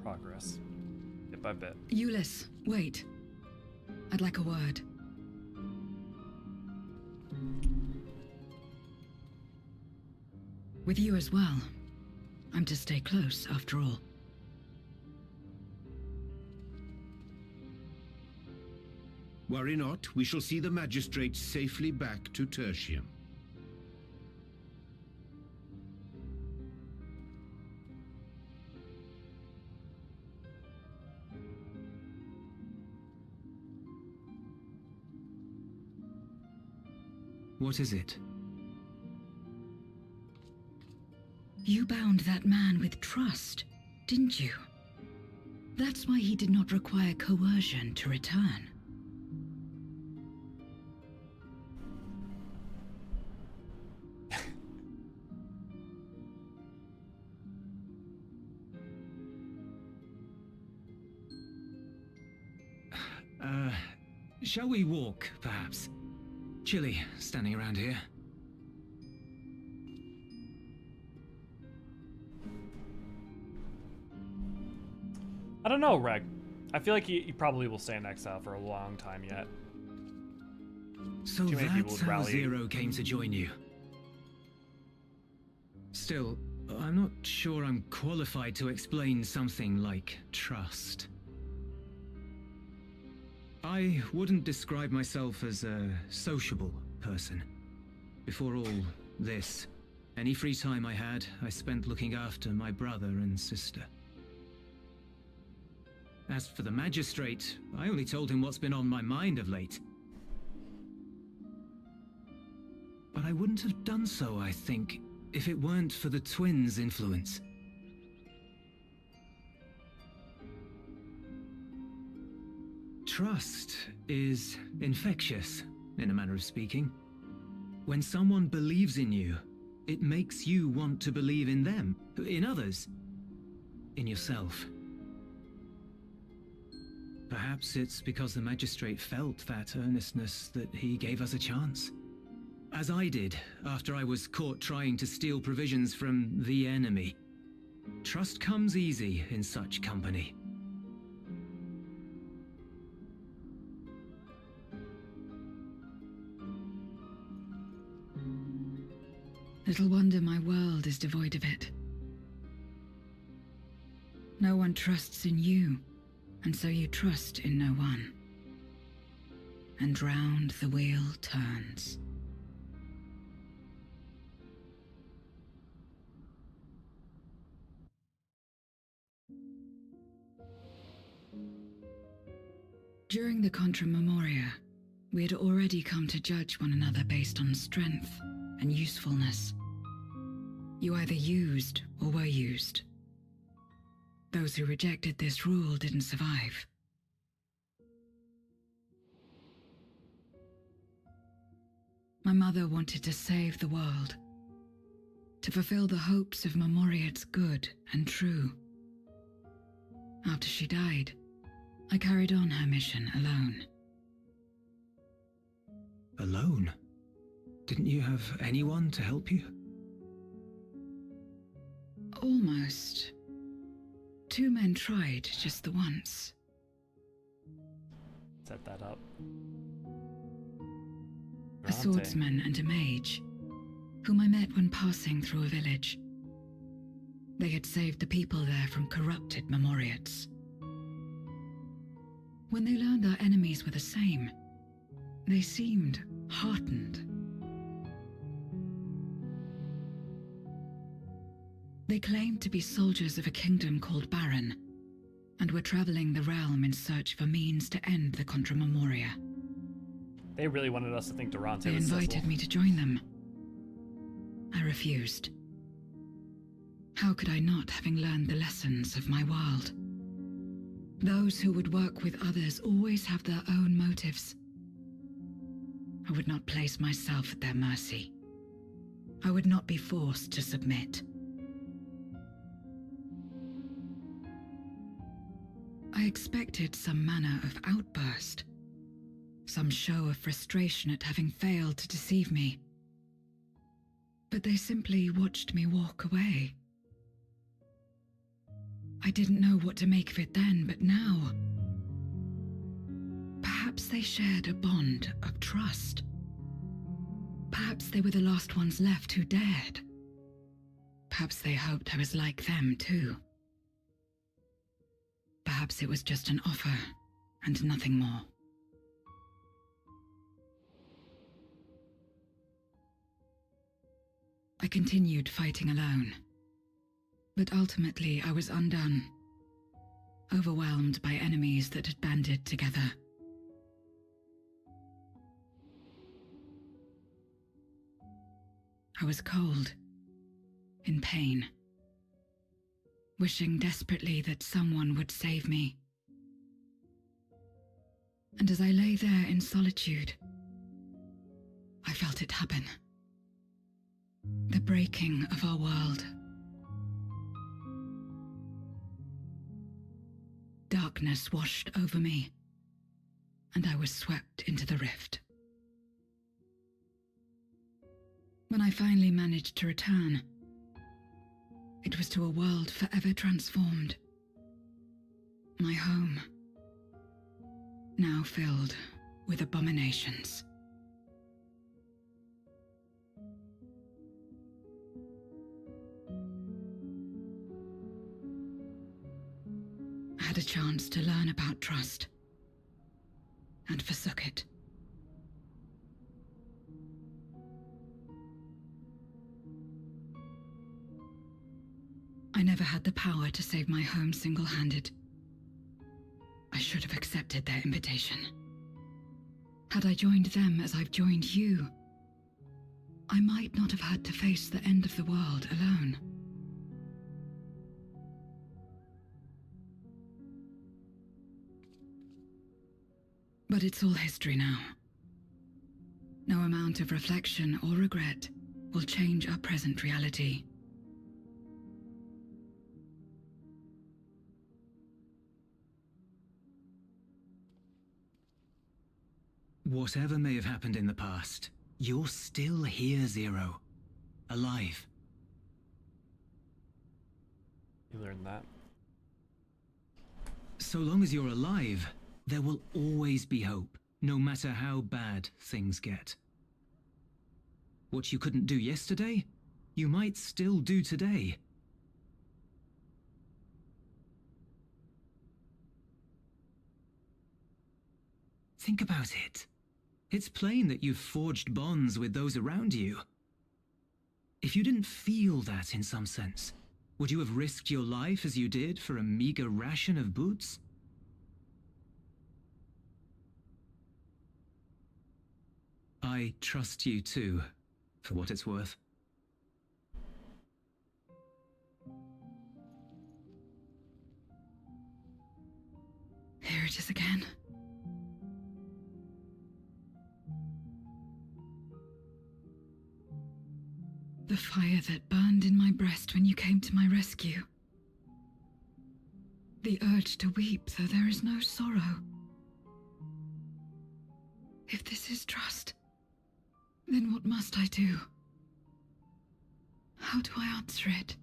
Progress. Bit by bit. Euless, wait. I'd like a word. With you as well. I'm to stay close, after all. Worry not, we shall see the magistrate safely back to Tertium. What is it? You bound that man with trust, didn't you? That's why he did not require coercion to return. Shall we walk, perhaps? Chilly, standing around here. I don't know, Reg. I feel like he probably will stay in exile for a long time yet. So Too many people that's would how rally. Zero came to join you. Still, I'm not sure I'm qualified to explain something like trust. I wouldn't describe myself as a sociable person. Before all this, any free time I had, I spent looking after my brother and sister. As for the magistrate, I only told him what's been on my mind of late. But I wouldn't have done so, I think, if it weren't for the twins' influence. Trust is infectious, in a manner of speaking. When someone believes in you, it makes you want to believe in them, in others, in yourself. Perhaps it's because the magistrate felt that earnestness that he gave us a chance. As I did, after I was caught trying to steal provisions from the enemy. Trust comes easy in such company. Little wonder my world is devoid of it. No one trusts in you, and so you trust in no one. And round the wheel turns. During the Contra Memoria, we had already come to judge one another based on strength and usefulness. You either used or were used. Those who rejected this rule didn't survive. My mother wanted to save the world, to fulfill the hopes of Memoria's good and true. After she died, I carried on her mission alone. Alone? Didn't you have anyone to help you? Almost. 2 men tried just the once. Set that up. A swordsman and a mage, whom I met when passing through a village. They had saved the people there from corrupted Memoriates. When they learned our enemies were the same, they seemed heartened. They claimed to be soldiers of a kingdom called Baron, and were traveling the realm in search of a means to end the Contra Memoria. They really wanted us to think Durante They was invited me to join them. I refused. How could I not, having learned the lessons of my world? Those who would work with others always have their own motives. I would not place myself at their mercy. I would not be forced to submit. I expected some manner of outburst, some show of frustration at having failed to deceive me. But they simply watched me walk away. I didn't know what to make of it then, but now, perhaps they shared a bond of trust. Perhaps they were the last ones left who dared. Perhaps they hoped I was like them too. Perhaps it was just an offer and nothing more. I continued fighting alone, but ultimately I was undone, overwhelmed by enemies that had banded together. I was cold, in pain, wishing desperately that someone would save me. And as I lay there in solitude, I felt it happen. The breaking of our world. Darkness washed over me, and I was swept into the rift. When I finally managed to return, it was to a world forever transformed. My home, now filled with abominations. I had a chance to learn about trust, and forsook it. I never had the power to save my home single-handed. I should have accepted their invitation. Had I joined them as I've joined you, I might not have had to face the end of the world alone. But it's all history now. No amount of reflection or regret will change our present reality. Whatever may have happened in the past, you're still here, Zero. Alive. You learned that. So long as you're alive, there will always be hope, no matter how bad things get. What you couldn't do yesterday, you might still do today. Think about it. It's plain that you've forged bonds with those around you. If you didn't feel that in some sense, would you have risked your life as you did for a meager ration of boots? I trust you too, for what it's worth. Here it is again. The fire that burned in my breast when you came to my rescue. The urge to weep, though there is no sorrow. If this is trust, then what must I do? How do I answer it?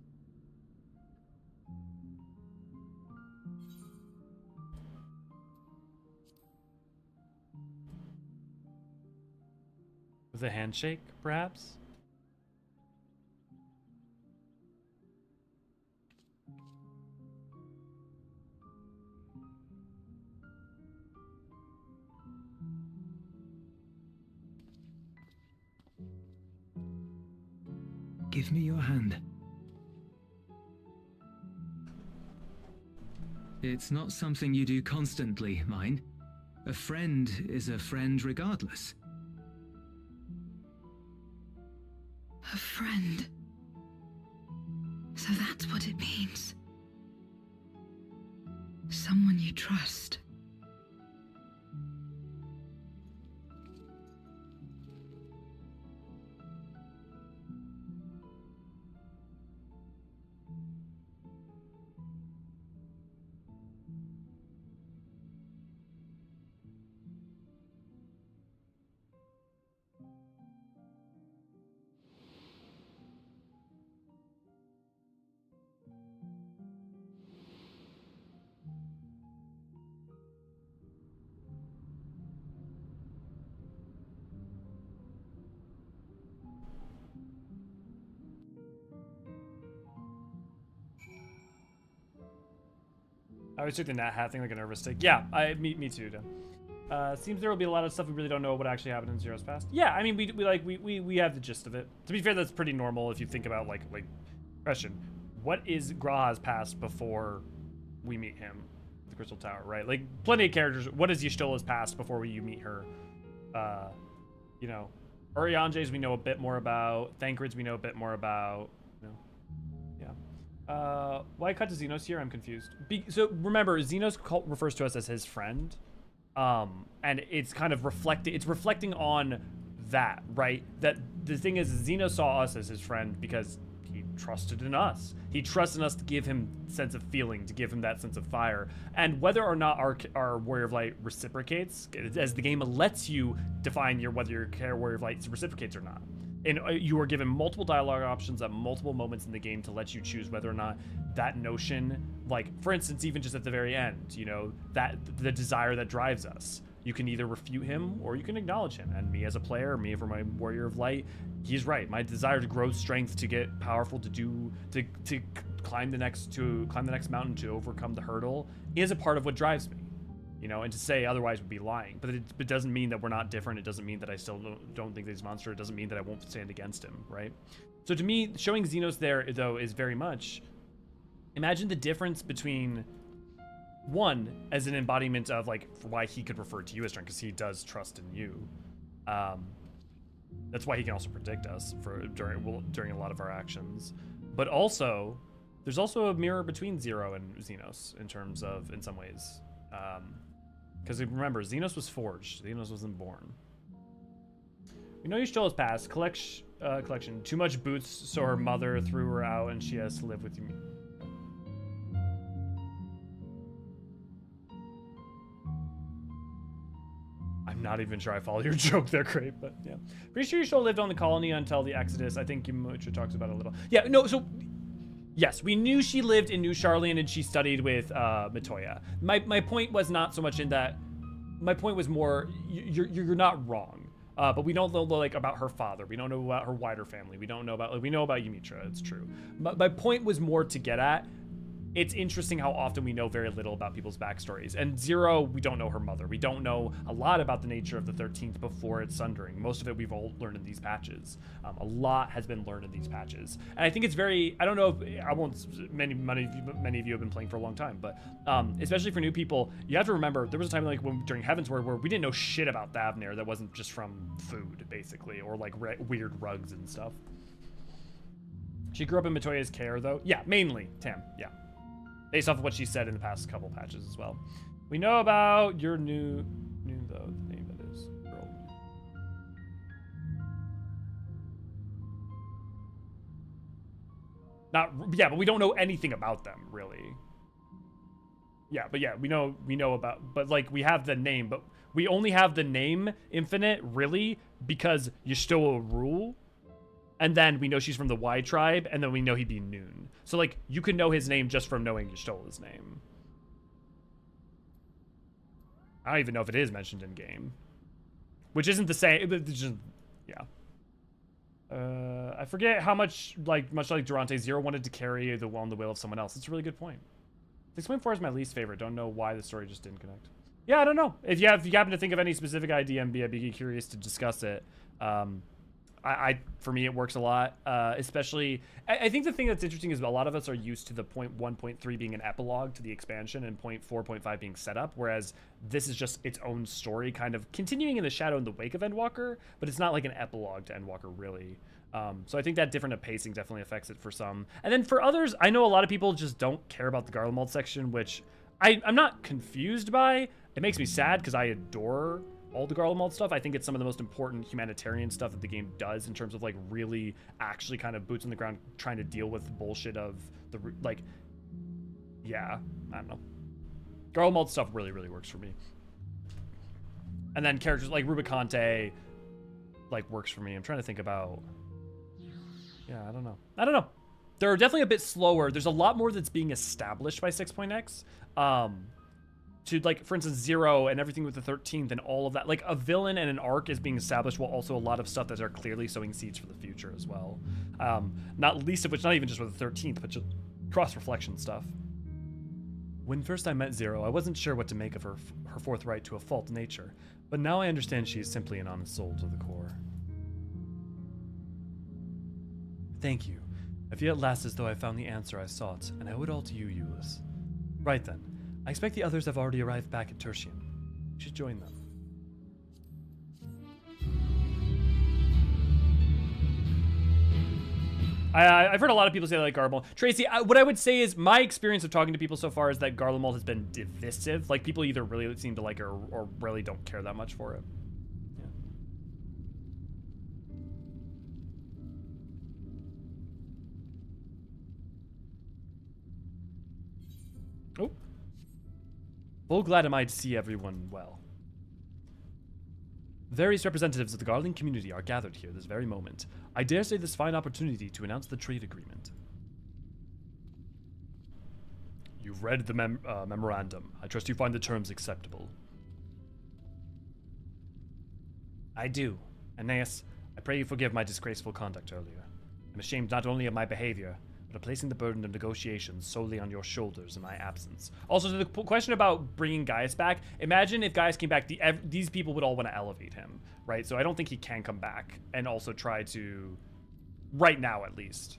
With a handshake, perhaps? Give me your hand. It's not something you do constantly, mind. A friend is a friend regardless. A friend. So that's what it means. Someone you trust. I always took the Nat Hat thing like a nervous tick. Yeah, me too, Dan. Seems there will be a lot of stuff we really don't know what actually happened in Zero's past. Yeah, I mean, we have the gist of it. To be fair, that's pretty normal if you think about, like question. What is Graha's past before we meet him? The Crystal Tower, right? Like, plenty of characters. What is Y'shtola's past before you meet her? You know, Urianger's we know a bit more about. Thancred's we know a bit more about. You know, yeah. Why cut to Xenos here? I'm confused. So remember, Xenos refers to us as his friend, and it's kind of reflecting. It's reflecting on that, right? That the thing is, Xenos saw us as his friend because he trusted in us. He trusted in us to give him sense of feeling, to give him that sense of fire. And whether or not our Warrior of Light reciprocates, as the game lets you define whether your Warrior of Light reciprocates or not. And you are given multiple dialogue options at multiple moments in the game to let you choose whether or not that notion, like, for instance, even just at the very end, you know, that the desire that drives us. You can either refute him or you can acknowledge him. And me as a player, me for my Warrior of Light, he's right. My desire to grow strength, to get powerful, to climb the next mountain, to overcome the hurdle, is a part of what drives me. You know, and to say otherwise would be lying. But it doesn't mean that we're not different. It doesn't mean that I still don't think that he's a monster. It doesn't mean that I won't stand against him, right? So to me, showing Xenos there, though, is very much, imagine the difference between one as an embodiment of, like, why he could refer to you as strength, because he does trust in you. That's why he can also predict us during a lot of our actions. But also, there's also a mirror between Zero and Xenos in terms of, in some ways, because remember, Xenos was forged. Xenos wasn't born. We know Y'shtola's past. Collection. Too much boots, so her mother threw her out, and she has to live with you. I'm not even sure I follow your joke there, Craig, but yeah. Pretty sure Y'shtola lived on the colony until the Exodus. I think Yamcha talks about it a little. Yeah, no, so yes, we knew she lived in New Charlian and she studied with Matoya. My point was not so much in that. My point was more, you're not wrong. But we don't know, like, about her father. We don't know about her wider family. We don't know about, like, we know about Ymitra. It's true. My point was more to get at, it's interesting how often we know very little about people's backstories. And Zero, we don't know her mother. We don't know a lot about the nature of the 13th before its sundering. Most of it we've all learned in these patches. A lot has been learned in these patches. And I think it's very, I don't know if, I won't, many of you have been playing for a long time, but especially for new people, you have to remember, there was a time like during Heavensward where we didn't know shit about Thavnair that wasn't just from food, basically, or like weird rugs and stuff. She grew up in Matoya's care, though. Yeah, mainly, Tam, yeah. Based off of what she said in the past couple patches as well. We know about your new though, the name that is. Girl. Yeah, but we don't know anything about them, really. Yeah, but yeah, we know about, but like we have the name, but we only have the name Infinite, really, because Y'shtola rule. And then we know she's from the Y tribe, and then we know he'd be Noon. So, like, you can know his name just from knowing Y'shtola's name. I don't even know if it is mentioned in game. Which isn't the same, it's just, yeah. I forget how much like Durante, Zero wanted to carry the will of someone else. It's a really good point. 6.4 is my least favorite. Don't know why the story just didn't connect. Yeah, I don't know. If you happen to think of any specific idea, I'd be curious to discuss it. For me, it works a lot, especially, I think the thing that's interesting is a lot of us are used to the 0.1.3 being an epilogue to the expansion and 0.4.5 being set up, whereas this is just its own story, kind of continuing in the shadow in the wake of Endwalker, but it's not like an epilogue to Endwalker, really. So I think that different pacing definitely affects it for some. And then for others, I know a lot of people just don't care about the Garlemald section, which I'm not confused by. It makes me sad because I adore all the Garlemald stuff. I think it's some of the most important humanitarian stuff that the game does in terms of like really actually kind of boots on the ground trying to deal with the bullshit of the, like, yeah, I don't know. Garlemald stuff really works for me. And then characters like Rubicante like works for me. I'm trying to think about, yeah, I don't know. They're definitely a bit slower. There's a lot more that's being established by 6.x. To, like, for instance, Zero and everything with the 13th and all of that, like a villain and an arc is being established, while also a lot of stuff that are clearly sowing seeds for the future as well. Not least of which, not even just with the 13th, but just cross-reflection stuff. When first I met Zero, I wasn't sure what to make of her forthright to a fault nature, but now I understand she is simply an honest soul to the core. Thank you. I feel at last as though I found the answer I sought, and I owe it all to you, Euless. Right then. I expect the others have already arrived back at Tertium. You should join them. I've heard a lot of people say they like Garlemald. Tracy, what I would say is my experience of talking to people so far is that Garlemald has been divisive. Like, people either really seem to like her or really don't care that much for it. Yeah. Oh. Full glad am I to see everyone well. Various representatives of the Garling community are gathered here this very moment. I dare say this fine opportunity to announce the trade agreement. You've read the memorandum. I trust you find the terms acceptable. I do. Aeneas, I pray you forgive my disgraceful conduct earlier. I'm ashamed not only of my behavior, but of placing the burden of negotiations solely on your shoulders in my absence. Also, to the question about bringing Gaius back, imagine if Gaius came back, these people would all want to elevate him, right? So I don't think he can come back and also try to, right now at least,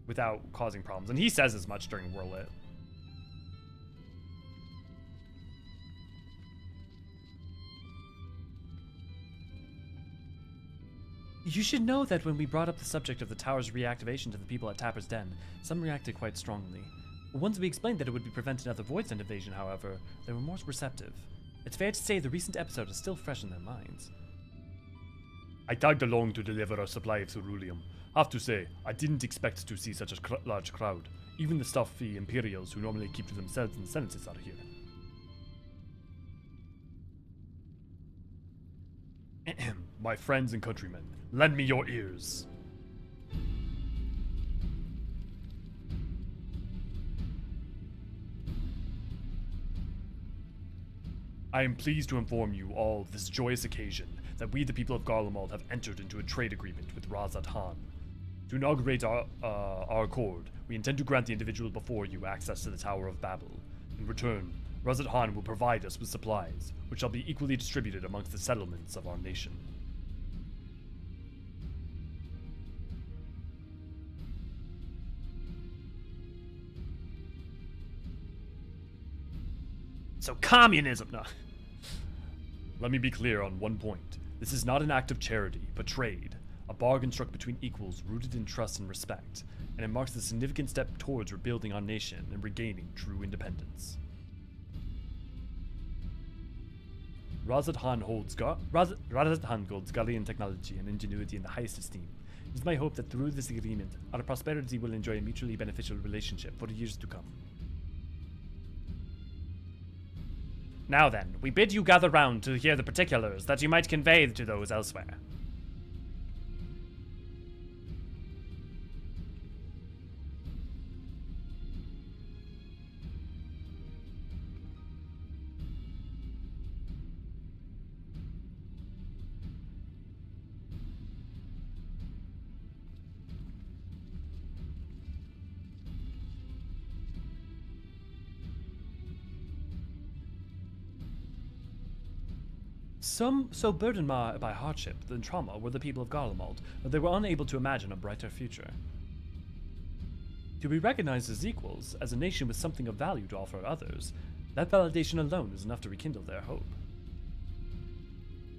without causing problems. And he says as much during Warlit. You should know that when we brought up the subject of the tower's reactivation to the people at Tapper's Den, some reacted quite strongly. Once we explained that it would be prevent another Void's End invasion, however, they were more receptive. It's fair to say the recent episode is still fresh in their minds. I tagged along to deliver a supply of ceruleum. Have to say, I didn't expect to see such a large crowd. Even the stuffy Imperials who normally keep to themselves in the senates are here. My friends and countrymen, lend me your ears. I am pleased to inform you all of this joyous occasion that we, the people of Garlemald, have entered into a trade agreement with Razat Han. To inaugurate our accord, we intend to grant the individual before you access to the Tower of Babel. In return, Razat Han will provide us with supplies, which shall be equally distributed amongst the settlements of our nation. So communism, no. Let me be clear on one point. This is not an act of charity, but trade. A bargain struck between equals rooted in trust and respect, and it marks a significant step towards rebuilding our nation and regaining true independence. Razat Han holds Gallian technology and ingenuity in the highest esteem. It is my hope that through this agreement, our prosperity will enjoy a mutually beneficial relationship for years to come. Now then, we bid you gather round to hear the particulars that you might convey to those elsewhere. Some so burdened by hardship and trauma were the people of Garlemald that they were unable to imagine a brighter future. To be recognized as equals, as a nation with something of value to offer others, that validation alone is enough to rekindle their hope.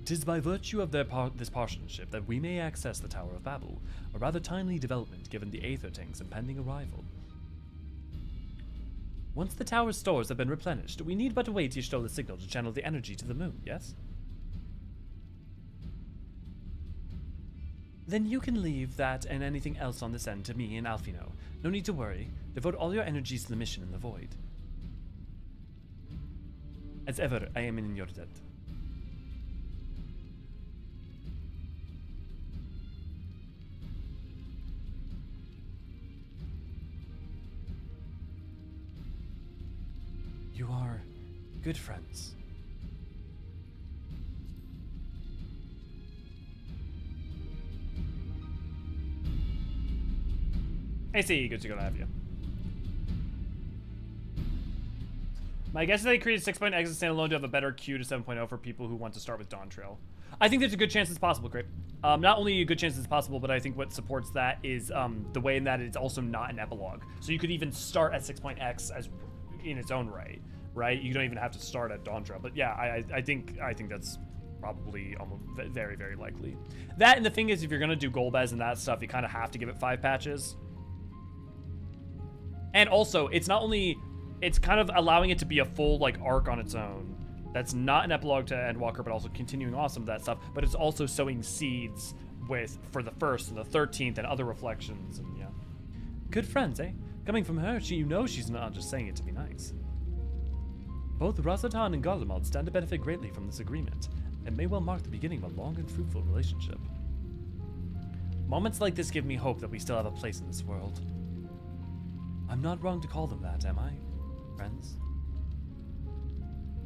'Tis by virtue of this partnership that we may access the Tower of Babel, a rather timely development given the Aether Tank's impending arrival. Once the tower's stores have been replenished, we need but to wait Y'shtola the signal to channel the energy to the moon, yes? Then you can leave that and anything else on this end to me and Alfino. No need to worry. Devote all your energies to the mission in the void. As ever, I am in your debt. You are good friends. I see, good to go to have you. My guess is they created 6.0 exit standalone to have a better queue to 7.0 for people who want to start with Dawn Trail. I think there's a good chance it's possible, Grape. Not only a good chance it's possible, but I think what supports that is the way in that it's also not an epilogue. So you could even start at 6.x as in its own right, right? You don't even have to start at Dawn Trail. But yeah, I think that's probably almost very, very likely. That, and the thing is, if you're gonna do Golbez and that stuff, you kind of have to give it 5 patches. And also, it's not only, it's kind of allowing it to be a full like arc on its own. That's not an epilogue to Endwalker, but also continuing on some of that stuff. But it's also sowing seeds for the 1st and the 13th and other reflections, and yeah. Good friends, eh? Coming from her, she's not just saying it to be nice. Both Rasatan and Garlemald stand to benefit greatly from this agreement, and may well mark the beginning of a long and fruitful relationship. Moments like this give me hope that we still have a place in this world. I'm not wrong to call them that, am I, friends?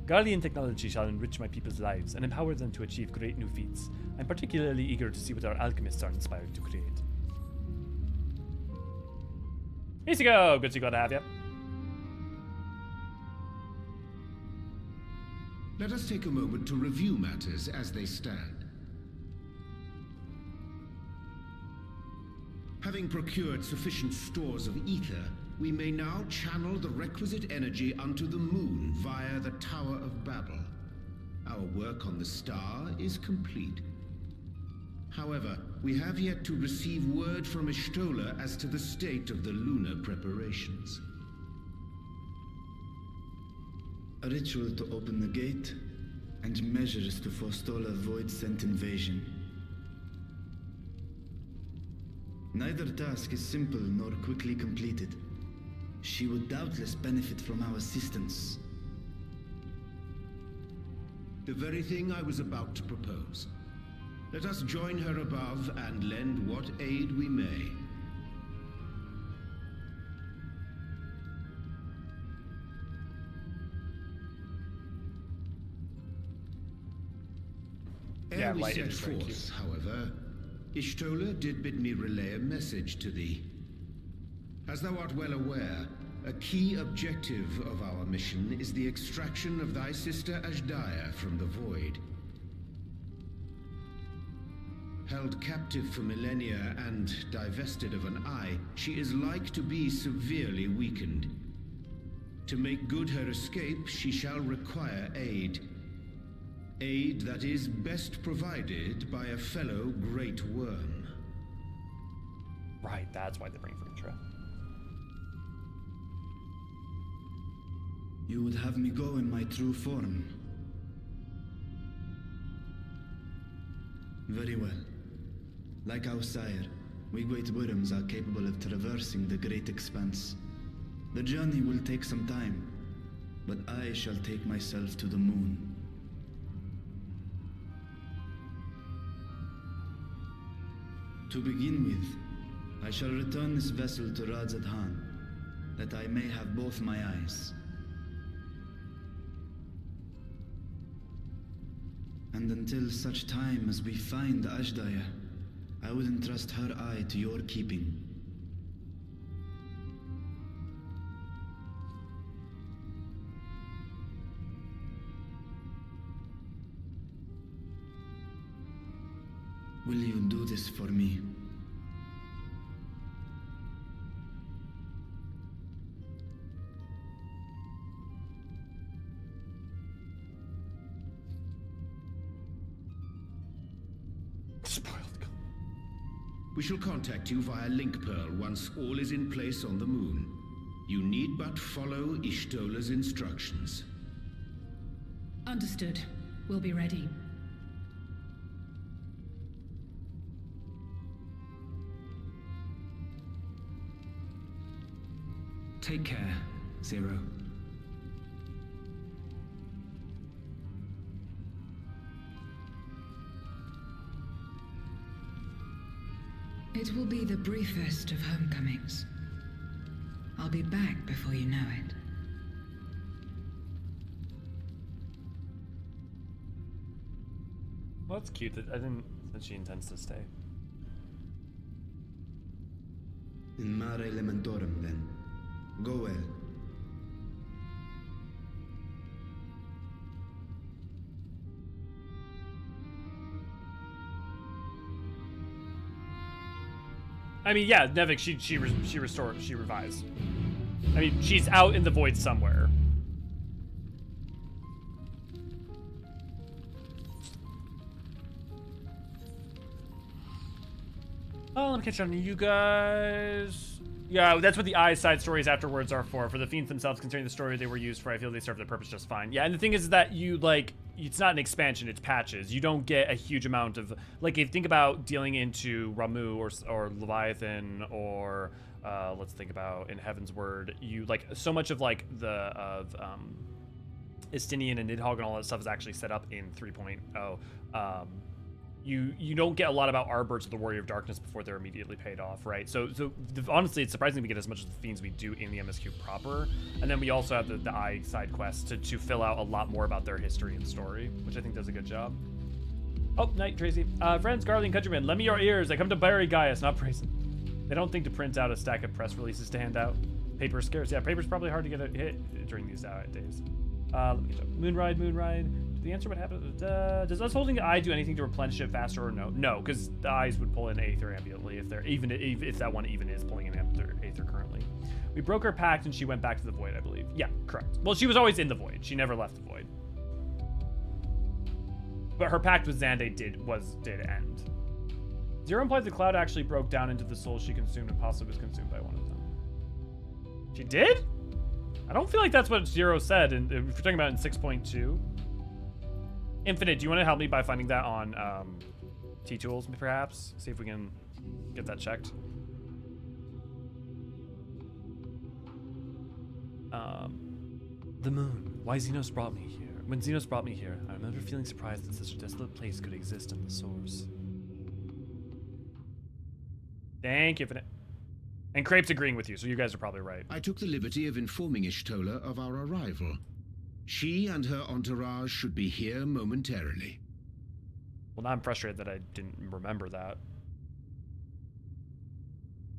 Guardian technology shall enrich my people's lives and empower them to achieve great new feats. I'm particularly eager to see what our alchemists are inspired to create. Easy go! Good to go to have you. Let us take a moment to review matters as they stand. Having procured sufficient stores of ether, we may now channel the requisite energy unto the moon via the Tower of Babel. Our work on the star is complete. However, we have yet to receive word from Y'shtola as to the state of the lunar preparations. A ritual to open the gate, and measures to forestall a void-sent invasion. Neither task is simple nor quickly completed. She would doubtless benefit from our assistance. The very thing I was about to propose. Let us join her above and lend what aid we may. Yeah, Ere we light set is very forth, however, Y'shtola did bid me relay a message to thee. As thou art well aware, a key objective of our mission is the extraction of thy sister Hydaelyn from the Void. Held captive for millennia and divested of an eye, she is like to be severely weakened. To make good her escape, she shall require aid. Aid that is best provided by a fellow Great Worm. Right, that's why they bring Veritra. You would have me go in my true form. Very well. Like our sire, we Great Worms are capable of traversing the great expanse. The journey will take some time, but I shall take myself to the moon. To begin with, I shall return this vessel to Radzadhan, that I may have both my eyes. And until such time as we find Hydaelyn, I would entrust her eye to your keeping. Will you do this for me? Spoiled. We shall contact you via Link Pearl once all is in place on the moon. You need but follow Y'shtola's instructions. Understood. We'll be ready. Take care, Zero. It will be the briefest of homecomings. I'll be back before you know it. Well, that's cute. I didn't that she intends to stay. In Mare Elementorum, then. Go well. I mean, yeah, Nevik, she revised. I mean, she's out in the void somewhere. Oh, let me catch on to you guys. Yeah, that's what the eye side stories afterwards are for. For the fiends themselves, considering the story they were used for, I feel they serve their purpose just fine. Yeah, and the thing is that you, like, it's not an expansion, it's patches. You don't get a huge amount of, like, if you think about dealing into Ramu or Leviathan or, let's think about in Heaven's Word, you, like, so much of, like, Istinian and Nidhogg and all that stuff is actually set up in 3.0. You don't get a lot about Arbors of the Warrior of Darkness before they're immediately paid off, right? So honestly, it's surprising we get as much of the Fiends we do in the MSQ proper. And then we also have the Eye side quest to fill out a lot more about their history and story, which I think does a good job. Oh, night, Tracy. Friends, Garly, and countrymen, lend me your ears. I come to bury Gaius, not praise him. They don't think to print out a stack of press releases to hand out. Paper's scarce. Yeah, paper's probably hard to get a hit during these days. Let me get Moonride. The answer what happens? Does us holding the eye do anything to replenish it faster or no? No, because the eyes would pull in Aether ambiently if that one even is pulling in Aether currently. We broke her pact and she went back to the void, I believe. Yeah, correct. Well, she was always in the void. She never left the void. But her pact with Xande did end. Zero implied the cloud actually broke down into the soul she consumed and possibly was consumed by one of them. She did? I don't feel like that's what Zero said. And if we're talking about in 6.2. Infinite, do you want to help me by finding that on T-Tools, perhaps? See if we can get that checked. The moon. Why Xenos brought me here. When Xenos brought me here, I remember feeling surprised that such a desolate place could exist in the source. Thank you, Infinite. And Crape's agreeing with you, so you guys are probably right. I took the liberty of informing Ishtola of our arrival. She and her entourage should be here momentarily. Well, now I'm frustrated that I didn't remember that.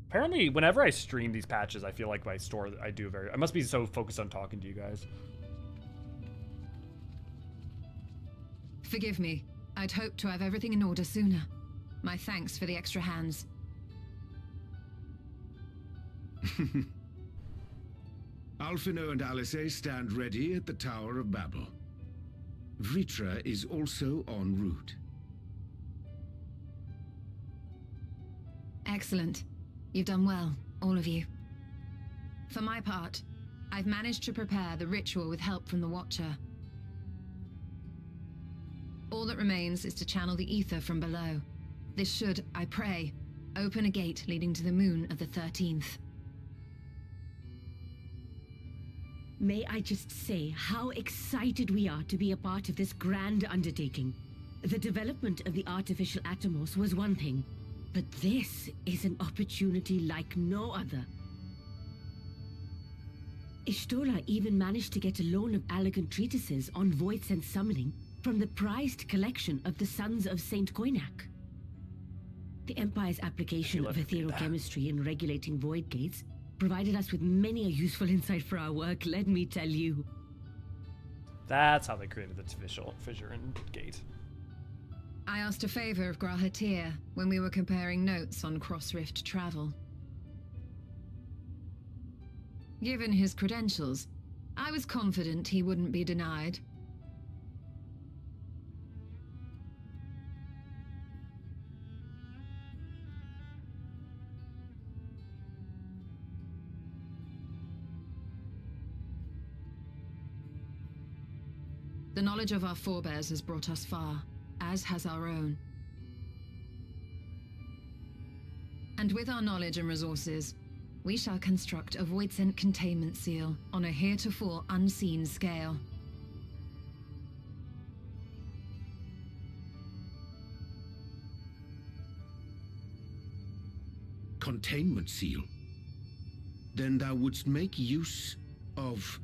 Apparently, whenever I stream these patches, I feel like I must be so focused on talking to you guys. Forgive me. I'd hoped to have everything in order sooner. My thanks for the extra hands. Alphino and Alice stand ready at the Tower of Babel. Vritra is also en route. Excellent. You've done well, all of you. For my part, I've managed to prepare the ritual with help from the Watcher. All that remains is to channel the ether from below. This should, I pray, open a gate leading to the moon of the 13th. May I just say how excited we are to be a part of this grand undertaking. The development of the artificial Atomos was one thing, but this is an opportunity like no other. Ishtola even managed to get a loan of elegant treatises on voice and summoning from the prized collection of the Sons of Saint Koinak. The Empire's application of etherochemistry in regulating void gates provided us with many a useful insight for our work, let me tell you. That's how they created the fissure and gate. I asked a favor of Grahatir when we were comparing notes on cross-rift travel. Given his credentials, I was confident he wouldn't be denied. The knowledge of our forebears has brought us far, as has our own. And with our knowledge and resources, we shall construct a void-sent containment seal on a heretofore unseen scale. Containment seal? Then thou wouldst make use of...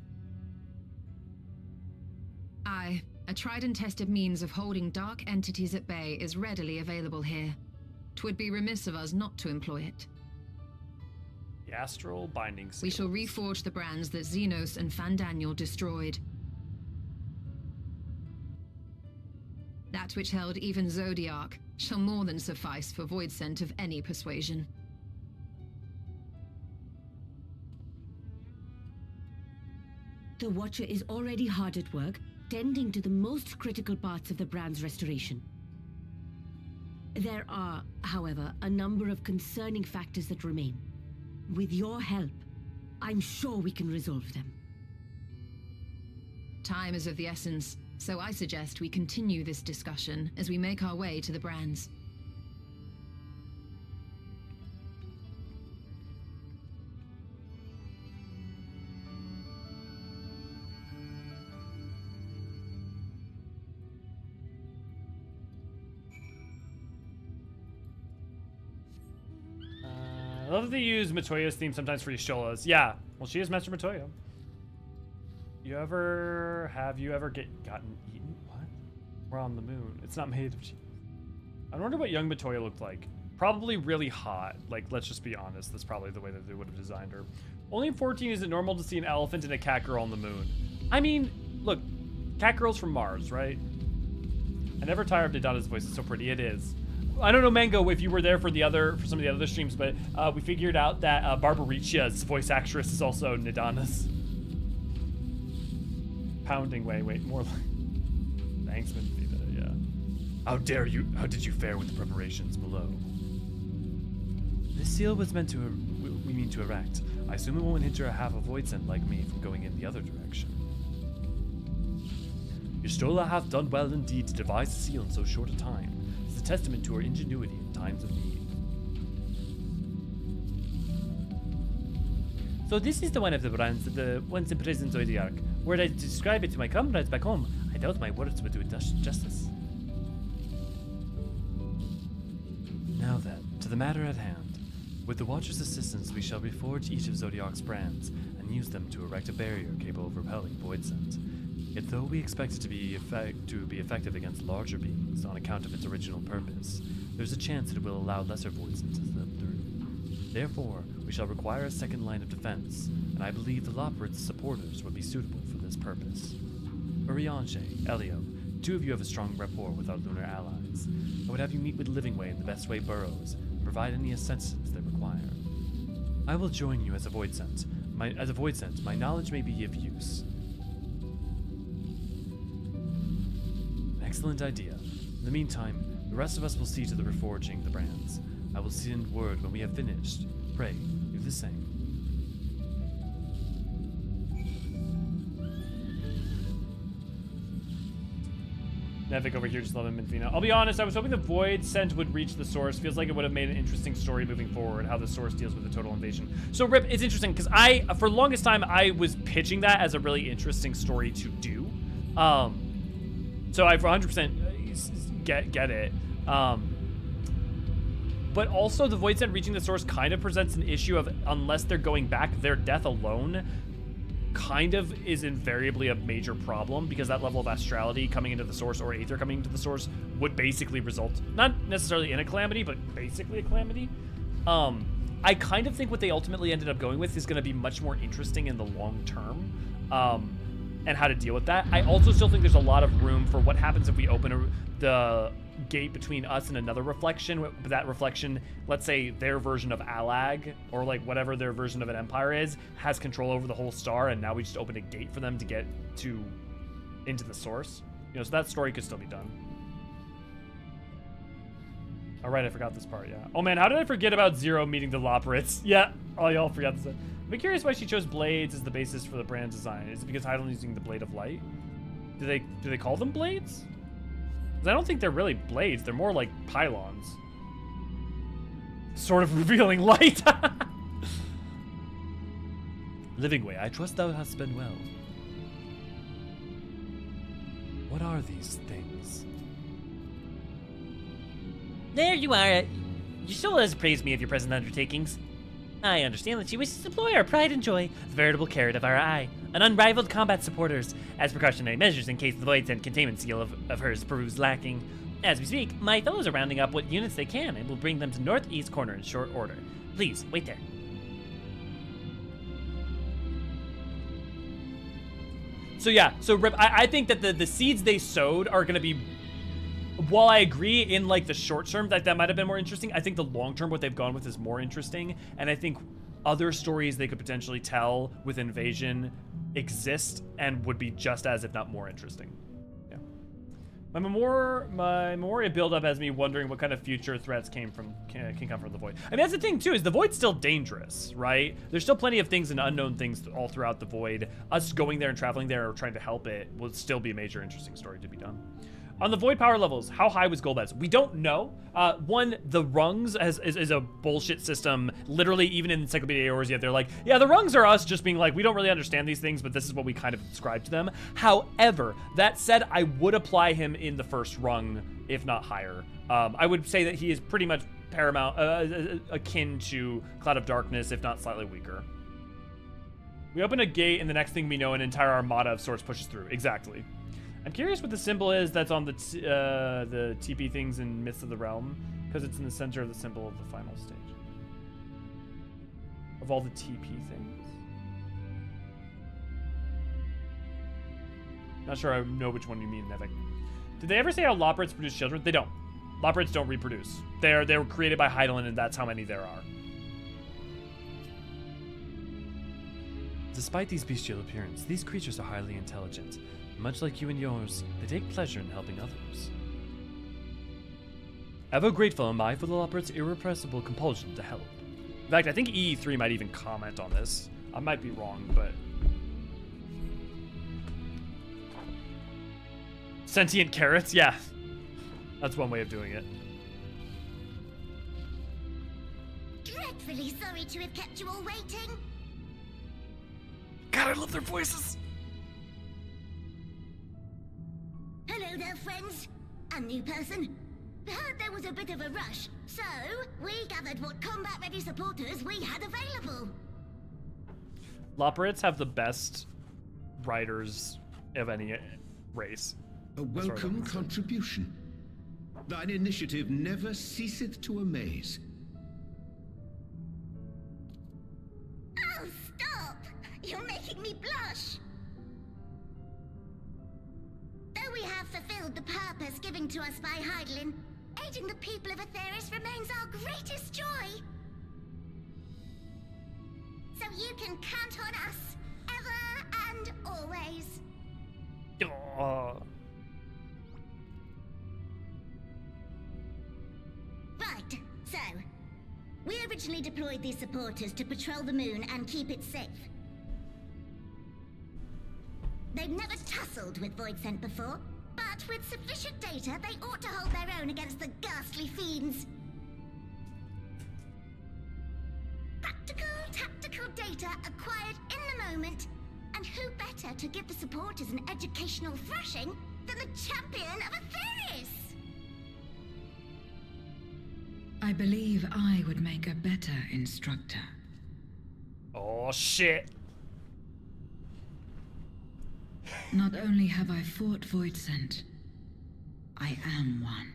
Aye, a tried and tested means of holding dark entities at bay is readily available here. 'Twould be remiss of us not to employ it. The astral binding seal. We shall reforge the brands that Xenos and Fandaniel destroyed. That which held even Zodiark shall more than suffice for void scent of any persuasion. The Watcher is already hard at work, tending to the most critical parts of the brand's restoration. There are, however, a number of concerning factors that remain. With your help, I'm sure we can resolve them. Time is of the essence, so I suggest we continue this discussion as we make our way to the brands. I love that they use Matoya's theme sometimes for Y'shtola's. Yeah, well, she is Master Matoya. Have you ever gotten eaten? What? We're on the moon. It's not made of cheese. I wonder what young Matoya looked like. Probably really hot. Like, let's just be honest. That's probably the way that they would have designed her. Only in 14 is it normal to see an elephant and a cat girl on the moon. I mean, look, cat girl's from Mars, right? I never tire of Nidana's voice. It's so pretty. It is. I don't know, Mango, if you were there for some of the other streams, but we figured out that Barbaricha's voice actress is also Nidana's. Pounding way, wait, more like... Thanks, Benfita, yeah. How dare you? How did you fare with the preparations below? This seal was meant to... we mean to erect. I assume it won't hinder a half a void sent like me from going in the other direction. Y'shtola hath done well indeed to devise the seal in so short a time. It's a testament to her ingenuity in times of need. So this is the one of the brands that the once imprisoned Zodiark. Were I to describe it to my comrades back home, I doubt my words would do it justice. Now then, to the matter at hand. With the Watcher's assistance, we shall reforge each of Zodiark's brands and use them to erect a barrier capable of repelling void scent. Yet though we expect it to be effective against larger beings on account of its original purpose, there's a chance that it will allow lesser void scent to slip through. Therefore, we shall require a second line of defense, and I believe the Loporrit's supporters would be suitable for this purpose. Urianshe, Elio, two of you have a strong rapport with our lunar allies. I would have you meet with Livingway in the best way burrows, and provide any assistance they require. I will join you as a void scent. My knowledge may be of use. Excellent idea. In the meantime, the rest of us will see to the reforging the brands. I will send word when we have finished. Pray, do the same. Nevik over here just loving Minfina. I'll be honest, I was hoping the Void Scent would reach the source. Feels like it would have made an interesting story moving forward, how the source deals with the total invasion. So, Rip, it's interesting, because for the longest time, I was pitching that as a really interesting story to do. So I 100% get it. But also the Void Scent reaching the source kind of presents an issue of, unless they're going back, their death alone kind of is invariably a major problem, because that level of astrality coming into the source or aether coming into the source would basically result, not necessarily in a calamity, but basically a calamity. I kind of think what they ultimately ended up going with is going to be much more interesting in the long term. And how to deal with that. I also still think there's a lot of room for what happens if we open the gate between us and another reflection. That reflection, let's say their version of Alag, or like whatever their version of an empire is, has control over the whole star, and now we just open a gate for them to get into the source. You know, so that story could still be done. All right, I forgot this part, yeah. Oh man, how did I forget about Zero meeting the Loporrits? Yeah, all y'all forgot this. I'm curious why she chose blades as the basis for the brand design. Is it because Hydaelyn's using the Blade of Light? Do they call them blades? Because I don't think they're really blades. They're more like pylons. Sort of revealing light. Livingway, I trust thou hast been well. What are these things? There you are. Y'shtola has praised me of your present undertakings. I understand that she wishes to employ our pride and joy, the veritable carrot of our eye, an unrivaled combat supporters, as precautionary measures in case the Void Scent containment seal of hers proves lacking. As we speak, my fellows are rounding up what units they can and will bring them to northeast corner in short order. Please, wait there. So yeah, so Rip, I think that the seeds they sowed are going to be, while I agree in like the short term that might have been more interesting, I think the long term what they've gone with is more interesting, and I think other stories they could potentially tell with Invasion exist and would be just as, if not more, interesting. Yeah. My memoria buildup has me wondering what kind of future threats can come from the Void. I mean, that's the thing too, is the Void's still dangerous, right? There's still plenty of things and unknown things all throughout the Void. Us going there and traveling there or trying to help it will still be a major interesting story to be done. On the Void power levels, how high was Golbez? We don't know. One, the rungs is a bullshit system. Literally, even in Encyclopedia Eorzea, they're like, yeah, the rungs are us just being like, we don't really understand these things, but this is what we kind of describe to them. However, that said, I would apply him in the first rung, if not higher. I would say that he is pretty much paramount, akin to Cloud of Darkness, if not slightly weaker. We open a gate, and the next thing we know, an entire armada of sorts pushes through. Exactly. I'm curious what the symbol is that's on the TP things in Myths of the Realm, because it's in the center of the symbol of the final stage. Of all the TP things. Not sure I know which one you mean, Nevik. Did they ever say how Loporrits produce children? They don't. Loporrits don't reproduce. They were created by Hydaelyn, and that's how many there are. Despite these bestial appearance, these creatures are highly intelligent. Much like you and yours, they take pleasure in helping others. Ever grateful am I for the Loporrit's irrepressible compulsion to help. In fact, I think EE3 might even comment on this. I might be wrong, but... Sentient carrots? Yeah. That's one way of doing it. Dreadfully sorry to have kept you all waiting. God, I love their voices! Hello there, friends. A new person. Heard there was a bit of a rush, so we gathered what combat-ready supporters we had available. Loporrits have the best riders of any race. A welcome contribution. Thine initiative never ceaseth to amaze. Oh, stop! You're making me blush. Though we have fulfilled the purpose given to us by Hydaelyn, aiding the people of Aetheris remains our greatest joy. So you can count on us, ever and always. Right, so, we originally deployed these supporters to patrol the moon and keep it safe. They've never tussled with Voidsent before, but with sufficient data, they ought to hold their own against the ghastly fiends. Practical, tactical data acquired in the moment, and who better to give the supporters an educational thrashing than the champion of Aetheris? I believe I would make a better instructor. Oh, shit. Not only have I fought Voidsent, I am one.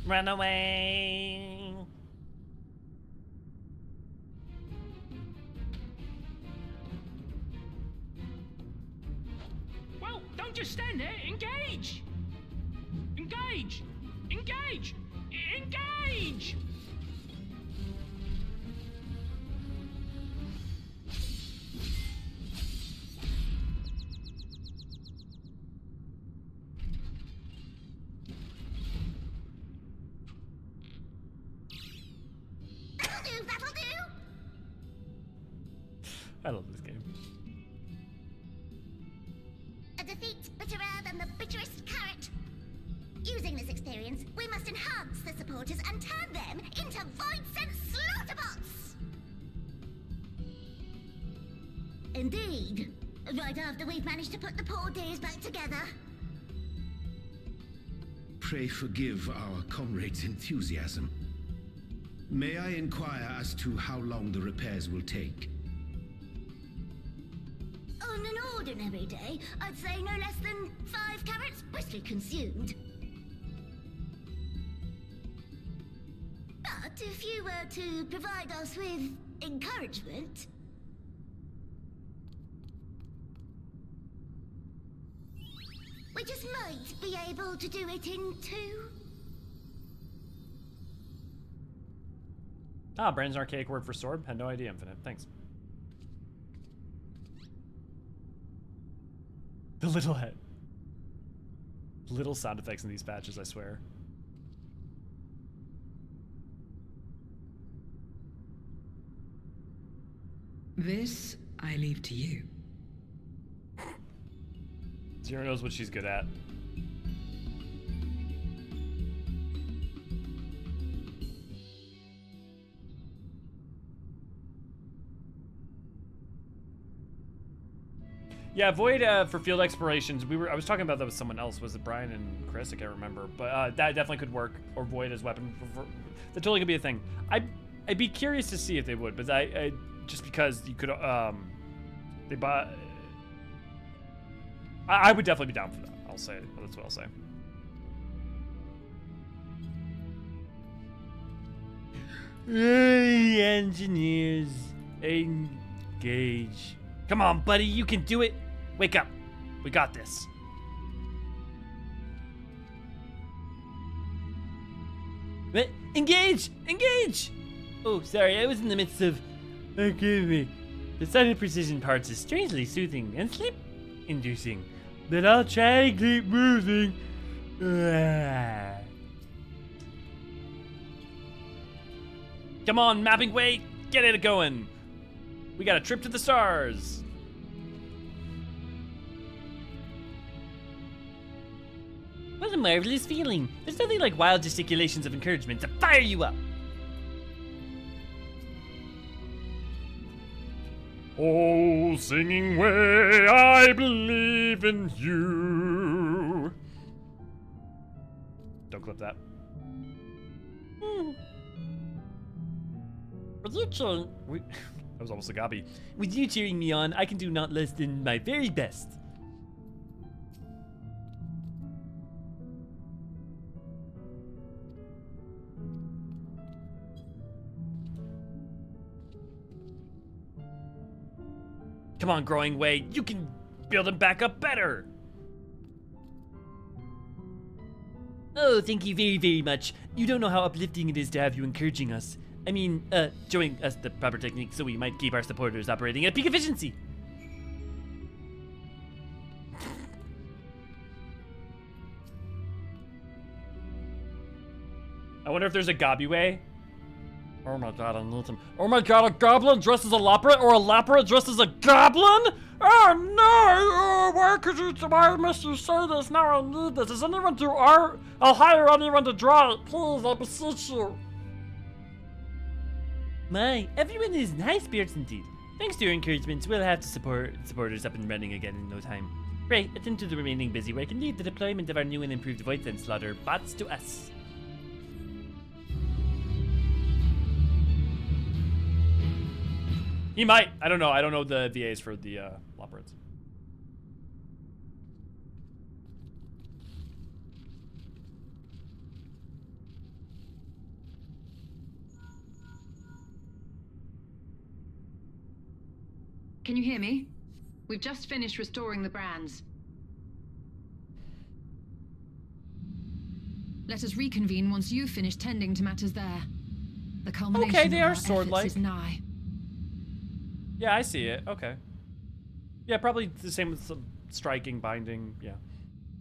Run away. Well, don't just stand there. Engage! Engage! Engage! Engage! That'll do! I love this game. A defeat bitterer than the bitterest carrot. Using this experience, we must enhance the supporters and turn them into Voidsent slaughterbots! Indeed. Right after we've managed to put the poor dears back together. Pray forgive our comrade's enthusiasm. May I inquire as to how long the repairs will take? On an ordinary day, I'd say no less than 5 carrots briskly consumed. But if you were to provide us with encouragement? We just might be able to do it in two. Ah, Brandon's archaic word for sword. Had no idea, Infinite. Thanks. The little head. Little sound effects in these patches, I swear. This I leave to you. Zero knows what she's good at. Yeah, Void for field explorations. I was talking about that with someone else. Was it Brian and Chris? I can't remember, but that definitely could work. Or Void as weapon. That totally could be a thing. I'd be curious to see if they would, but I just because you could they buy. I would definitely be down for that. I'll say it. That's what I'll say. Engineers, engage. Come on, buddy, you can do it. Wake up. We got this. What? Engage! Engage! Oh, sorry, I was in the midst of... Forgive me. The sudden precision parts is strangely soothing and sleep-inducing. But I'll try to keep moving. Come on, mapping way. Get it going. We got a trip to the stars. What a marvelous feeling. There's nothing like wild gesticulations of encouragement to fire you up. Oh, singing way, I believe in you. Don't clip that. With you cheering... That was almost a gobby. With you cheering me on, I can do not less than my very best. Come on, growing way. You can build him back up better. Oh, thank you very, very much. You don't know how uplifting it is to have you encouraging us. I mean, showing us the proper technique so we might keep our supporters operating at peak efficiency. I wonder if there's a gobby way. Oh my god, I need him. Oh my god, a goblin dressed as a lapra or a lapra dressed as a goblin? Oh no! Why must you say this? Now I need this. Is anyone do art? I'll hire anyone to draw it. Please, I beseech you. My, everyone is in high spirits indeed. Thanks to your encouragement, we'll have to supporters up and running again in no time. Right, attend to the remaining busy work and leave the deployment of our new and improved void and slaughter bots to us. He might. I don't know. I don't know the VAs for the Lopperids. Can you hear me? We've just finished restoring the brands. Let us reconvene once you've finished tending to matters there. The culmination Okay, they of are our sword-like. efforts is nigh. Yeah, I see it. Okay. Yeah, probably the same with some striking, binding. Yeah,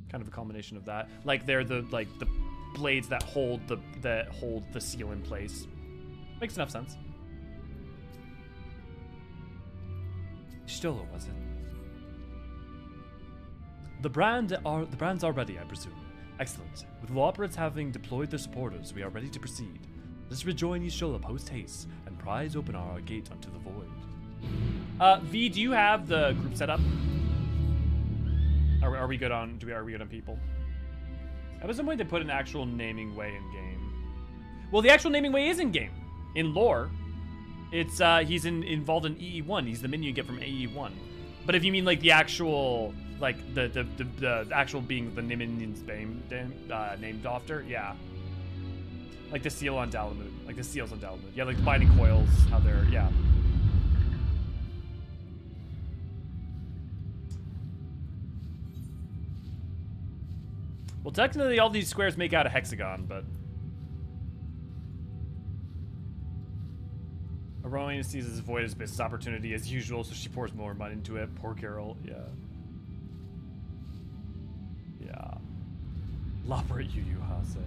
kind of a combination of that. Like they're the blades that hold the seal in place. Makes enough sense. Stola, was it? The brands are ready, I presume. Excellent. With the operates having deployed their supporters, we are ready to proceed. Let's rejoin Yashola post haste and prise open our gate unto the void. V, do you have the group set up? Are we good on? Are we good on people? I was wondering to put an actual naming way in game. Well, the actual naming way is in game. In lore, it's he's involved in EE1. He's the minion you get from EE1. But if you mean like the actual, like the actual being the minions named after, yeah. Like the seal on Dalamud. Like the seals on Dalamud. Yeah, like the binding coils, how they're, yeah. Well, technically all these squares make out a hexagon, but... Eorzean sees this void as business opportunity as usual, so she pours more money into it. Poor Carol, yeah. Yeah. Lopper at Yu Hase.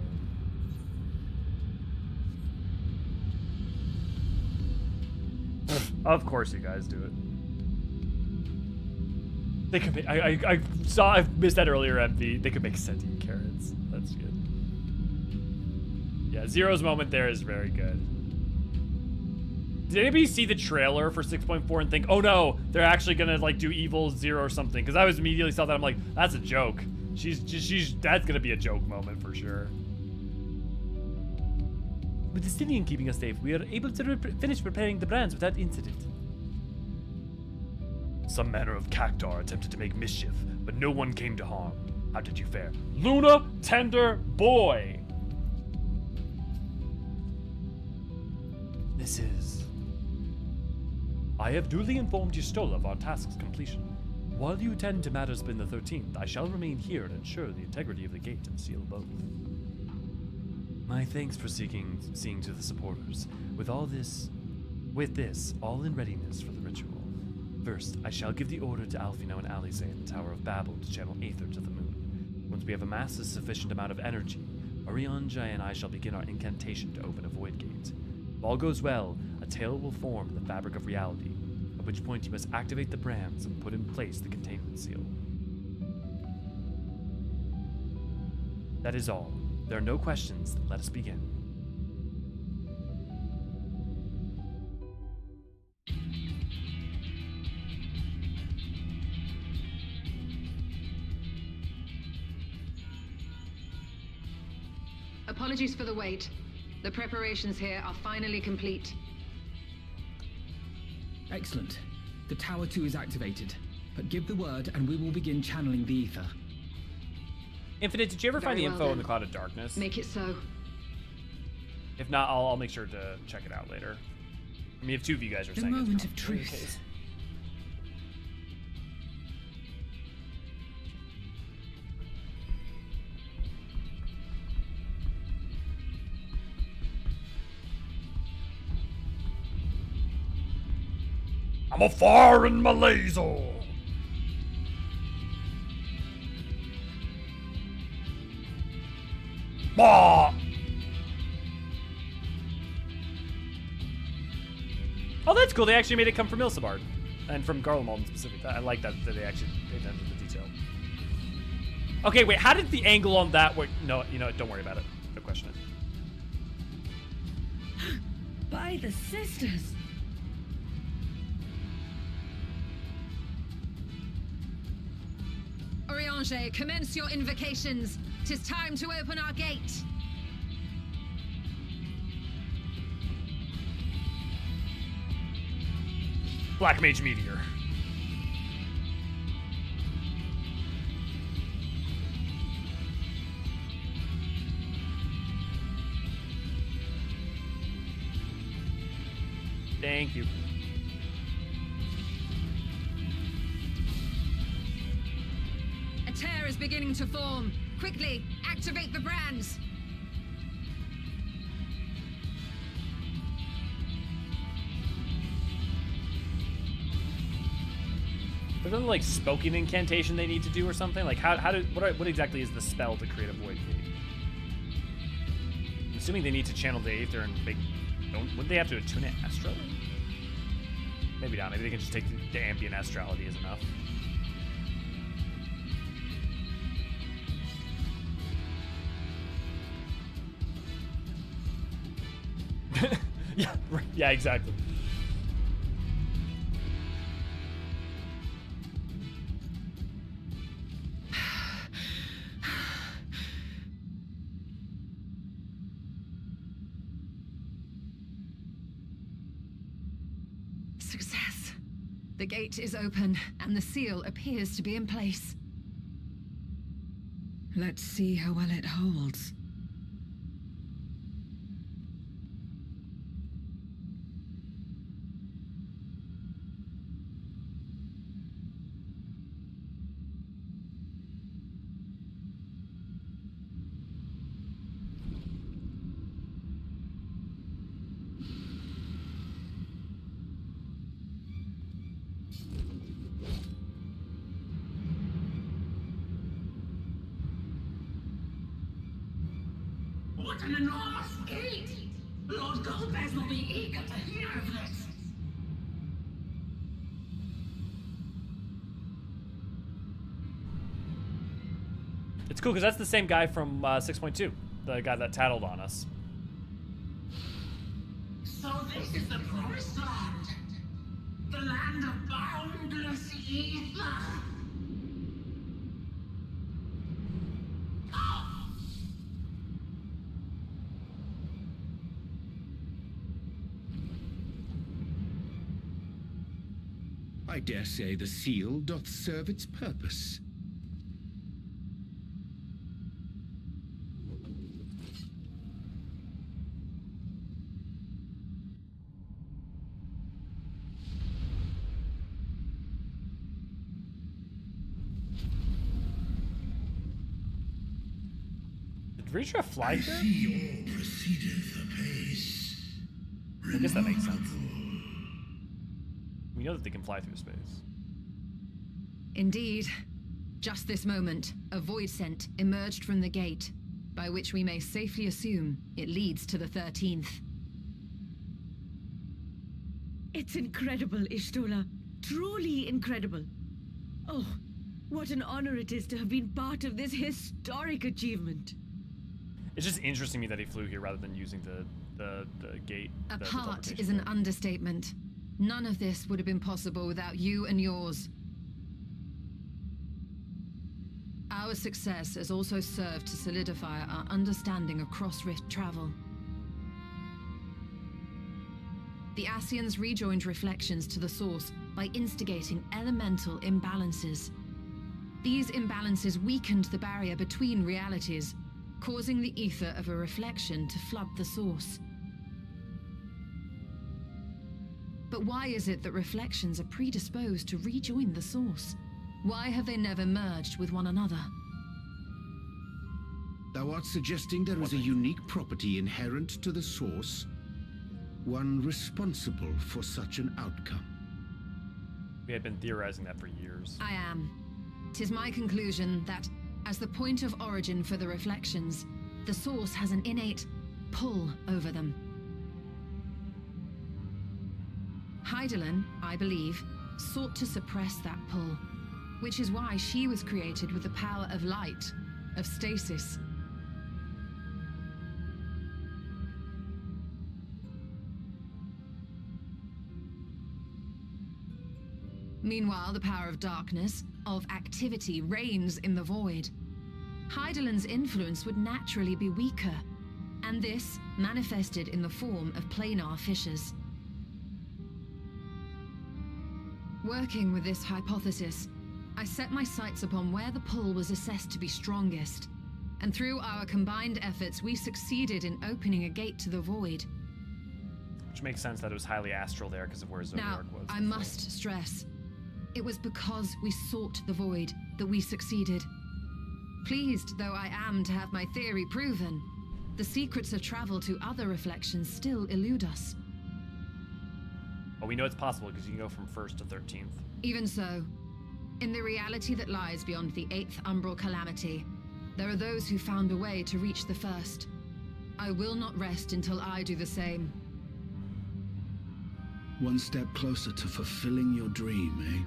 Of course you guys do it. They could make, I missed that earlier, MV. They could make sentient carrots. That's good. Yeah, Zero's moment there is very good. Did anybody see the trailer for 6.4 and think, oh no, they're actually gonna like do evil Zero or something? Because I was immediately saw that, I'm like, that's a joke. That's gonna be a joke moment for sure. With the Stylian keeping us safe, we are able to finish preparing the brands without incident. Some manner of cactar attempted to make mischief, but no one came to harm. How did you fare? Luna, tender boy! This is... I have duly informed Y'shtola of our task's completion. While you attend to matters within the 13th, I shall remain here and ensure the integrity of the gate and seal both. My thanks for seeing to the supporters. With this, all in readiness for the ritual. First, I shall give the order to Alphino and Alize in the Tower of Babel to channel Aether to the moon. Once we have amassed a sufficient amount of energy, Orianja and I shall begin our incantation to open a void gate. If all goes well, a tail will form in the fabric of reality, at which point you must activate the brands and put in place the containment seal. That is all. There are no questions. Let us begin. Apologies for the wait. The preparations here are finally complete. Excellent. The Tower 2 is activated. But give the word and we will begin channeling the ether. Infinite, did you ever find the info in the Cloud of Darkness? Make it so. If not, I'll make sure to check it out later. I mean, if two of you guys are saying the moment it's of truth. I'm a fire in my laser. Bah! Oh, that's cool. They actually made it come from Ilsabard. And from Garlemald in specific. I like that they actually paid attention to the detail. Okay, wait. How did the angle on that work? No, you know what? Don't worry about it. Don't question it. By the sisters. Oriange, commence your invocations. 'Tis time to open our gate. Black Mage Meteor. Thank you. A tear is beginning to form. Quickly, activate the brands. There's another like spoken incantation they need to do or something. Like what exactly is the spell to create a void gate? I'm assuming they need to channel the Aether and make. Wouldn't they have to attune it astrally? Maybe not. Maybe they can just take the ambient astrality as enough. Yeah, right. Yeah, exactly. Success. The gate is open, and the seal appears to be in place. Let's see how well it holds. What an enormous gate! Lord Golbez will be eager to hear of this. It's cool because that's the same guy from 6.2, the guy that tattled on us. So this is the promised land. The land of boundless ether. I dare say the seal doth serve its purpose. Did Reacher fly I here? see all proceedeth apace. I guess that makes sense. We know that they can fly through space. Indeed. Just this moment, a void scent emerged from the gate, by which we may safely assume it leads to the 13th. It's incredible, Ishtola. Truly incredible. Oh, what an honor it is to have been part of this historic achievement. It's just interesting to me that he flew here rather than using the gate. A the part teleportation is an gate. understatement. None of this would have been possible without you and yours. Our success has also served to solidify our understanding of cross-rift travel. The Ascians rejoined reflections to the source by instigating elemental imbalances. These imbalances weakened the barrier between realities, causing the ether of a reflection to flood the source. But why is it that reflections are predisposed to rejoin the source? Why have they never merged with one another? Thou art suggesting there is a unique property inherent to the source, one responsible for such an outcome. We had been theorizing that for years. I am. 'Tis my conclusion that, as the point of origin for the reflections, the source has an innate pull over them. Hydaelyn, I believe, sought to suppress that pull, which is why she was created with the power of light, of stasis. Meanwhile, the power of darkness, of activity, reigns in the void. Hydaelyn's influence would naturally be weaker, and this manifested in the form of planar fissures. Working with this hypothesis, I set my sights upon where the pull was assessed to be strongest, and through our combined efforts, we succeeded in opening a gate to the void. Which makes sense that it was highly astral there because of where Zodiark Now, was. I before. must stress, it was because we sought the void that we succeeded. Pleased though I am to have my theory proven, the secrets of travel to other reflections still elude us. But we know it's possible because you can go from 1st to 13th. Even so, in the reality that lies beyond the 8th umbral calamity, there are those who found a way to reach the 1st. I will not rest until I do the same. One step closer to fulfilling your dream, eh?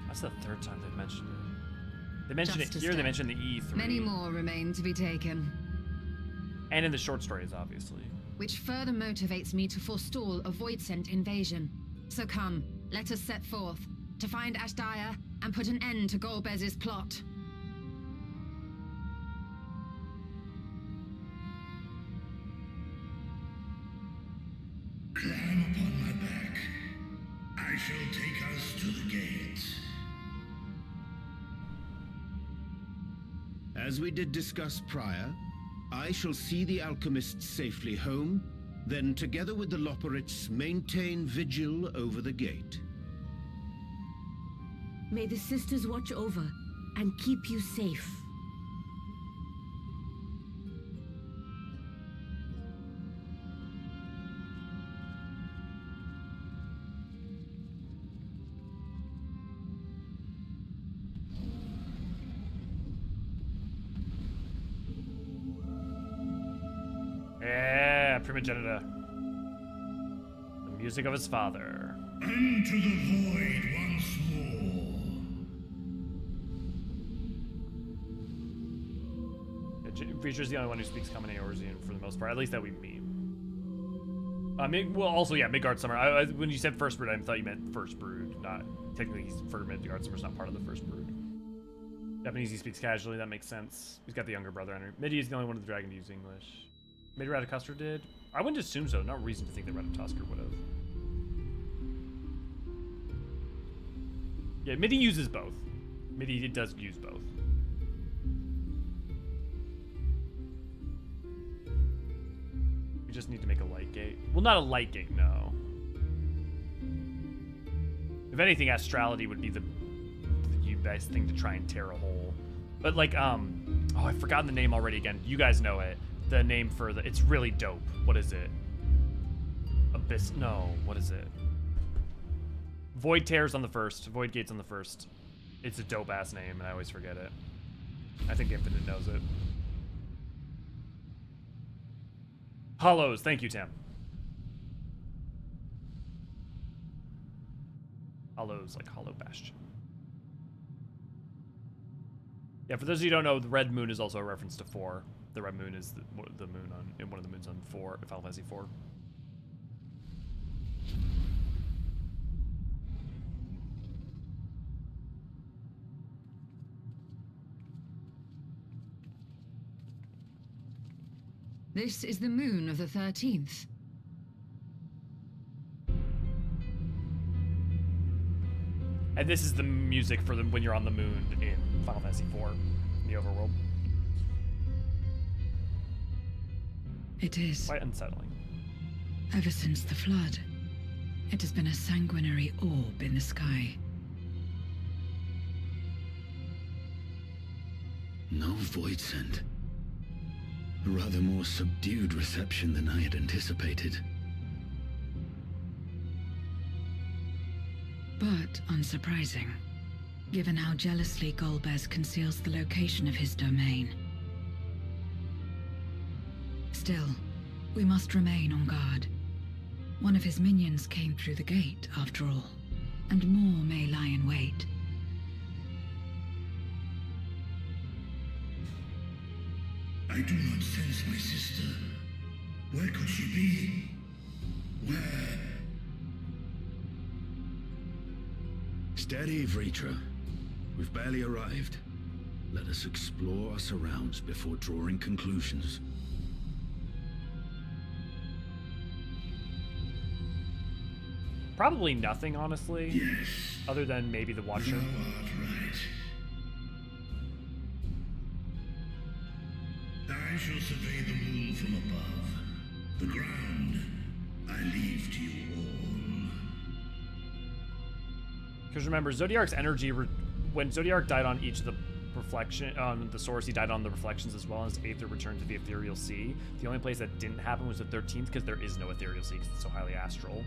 That's the 3rd time they've mentioned it. They mentioned Just it a here, they step. mentioned the E3. Many more remain to be taken, And in the short stories, obviously. which further motivates me to forestall a void-sent invasion. So come, let us set forth to find Ashdaya and put an end to Golbez's plot. Climb upon my back. I shall take us to the gate. As we did discuss prior, I shall see the alchemists safely home, then together with the Loporits maintain vigil over the gate. May the sisters watch over and keep you safe. Yeah, Primogenitor. The music of his father. Into the void once more. Preacher's the only one who speaks Common Eorzean for the most part, at least that we meet. Well, also, yeah, Midgard Summer. When you said First Brood, I thought you meant First Brood. Not technically, he's for Midgard Summer's not part of the First Brood. Japanese, he speaks casually. That makes sense. He's got the younger brother. Midi is the only one of the dragon to use English. Maybe Ratatoskr did. I wouldn't assume so. No reason to think that Ratatoskr would have. Yeah, Midi uses both. Midi does use both. We just need to make a light gate. Well, not a light gate, no. If anything, astrality would be the best thing to try and tear a hole. But like, oh, I've forgotten the name already again. You guys know it. The name for the, it's really dope. What is it? Abyss, no, what is it? Void Tears on the first. Void Gates on the first. It's a dope ass name and I always forget it. I think Infinite knows it. Hollows, thank you, Tim. Hollows, like Hollow Bastion. Yeah, for those of you who don't know, the Red Moon is also a reference to 4. The Red Moon is the moon on one of the moons on 4, Final Fantasy 4. This is the moon of the 13th. And this is the music for when you're on the moon in Final Fantasy 4, in the overworld. It is. Quite unsettling. Ever since the flood, it has been a sanguinary orb in the sky. No void scent. A rather more subdued reception than I had anticipated. But unsurprising, given how jealously Golbez conceals the location of his domain. Still, we must remain on guard. One of his minions came through the gate, after all, and more may lie in wait. I do not sense my sister. Where could she be? Where? Steady, Vritra. We've barely arrived. Let us explore our surrounds before drawing conclusions. Probably nothing, honestly. Yes. Other than maybe the Watcher. Thou art right. I shall survey the moon from above. The ground I leave to you all. Because remember, Zodiark's energy, when Zodiark died on each of the reflection, on the source, he died on the reflections as well, and his Aether returned to the Ethereal Sea. The only place that didn't happen was the 13th, because there is no Ethereal Sea, because it's so highly astral.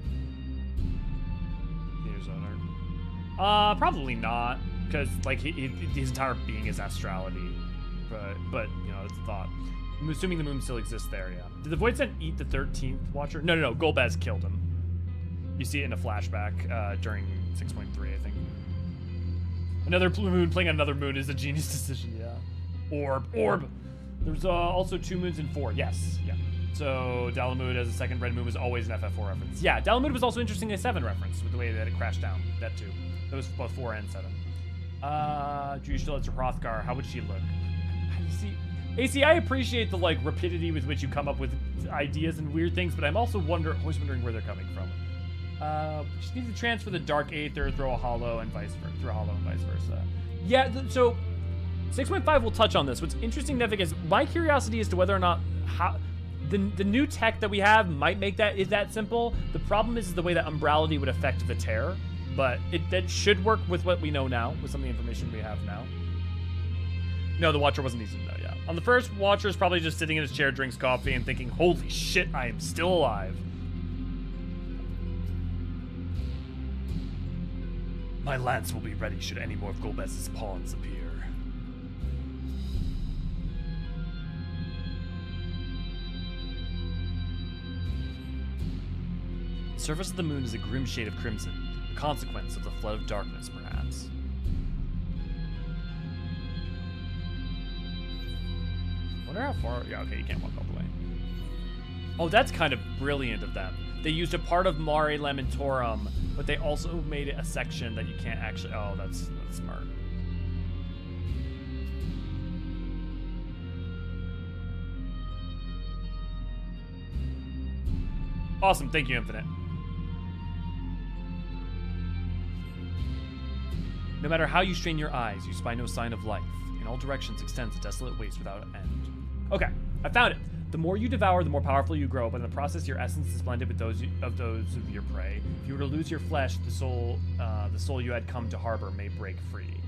Here's Zodiark. Probably not, because like his entire being is astrality. But you know, it's a thought. I'm assuming the moon still exists there, yeah. Did the Void Scent eat the 13th Watcher? No, Golbez killed him. You see it in a flashback during 6.3, I think. Another moon playing another moon is a genius decision, yeah. Orb. There's also 2 moons in 4, yes, yeah. So Dalamud as a second red moon was always an FF4 reference. Yeah, Dalamud was also interesting a 7 reference with the way that it crashed down, that too. Those both 4 and 7. Drishla to Hrothgar, how would she look? See, AC, I appreciate the like rapidity with which you come up with ideas and weird things, but I'm also always wondering where they're coming from. Just need to transfer the Dark Aether, throw a Hollow, and vice versa. Yeah, so 6.5 will touch on this. What's interesting, Nevik, is my curiosity as to whether or not how the new tech that we have might make that simple. The problem is the way that Umbrality would affect the tear, but that should work with what we know now, with some of the information we have now. No, the Watcher wasn't easy to know, yeah. On the first, Watcher is probably just sitting in his chair, drinks coffee, and thinking, holy shit, I am still alive. My lance will be ready should any more of Golbez's pawns appear. surface of the moon is a grim shade of crimson, a consequence of the flood of darkness, perhaps. Wonder how far. Yeah, okay, you can't walk all the way. Oh, that's kind of brilliant of them. They used a part of Mare Lamentorum, but they also made it a section that you can't actually. Oh, that's smart. Awesome, thank you, Infinite. No matter how you strain your eyes, you spy no sign of life. In all directions extends a desolate waste without end. Okay, I found it. The more you devour, the more powerful you grow, but in the process, your essence is blended with those of your prey. If you were to lose your flesh, the soul you had come to harbor may break free.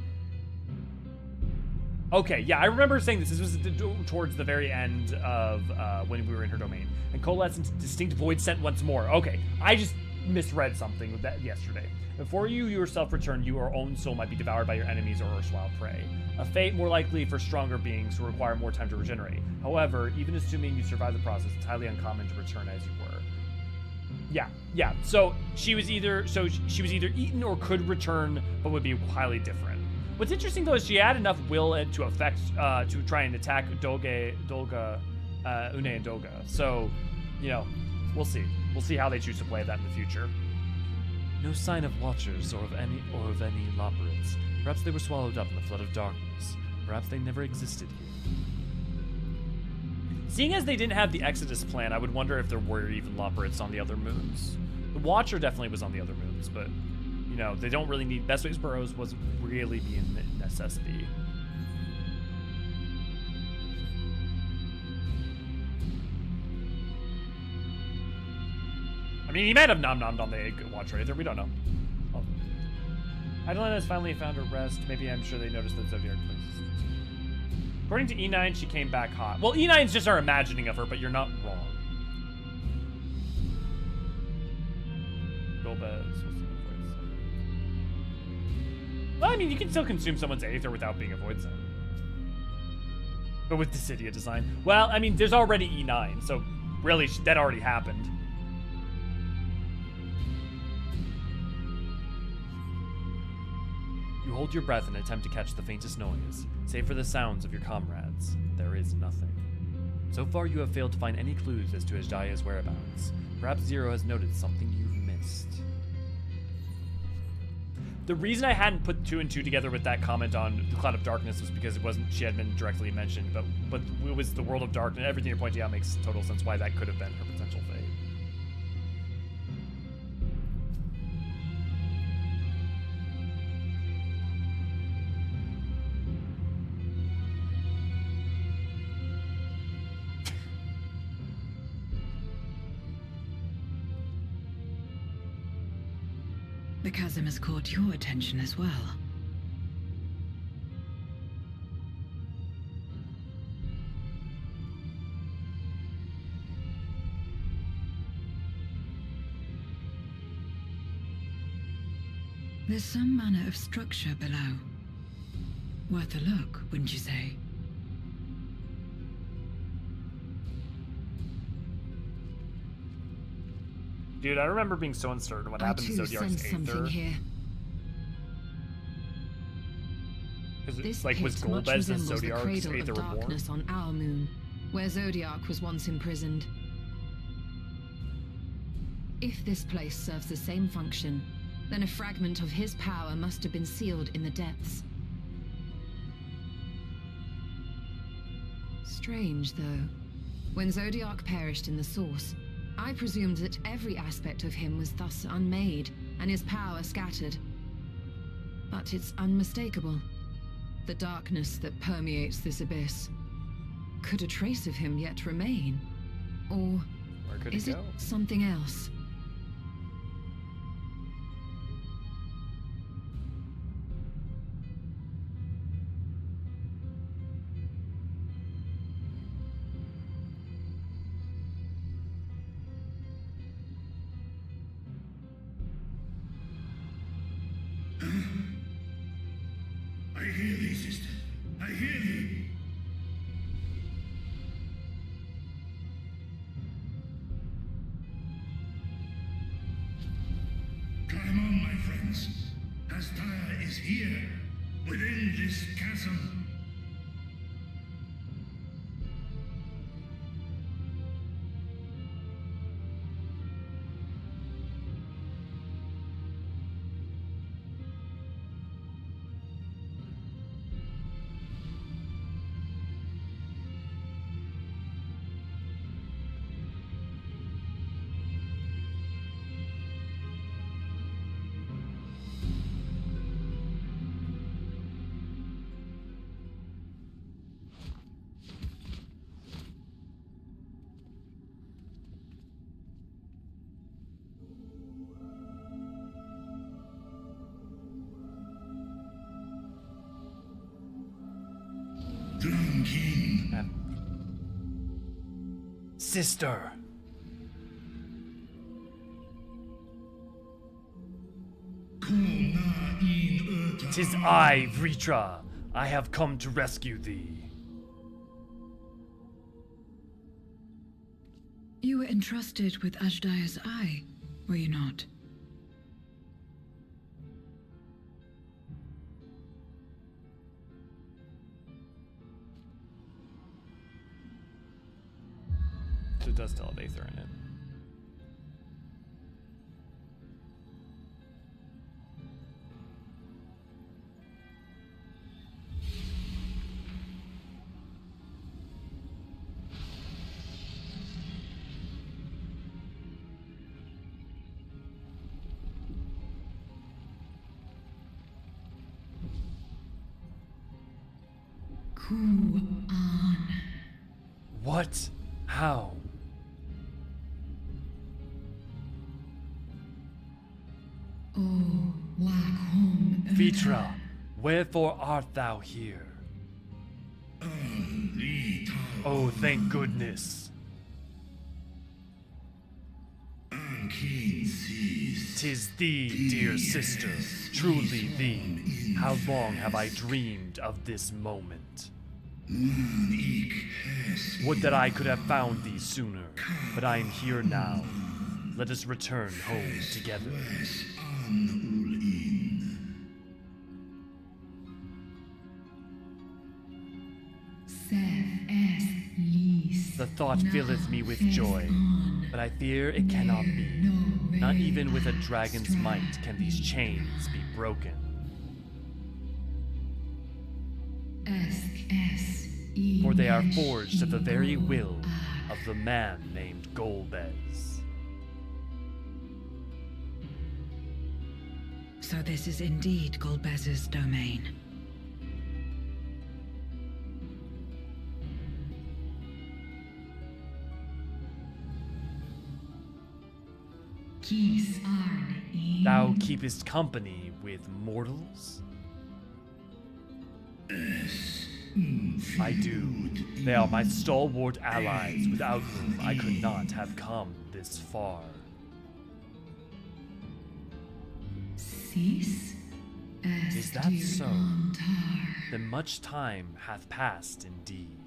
Okay, yeah, I remember saying this. This was towards the very end of when we were in her domain. And coalescent distinct void scent once more. Okay, I just misread something with that yesterday. Before you yourself return, your own soul might be devoured by your enemies or erstwhile prey. A fate more likely for stronger beings who require more time to regenerate. However, even assuming you survive the process, it's highly uncommon to return as you were. Yeah. So she was either eaten or could return, but would be highly different. What's interesting though is she had enough will to affect to try and attack Une and Dolga. So, you know, we'll see. We'll see how they choose to play that in the future. No sign of watchers or of any Loperids. Perhaps they were swallowed up in the flood of darkness. Perhaps they never existed here. Seeing as they didn't have the Exodus plan, I would wonder if there were even Loperids on the other moons. The Watcher definitely was on the other moons, but you know, they don't really need Best Ways Burrows wasn't really being a necessity. I mean, he might have nom-nommed on the Watch right there. We don't know. Oh. Hydaelyn has finally found her rest. Maybe I'm sure they noticed that Zodiark places. According to E9, she came back hot. Well, E9's just our imagining of her, but you're not wrong. Well, I mean, you can still consume someone's aether without being a void zone. But with Dissidia design. Well, I mean, there's already E9, so really, that already happened. You hold your breath and attempt to catch the faintest noise. Save for the sounds of your comrades, there is nothing. So far, you have failed to find any clues as to Hydaelyn's whereabouts. Perhaps Zero has noted something you've missed. The reason I hadn't put 2 and 2 together with that comment on the Cloud of Darkness was because she had been directly mentioned, but it was the World of Darkness. Everything you're pointing out makes total sense why that could have been her potential fate. The chasm has caught your attention as well. There's some manner of structure below. Worth a look, wouldn't you say? Dude, I remember being so uncertain what happened to Zodiark's aether. Here. This like was Golbez and Zodiark's aether were born? Darkness on our moon, where Zodiark was once imprisoned. If this place serves the same function, then a fragment of his power must have been sealed in the depths. Strange, though. When Zodiark perished in the Source, I presumed that every aspect of him was thus unmade, and his power scattered. But it's unmistakable. The darkness that permeates this abyss. Could a trace of him yet remain? Or is it something else? I hear thee, sister. I hear thee. archons. Hydaelyn is here, within this chasm. Sister. Tis I, Vritra. I have come to rescue thee. You were entrusted with Hydaelyn's eye, were you not? It does still have Aether in it. Ku-an. What? How? Oh, Waghom. Vritra, wherefore art thou here? Oh, thank goodness. Tis thee, dear sister, truly thee. How long have I dreamed of this moment? Would that I could have found thee sooner, but I am here now. Let us return home together. The thought filleth me with joy, but I fear it cannot be. Not even with a dragon's might can these chains be broken. For they are forged of the very will of the man named Golbez. So this is indeed Golbez's domain. Thou keepest company with mortals? I do. They are my stalwart allies, without whom I could not have come this far. Is that so? Then much time hath passed indeed.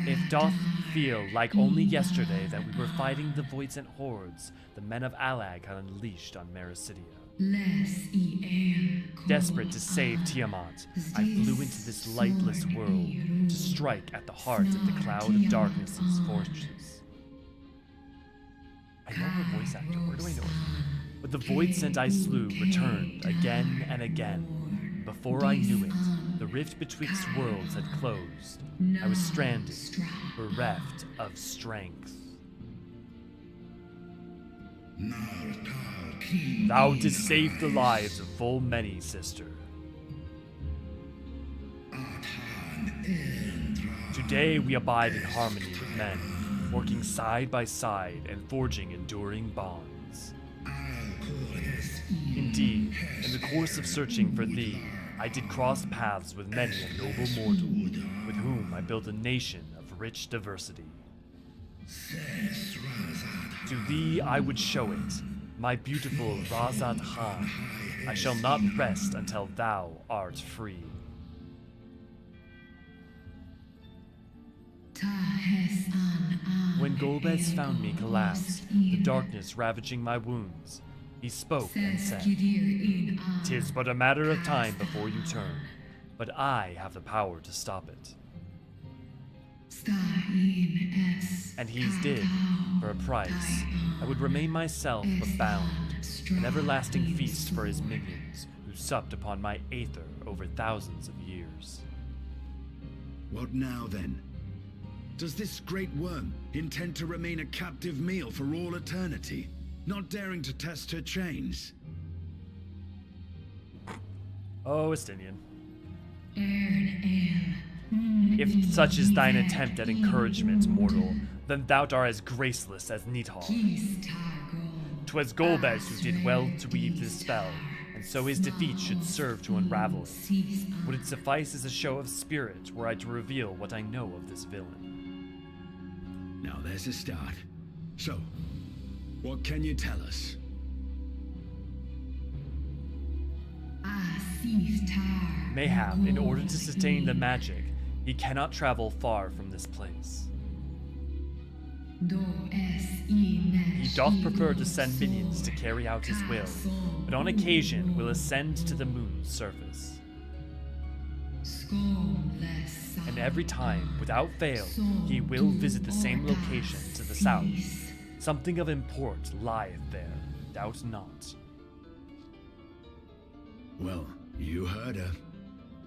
It doth feel like only yesterday that we were fighting the Voidsent hordes the men of Alag had unleashed on Mericidia. Desperate to save Tiamat, I flew into this lightless world to strike at the heart of the cloud of darkness's fortress. I know her voice actor, where do I know it? But the Voidsent I slew returned again and again. Before I knew it, the rift betwixt worlds had closed. I was stranded, bereft of strength. Thou didst save the lives of full many, sister. Today we abide in harmony with men, working side by side and forging enduring bonds. Indeed, in the course of searching for thee, I did cross paths with many a noble mortal, with whom I built a nation of rich diversity. To thee I would show it, my beautiful Razat Han. I shall not rest until thou art free. When Golbez found me collapsed, the darkness ravaging my wounds, he spoke and said, "'Tis but a matter of time before you turn, but I have the power to stop it." And he's did, for a price. I would remain myself but bound, an everlasting feast for his minions, who supped upon my aether over thousands of years. What now, then? Does this great worm intend to remain a captive meal for all eternity, not daring to test her chains? Oh, Estinian. If such is thine attempt at encouragement, mortal, then thou art as graceless as Nidhogg. 'Twas Golbez who did well to weave this spell, and so his defeat should serve to unravel it. Would it suffice as a show of spirit were I to reveal what I know of this villain? Now there's a start. So, what can you tell us? Mayhap, in order to sustain the magic, he cannot travel far from this place. He doth prefer to send minions to carry out his will, but on occasion will ascend to the moon's surface. And every time, without fail, he will visit the same location to the south. Something of import lieth there, doubt not. Well, you heard her.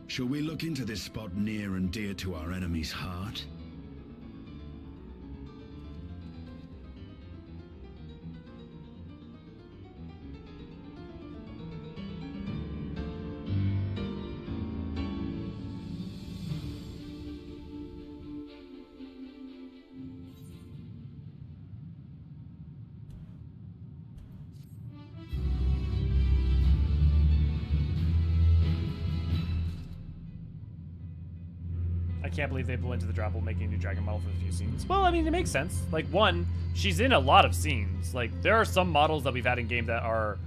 Shall we look into this spot near and dear to our enemy's heart? I can't believe they blew into the drop while making a new dragon model for a few scenes. Well, I mean, it makes sense. Like, one, she's in a lot of scenes. Like, there are some models that we've had in game that are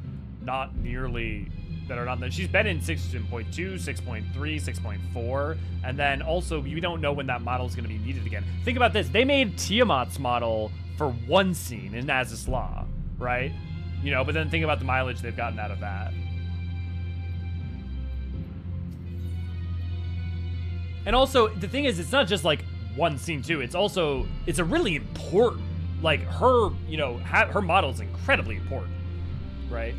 not nearly, that are not, she's been in 6.2, 6.3, 6.4, and then also, we don't know when that model is going to be needed again. Think about this. They made Tiamat's model for one scene in Azys Law, right? You know, but then think about the mileage they've gotten out of that. And also, the thing is, it's not just like one scene too. It's also, it's a really important, like her, you know, her model is incredibly important, right?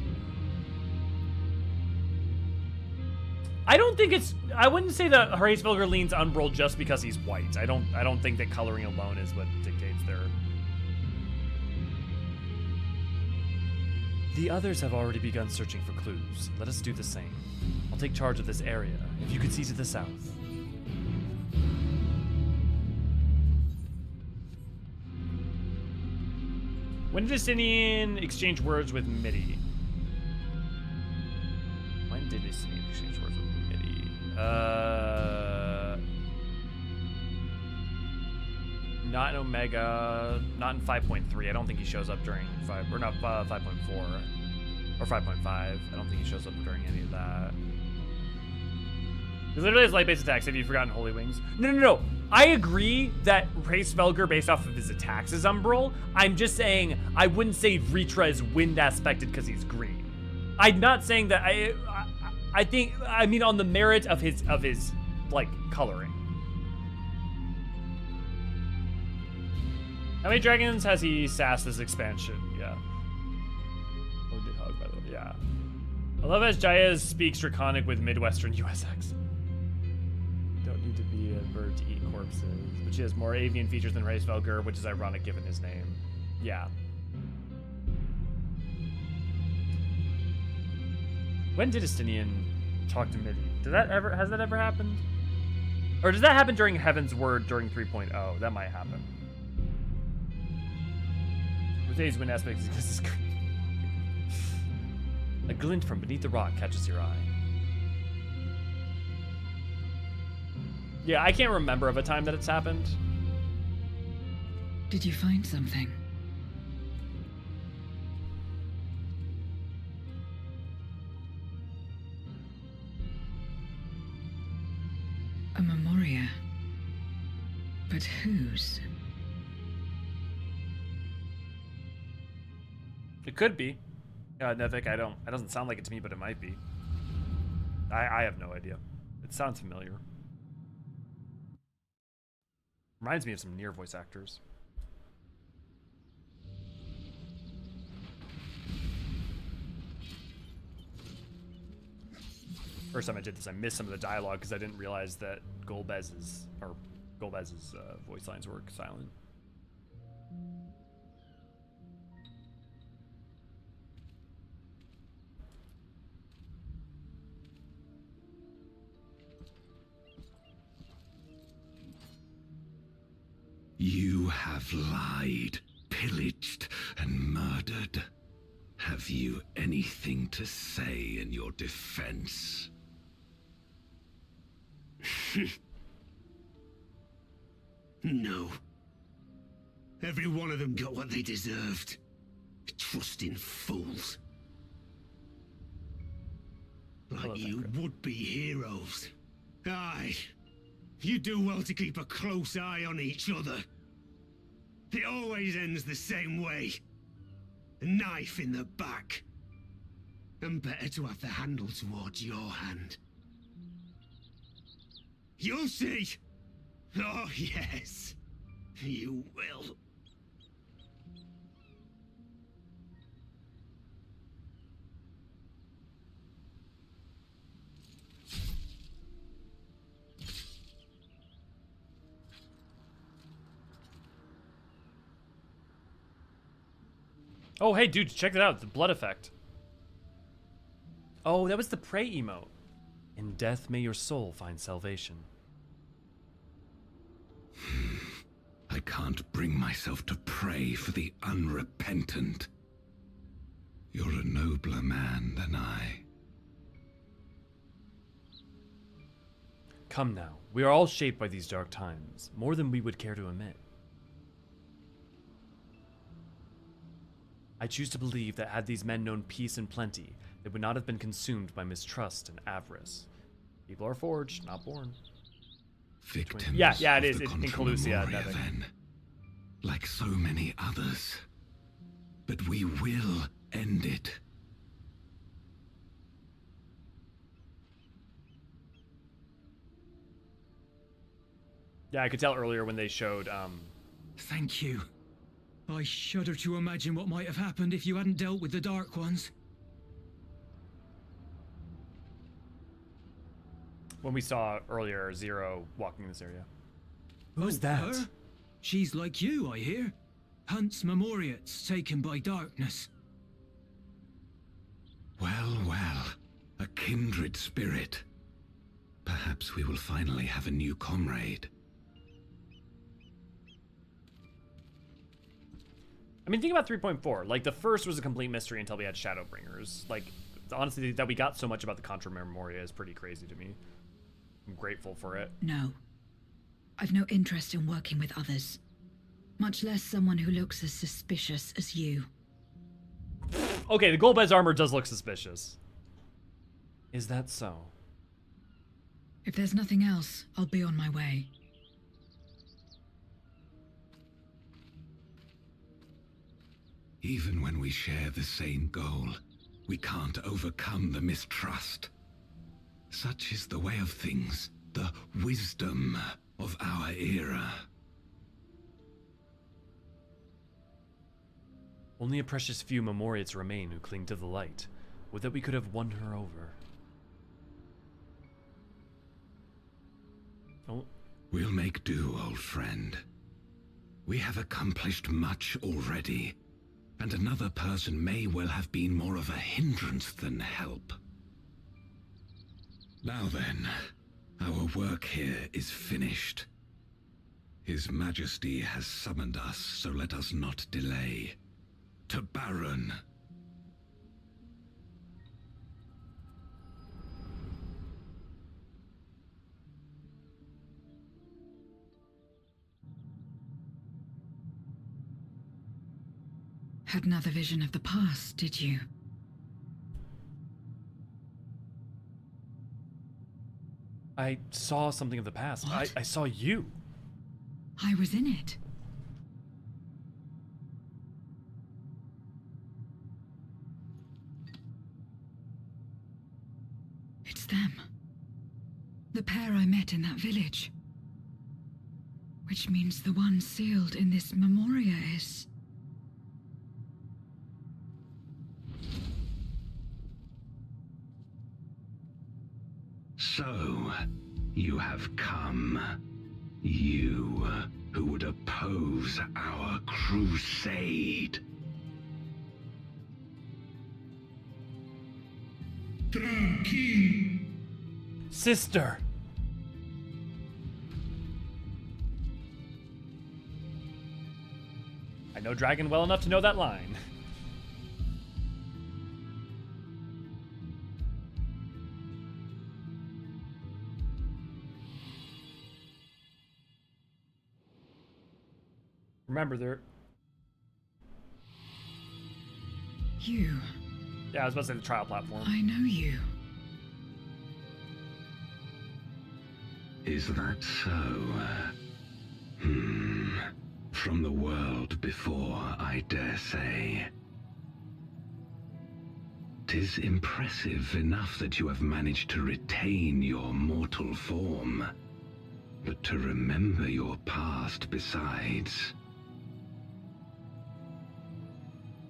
I don't think it's, I wouldn't say that Hydaelyn leans Umbral just because he's white. I don't think that coloring alone is what dictates their. The others have already begun searching for clues. Let us do the same. I'll take charge of this area. If you could see to the south. When did Justinian exchange words with Midi? When did Justinian exchange words with Midi? Not in Omega, not in 5.3. I don't think he shows up during 5, or not 5.4 or 5.5. I don't think he shows up during any of that. Because literally his light-based attacks. Have you forgotten Holy Wings? No. I agree that Hydaelyn, based off of his attacks, is Umbral. I'm just saying I wouldn't say Vritra is wind aspected because he's green. I'm not saying that. I think, I mean, on the merit of his like coloring. How many dragons has he sassed this expansion? Yeah. Oh, did hug, by the way. Yeah. I love as Jaya speaks Draconic with Midwestern US accent. Don't need to be a bird to eat corpses. But she has more avian features than Hydaelyn, which is ironic given his name. Yeah. When did Justinian talk to Midi? Has that ever happened? Or does that happen during Heaven's Word during 3.0? That might happen. Today's wind aspect is because it's green. A glint from beneath the rock catches your eye. Yeah, I can't remember of a time that it's happened. Did you find something? A memoria. But whose? It could be. Nevik, it doesn't sound like it to me, but it might be. I have no idea. It sounds familiar. Reminds me of some Nier voice actors. First time I did this, I missed some of the dialogue because I didn't realize that Golbez's voice lines were silent. You have lied, pillaged, and murdered. Have you anything to say in your defense? No. Every one of them got what they deserved. Trusting fools. Like you would-be heroes. Aye. You do well to keep a close eye on each other. It always ends the same way. A knife in the back. And better to have the handle towards your hand. You'll see! Oh, yes. You will. Oh, hey, dude, check that out. The blood effect. Oh, that was the pray emote. In death may your soul find salvation. I can't bring myself to pray for the unrepentant. You're a nobler man than I. Come now, we are all shaped by these dark times, more than we would care to admit. I choose to believe that had these men known peace and plenty, they would not have been consumed by mistrust and avarice. People are forged, not born. Victims yeah, it of is. the It's in Contra Colusia, Memoria, Nevik. then, like so many others. But we will end it. Yeah, I could tell earlier when they showed, Thank you. I shudder to imagine what might have happened if you hadn't dealt with the Dark Ones. when we saw earlier Zero walking this area. Who's that? Her? She's like you, I hear. Hunts memoriats taken by darkness. Well, well. A kindred spirit. Perhaps we will finally have a new comrade. I mean, think about 3.4. Like, the first was a complete mystery until we had Shadowbringers. Like, honestly, that we got so much about the Contra Memoria is pretty crazy to me. I'm grateful for it. No. I've no interest in working with others. Much less someone who looks as suspicious as you. Okay, the Golbez armor does look suspicious. Is that so? If there's nothing else, I'll be on my way. Even when we share the same goal, we can't overcome the mistrust. Such is the way of things, the wisdom of our era. Only a precious few memoriats remain who cling to the light. Would that we could have won her over. Oh. We'll make do, old friend. We have accomplished much already, and another person may well have been more of a hindrance than help. Now then, our work here is finished. His Majesty has summoned us, so let us not delay. To Baron. Had another vision of the past, did you? I saw something of the past. What? I saw you. I was in it. It's them. The pair I met in that village. Which means the one sealed in this memoria is... So, you have come. You, who would oppose our crusade. Tranquil. Sister. I know Dragon well enough to know that line. Remember, they're... You. Yeah, I was about to say the trial platform. I know you. Is that so? From the world before, I dare say. 'Tis impressive enough that you have managed to retain your mortal form, but to remember your past besides.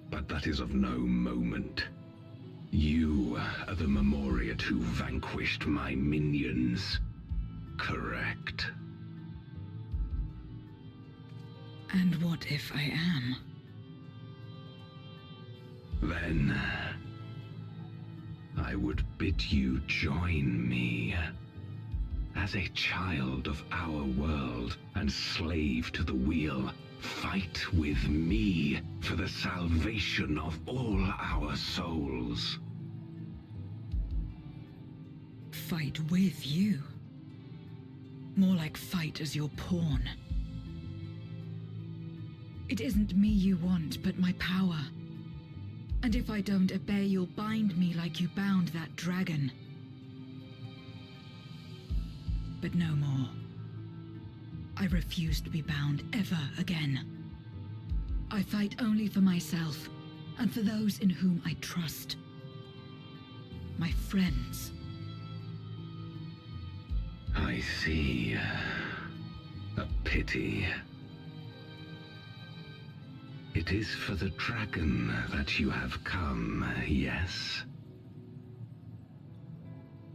But that is of no moment. You are the Memoriat who vanquished my minions, correct? And what if I am? Then I would bid you join me. As a child of our world and slave to the wheel, fight with me for the salvation of all our souls. Fight with you? More like fight as your pawn. It isn't me you want, but my power. And if I don't obey, you'll bind me like you bound that dragon. But no more. I refuse to be bound ever again. I fight only for myself, and for those in whom I trust. My friends. I see. A pity. It is for the dragon that you have come, yes?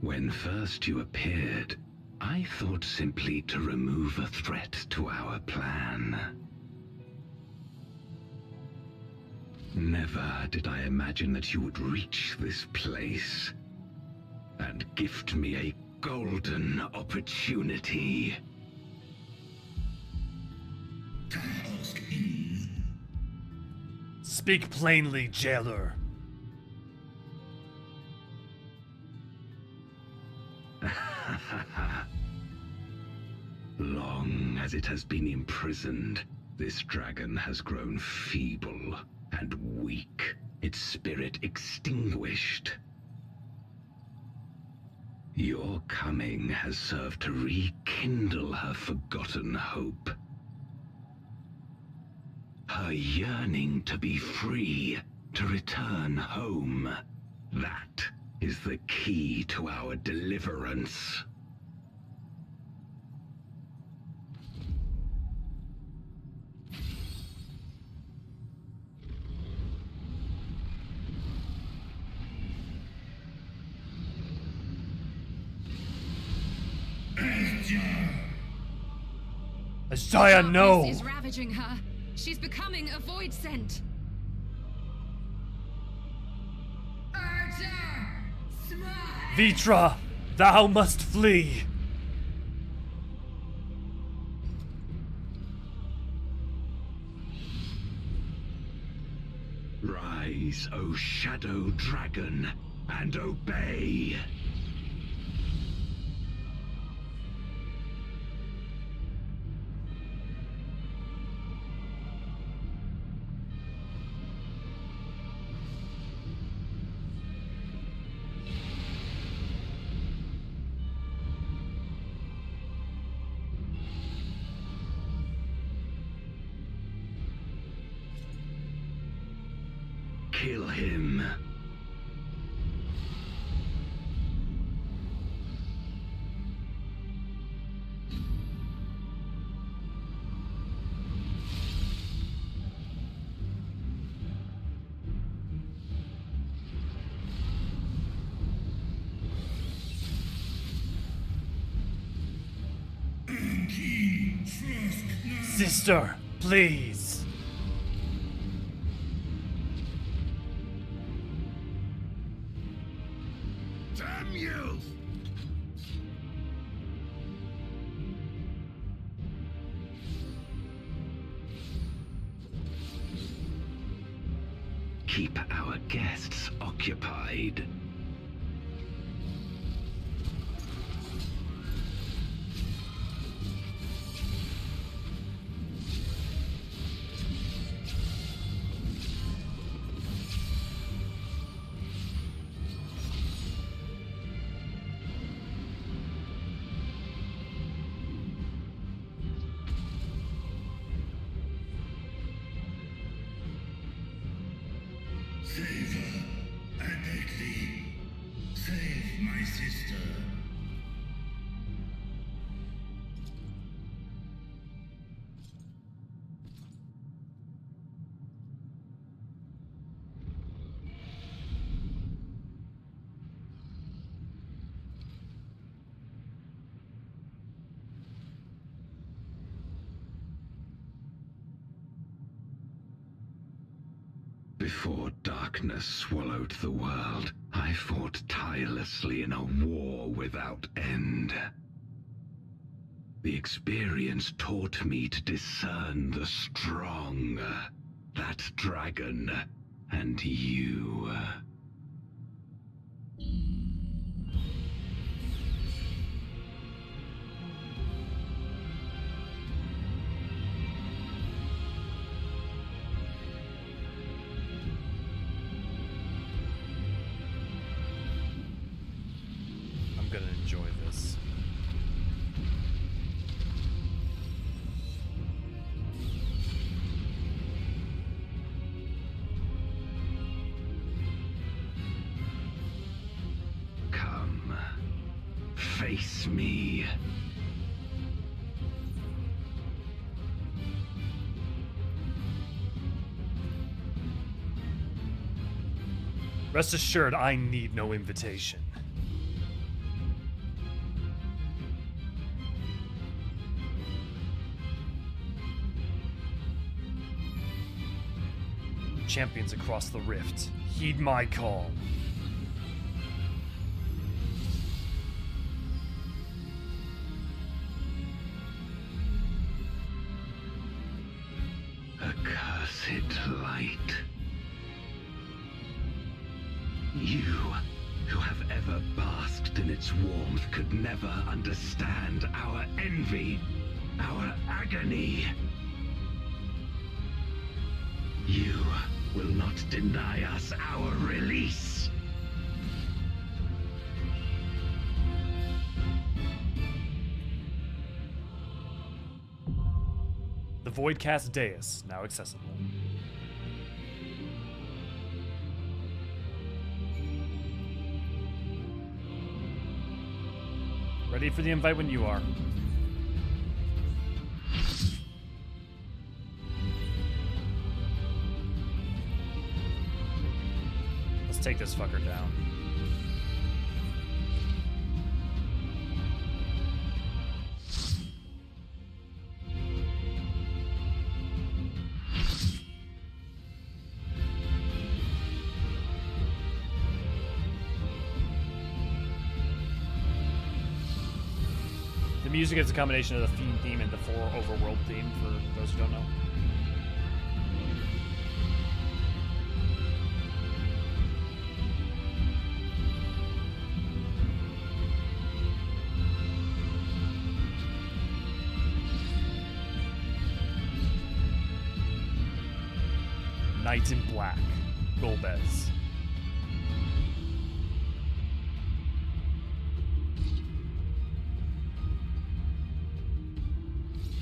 When first you appeared, I thought simply to remove a threat to our plan. Never did I imagine that you would reach this place and gift me a golden opportunity. Speak plainly, jailer. Long as it has been imprisoned, this dragon has grown feeble and weak, its spirit extinguished. Your coming has served to rekindle her forgotten hope. Her yearning to be free, to return home. That is the key to our deliverance. Isaiah, no! Darkness is ravaging her. She's becoming a void scent. Vitra, thou must flee. Rise, O shadow dragon, and obey. kill him. Sister, please. Damn you! Keep our guests occupied. Save her, I beg thee. Save my sister. Before darkness swallowed the world, I fought tirelessly in a war without end. The experience taught me to discern the strong, that dragon, and you. I'm gonna enjoy this. Come, face me. Rest assured, I need no invitation. Champions across the rift, heed my call. Accursed light. You, who have ever basked in its warmth, could never understand our envy, our agony. You will not deny us our release. The Voidcast Dais, now accessible. Ready for the invite when you are. Let's take this fucker down. The music is a combination of the Fiend theme and the 4 Overworld theme, for those who don't know. Knight in Black, Golbez.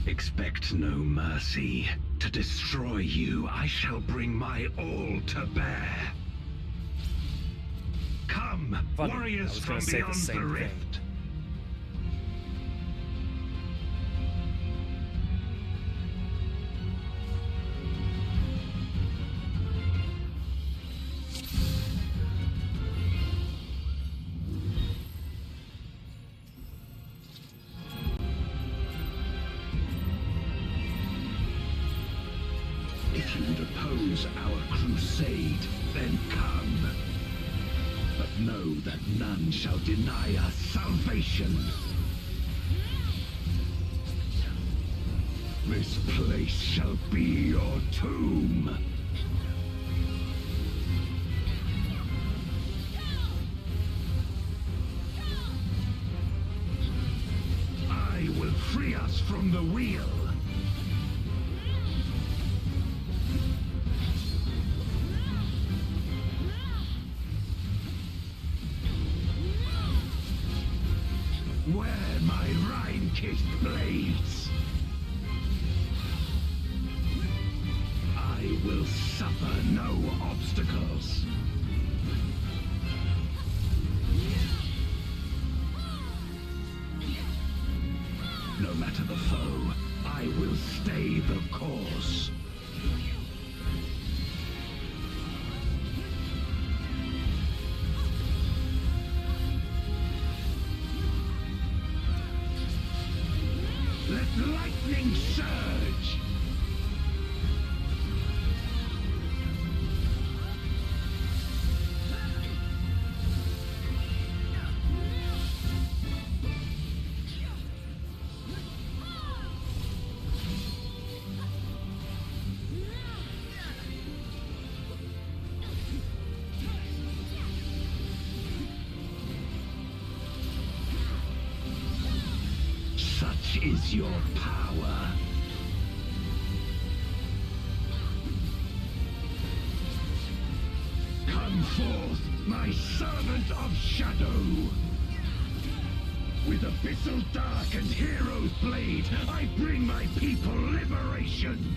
Expect no mercy. To destroy you, I shall bring my all to bear. Come, Funny, I warriors was from gonna say the beyond the same thing. rift. If you would oppose our crusade, then come. But know that none shall deny us salvation. This place shall be your tomb. I will free us from the wheel. Where my rime-kissed blades, I will suffer no obstacles. No matter the foe, I will stay the course. Let lightning surge! Such is your power. Come forth, my servant of shadow. With abyssal dark and hero's blade, I bring my people liberation.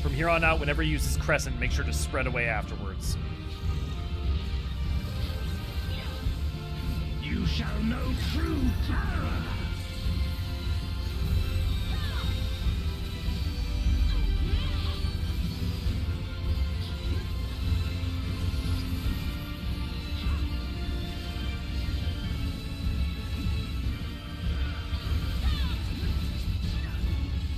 From here on out, whenever he uses Crescent, make sure to spread away afterwards. You shall know true terror.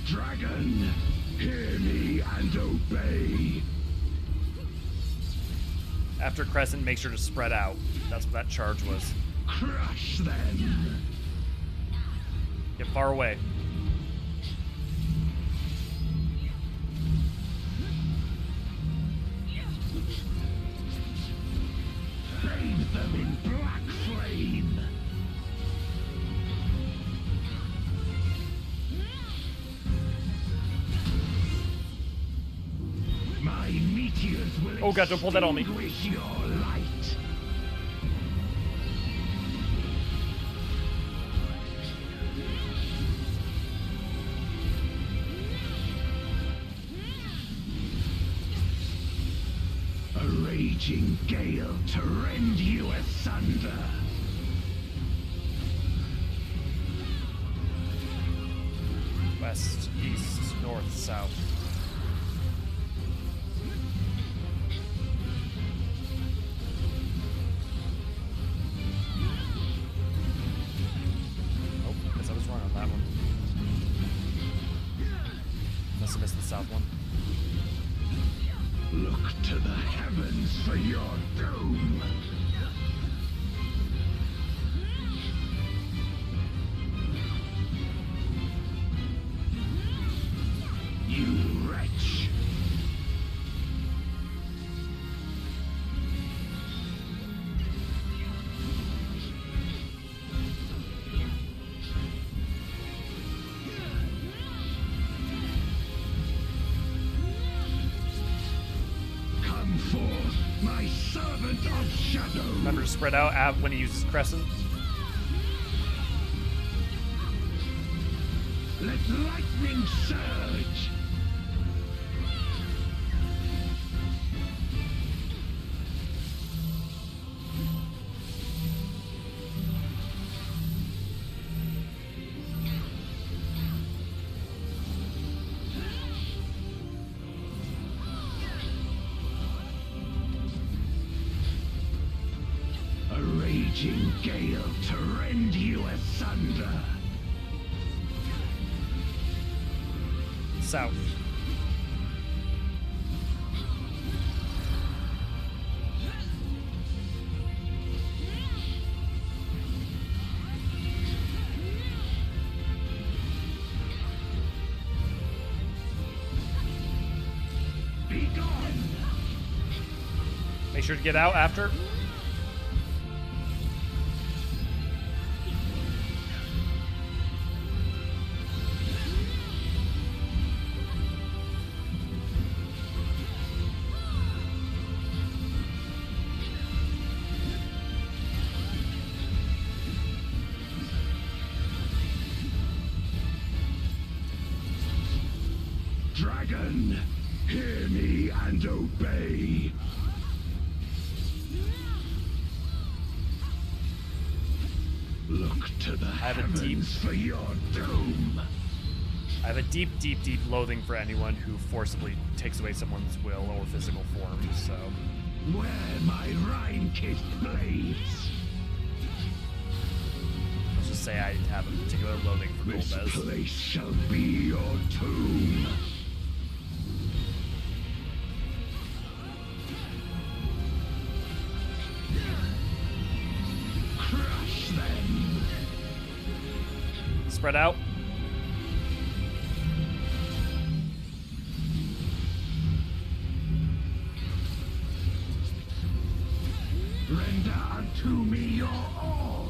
Dragon, hear me and obey. After Crescent, make sure to spread out. That's what that charge was. Crush them. Get far away. Bathe them in black flame. My meteors will Oh god, don't pull that on me. extinguish your light. A raging gale to rend you asunder. West, east, north, south. Oh, guess I was wrong on that one. Must have missed the south one. Look to the heavens for your doom. You wretch. Come forth, my servant of shadow. Remember to spread out when he uses Crescent. Let lightning surge! A raging gale to rend you asunder. South. Be gone! Make sure to get out after. Dragon, hear me and obey. Look to the heavens for your doom. I have a deep, deep, deep loathing for anyone who forcibly takes away someone's will or physical form, so... Where my Rhine-kissed blades. Let's just say I have a particular loathing for This Golbez. place shall be your tomb. Crush them. Spread out. Render unto me your all.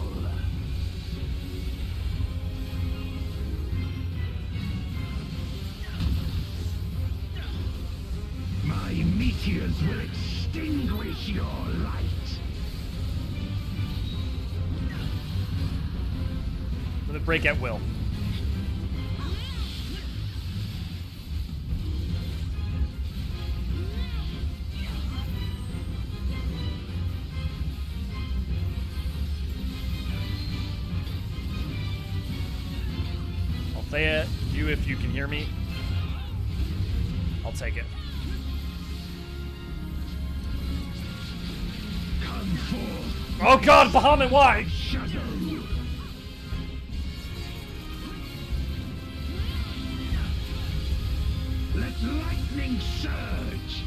My meteors will extinguish your light. I'm gonna break at will. I'll say it, you if you can hear me. I'll take it. Come forth. Oh god, Bahamut, why? Shadow. Let lightning surge.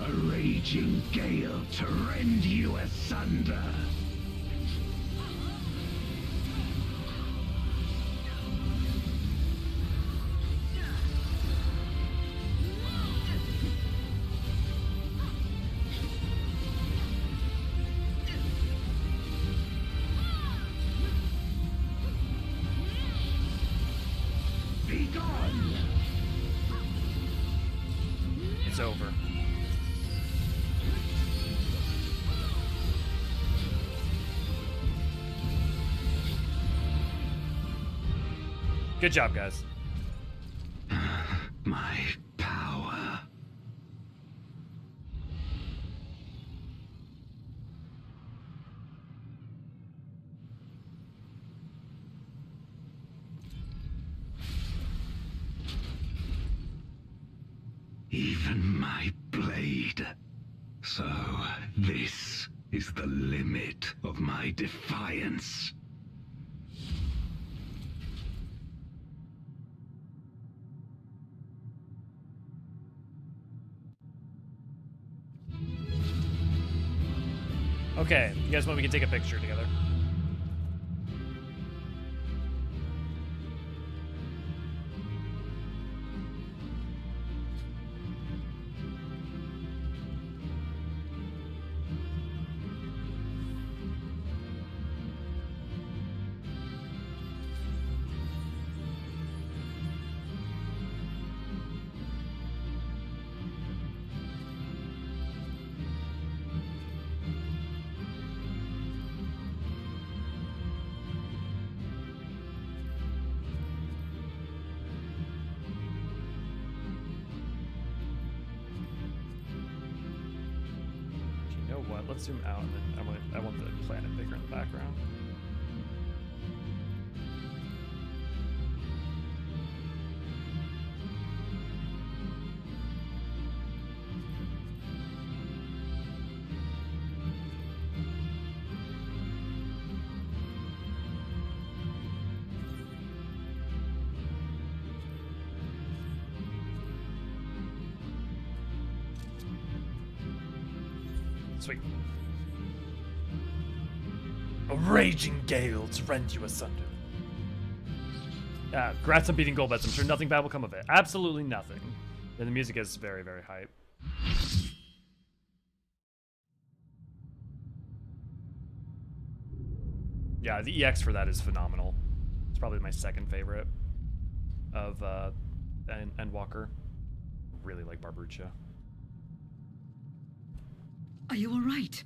A raging gale to rend you asunder. Be gone. It's over. Good job, guys. My power. Even my blade. So, this is the limit of my defiance. Okay, you guys want we can take a picture together? what? Let's zoom out, and then I want the planet bigger in the background. Sweet. A raging gale to rend you asunder. Congrats on beating gold bets. I'm sure nothing bad will come of it. Absolutely nothing. And the music is very, very hype. Yeah, the EX for that is phenomenal. It's probably my second favorite of Endwalker. Really like Barbucha. Are you all right?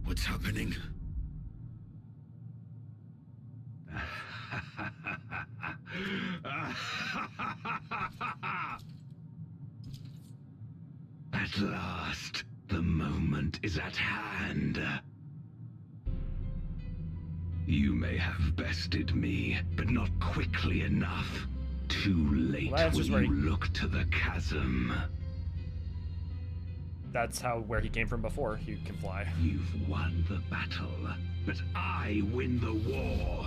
What's happening? At last, the moment is at hand. You may have bested me, but not quickly enough. Too late when you look to the chasm. That's where he came from before. He can fly. You've won the battle, but I win the war.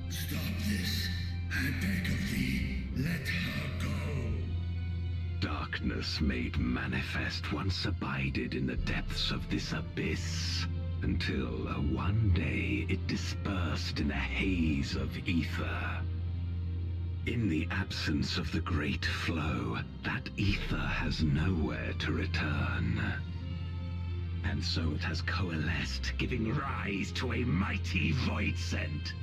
Stop this. I beg of thee, let her go. Darkness made manifest once abided in the depths of this abyss, until one day it dispersed in a haze of ether. In the absence of the great flow, that ether has nowhere to return. And so it has coalesced, giving rise to a mighty void scent.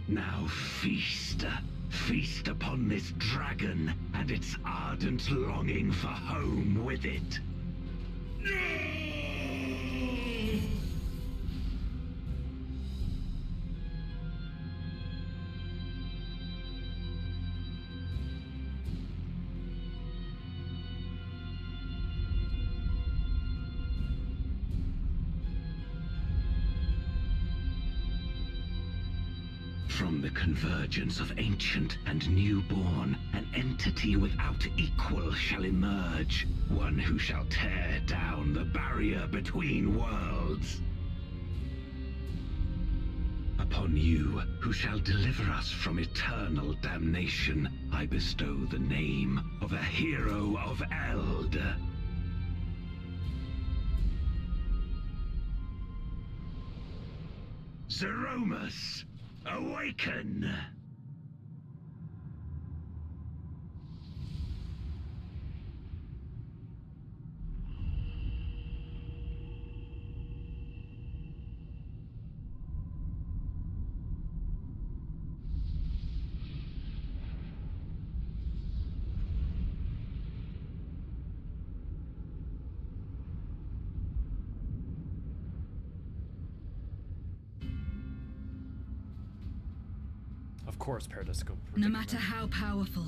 Now feast upon this dragon and its ardent longing for home with it. From the convergence of ancient and newborn, an entity without equal shall emerge, one who shall tear down the barrier between worlds. Upon you, who shall deliver us from eternal damnation, I bestow the name of a hero of Eld. Zeromus! Awaken! Of course, Paradisco. No matter how powerful,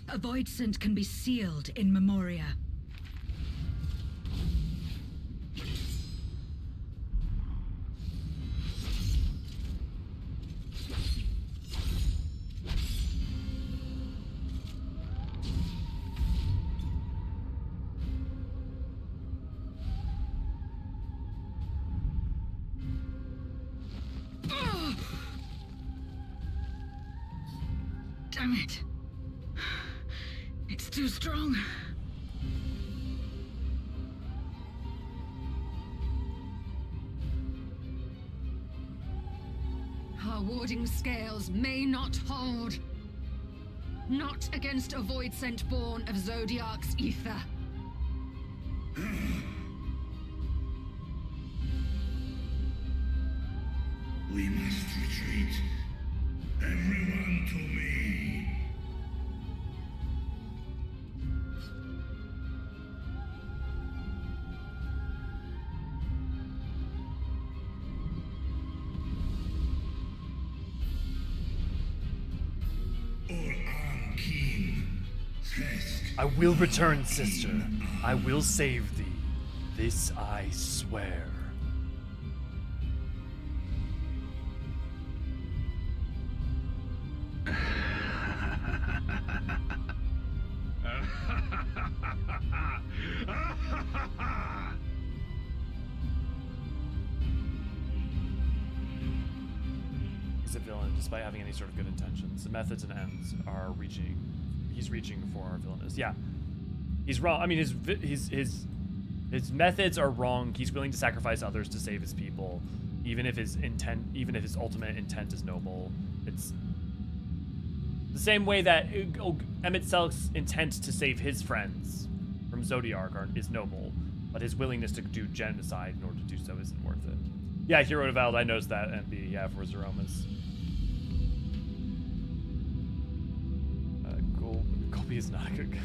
a void scent can be sealed in Memoria. Damn it. It's too strong. Our warding scales may not hold. Not against a void scent born of Zodiark's ether. We must retreat. retreat. Everyone to me. I will return, sister. I will save thee. This I swear. He's a villain despite having any sort of good intentions. The methods and ends are reaching. He's reaching for our villainous. Yeah, he's wrong. I mean, his methods are wrong. He's willing to sacrifice others to save his people, even if his ultimate intent is noble. It's the same way that Emmett Selk's intent to save his friends from Zodiark is noble, but his willingness to do genocide in order to do so isn't worth it. Yeah, Hero Devaled, I noticed that, MB. Yeah, for Zeromas. Colby is not a good guy.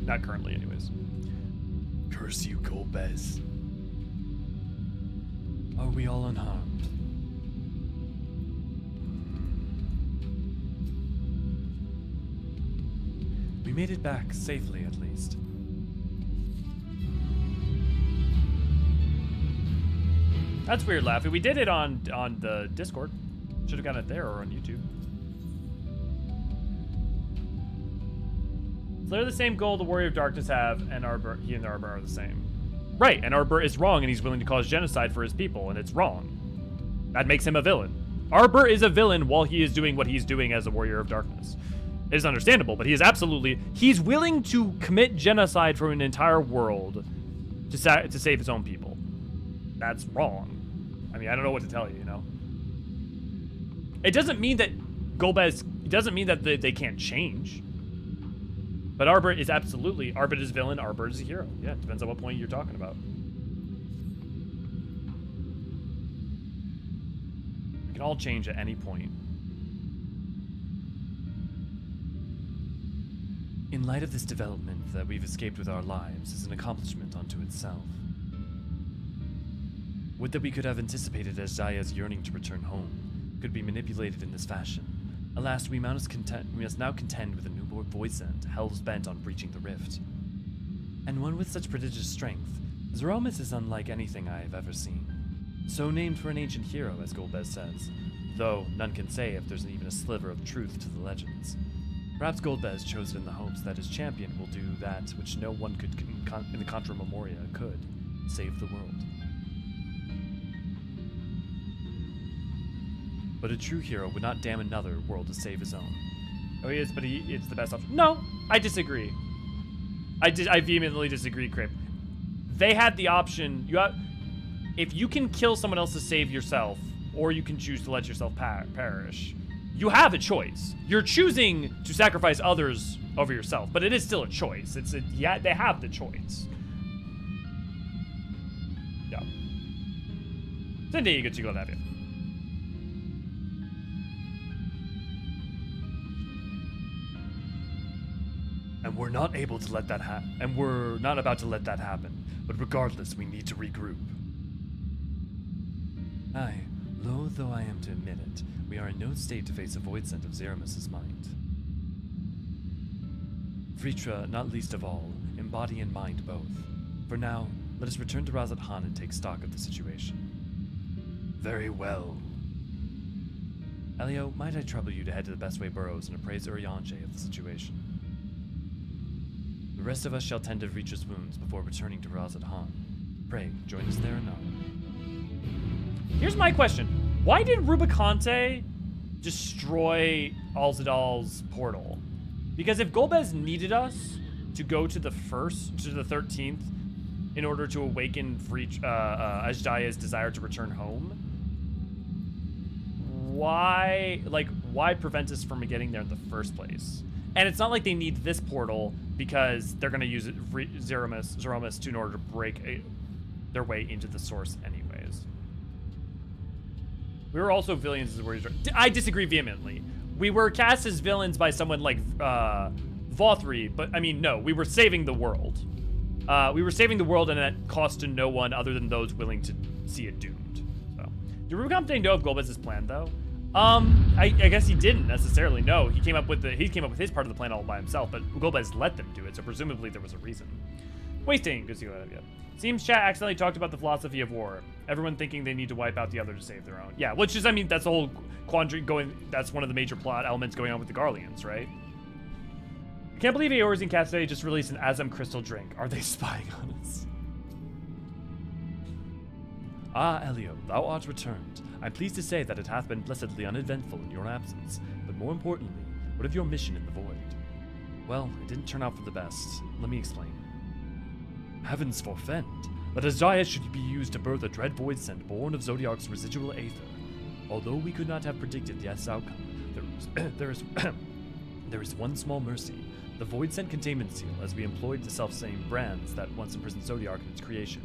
Not currently, anyways. Curse you, Golbez. Are we all unharmed? We made it back safely, at least. That's weird, Laffy. We did it on the Discord. Should have gotten it there or on YouTube. They're the same goal the Warrior of Darkness have, and he and Arbor are the same. Right, and Arbor is wrong, and he's willing to cause genocide for his people, and it's wrong. That makes him a villain. Arbor is a villain while he is doing what he's doing as a Warrior of Darkness. It is understandable, but he's willing to commit genocide for an entire world to save his own people. That's wrong. I mean, I don't know what to tell you, you know? It doesn't mean that it doesn't mean that they can't change. But Arbor is absolutely, Arbor is villain, Arbor is a hero. Yeah, it depends on what point you're talking about. We can all change at any point. In light of this development, that we've escaped with our lives is an accomplishment unto itself. Would that we could have anticipated Azdaya's yearning to return home could be manipulated in this fashion. Alas, we must now contend with a new voice end, hell's bent on breaching the rift. And one with such prodigious strength, Zeromas is unlike anything I have ever seen. So named for an ancient hero, as Golbez says, though none can say if there's even a sliver of truth to the legends. Perhaps Golbez chose it in the hopes that his champion will do that which no one could in the Contra Memoria could, save the world. But a true hero would not damn another world to save his own. Oh, he is, but it's the best option. No, I disagree. I vehemently disagree, Crip. They had the option. If you can kill someone else to save yourself, or you can choose to let yourself perish, you have a choice. You're choosing to sacrifice others over yourself, but it is still a choice. They have the choice. Yeah. Cindy, good to go that. And we're not able to let that happen. And we're not about to let that happen. But regardless, we need to regroup. Aye, loath though I am to admit it, we are in no state to face a void scent of Zeramus' mind. Vritra, not least of all, embody and mind both. For now, let us return to Razat Han and take stock of the situation. Very well. Elio, might I trouble you to head to the Bestway Burrows and appraise Urianger of the situation? The rest of us shall tend to Vritra's wounds before returning to Razat Han. Pray, join us there anon. Here's my question. Why did Rubicante destroy Alzadal's portal? Because if Golbez needed us to go to the 13th in order to awaken Azdaya's desire to return home, why prevent us from getting there in the first place? And it's not like they need this portal because they're going to use Zeromus in order to break their way into the source anyways. We were also villains as where I disagree vehemently. We were cast as villains by someone like Vothri, but I mean, no, we were saving the world. We were saving the world, and that cost to no one other than those willing to see it doomed. So, did Rubicon know of Golbez's plan, though? I guess he didn't necessarily. No, he came up with his part of the plan all by himself, but Golbez let them do it, so presumably there was a reason. Wasting, good to see that idea. Seems chat accidentally talked about the philosophy of war. Everyone thinking they need to wipe out the other to save their own. Yeah, which is, I mean, that's the whole quandary going. That's one of the major plot elements going on with the Garleans, right? I can't believe Eorzean Cassidy just released an Azam crystal drink. Are they spying on us? Ah, Elio, thou art returned. I'm pleased to say that it hath been blessedly uneventful in your absence, but more importantly, what of your mission in the void? Well, it didn't turn out for the best. Let me explain. Heavens forfend, that Azaya should be used to birth a dread void scent born of Zodiark's residual aether. Although we could not have predicted this outcome, there is one small mercy. The void scent containment seal, as we employed the self-same brands that once imprisoned Zodiark in its creation.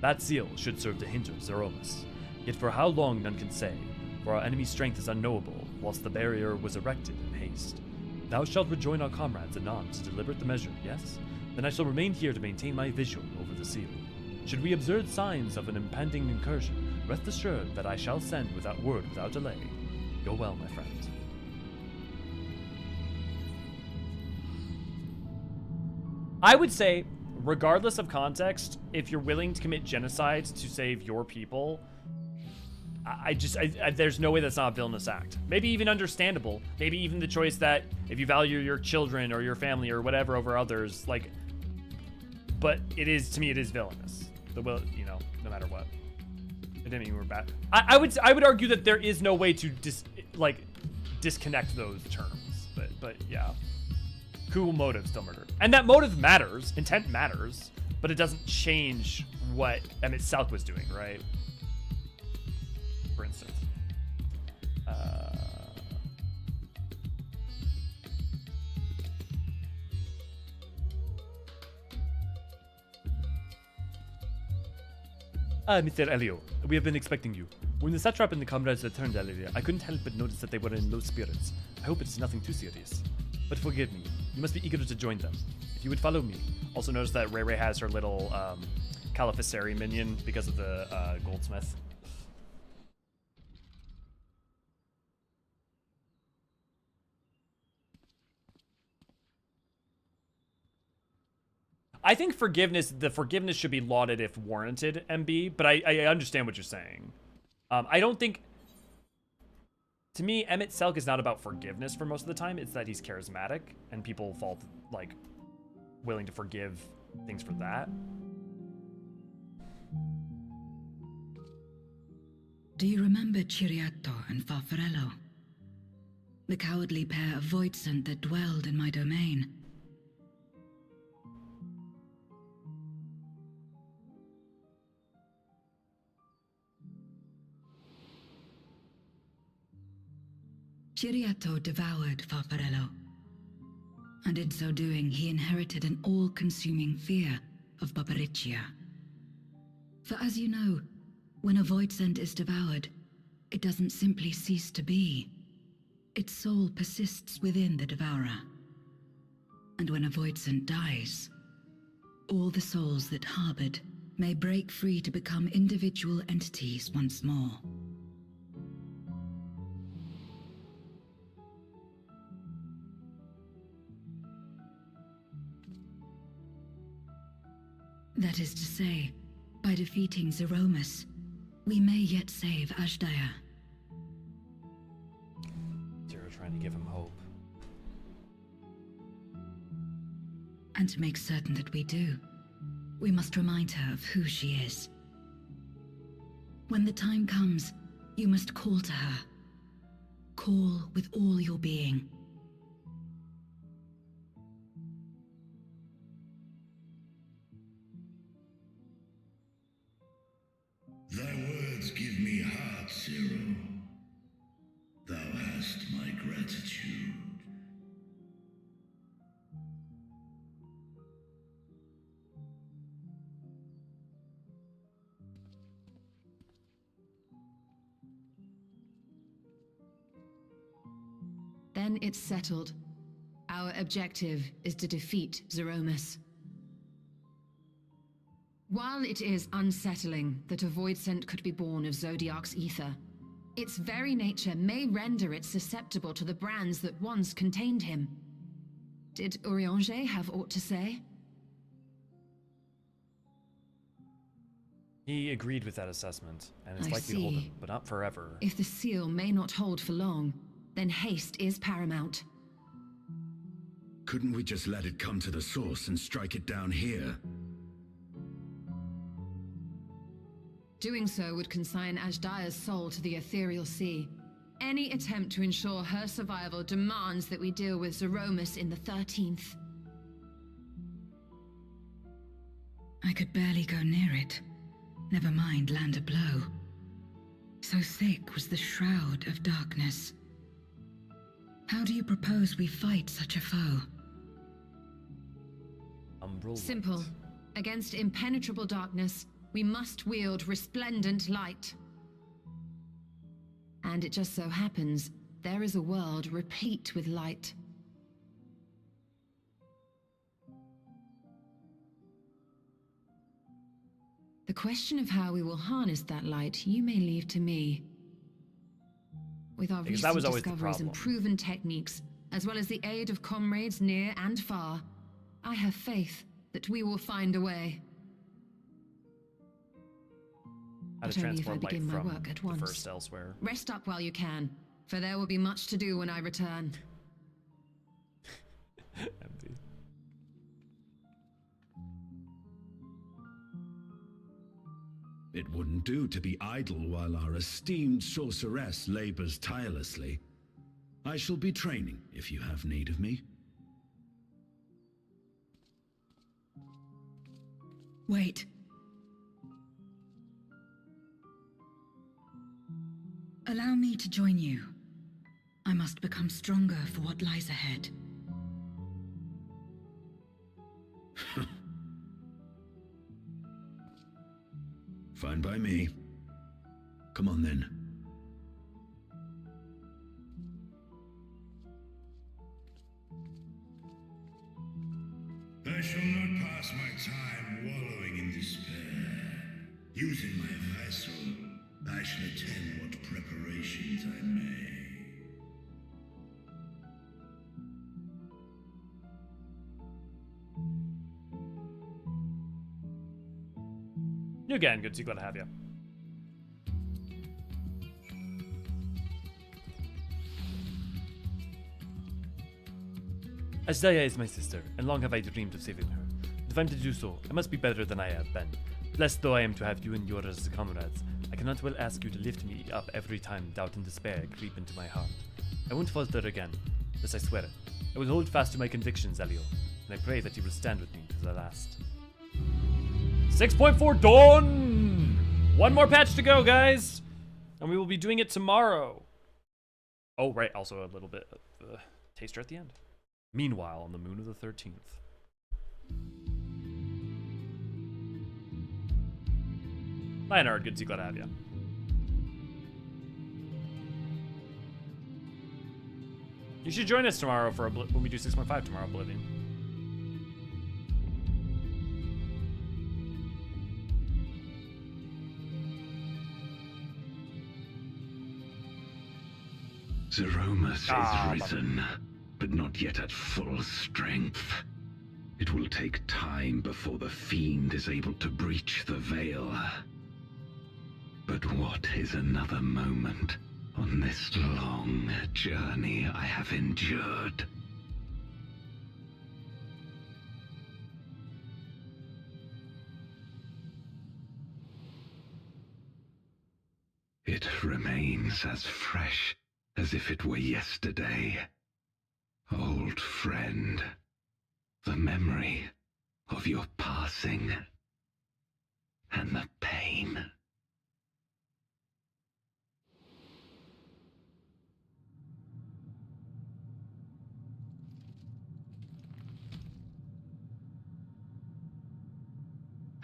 That seal should serve to hinder Zeromus. Yet for how long none can say, for our enemy's strength is unknowable, whilst the barrier was erected in haste. Thou shalt rejoin our comrades anon to deliberate the measure, yes? Then I shall remain here to maintain my vigil over the seal. Should we observe signs of an impending incursion, rest assured that I shall send without word without delay. Go well, my friend. I would say, regardless of context, if you're willing to commit genocide to save your people, there's no way that's not a villainous act. Maybe even understandable. Maybe even the choice that if you value your children or your family or whatever over others, like, but it is, to me, it is villainous. The will, you know, no matter what. It didn't mean we were bad. I would argue that there is no way to disconnect those terms. But yeah. Cool motive, still murder. And that motive matters, intent matters, but it doesn't change what Emmett Selk was doing, right? For instance. Mr. Elio, we have been expecting you. When the satrap and the comrades returned earlier, I couldn't help but notice that they were in low spirits. I hope it's nothing too serious. But forgive me, you must be eager to join them. If you would follow me. Also notice that Ray Ray has her little Califisari minion because of the goldsmith. I think the forgiveness should be lauded if warranted, MB, but I understand what you're saying. I don't think... To me, Emmett Selk is not about forgiveness for most of the time. It's that he's charismatic, and people fall, like, willing to forgive things for that. Do you remember Ciriato and Farfarello? The cowardly pair of Voidsent that dwelled in my domain? Ciriato devoured Farfarello, and in so doing he inherited an all-consuming fear of Barbariccia. For as you know, when a Voidsent is devoured, it doesn't simply cease to be. Its soul persists within the devourer. And when a Voidsent dies, all the souls that harbored may break free to become individual entities once more. That is to say, by defeating Zeromus, we may yet save Hydaelyn. Zero trying to give him hope. And to make certain that we do, we must remind her of who she is. When the time comes, you must call to her. Call with all your being. Thy words give me heart, Zero. Thou hast my gratitude. Then it's settled. Our objective is to defeat Zeromus. While it is unsettling that a void scent could be born of Zodiark's ether, its very nature may render it susceptible to the brands that once contained him. Did Eorzean have aught to say? He agreed with that assessment, and it's I likely to hold see. him, but not forever. If the seal may not hold for long, then haste is paramount. Couldn't we just let it come to the source and strike it down here? Doing so would consign Ajdaya's soul to the ethereal sea. Any attempt to ensure her survival demands that we deal with Zeromus in the 13th. I could barely go near it. Never mind land a blow. So thick was the shroud of darkness. How do you propose we fight such a foe? Simple. Against impenetrable darkness, we must wield resplendent light. And it just so happens, there is a world replete with light. The question of how we will harness that light, you may leave to me. With our Because that was recent always the discoveries and problem. proven techniques, as well as the aid of comrades near and far, I have faith that we will find a way. How to But only if I transport light begin my from work at the once. first elsewhere. Rest up while you can, for there will be much to do when I return. Envy. It wouldn't do to be idle while our esteemed sorceress labors tirelessly. I shall be training if you have need of me. Wait. Allow me to join you. I must become stronger for what lies ahead. Fine by me. Come on then. I shall not pass my time wallowing in despair. Using my vessel, I shall attend what preparations I may. You again, good to see, glad to have you. Ajdaia is my sister, and long have I dreamed of saving her. If I'm to do so, I must be better than I have been. Blessed though I am to have you and yours as comrades, I cannot well ask you to lift me up every time doubt and despair creep into my heart. I won't falter again, this I swear. I will hold fast to my convictions, Elio, and I pray that you will stand with me to the last. 6.4 done! One more patch to go, guys! And we will be doing it tomorrow. Oh, right, also a little bit of the taster at the end. Meanwhile, on the moon of the 13th. Lionard, good to see, glad to have you. You should join us tomorrow for when we do 6.5 tomorrow, Oblivion. Zeromus is risen, but not yet at full strength. It will take time before the fiend is able to breach the veil. But what is another moment on this long journey I have endured? It remains as fresh as if it were yesterday. Old friend, the memory of your passing and the pain.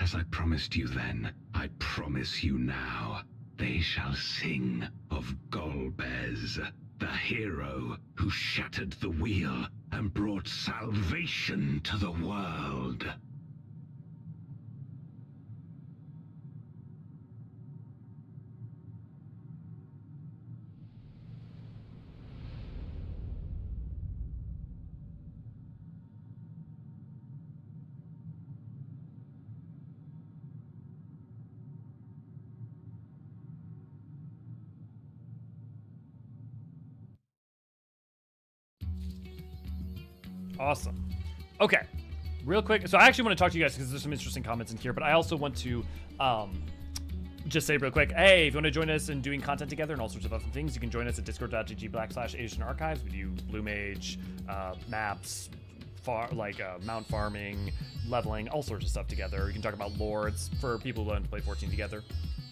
As I promised you then, I promise you now. They shall sing of Golbez, The hero who shattered the wheel and brought salvation to the world. Awesome. Okay, real quick. So I actually want to talk to you guys because there's some interesting comments in here, but I also want to just say real quick, hey, if you want to join us in doing content together and all sorts of other things, you can join us at discord.gg/Eorzean Archives. We do Blue Mage, maps, mount farming, leveling, all sorts of stuff together. You can talk about lords for people who want to play 14 together.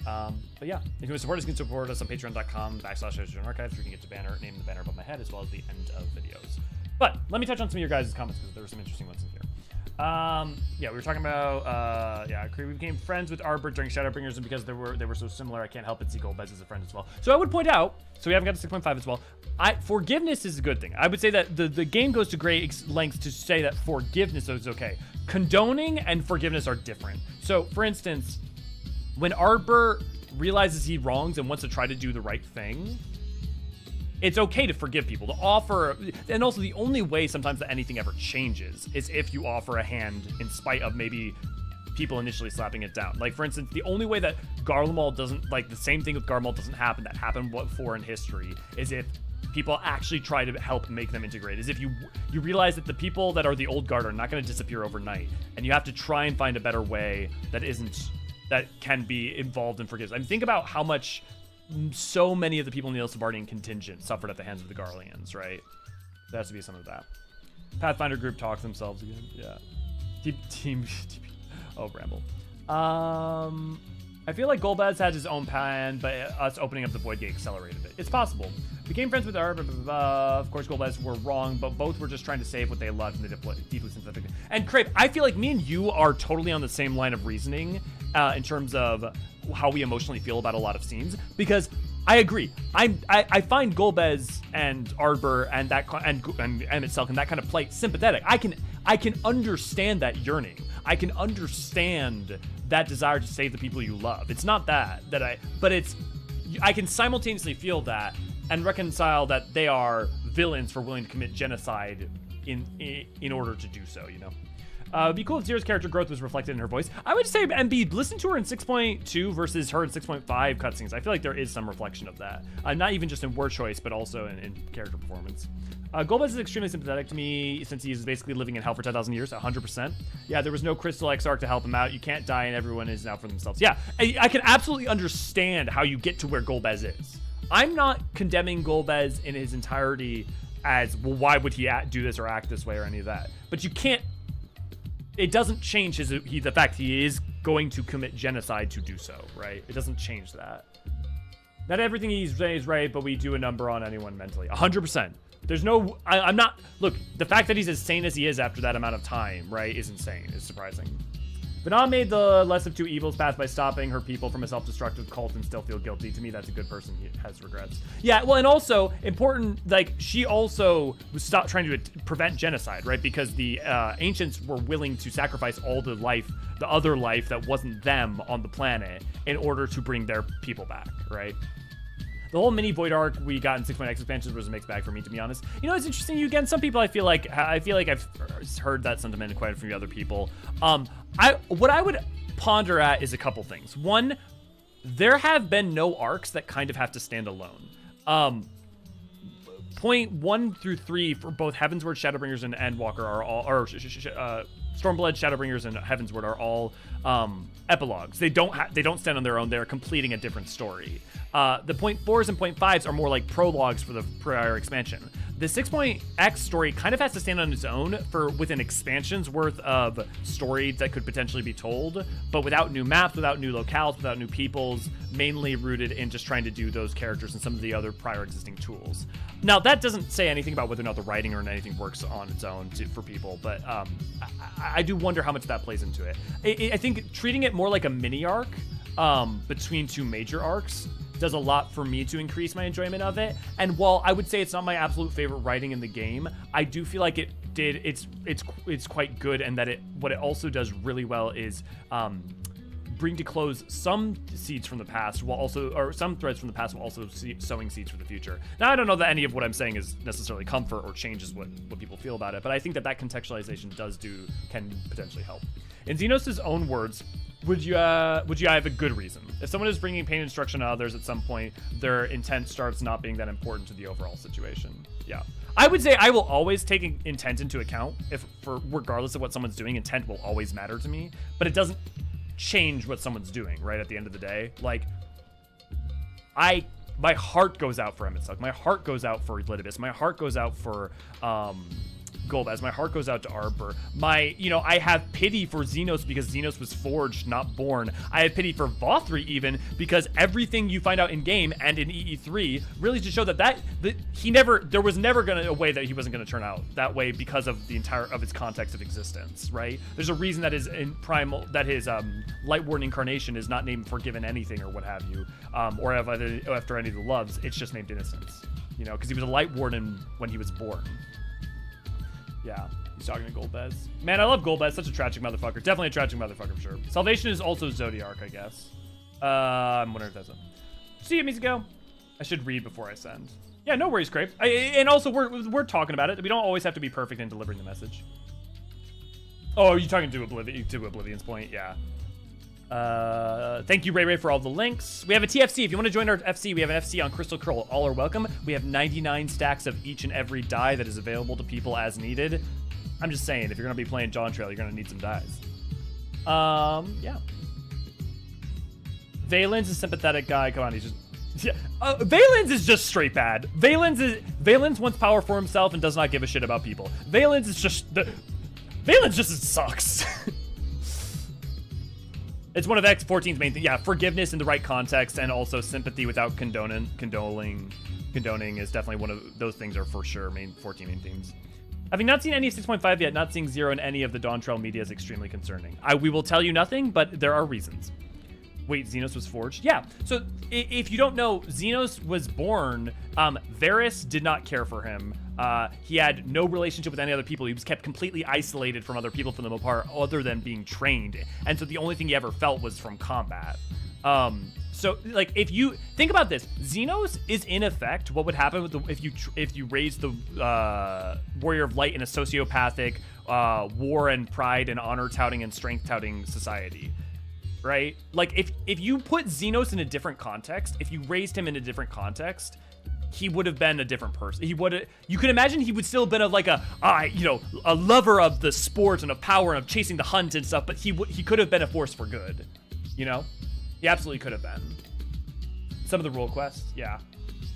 But yeah, if you want to support us, you can support us on patreon.com/Eorzean Archives, where you can get the name of the banner above my head, as well as the end of videos. But let me touch on some of your guys' comments because there were some interesting ones in here. Yeah, we were talking about we became friends with Arbor during Shadowbringers, and because they were so similar, I can't help but see Golbez as a friend as well. So I would point out, so we haven't got to 6.5 as well. Forgiveness is a good thing. I would say that the game goes to great lengths to say that forgiveness is okay. Condoning and forgiveness are different. So, for instance, when Arbor realizes he wrongs and wants to try to do the right thing, it's okay to forgive people, to offer, and also the only way sometimes that anything ever changes is if you offer a hand in spite of maybe people initially slapping it down. Like, for instance, the only way that Garlemald doesn't, the same thing with Garlemald doesn't happen that happened before in history, is if people actually try to help make them integrate, is if you realize that the people that are the old guard are not going to disappear overnight, and you have to try and find a better way that can be involved in forgiveness. I mean, think about how much so many of the people in the Ilsabardian contingent suffered at the hands of the Garleans, right? There has to be some of that. Pathfinder group talks themselves again. Yeah. Team. Oh, Bramble. I feel like Golbez had his own plan, but us opening up the Void Gate accelerated it. It's possible. Became friends with Arbor, of course Golbez were wrong, but both were just trying to save what they loved and they deeply sympathetic. And Crape, I feel like me and you are totally on the same line of reasoning in terms of how we emotionally feel about a lot of scenes, because I agree. I find Golbez and Arbor and itself and that kind of play sympathetic. I can understand that yearning. I can understand that desire to save the people you love. It's not but I can simultaneously feel that and reconcile that they are villains for willing to commit genocide in order to do so, you know? It'd be cool if Zira's character growth was reflected in her voice. I would say, MB, listen to her in 6.2 versus her in 6.5 cutscenes. I feel like there is some reflection of that. Not even just in word choice, but also in character performance. Golbez is extremely sympathetic to me since he is basically living in hell for 10,000 years, 100%. Yeah, there was no Crystal Exarch to help him out. You can't die and everyone is out for themselves. Yeah, I can absolutely understand how you get to where Golbez is. I'm not condemning Golbez in his entirety as, well, why would he do this or act this way or any of that? But you can't, it doesn't change the fact he is going to commit genocide to do so, right? It doesn't change that. Not everything he's saying is right, but we do a number on anyone mentally. 100%. There's no, I'm not, look, the fact that he's as sane as he is after that amount of time, right, is insane. It's surprising. Vana made the less of two evils path by stopping her people from a self-destructive cult and still feel guilty. To me, that's a good person. He has regrets. Yeah, well, and also, important, like, she also stopped trying to prevent genocide, right? Because the ancients were willing to sacrifice all the other life that wasn't them on the planet in order to bring their people back, right? The whole mini Void arc we got in 6.x expansions was a mixed bag for me, to be honest. You know, it's interesting. Again, some people I feel like I've heard that sentiment in quite a few other people. What I would ponder at is a couple things. One, there have been no arcs that kind of have to stand alone. Point 1 through 3 for both Heavensward, Shadowbringers, and Endwalker are all, or Stormblood, Shadowbringers, and Heavensward are all epilogues. They don't stand on their own. They're completing a different story. The point 4s and point 5s are more like prologues for the prior expansion. The 6.x story kind of has to stand on its own with an expansion's worth of story that could potentially be told, but without new maps, without new locales, without new peoples, mainly rooted in just trying to do those characters and some of the other prior existing tools. Now, that doesn't say anything about whether or not the writing or anything works on its own for people, but I do wonder how much that plays into it. I think treating it more like a mini arc between two major arcs does a lot for me to increase my enjoyment of it. And while I would say it's not my absolute favorite writing in the game, I do feel like it's quite good, and that what it also does really well is bring to close some seeds from the past or some threads from the past while also sowing seeds for the future. Now, I don't know that any of what I'm saying is necessarily comfort or changes what people feel about it, but I think that contextualization can potentially help. In Xenos' own words, would you have a good reason? If someone is bringing pain instruction to others at some point, their intent starts not being that important to the overall situation. Yeah. I would say I will always take intent into account. Regardless of what someone's doing, intent will always matter to me, but it doesn't change what someone's doing, right? At the end of the day, like, my heart goes out for MSQ. My heart goes out for Litibus. My heart goes out for Golbez. My heart goes out to Arbor. I have pity for Xenos because Xenos was forged, not born. I have pity for Vothri even because everything you find out in game and in EE3 really to show that there was never a way that he wasn't gonna turn out that way because of the entire of his context of existence, right? There's a reason that his Light Warden incarnation is not named Forgiven Anything or what have you, or after any of the loves. It's just named Innocence, because he was a Light Warden when he was born. Yeah, he's talking to Golbez. Man, I love Golbez. Such a tragic motherfucker. Definitely a tragic motherfucker for sure. Salvation is also Zodiark, I guess. I'm wondering if that's it. See you, Mizuko. I should read before I send. Yeah, no worries, Crape. And also, we're talking about it. We don't always have to be perfect in delivering the message. Oh, are you talking to Oblivion's point? Yeah. Thank you, Ray, for all the links. We have a TFC. If you want to join our FC, we have an FC on Crystal Curl. All are welcome. We have 99 stacks of each and every die that is available to people as needed. I'm just saying, if you're going to be playing Dawn Trail, you're going to need some dies. Yeah. Valen's a sympathetic guy. Come on, he's just... Yeah. Valen's is just straight bad. Valen's wants power for himself and does not give a shit about people. Valen's just sucks. It's one of X14's main things. Yeah, forgiveness in the right context and also sympathy without condoning is definitely one of those things are for sure 14 main themes. Having not seen any of 6.5 yet, not seeing 0 in any of the Dawn Trail media is extremely concerning. We will tell you nothing, but there are reasons. Wait, Xenos was forged? Yeah. So if you don't know, Xenos was born. Varys did not care for him. He had no relationship with any other people. He was kept completely isolated from other people for the most part, other than being trained. And so the only thing he ever felt was from combat. So like, if you think about this, Xenos is in effect what would happen with if you raise the Warrior of Light in a sociopathic, war and pride and honor touting and strength touting society. Right? Like, if you put Xenos in a different context, if you raised him in a different context, he would have been a different person. You could imagine he would still have been a lover of the sport and of power and of chasing the hunt and stuff, but he could have been a force for good. He absolutely could have been. Some of the role quests, yeah.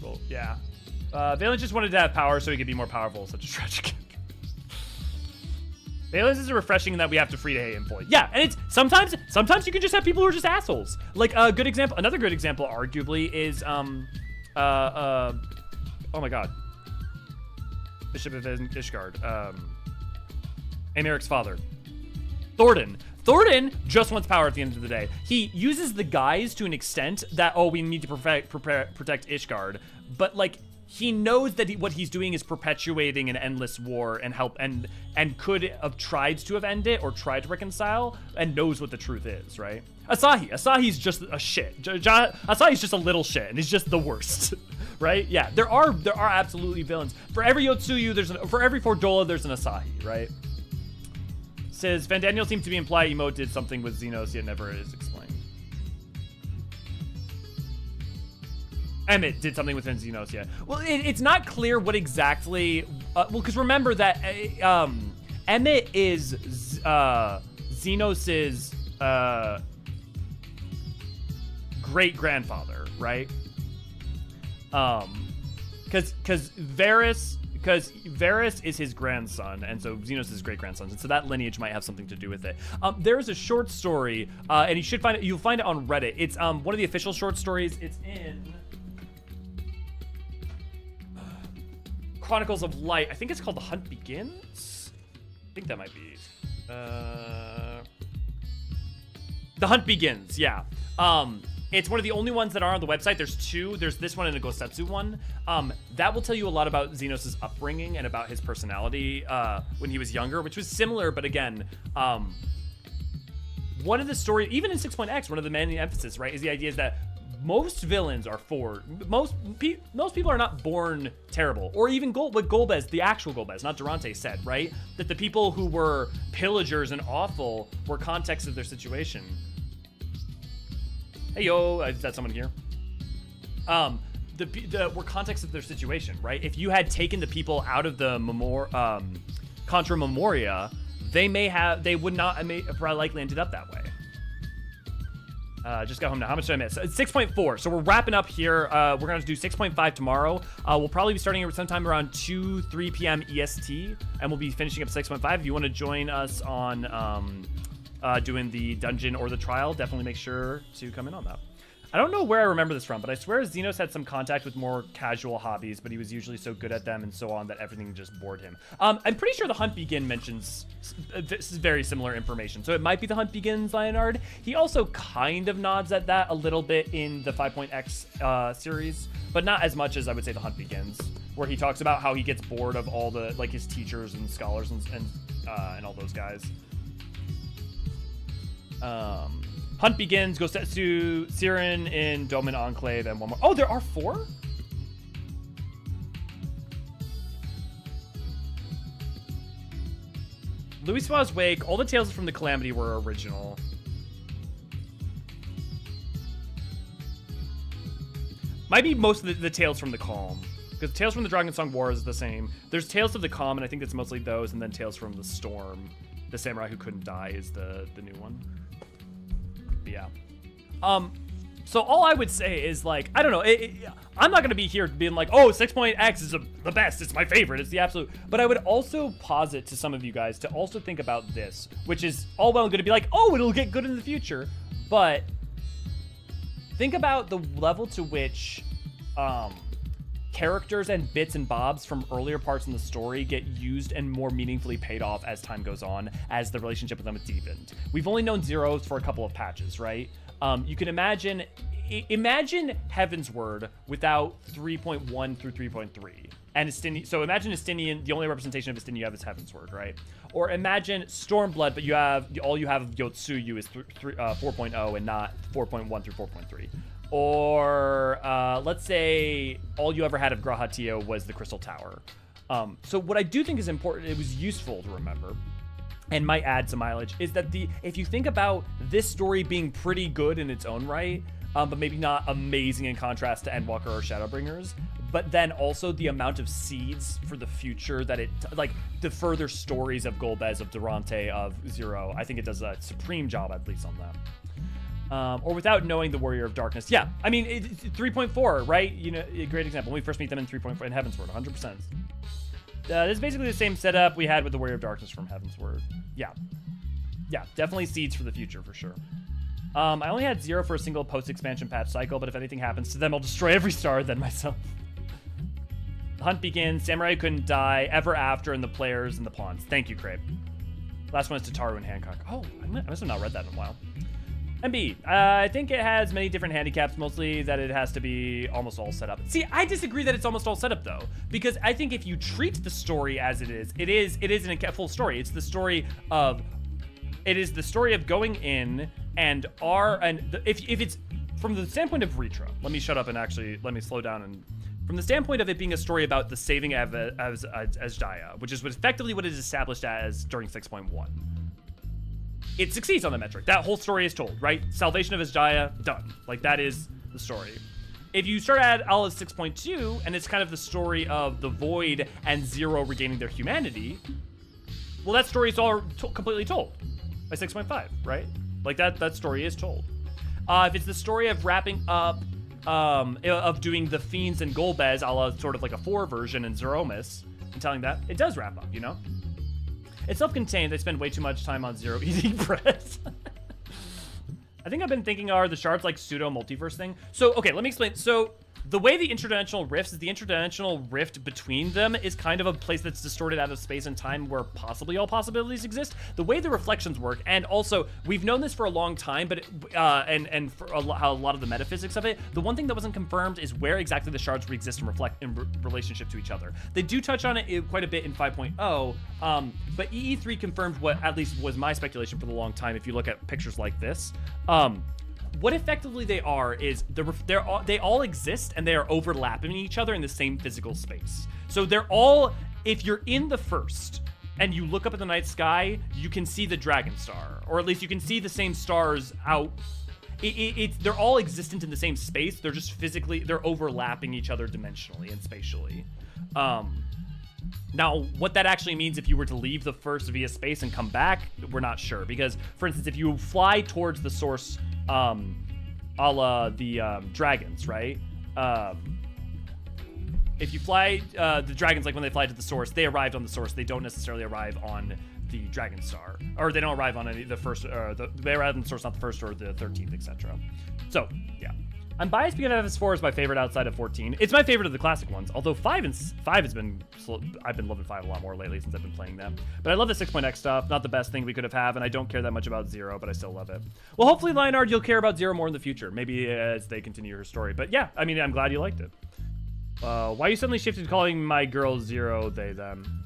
Well, yeah. Valens just wanted to have power so he could be more powerful. Such a tragic. Valens is refreshing in that we have to free to hate him fully. Yeah, and it's sometimes you can just have people who are just assholes. Like another good example, arguably, is oh my god, Bishop of Ishgard, Amaric's father, Thornton. Thornton just wants power at the end of the day. He uses the guise to an extent that, we need to protect Ishgard, but like, he knows that what he's doing is perpetuating an endless war and could have tried to have ended it or tried to reconcile and knows what the truth is, right? Asahi's just a shit. Asahi's just a little shit and he's just the worst, right? Yeah, there are absolutely villains. For every Yotsuyu, for every Fordola, there's an Asahi, right? Says, Vandaniel seems to be implying Emo did something with Xenos, yet never is explained. Emmett did something with Xenos, yeah. Well, it's not clear what exactly... because remember that Emmett is Xenos's great-grandfather, right? Because Varys is his grandson, and so Xenos is his great-grandson, and so that lineage might have something to do with it. There's a short story, and you'll find it on Reddit. It's one of the official short stories. It's in Chronicles of Light. I think it's called The Hunt Begins? I think that might be. The Hunt Begins, yeah. It's one of the only ones that are on the website. There's two. There's this one and a Gosetsu one. That will tell you a lot about Xenos' upbringing and about his personality when he was younger, which was similar, but again, one of the stories, even in 6.X, one of the main emphasis, right, is the idea is that most villains are most people are not born terrible, or even what Golbez, the actual Golbez, not Durante, said, right, that the people who were pillagers and awful were context of their situation. Hey yo, is that someone here? Were context of their situation, right? If you had taken the people out of the Contra Memoria, they would not have probably likely ended up that way. Just got home now. How much did I miss? It's 6.4. So we're wrapping up here. We're going to do 6.5 tomorrow. We'll probably be starting sometime around 3 p.m. EST, and we'll be finishing up 6.5. If you want to join us on doing the dungeon or the trial, definitely make sure to come in on that. I don't know where I remember this from, but I swear Xenos had some contact with more casual hobbies, but he was usually so good at them and so on that everything just bored him. I'm pretty sure the Hunt Begin mentions this is very similar information, so it might be the Hunt Begins, Leonard. He also kind of nods at that a little bit in the 5.X series, but not as much as I would say the Hunt Begins, where he talks about how he gets bored of all the, like, his teachers and scholars and all those guys. Hunt Begins, Gosetsu, Siren in Domin Enclave, and one more. Oh, there are 4? Louis Swa's Wake, all the Tales from the Calamity were original. Might be most of the Tales from the Calm. Because Tales from the Dragon Song War is the same. There's Tales of the Calm, and I think that's mostly those, and then Tales from the Storm. The Samurai Who Couldn't Die is the new one. But yeah. So all I would say is, like, I don't know, I'm not gonna be here being like, oh, 6.X is the best, it's my favorite, it's the absolute, but I would also posit to some of you guys to also think about this, which is all well and good to be like, oh, it'll get good in the future, but think about the level to which characters and bits and bobs from earlier parts in the story get used and more meaningfully paid off as time goes on, as the relationship with them is deepened. We've only known Zeros for a couple of patches, right? You can imagine Heaven's Word without 3.1 through 3.3. And so imagine Estinian, the only representation of Estinian you have is Heaven's Word, right? Or imagine Stormblood, but all you have of Yotsuyu is 4.0 and not 4.1 through 4.3. Or let's say all you ever had of Grahatio was the Crystal Tower. So what I do think is important, it was useful to remember, and might add some mileage, is that if you think about this story being pretty good in its own right, but maybe not amazing in contrast to Endwalker or Shadowbringers, but then also the amount of seeds for the future that like the further stories of Golbez, of Durante, of Zero, I think it does a supreme job at least on that. Or without knowing the Warrior of Darkness. Yeah, I mean, 3.4, right? You know, a great example. When we first meet them in 3.4 in Heaven's Word, 100%. This is basically the same setup we had with the Warrior of Darkness from Heaven's Word. Yeah, definitely seeds for the future, for sure. I only had 0 for a single post-expansion patch cycle, but if anything happens to them, I'll destroy every star, then myself. The Hunt Begins, Samurai Who Couldn't Die, Ever After, and the Players and the Pawns. Thank you, Crape. Last one is Tataru and Hancock. Oh, I must have not read that in a while. MB, I think it has many different handicaps, mostly that it has to be almost all set up. See, I disagree that it's almost all set up, though, because I think if you treat the story as it is a full story. It's the story of going in and if it's from the standpoint of Ritra. Let me shut up and actually let me slow down. And from the standpoint of it being a story about the saving of Azjaya, which is effectively what it is established as during 6.1. It succeeds on the metric. That whole story is told, right? Salvation of Azjaya, done. Like, that is the story. If you start at Allah's 6.2, and it's kind of the story of the Void and Zero regaining their humanity, well, that story is all completely told by 6.5, right? Like, that story is told. If it's the story of wrapping up, of doing the Fiends and Golbez, a la sort of like a 4 version and Zeromus, and telling that, it does wrap up, you know? It's self-contained. They spend way too much time on Zero eating bread. I think I've been thinking, are the shards like pseudo multiverse thing? So, okay, let me explain. So, The way the interdimensional rifts is the interdimensional rift between them is kind of a place that's distorted out of space and time where possibly all possibilities exist. The way the reflections work, and also we've known this for a long time, but and for a lot of the metaphysics of it, the one thing that wasn't confirmed is where exactly the shards exist and reflect in relationship to each other. They do touch on it quite a bit in 5.0, but EE3 confirmed what at least was my speculation for the long time. If you look at pictures like this, what effectively they are is they all exist and they are overlapping each other in the same physical space. So they're all, if you're in the first and you look up at the night sky, you can see the dragon star, or at least you can see the same stars out. They're all existent in the same space. They're just physically, they're overlapping each other dimensionally and spatially. Now, what that actually means if you were to leave the first via space and come back, we're not sure. Because, for instance, if you fly towards the source, a la the dragons, right? If you fly, the dragons, like when they fly to the source, they arrived on the source. They don't necessarily arrive on the dragon star. Or they don't arrive on the first, they arrive on the source, not the first or the 13th, etc. So, yeah. I'm biased because FS4 is my favorite outside of 14. It's my favorite of the classic ones, although 5 has been, I've been loving 5 a lot more lately since I've been playing them. But I love the 6.x stuff, not the best thing we could have had, and I don't care that much about 0, but I still love it. Well, hopefully, Lionard, you'll care about 0 more in the future, maybe as they continue her story. But yeah, I mean, I'm glad you liked it. Why you suddenly shifted to calling my girl 0, they, them?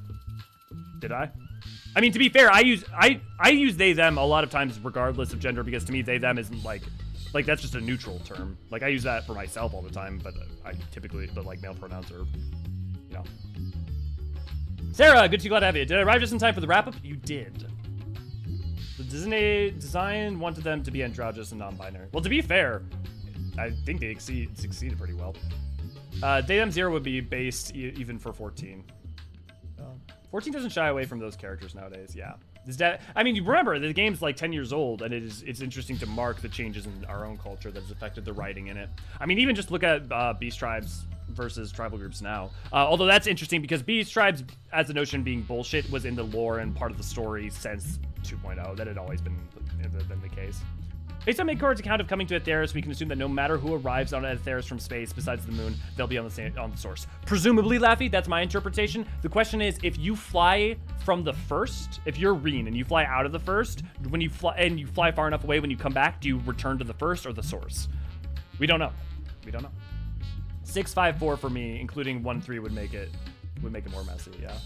Did I? I mean, to be fair, I use they, them a lot of times regardless of gender, because to me, they, them isn't like that's just a neutral term. Like I use that for myself all the time, but I typically, but like male pronouns are, you know. Sarah, good to see, glad to have you. Did I arrive just in time for the wrap up? You did. The Disney design wanted them to be androgynous and non-binary. Well, to be fair, I think they succeeded pretty well. They, them, 0 would be based even for 14. 14 doesn't shy away from those characters nowadays, yeah. I mean, you remember, the game's like 10 years old, and it's interesting to mark the changes in our own culture that has affected the writing in it. I mean, even just look at Beast Tribes versus tribal groups now. Although that's interesting because Beast Tribes, as a notion being bullshit, was in the lore and part of the story since 2.0. That had always been the case. Based on Midgard's account of coming to Aetheris, we can assume that no matter who arrives on Aetheris from space besides the moon, they'll be on the source. Presumably, Laffy, that's my interpretation. The question is, if you fly from the first, if you're Reen and you fly out of the first, when you fly and you fly far enough away, when you come back, do you return to the first or the source? We don't know. We don't know. 654 for me, including 1-3 would make it more messy. Yeah.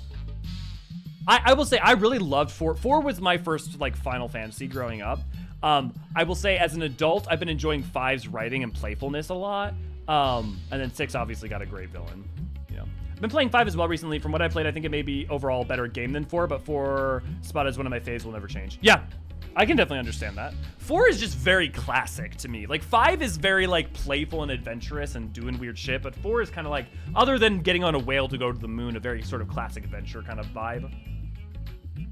I will say I really loved 4. 4 was my first like Final Fantasy growing up. I will say as an adult, I've been enjoying 5's writing and playfulness a lot. And then 6 obviously got a great villain. You know, I've been playing 5 as well recently. From what I played, I think it may be overall a better game than 4, but 4 spot as one of my faves will never change. Yeah, I can definitely understand that. 4 is just very classic to me. Like 5 is very like playful and adventurous and doing weird shit, but 4 is kind of like, other than getting on a whale to go to the moon, a very sort of classic adventure kind of vibe.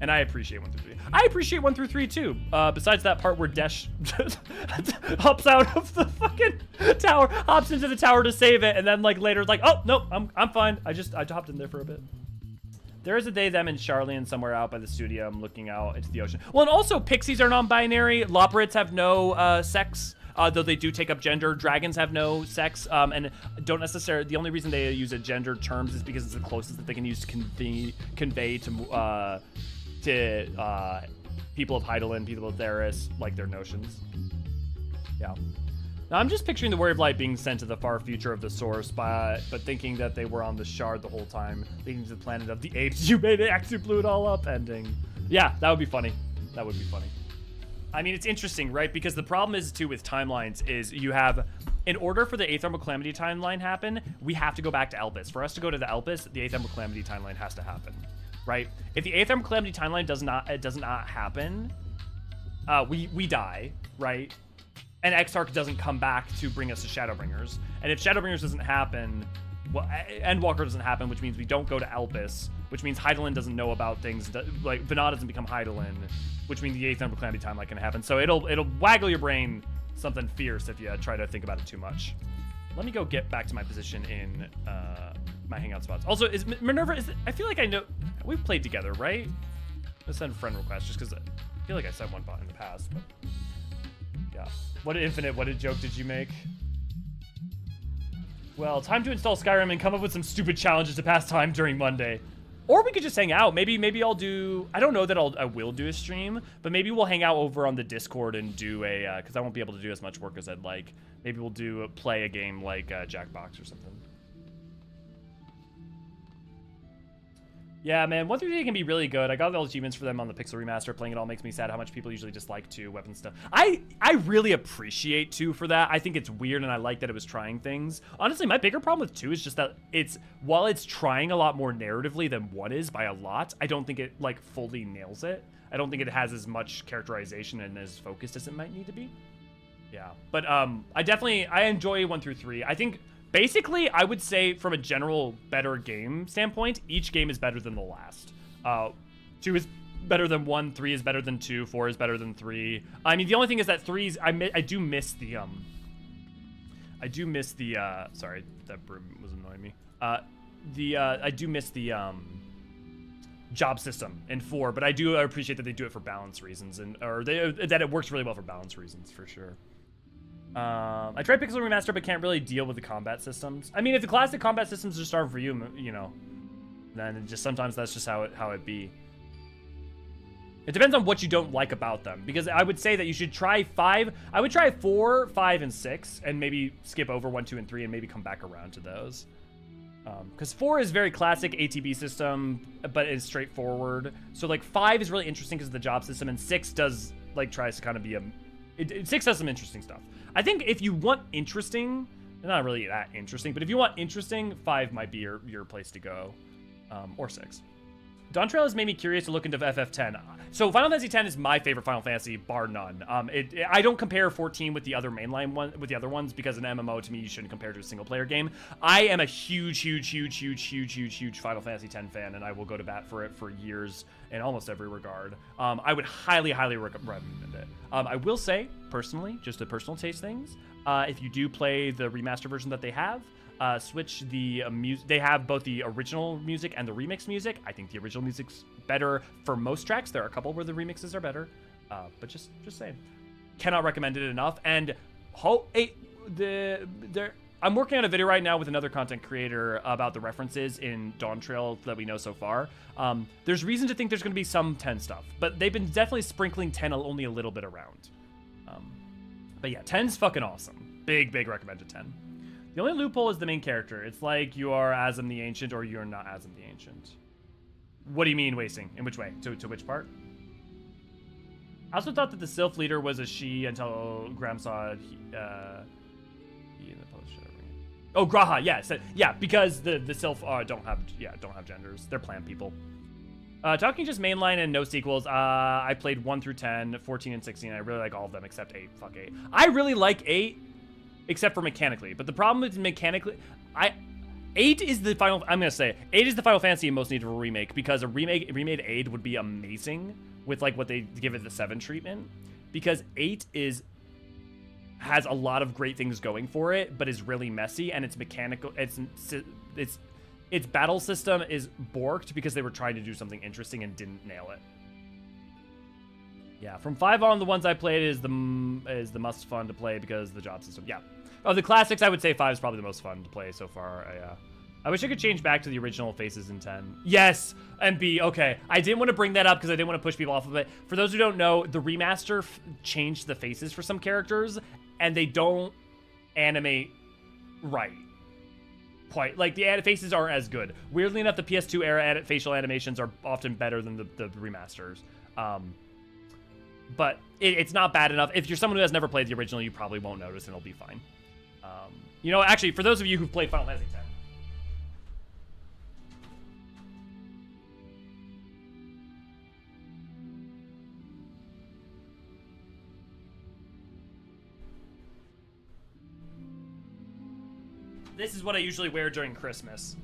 And I appreciate 1 through 3. I appreciate 1 through 3 too. Besides that part where Desh hops out of the fucking tower, hops into the tower to save it, and then like later like, oh no, I'm fine. I hopped in there for a bit. There is a they, them, and Charlian somewhere out by the studio. I'm looking out into the ocean. Well, and also pixies are non-binary. Loporrits have no sex. Though they do take up gender. Dragons have no sex, and don't necessarily. The only reason they use a gender terms is because it's the closest that they can use to convey to people of Hydaelyn, people of Theris, like their notions. Yeah. Now I'm just picturing the Warrior of Light being sent to the far future of the source, but thinking that they were on the shard the whole time, leading to the planet of the apes. You made it, actually blew it all up. Ending. Yeah, that would be funny. That would be funny. I mean, it's interesting, right? Because the problem is, too, with timelines is you have, in order for the Aethermal Calamity timeline happen, we have to go back to Elpis. For us to go to the Elpis, the Aethermal Calamity timeline has to happen, right? If the Aethermal Calamity timeline does not happen, we die, right? And Exarch doesn't come back to bring us to Shadowbringers. And if Shadowbringers doesn't happen, well, Endwalker doesn't happen, which means we don't go to Elpis, which means Hydaelyn doesn't know about things, like Venat doesn't become Hydaelyn, which means the 8th number Calamity timeline can happen. So it'll waggle your brain something fierce if you try to think about it too much. Let me go get back to my position in my hangout spots. Also, is Minerva, I feel like I know, we've played together, right? Let's send a friend request just because I feel like I sent one in the past, but yeah. What joke did you make? Well, time to install Skyrim and come up with some stupid challenges to pass time during Monday. Or we could just hang out. Maybe I'll do, I don't know that I will do a stream, but maybe we'll hang out over on the Discord and do a, because I won't be able to do as much work as I'd like. Maybe we'll play a game like Jackbox or something. Yeah, man, 1 through 3 can be really good. I got all the achievements for them on the Pixel Remaster. Playing it all makes me sad how much people usually dislike 2 weapon stuff. I really appreciate 2 for that. I think it's weird, and I like that it was trying things. Honestly, my bigger problem with 2 is just that while it's trying a lot more narratively than 1 is by a lot, I don't think it, like, fully nails it. I don't think it has as much characterization and as focused as it might need to be. Yeah, but I enjoy 1 through 3. I think... Basically, I would say from a general better game standpoint, each game is better than the last. 2 is better than 1, 3 is better than 2, 4 is better than 3. I mean, the only thing is that 3's, I do miss the, sorry, that broom was annoying me. I do miss the, job system in 4, but I do appreciate that they do it for balance reasons, that it works really well for balance reasons, for sure. I tried Pixel Remaster, but can't really deal with the combat systems. I mean, if the classic combat systems just aren't for you, you know, then just sometimes that's just how it be. It depends on what you don't like about them, because I would say that you should try 5. I would try 4, 5, and 6, and maybe skip over 1, 2, and 3, and maybe come back around to those. Because 4 is very classic ATB system, but it's straightforward. So like 5 is really interesting because of the job system, and 6 does like tries to kind of be a. 6 has some interesting stuff. I think if you want interesting, not really that interesting, but if you want interesting, 5 might be your place to go, or 6. Dawn Trail has made me curious to look into FF10. So Final Fantasy X is my favorite Final Fantasy, bar none. I don't compare 14 with the other mainline one, with the other ones, because an MMO to me you shouldn't compare to a single player game. I am a huge Final Fantasy X fan, and I will go to bat for it for years in almost every regard. I would highly recommend it. I will say, personally, just a personal taste things, if you do play the remaster version that they have, switch the music. They have both the original music and the remix music. I think the original music's better for most tracks. There are a couple where the remixes are better, but just saying. Cannot recommend it enough. And I'm working on a video right now with another content creator about the references in Dawn Trail that we know so far. There's reason to think there's going to be some 10 stuff, but they've been definitely sprinkling 10 only a little bit around. But yeah, 10's fucking awesome. Big recommended 10. The only loophole is the main character. It's like you are Azam the Ancient or you're not Azam the Ancient. What do you mean wasting? In which way? To which part? I also thought that the Sylph leader was a she until Graham saw he in the post. Oh, Graha, yeah. So, yeah, because the Sylph don't have genders. They're plant people. Talking just mainline and no sequels, I played 1 through 10, 14 and 16. I really like all of them except 8. Fuck 8. I really like 8. Except for mechanically, but the problem with mechanically, 8 is the final. I'm gonna say 8 is the Final Fantasy in most need of a remake, because a remade 8 would be amazing with like what they give it the 7 treatment, because 8 has a lot of great things going for it, but is really messy, and it's mechanical. Its battle system is borked because they were trying to do something interesting and didn't nail it. Yeah, from 5 on, the ones I played is the most fun to play because of the job system. Yeah. Oh, the classics, I would say 5 is probably the most fun to play so far. I wish I could change back to the original faces in 10. Yes, and B, okay. I didn't want to bring that up because I didn't want to push people off of it. For those who don't know, the remaster changed the faces for some characters, and they don't animate right. Quite. Like, the faces aren't as good. Weirdly enough, the PS2 era facial animations are often better than the remasters. But it's not bad enough. If you're someone who has never played the original, you probably won't notice, and it'll be fine. You know, actually, for those of you who've played Final Fantasy X. This is what I usually wear during Christmas.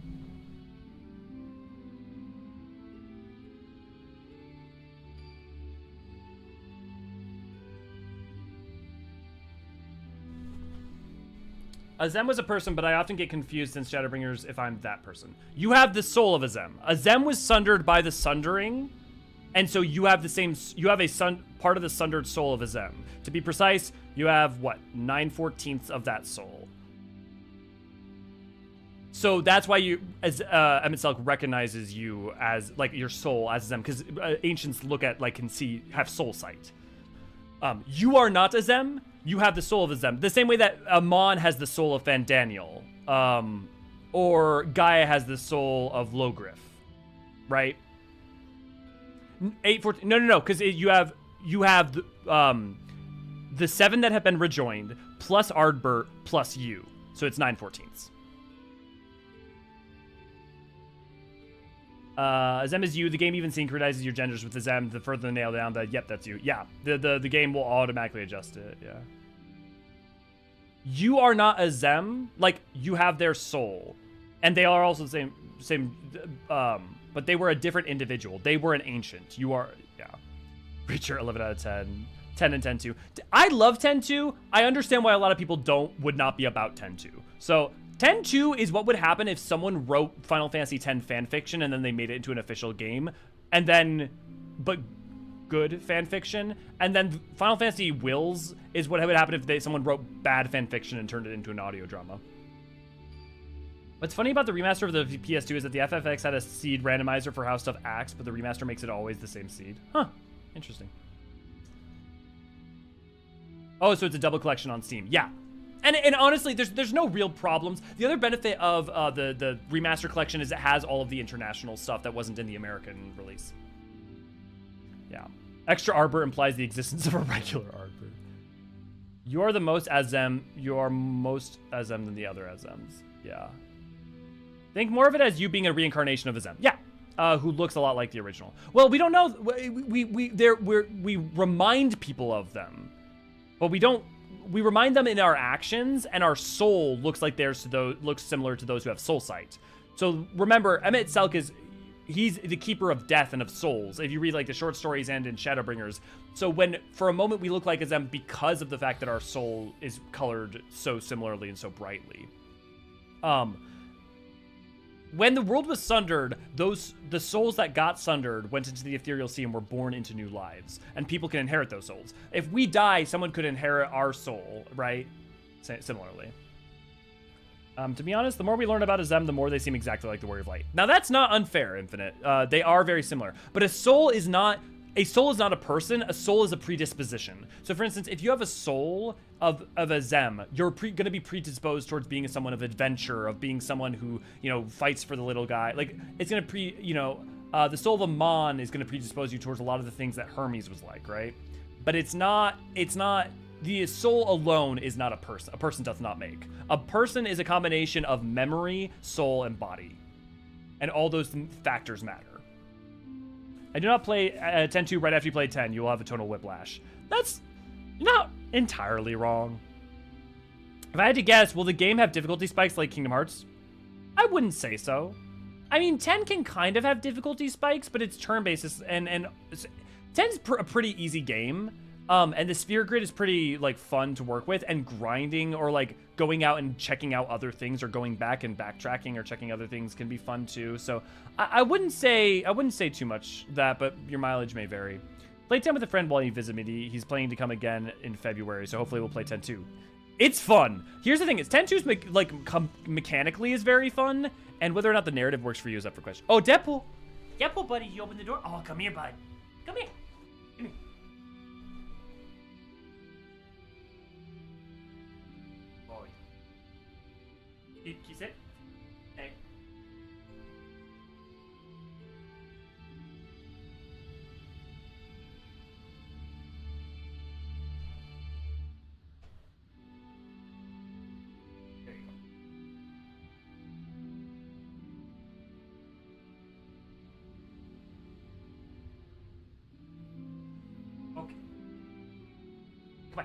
Azem was a person, but I often get confused since Shadowbringers if I'm that person. You have the soul of Azem. Azem was sundered by the sundering, and so you have part of the sundered soul of Azem. To be precise, you have, what, 9/14 of that soul. So that's why you, as MSQ recognizes you as like your soul as Zem, because ancients look at like can see have soul sight. You are not a Zem. You have the soul of a Zem. The same way that Amon has the soul of Fandaniel, or Gaia has the soul of Logriff, right? 814. No, because you have the 7 that have been rejoined plus Ardbert plus you, so it's 9/14ths. Zem is you. The game even synchronizes your genders with the Zem. The further nail down the yep, that's you. Yeah, the game will automatically adjust it. Yeah. You are not a Zem. Like, you have their soul, and they are also the same. But they were a different individual. They were an ancient. You are, yeah. Reacher 11 out of 10. 10 and 10-2. I love 10-2. I understand why a lot of people would not be about 10-2. So 10-2 is what would happen if someone wrote Final Fantasy X fanfiction and then they made it into an official game, and then, but good fanfiction, and then Final Fantasy Wills is what would happen if someone wrote bad fanfiction and turned it into an audio drama. What's funny about the remaster of the PS2 is that the FFX had a seed randomizer for how stuff acts, but the remaster makes it always the same seed. Huh, interesting. Oh, so it's a double collection on Steam. Yeah. And honestly, there's no real problems. The other benefit of the remaster collection is it has all of the international stuff that wasn't in the American release. Yeah. Extra Arbor implies the existence of a regular Arbor. You are the most Azem. You are most Azem than the other Azems. Yeah. Think more of it as you being a reincarnation of Azem. Yeah. Who looks a lot like the original. Well, we don't know. We remind people of them, but we don't. We remind them in our actions, and our soul looks like theirs to those, looks similar to those who have soul sight. So remember, MSQ he's the keeper of death and of souls. If you read like the short stories and in Shadowbringers, so when for a moment we look like them because of the fact that our soul is colored so similarly and so brightly. When the world was sundered, the souls that got sundered went into the ethereal sea and were born into new lives, and people can inherit those souls. If we die, someone could inherit our soul, right? Similarly. To be honest, the more we learn about Azem, the more they seem exactly like the Warrior of Light. Now that's not unfair, Infinite. They are very similar, but a soul is not a person. A soul is a predisposition. So for instance, if you have a soul of a Zem, you're going to be predisposed towards being someone of adventure, of being someone who, you know, fights for the little guy. Like, it's going to the soul of a Mon is going to predispose you towards a lot of the things that Hermes was like, right? But it's not, the soul alone is not a person. A person does not make. A person is a combination of memory, soul, and body. And all those factors matter. I do not play 10-2 right after you play 10. You will have a tonal whiplash. That's not entirely wrong. If I had to guess, will the game have difficulty spikes like Kingdom Hearts? I wouldn't say so. I mean, 10 can kind of have difficulty spikes, but it's turn-based, and 10's a pretty easy game. And the sphere grid is pretty like fun to work with, and grinding or like going out and checking out other things, or going back and backtracking or checking other things can be fun too. So I wouldn't say too much that, but your mileage may vary. Play 10 with a friend while you visit me. He's planning to come again in February, so hopefully we'll play 10 too. It's fun. Here's the thing: is 10-2's mechanically is very fun, and whether or not the narrative works for you is up for question. Oh, Deadpool. Deadpool, buddy, you open the door. Oh, come here, bud. Come here. Come here. Can you sit? Hey. There you go. Okay. Come on.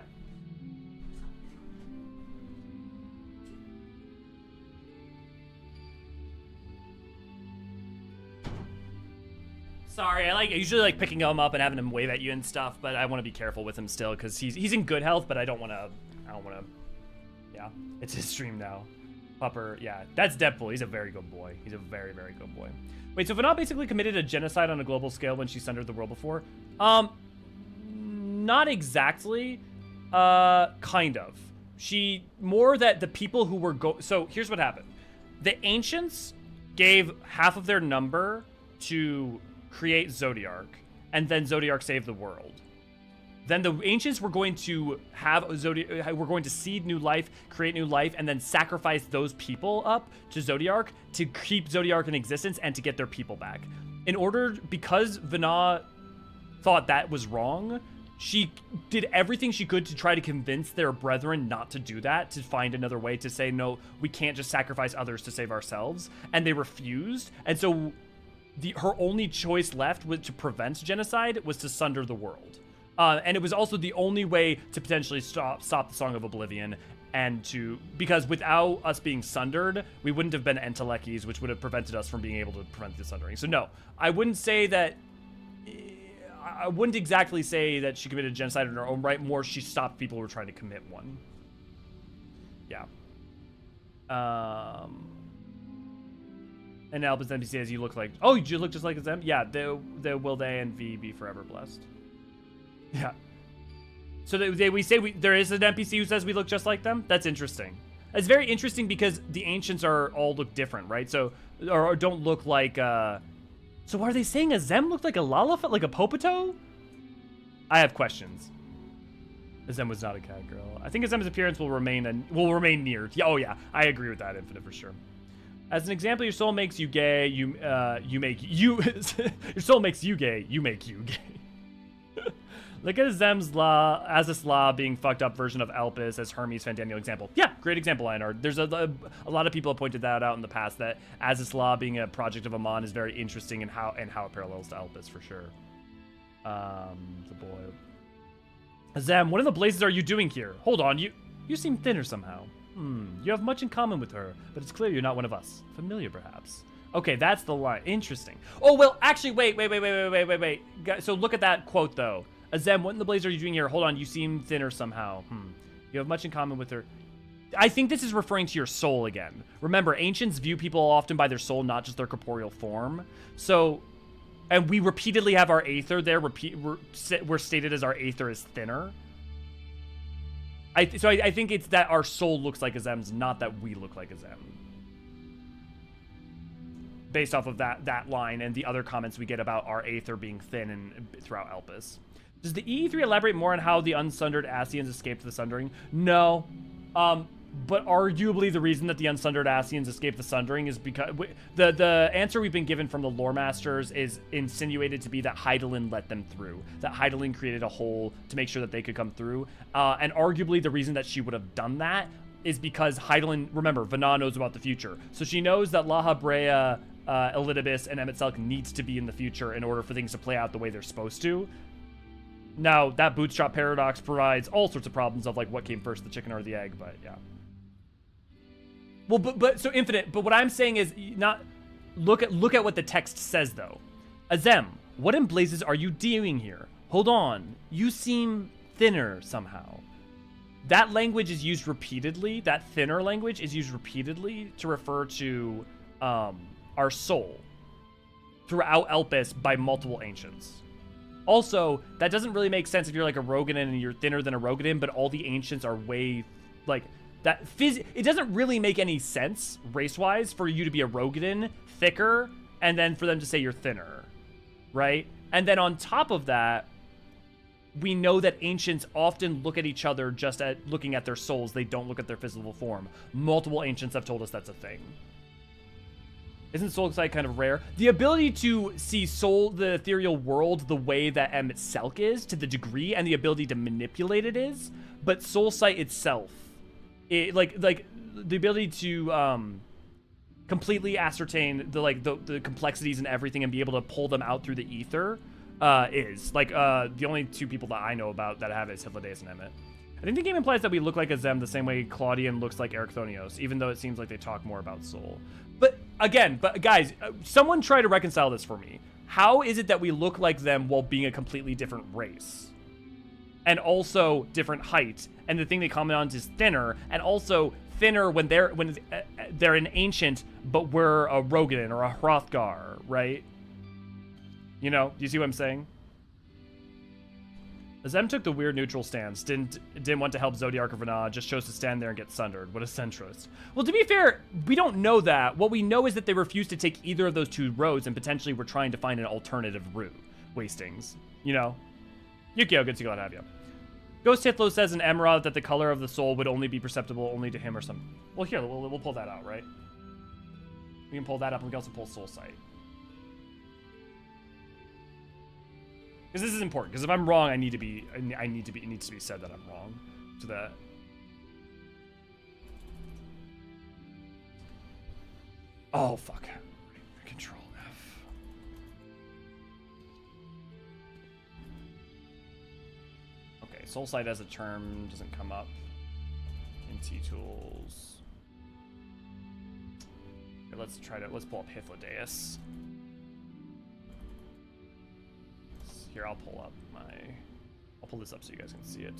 Sorry, I usually like picking him up and having him wave at you and stuff, but I want to be careful with him still because he's in good health, but I don't want to. Yeah, it's his stream now. Pupper, yeah, that's Deadpool. He's a very good boy. He's a very, very good boy. Wait, so Vanat basically committed a genocide on a global scale when she sundered the world before? Not exactly. Kind of. She more that the people who were so here's what happened. The Ancients gave half of their number to create Zodiark, and then Zodiark saved the world. Then the Ancients were going to have we're going to seed new life, create new life, and then sacrifice those people up to Zodiark to keep Zodiark in existence and to get their people back. Because Vana thought that was wrong, she did everything she could to try to convince their brethren not to do that, to find another way to say, no, we can't just sacrifice others to save ourselves. And they refused. And so her only choice left to prevent genocide was to sunder the world. And it was also the only way to potentially stop the Song of Oblivion, because without us being sundered, we wouldn't have been Entelechies, which would have prevented us from being able to prevent the sundering. So no, I wouldn't exactly say that she committed genocide in her own right. More, she stopped people who were trying to commit one. Yeah. And Albus NPC says, you look like... Oh, you look just like them? Yeah, will they and V be forever blessed. Yeah. So there is an NPC who says we look just like them? That's interesting. It's very interesting because the Ancients all look different, right? So, or don't look like... So are they saying Azem looked like a Lalafell, like a Popito? I have questions. Azem was not a cat girl. I think Azem's appearance will remain near. Yeah, oh yeah, I agree with that, Infinite, for sure. As an example, your soul makes you gay. Your soul makes you gay. You make you gay. Look at Azem's Azus La being fucked up version of Elpis as Hermes' Fandaniel example. Yeah, great example, Einard. There's a lot of people have pointed that out in the past, that Azus La being a project of Amon is very interesting in how it parallels to Elpis for sure. The boy. Azem, what in the blazes are you doing here? Hold on, you seem thinner somehow. You have much in common with her, but it's clear you're not one of us. Familiar, perhaps. Okay, that's the line. Interesting. Oh, well, actually, wait. So look at that quote, though. Azem, what in the blaze are you doing here? Hold on, you seem thinner somehow. You have much in common with her. I think this is referring to your soul again. Remember, Ancients view people often by their soul, not just their corporeal form. So, and we repeatedly have our Aether there. We're stated as our Aether is thinner. I think it's that our soul looks like Azem's, not that we look like Azem. Based off of that line and the other comments we get about our Aether being thin and throughout Elpis. Does the EE3 elaborate more on how the unsundered Ascians escaped the sundering? No. But arguably the reason that the unsundered Ascians escaped the sundering is because... The answer we've been given from the lore masters is insinuated to be that Hydaelyn let them through. That Hydaelyn created a hole to make sure that they could come through. And arguably the reason that she would have done that is because Hydaelyn... Remember, Vana knows about the future. So she knows that Laha Brea, Elidibus, and Emet-Selch needs to be in the future in order for things to play out the way they're supposed to. Now, that bootstrap paradox provides all sorts of problems of, like, what came first, the chicken or the egg, but yeah. Well, but so Infinite, but what I'm saying is not... Look at what the text says, though. Azem, what in blazes are you doing here? Hold on. You seem thinner somehow. That language is used repeatedly, that thinner language is used repeatedly to refer to our soul throughout Elpis by multiple Ancients. Also, that doesn't really make sense if you're like a Rogadan and you're thinner than a Rogadan, but all the Ancients are way, like, that it doesn't really make any sense, race-wise, for you to be a Rogadan, thicker, and then for them to say you're thinner, right? And then on top of that, we know that Ancients often look at each other just at looking at their souls. They don't look at their physical form. Multiple Ancients have told us that's a thing. Isn't soul sight kind of rare? The ability to see the ethereal world the way that Emet-Selch is, to the degree, and the ability to manipulate it is, but soul sight itself, like the ability to completely ascertain the complexities and everything and be able to pull them out through the ether is like the only two people that I know about that have it is Hythlodaeus and Emmet. I think the game implies that we look like Azem the same way Claudian looks like Ericthonios, even though it seems like they talk more about soul. But guys, someone try to reconcile this for me. How is it that we look like them while being a completely different race? And also different height, and the thing they comment on is thinner, and also thinner when they're an ancient, but we're a Rogadan or a Hrothgar, right? You know, do you see what I'm saying? Zem took the weird neutral stance. Didn't want to help Zodiark or Vana, just chose to stand there and get sundered. What a centrist. Well, to be fair, we don't know that. What we know is that they refused to take either of those two roads and potentially were trying to find an alternative route. Wastings. You know? Yukio, good to go, have you. Ghost Hitlo says in Emerald that the color of the soul would only be perceptible only to him or something. Well, here, we'll pull that out, right? We can pull that up, and we can also pull Soul Sight. Because this is important. Because if I'm wrong, it needs to be said that I'm wrong. So that. Oh fuck. Control F. Okay, Soul Sight as a term doesn't come up in T tools. Okay, let's pull up Hydaelyn. Here, I'll pull this up so you guys can see it.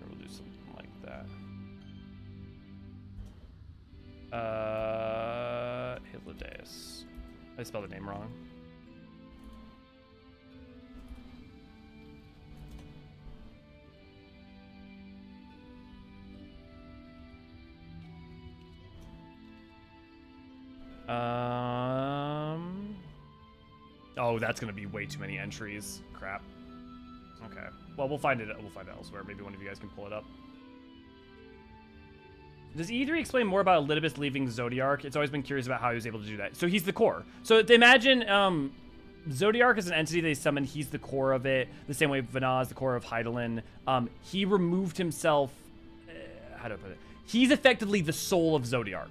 We'll do something like that. Hydaelyn. I spelled the name wrong. Oh, that's gonna be way too many entries. Crap. Okay. Well, we'll find it elsewhere. Maybe one of you guys can pull it up. Does E3 explain more about Elidibus leaving Zodiark? It's always been curious about how he was able to do that. So he's the core. So imagine Zodiark is an entity they summon. He's the core of it. The same way Vana is the core of Hydaelyn. He removed himself. How do I put it? He's effectively the soul of Zodiark.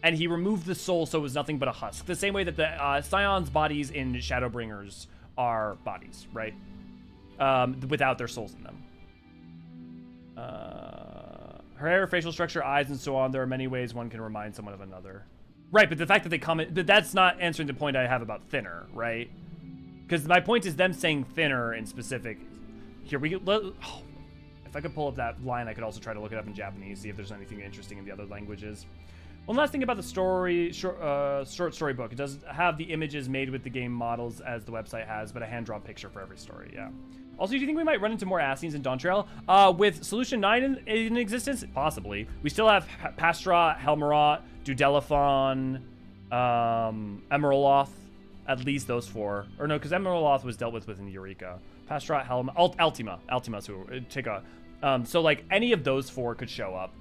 And he removed the soul so it was nothing but a husk. The same way that the Scion's bodies in Shadowbringers are bodies, right? Without their souls in them. Her hair, facial structure, eyes, and so on. There are many ways one can remind someone of another. Right, but the fact that they comment... That's not answering the point I have about thinner, right? Because my point is them saying thinner in specific... Here, if I could pull up that line, I could also try to look it up in Japanese, see if there's anything interesting in the other languages. One last thing about the short story book. It does have the images made with the game models as the website has, but a hand-drawn picture for every story, yeah. Also, do you think we might run into more Assassins in Dawntrail? With Solution 9 in existence? Possibly. We still have Pastra, Helmarot, Dudelaphon, Emeraloth. At least those four. Or no, because Emeraloth was dealt with within Eureka. Pastra, Altima. Altima's who take a... so, like, any of those four could show up.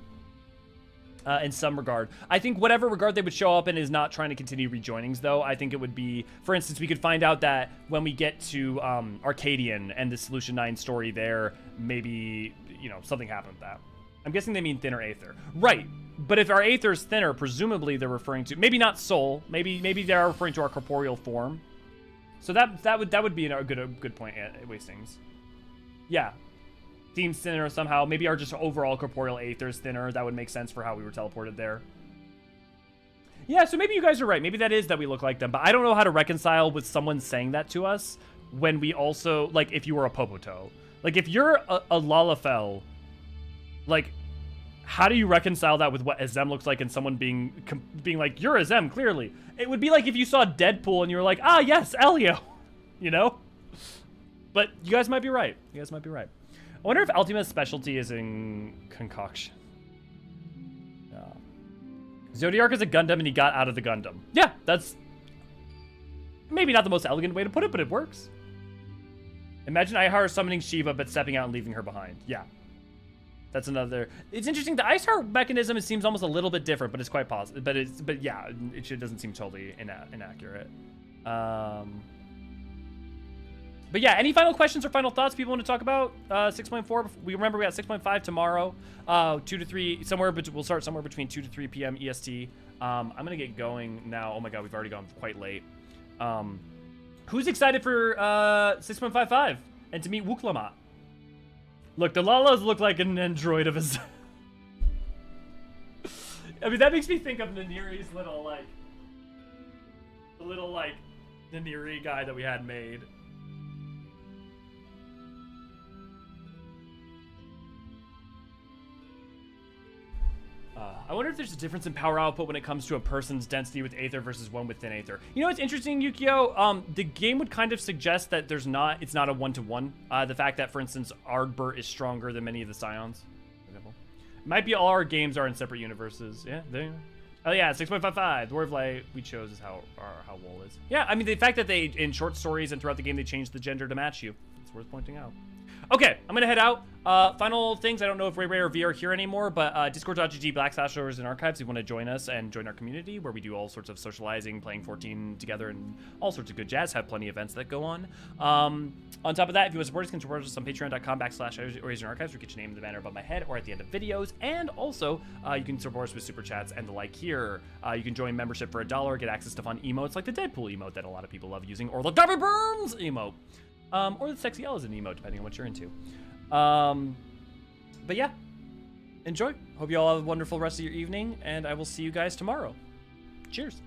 In some regard. I think whatever regard they would show up in is not trying to continue rejoinings, though. I think it would be, for instance, we could find out that when we get to Arcadian and the Solution 9 story there, maybe, you know, something happened with that. I'm guessing they mean thinner Aether. Right. But if our Aether's thinner, presumably they're referring to, maybe not soul, maybe they are referring to our corporeal form. So that would be a good point, Wastings. Yeah. Seems thinner somehow. Maybe our just overall corporeal Aether is thinner. That would make sense for how we were teleported there. Yeah, so maybe you guys are right. Maybe that is that we look like them. But I don't know how to reconcile with someone saying that to us when we also, like, if you were a Popoto. Like, if you're a Lalafell, like, how do you reconcile that with what Azem looks like and someone being like, you're Azem, clearly? It would be like if you saw Deadpool and you were like, ah, yes, Elio. You know? But you guys might be right. You guys might be right. I wonder if Altima's specialty is in concoction. Yeah. Zodiark is a Gundam and he got out of the Gundam. Yeah, that's maybe not the most elegant way to put it, but it works. Imagine Ihar summoning Shiva but stepping out and leaving her behind. Yeah. That's another... It's interesting. The Ihar mechanism, it seems almost a little bit different, but it's quite positive. But yeah, it doesn't seem totally inaccurate. But yeah, any final questions or final thoughts people want to talk about? 6.4. We remember we got 6.5 tomorrow. 2 to 3 we'll start somewhere between 2 to 3 p.m. EST. I'm gonna get going now. Oh my god, we've already gone quite late. Who's excited for 6.55? and to meet Wuklamat. Look, the Lalas look like an android of his. I mean, that makes me think of Naniri's little, like, the little, like, Naniri guy that we had made. I wonder if there's a difference in power output when it comes to a person's density with Aether versus one with thin Aether. You know what's interesting, Yukio? The game would kind of suggest that it's not a one-to-one. The fact that, for instance, Ardbert is stronger than many of the Scions, for example. Might be all our games are in separate universes. Yeah, there you go. Oh yeah, 6.55. The word of light we chose is how Wool is. Yeah, I mean, the fact that they, in short stories and throughout the game, they changed the gender to match you. It's worth pointing out. Okay, I'm gonna head out. Final things, I don't know if Ray or V are here anymore, but discord.gg/Eorzean Archives, if you want to join us and join our community where we do all sorts of socializing, playing 14 together, and all sorts of good jazz, have plenty of events that go on. On top of that, if you want to support us, you can support us on patreon.com/Eorzean Archives, or get your name in the banner above my head or at the end of videos. And also, you can support us with super chats and the like here. You can join membership for $1, get access to fun emotes like the Deadpool emote that a lot of people love using, or the Darby Burns emote. Or the Sexy L is an emote, depending on what you're into. But yeah, enjoy. Hope you all have a wonderful rest of your evening, and I will see you guys tomorrow. Cheers.